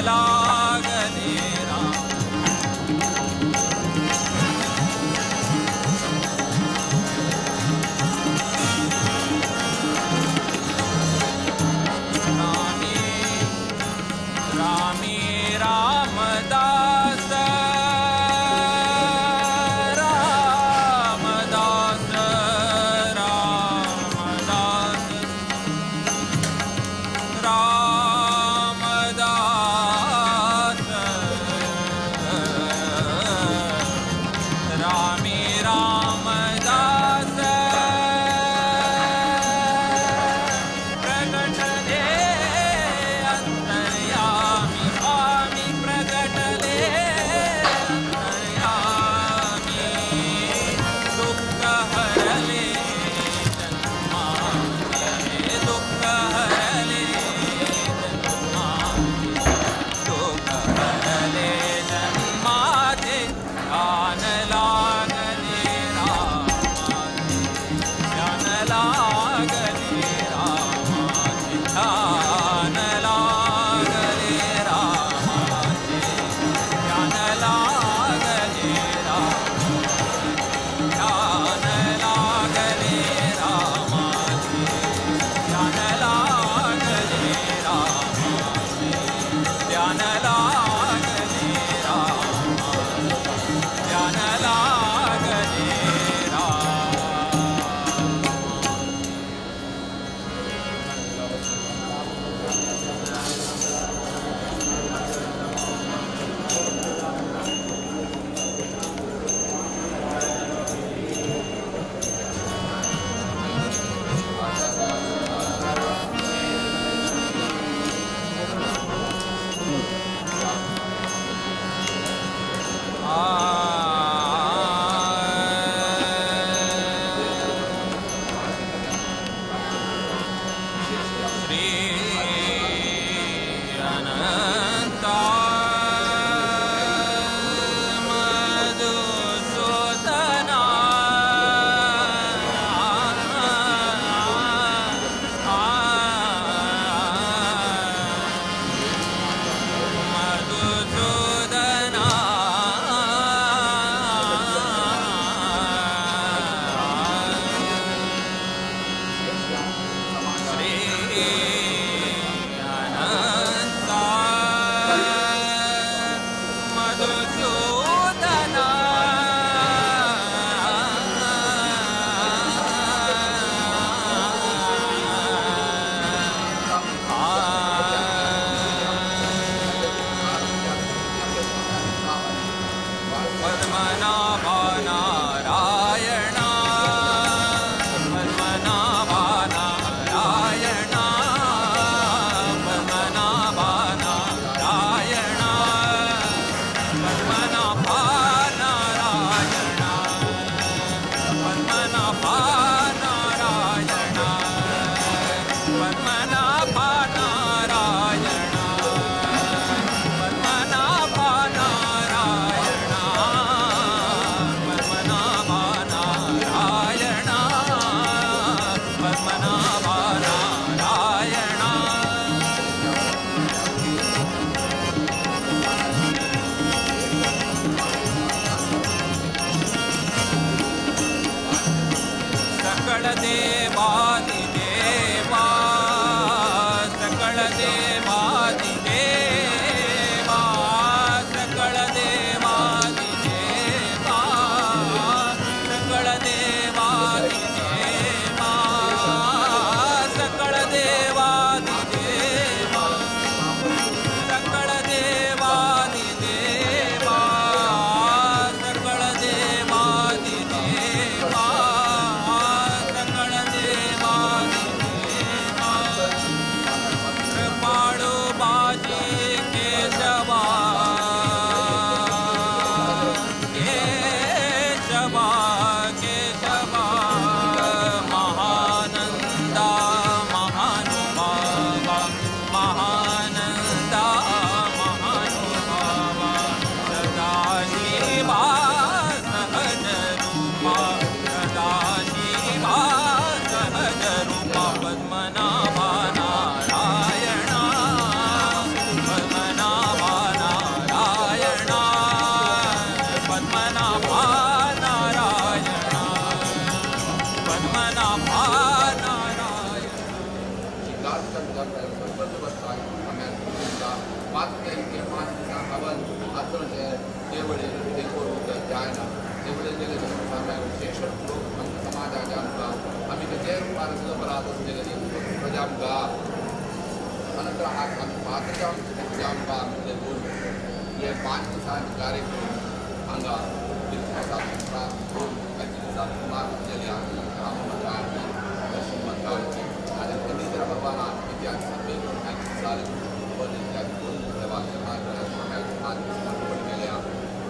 [SPEAKER 6] लागले राम रामी रामदास रामदास रामदास रामदास रामी रामदास प्रगटले अंतर्यामी स्वामी प्रगटले अंतर्यामी दुःख हरले जन्मांते दुःख हरले जन्मांते दुःख हरले जन्मांते ध्यान लागले रामाचे ध्यान लागले रामाचे ध्यान लागले रामाचे ध्यान लागले रामाचे ध्यान लागले रामाचे ध्यान लागले रामाचे ध्यान लागले रामाचे ध्यान लागले श्री अनंता मधुसूदना मधुसूदना श्री अनंता मधुसूदना पद्मनाभा नारायण पद्मनाभा नारायण पद्मनाभा नारायण पद्मनाभा नारायण पद्मनाभा नारायण पद्मनाभा नारायण पद्मनाभा नारायण
[SPEAKER 2] म्हणजे देवळे ते करून जायना देवळे गेले विशेष लोक समाजाच्या आम्ही ते रूपाने सुद्धा बरात असलेले प्रजामगा अनंतर आम्ही प्रजामगा म्हणजे हे 5 दिवसांचे कार्यक्रम हांगा आणि कधी जर बाबा इतिहास गेल्या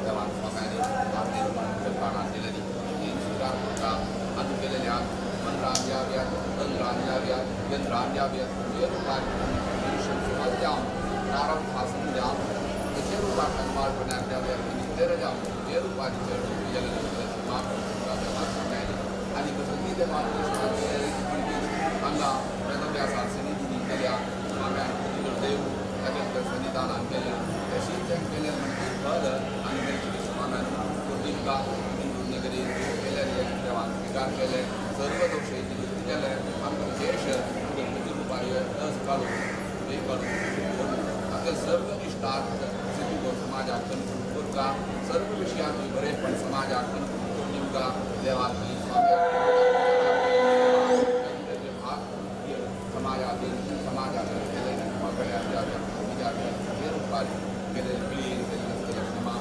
[SPEAKER 2] तेव्हा स्वाम्याने प्राणात दिलेली ही स्वीकार करता आम्ही केलेल्या मनरान याव्यात तनरान याव्यात यंत्रान याव्यात हे रूपात प्रारंभ भाषण द्या हे रूपात निर्माण करण्यात याव्यात तेरजा हे रूपाने आणि कसं की ते हांगा वेदव्यासात सनिधी केल्या स्वाम्यान देव त्यानंतर सन्निधानान केलें ते सिंचन केलें म्हणजे झालं आणि त्याची स्वाम्यान प्रतिका हिंदू नगरी केलेले देवान स्वीकार केले सर्व दोष निवृत्ती केले आमकां विशेष गणपती रूपाय दस काढून हे करून आपले सर्व इश्टार्थ सिद्धी करून समाजाक अनुकूल करूंका सर्व विशयांनी बरेपण समाजाक अनुकूल करून दिवंका देवाक समाजातील केलेले हे रूपाने केलेले पिळी केलेले क्षमा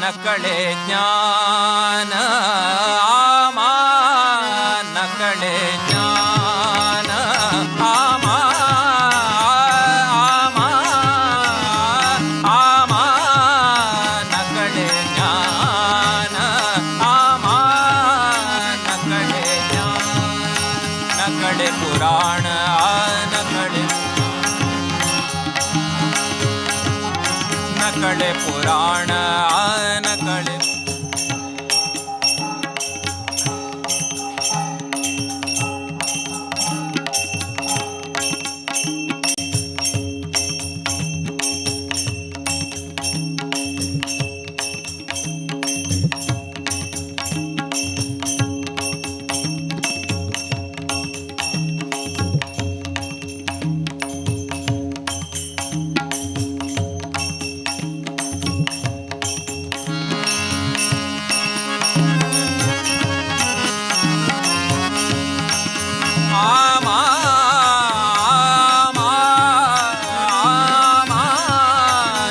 [SPEAKER 10] ನಕಳೆ ಜ್ಞಾನ ನಕಳೆ ಜ್ಞಾನ ನಕಳೆ ಜ್ಞಾನ ನಕಳೆ ಜ್ಞಾನ ನಕಳೆ ಪುರಾಣ ನಕಳೆ ನಕಳೆ ಪುರಾಣ ನಕಳೆ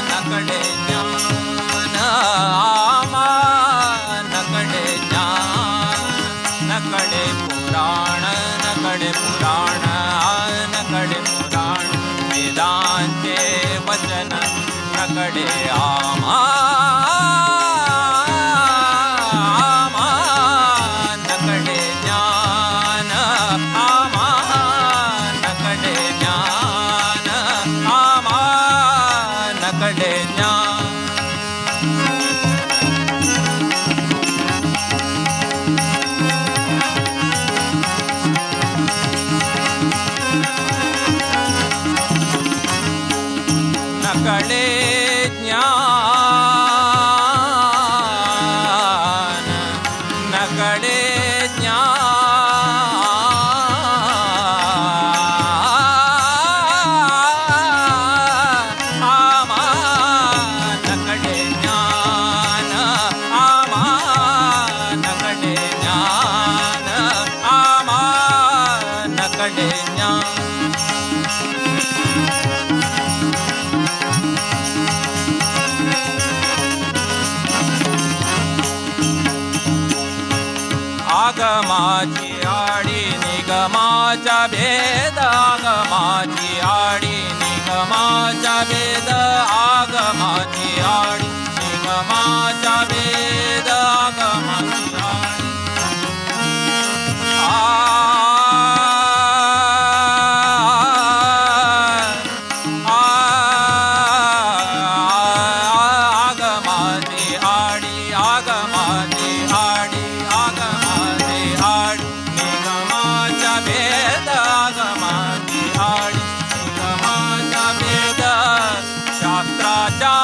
[SPEAKER 10] ನಕಳೆ ಜ್ಞಾನ ನಕಳೆ ಜ್ಞಾನ ನಕಳೆ ಪುರಾಣ ನಕಳೆ ಪುರಾಣ ನಕಳೆ ಪುರಾಣ ವೇದಾಂತೆ ವಚನ ನಕಳೆ ನಕಳೆ ಜ್ಞಾನ ನಕಳೆ ಜ್ಞಾನ ನಕಳೆ ಜ್ಞಾನ ನಕಳೆ ಜ್ಞಾನ ನಕಳೆ ನಕಳೆ ಜ್ಞಾನ ನಕಳೆ ಜ್ಞಾನ ನಕಳೆ ಜ್ಞಾನ आगमाची आडी निगमाचा भेद आगमाची आडी निगमाचा भेद आगमाची आडी निगमाचा भेद आगमाची आगमाची आडी आगमाची आडी आगमाची आडी निगमाचा भेद आगमाची आडी निगमाचा भेद शास्त्राच्या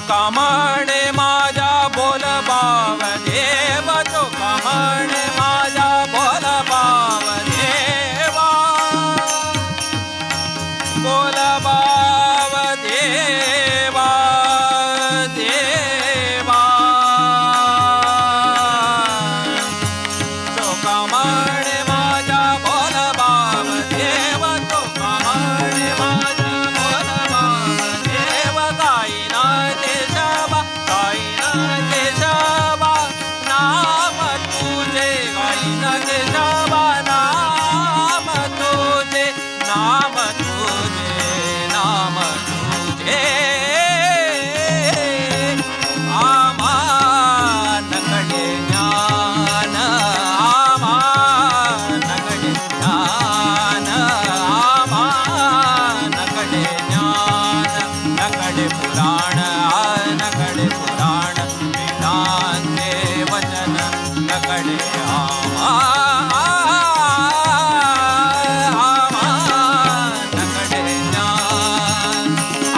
[SPEAKER 10] चोखामणे माझ्या बोल बाव देव चोखामणे माझ्या बोल बाव देवा बोल बाव देवा देवा चोखामणे माझ्या बोल बाव देव चोखामणे माझ्या बोल बाव देव गाईना केशवा नाम तुझे गाईना केशवा नाम तुझे नाम तुझे नाम तुझे आमानकडे ज्ञान आमानकडे ज्ञान आमानकडे ज्ञान नकडे पुराण नकडे पुराण वेदांते वचन नकडे आमानकडे ज्ञान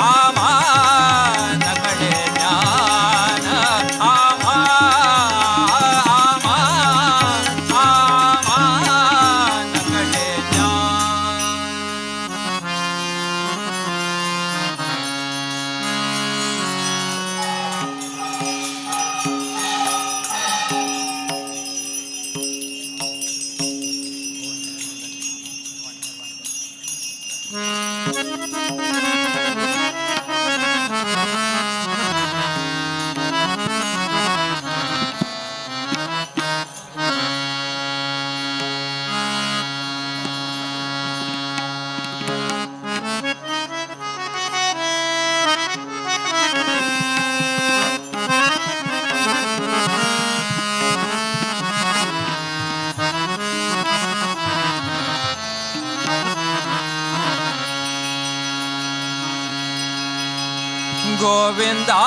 [SPEAKER 10] आमानकडे ज्ञान आमानकडे गोविंदा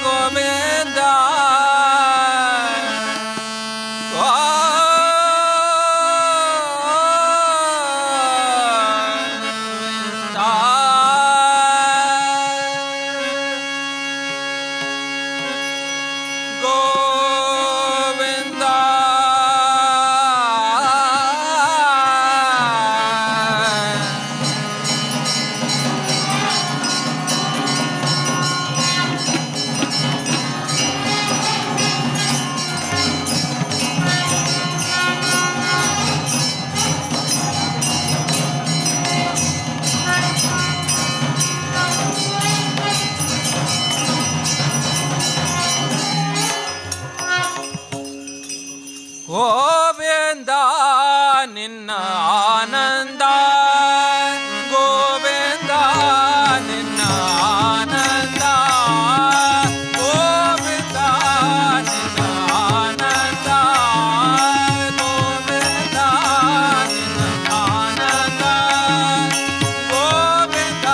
[SPEAKER 10] गोविंदा गोविंदा ಗೋವಿಂದ ನಿನ್ನ ಆನಂದ ಗೋವಿಂದ ನಿನ್ನ ಆನಂದ ಗೋವಿಂದ ನಿನ್ನ ಆನಂದ ಗೋವಿಂದ ನಿನ್ನ ಆನಂದ ಗೋವಿಂದ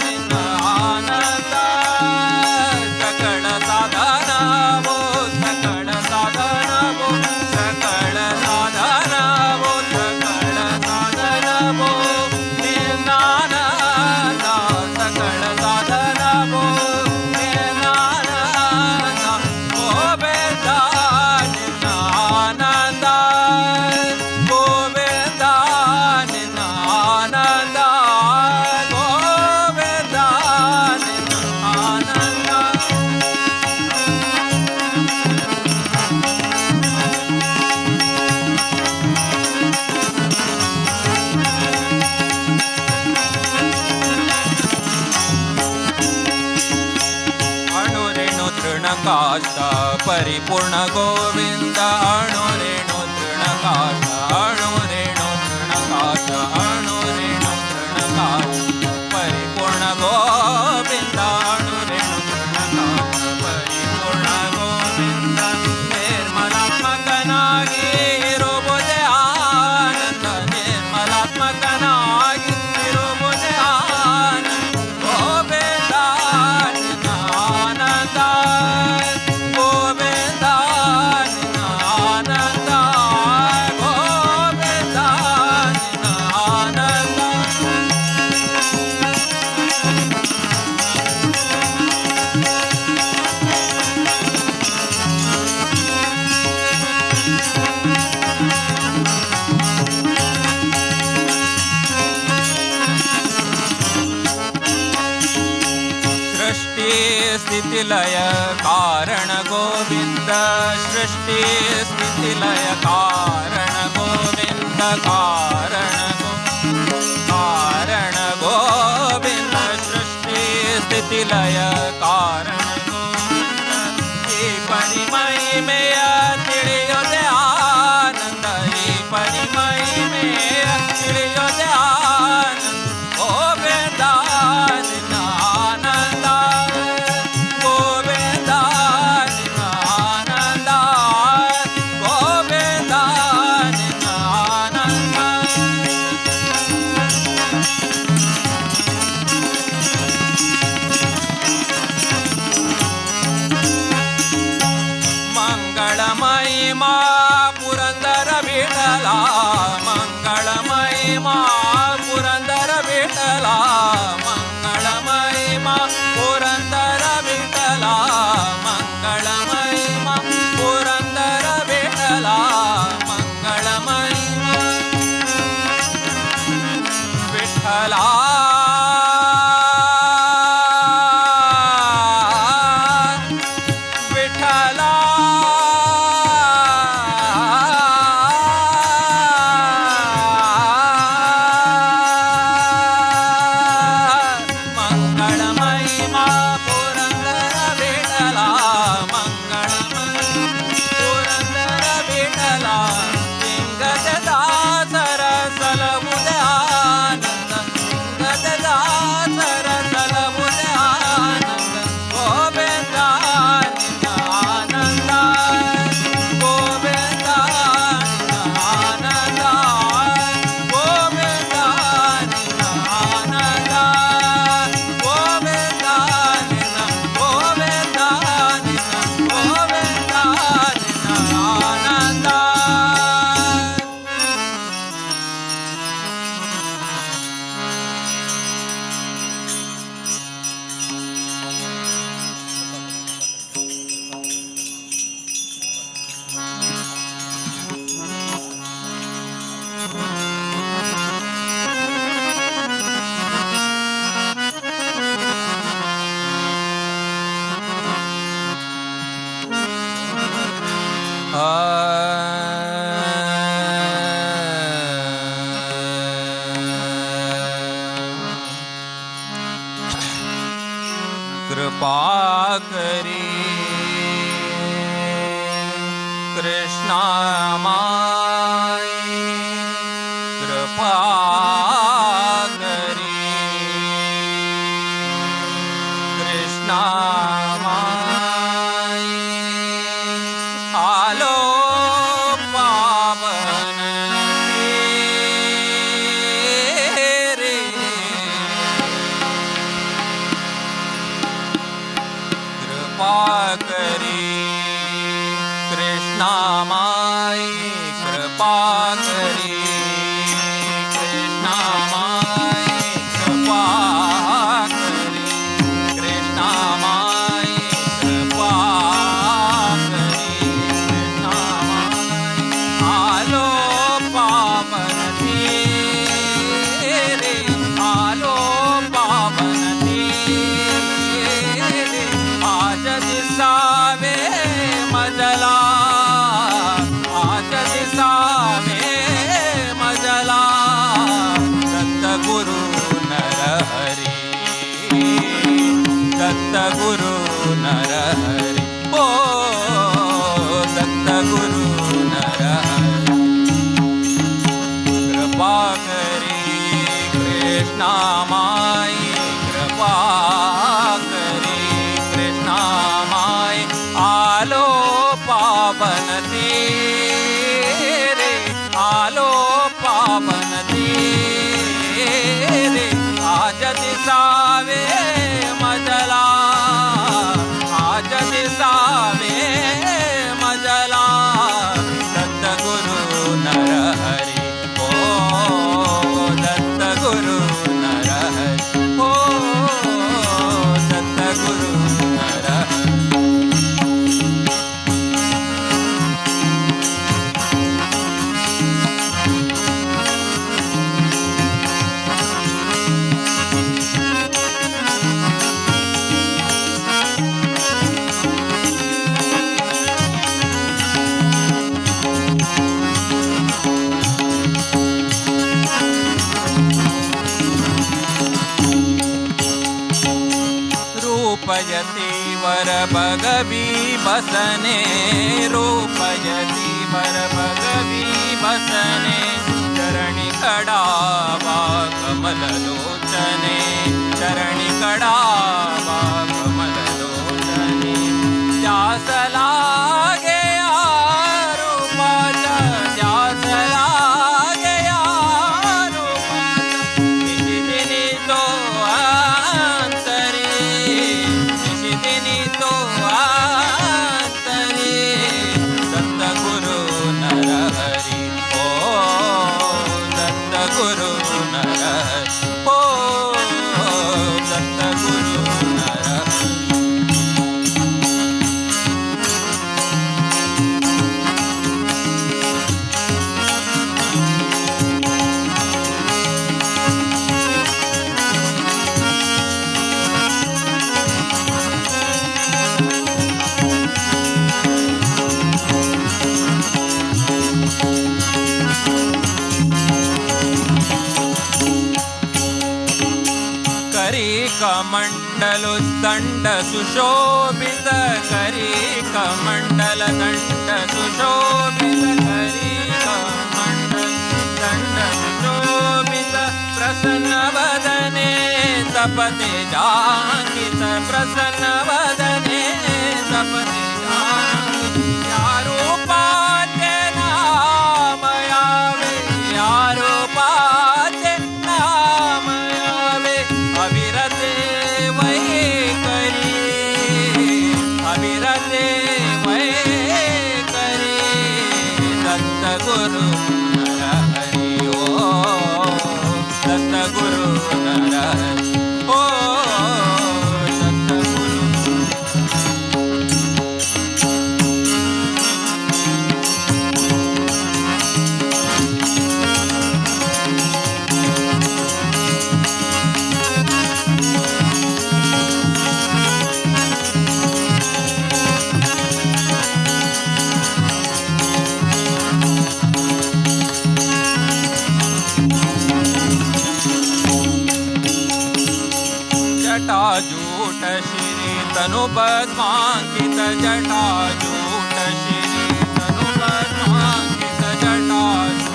[SPEAKER 10] ನಿನ್ನ ಆನಂದ ಸಕಲ ಸಾಧನವೋ ಸಕಲ ಸಾಧನವೋ ಸಕಲ ಸಾಧನವೋ ಸಕಲ ಸಾಧನವೋ ನಿನ್ನಾನಂದ ಸಕಲ ಸಾಧನವೋ ನಿನ್ನಾನಂದ ಗೋವಿಂದ ನಿನ್ನ ಆನಂದ ಗೋವಿಂದ ನಿನ್ನ ಆನಂದ ಗೋವಿಂದ ನಿನ್ನ ಆನಂದ अणुरेणु तृणकाष्ठ परिपूर्ण गोविंद अणुरेणु तृणकाष्ठ अणुरेणु तृणकाष्ठ अणुरेणु तृणकाष्ठ परिपूर्ण गोविंद अणुरेणु तृणकाष्ठ परिपूर्ण गोविंद निर्मलात्मकनागी इरुबुदे आनंद निर्मलात्मकनागी इरुबुदे आनंद गोविंद निನ್ನ ಆನಂದ ಗೋವಿಂದ ನಿನ್ನ ಆನಂದ लय कारण गोविंद सृष्टि स्थिति लय कारण गोविंद कारण गोविंद सृष्टि स्थिति लय कारण गोविंद ಈ ಪರಿಮಹಿಮೆಯ ತಿಳಿಯೋದೆ ಆನಂದ ಈ ಪರಿಮಹಿಮೆಯ ತಿಳಿಯೋದೆ ಆನಂದ ಗೋವಿಂದ ನಿನ್ನ ಆನಂದ ಗೋವಿಂದ ನಿನ್ನ ಆನಂದ ಗೋವಿಂದ ನಿನ್ನ ಆನಂದ ಮಂಗಳಮಹಿಮಾ ಪುರಂದರ ವಿಠಲ ಮಂಗಳಮಹಿಮಾ ಪುರಂದರ ವಿಠಲ ಮಂಗಳಮಹಿಮಾ ಪುರಂದರ ವಿಠಲ ಮಂಗಳಮಹಿಮಾ ಪುರಂದರ ವಿಠಲ ಮಂಗಳಮಹಿಮಾ ವಿಠಲ कृपा करी कृष्णा माई कृपा करी कृष्णा माई आलो पावन रे कृपा करी कृष्णा माई कृपा करी कृष्णा माई कृपा करी कृष्णा माई कृपा करी कृष्णा माई आलो पावन रे आलो पावन रे आज दिसावे मजला आज दिसावे मजला दत्त गुरु नरहरी दत्त गुरु नरहरी ओ दत्त गुरु नरहरी कृपा करी कृष्णा माई कृपा करी कृष्णा माई आलो पावन रे आलो पावन रे आज दिसावे मजला आज दिसावे मजला दत्त गुरु नरहरी ओ दत्त गुरु नरहरी भगवी बसने रूपयति वर भगवी बसने चरणि कडावा कमललोचने चरणि कडावा कमललोचने ध्यास लागे रूपाचा ध्यास लागे रूपाचा निशिदिनी तो अंतरी निशिदिनी तो अंतरी दत्त गुरु नरहरि ओ दत्त गुरु नरहरि ओ दत्त गुरु नरहरि कमंडलु दंड सुशोभित करी कमंडल दंड सुशोभित करी कमंडल दंड सुशोभित प्रसन्न वदने तपते जांकित प्रसन्न वदने तपते जांकित यारो पाते नाम यावे यारो पाते नाम यावे अविरते वै करी अविरते वै करी दत्त गुरु नरहरि ओ दत्त गुरु नरहरि ओ दत्त गुरु जटाजूट श्री तनु पद्मांकित जटाजूट श्री तनु पद्मांकित जटाजूट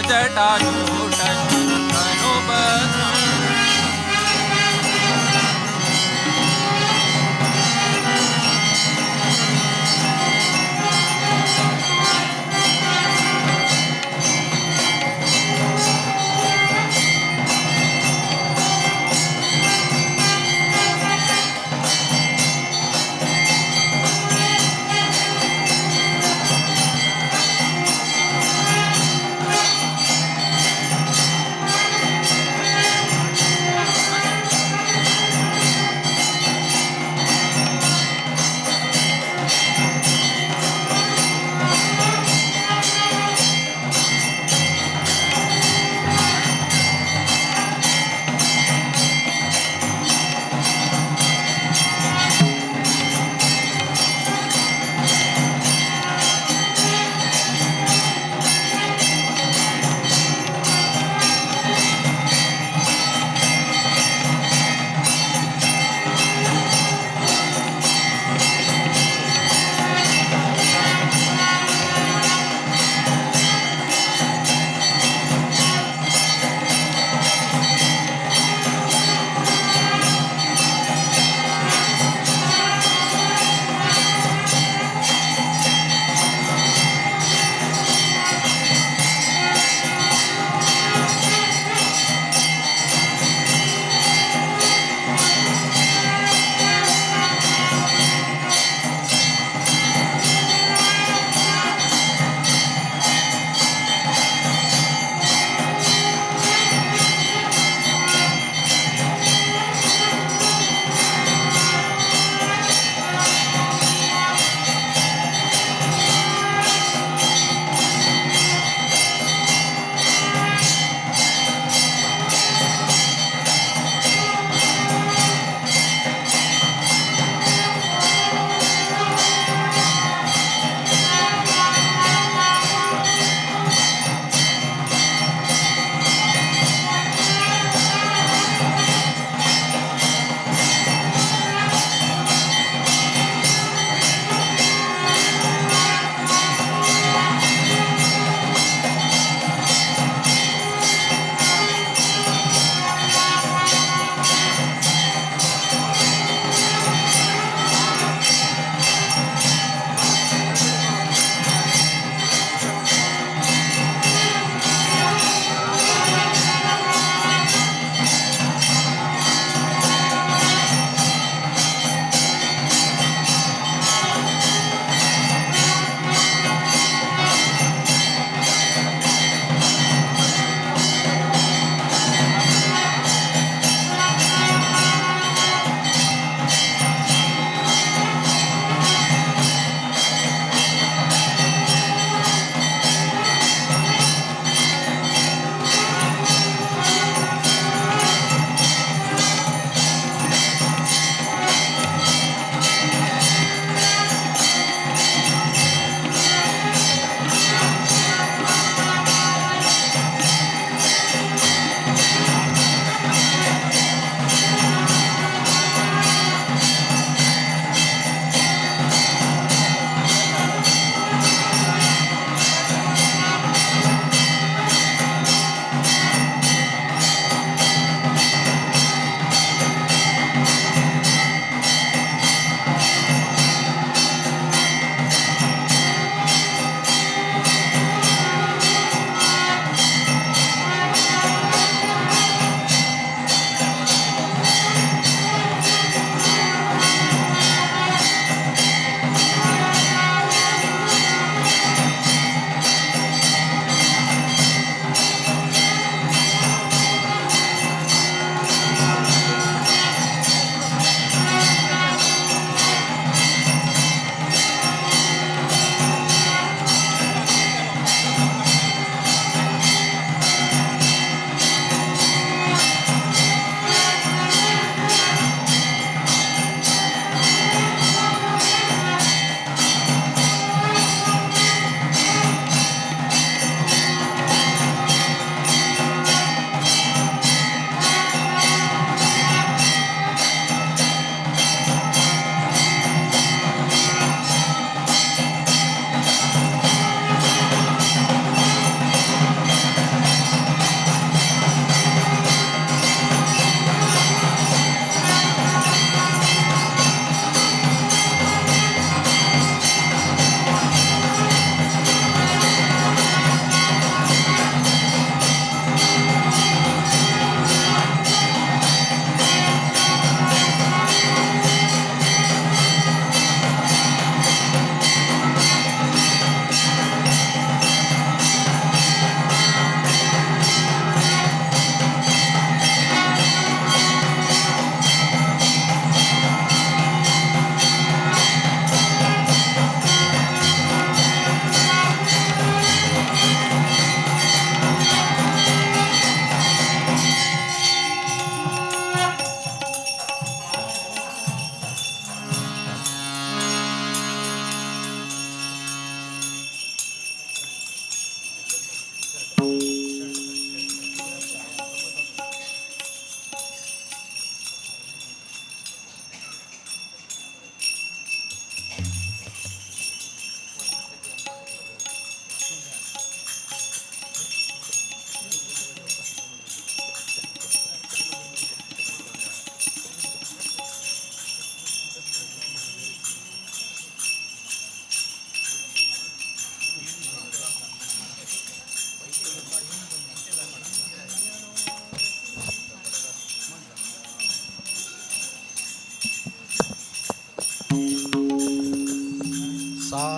[SPEAKER 10] जटाजूट श्री तनु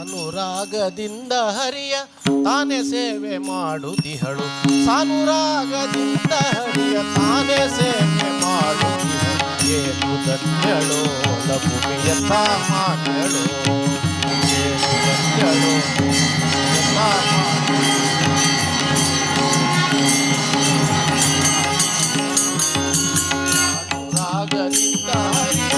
[SPEAKER 11] ಸಾನುರಾಗದಿಂದ ಹರಿಯ ತಾನೇ ಸೇವೆ ಮಾಡುತ್ತಿಹಳು ಸಾನುರಾಗದಿಂದ ಹರಿಯ ತಾನೇ ಸೇವೆ ಮಾಡುತ್ತಿಹಳು ಏಕು ಧನ್ಯಳು ಲಭುಮಿಯ ಸಾಮಾನ್ಯಳು ಏಕು ಧನ್ಯಳು ಸಾನುರಾಗದಿಂದ ಹರಿಯ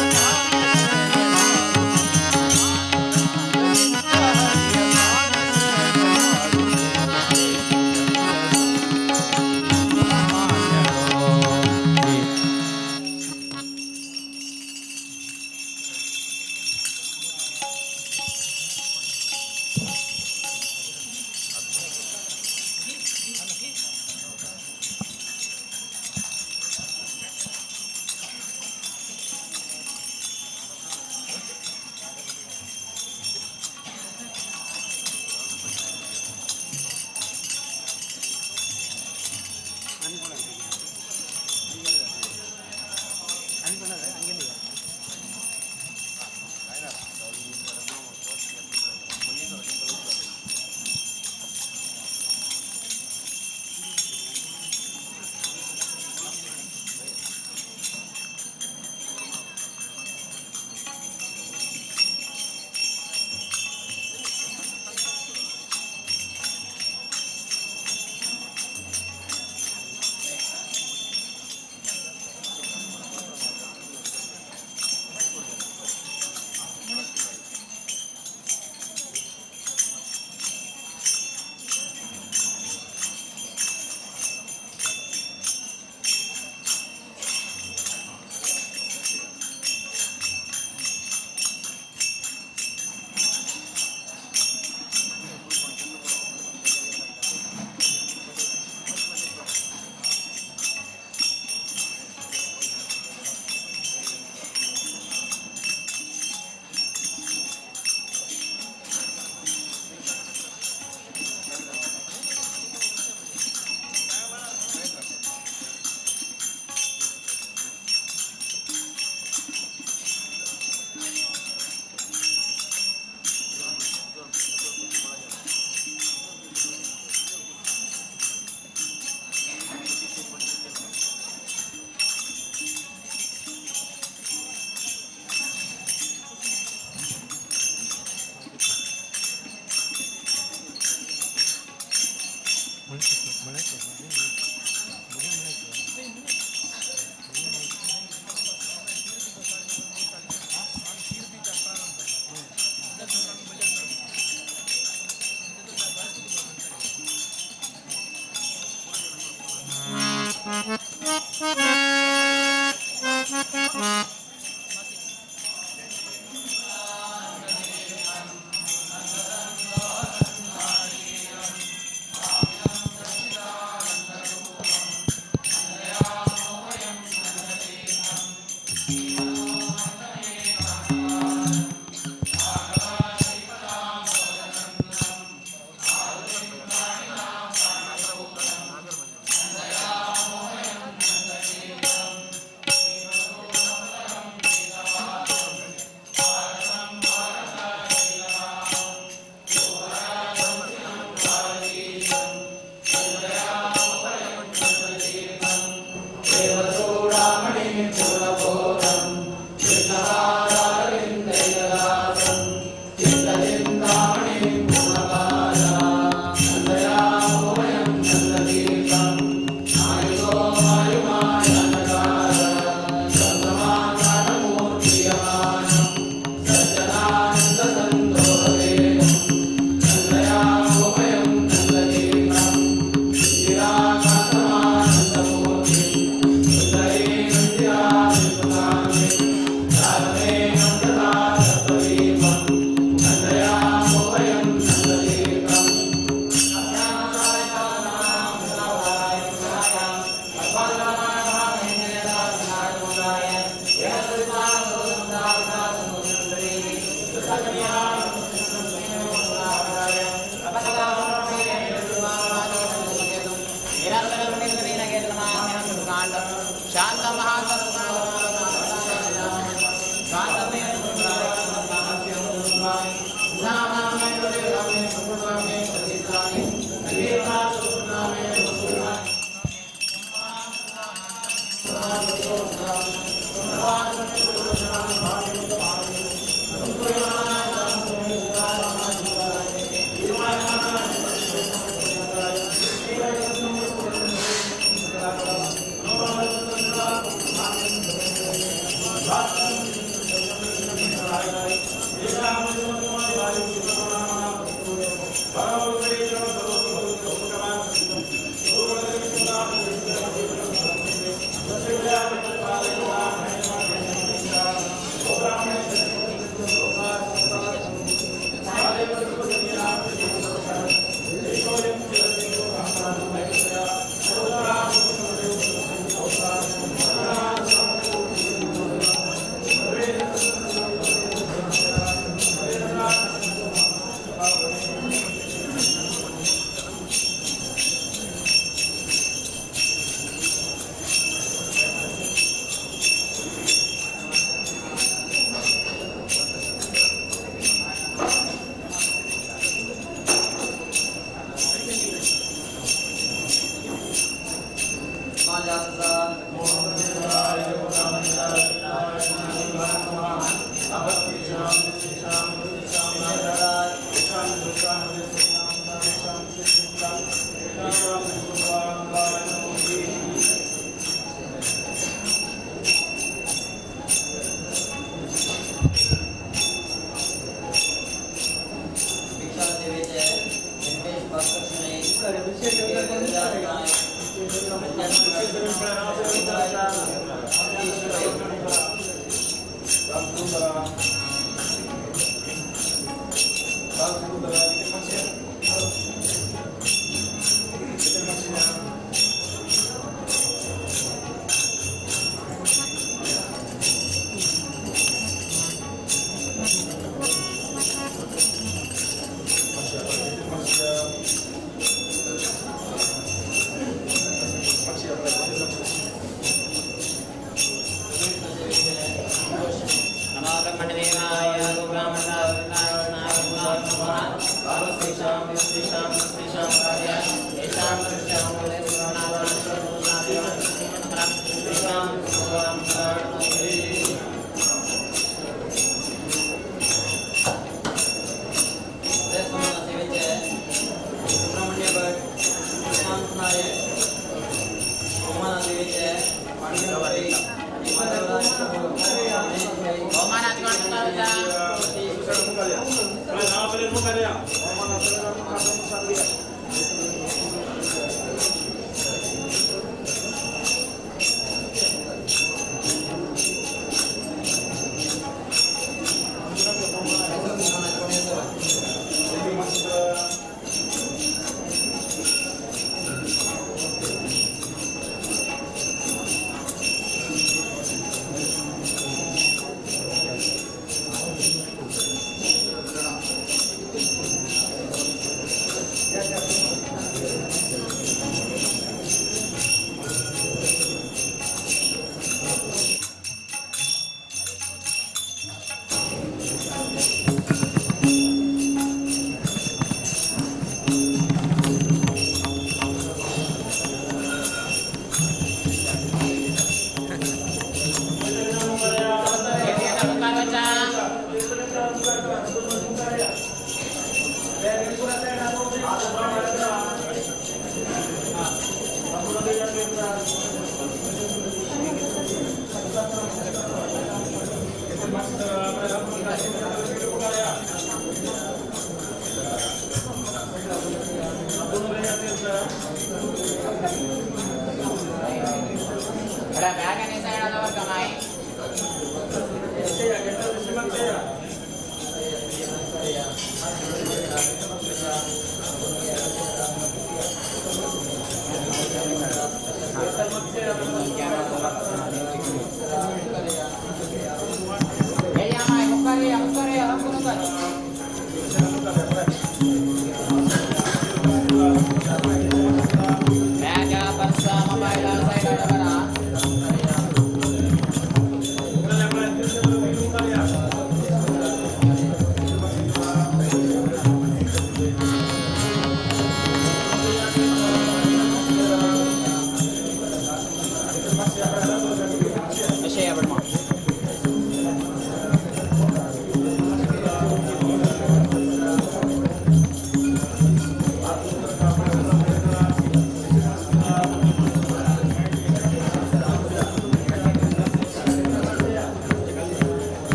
[SPEAKER 12] Namah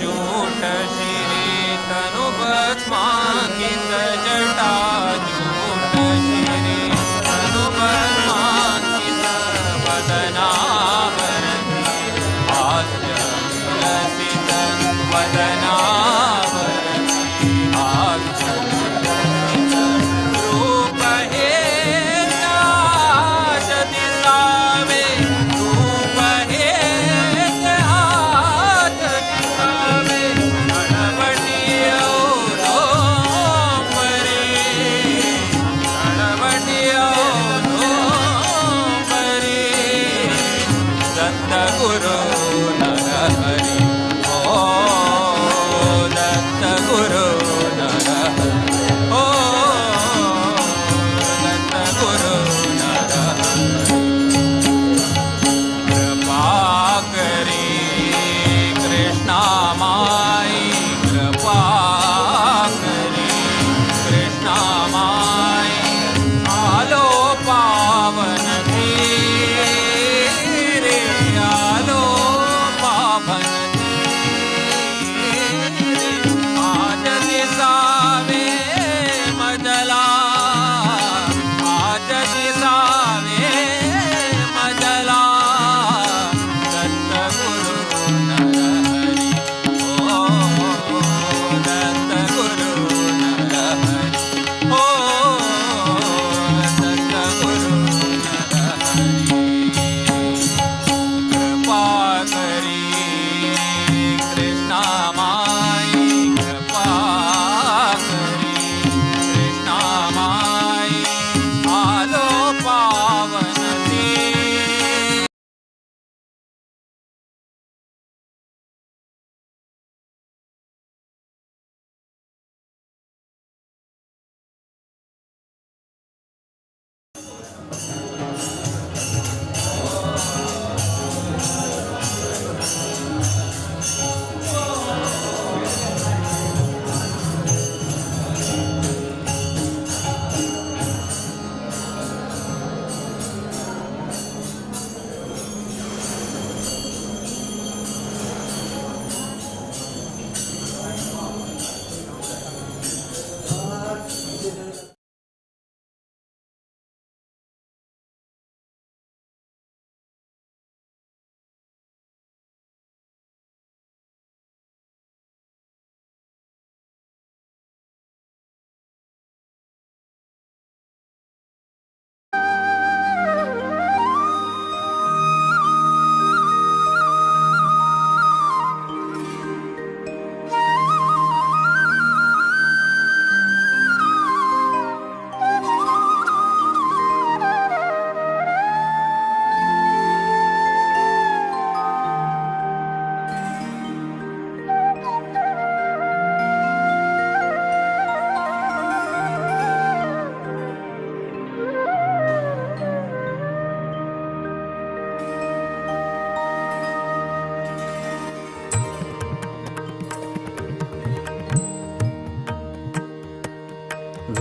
[SPEAKER 10] जूट श्री तनु भस्मांकित जटा जूट श्री तनु भस्मांकित वदनावरति हास्य लसित वदनावरति हास्य लसित रूप हे नाचति सावे रूप हे गुरु नरहरि ओ दत्त गुरु नरहरि ओ दत्त गुरु नरहरि कृपा करी कृष्णा माई कृपा करी कृष्णा माई आलो पावन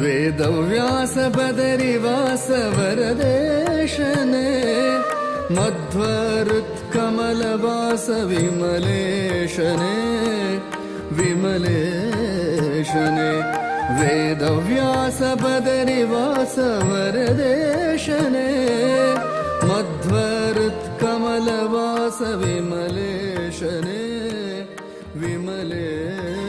[SPEAKER 7] वेदव्यास बदरिवास वरदेशने मध्वरुत्कमलवास विमलेशने विमलेशने वेदव्यास बदरिवास वरदेशने मध्वरुत्कमलवास विमलेशने विमलेशने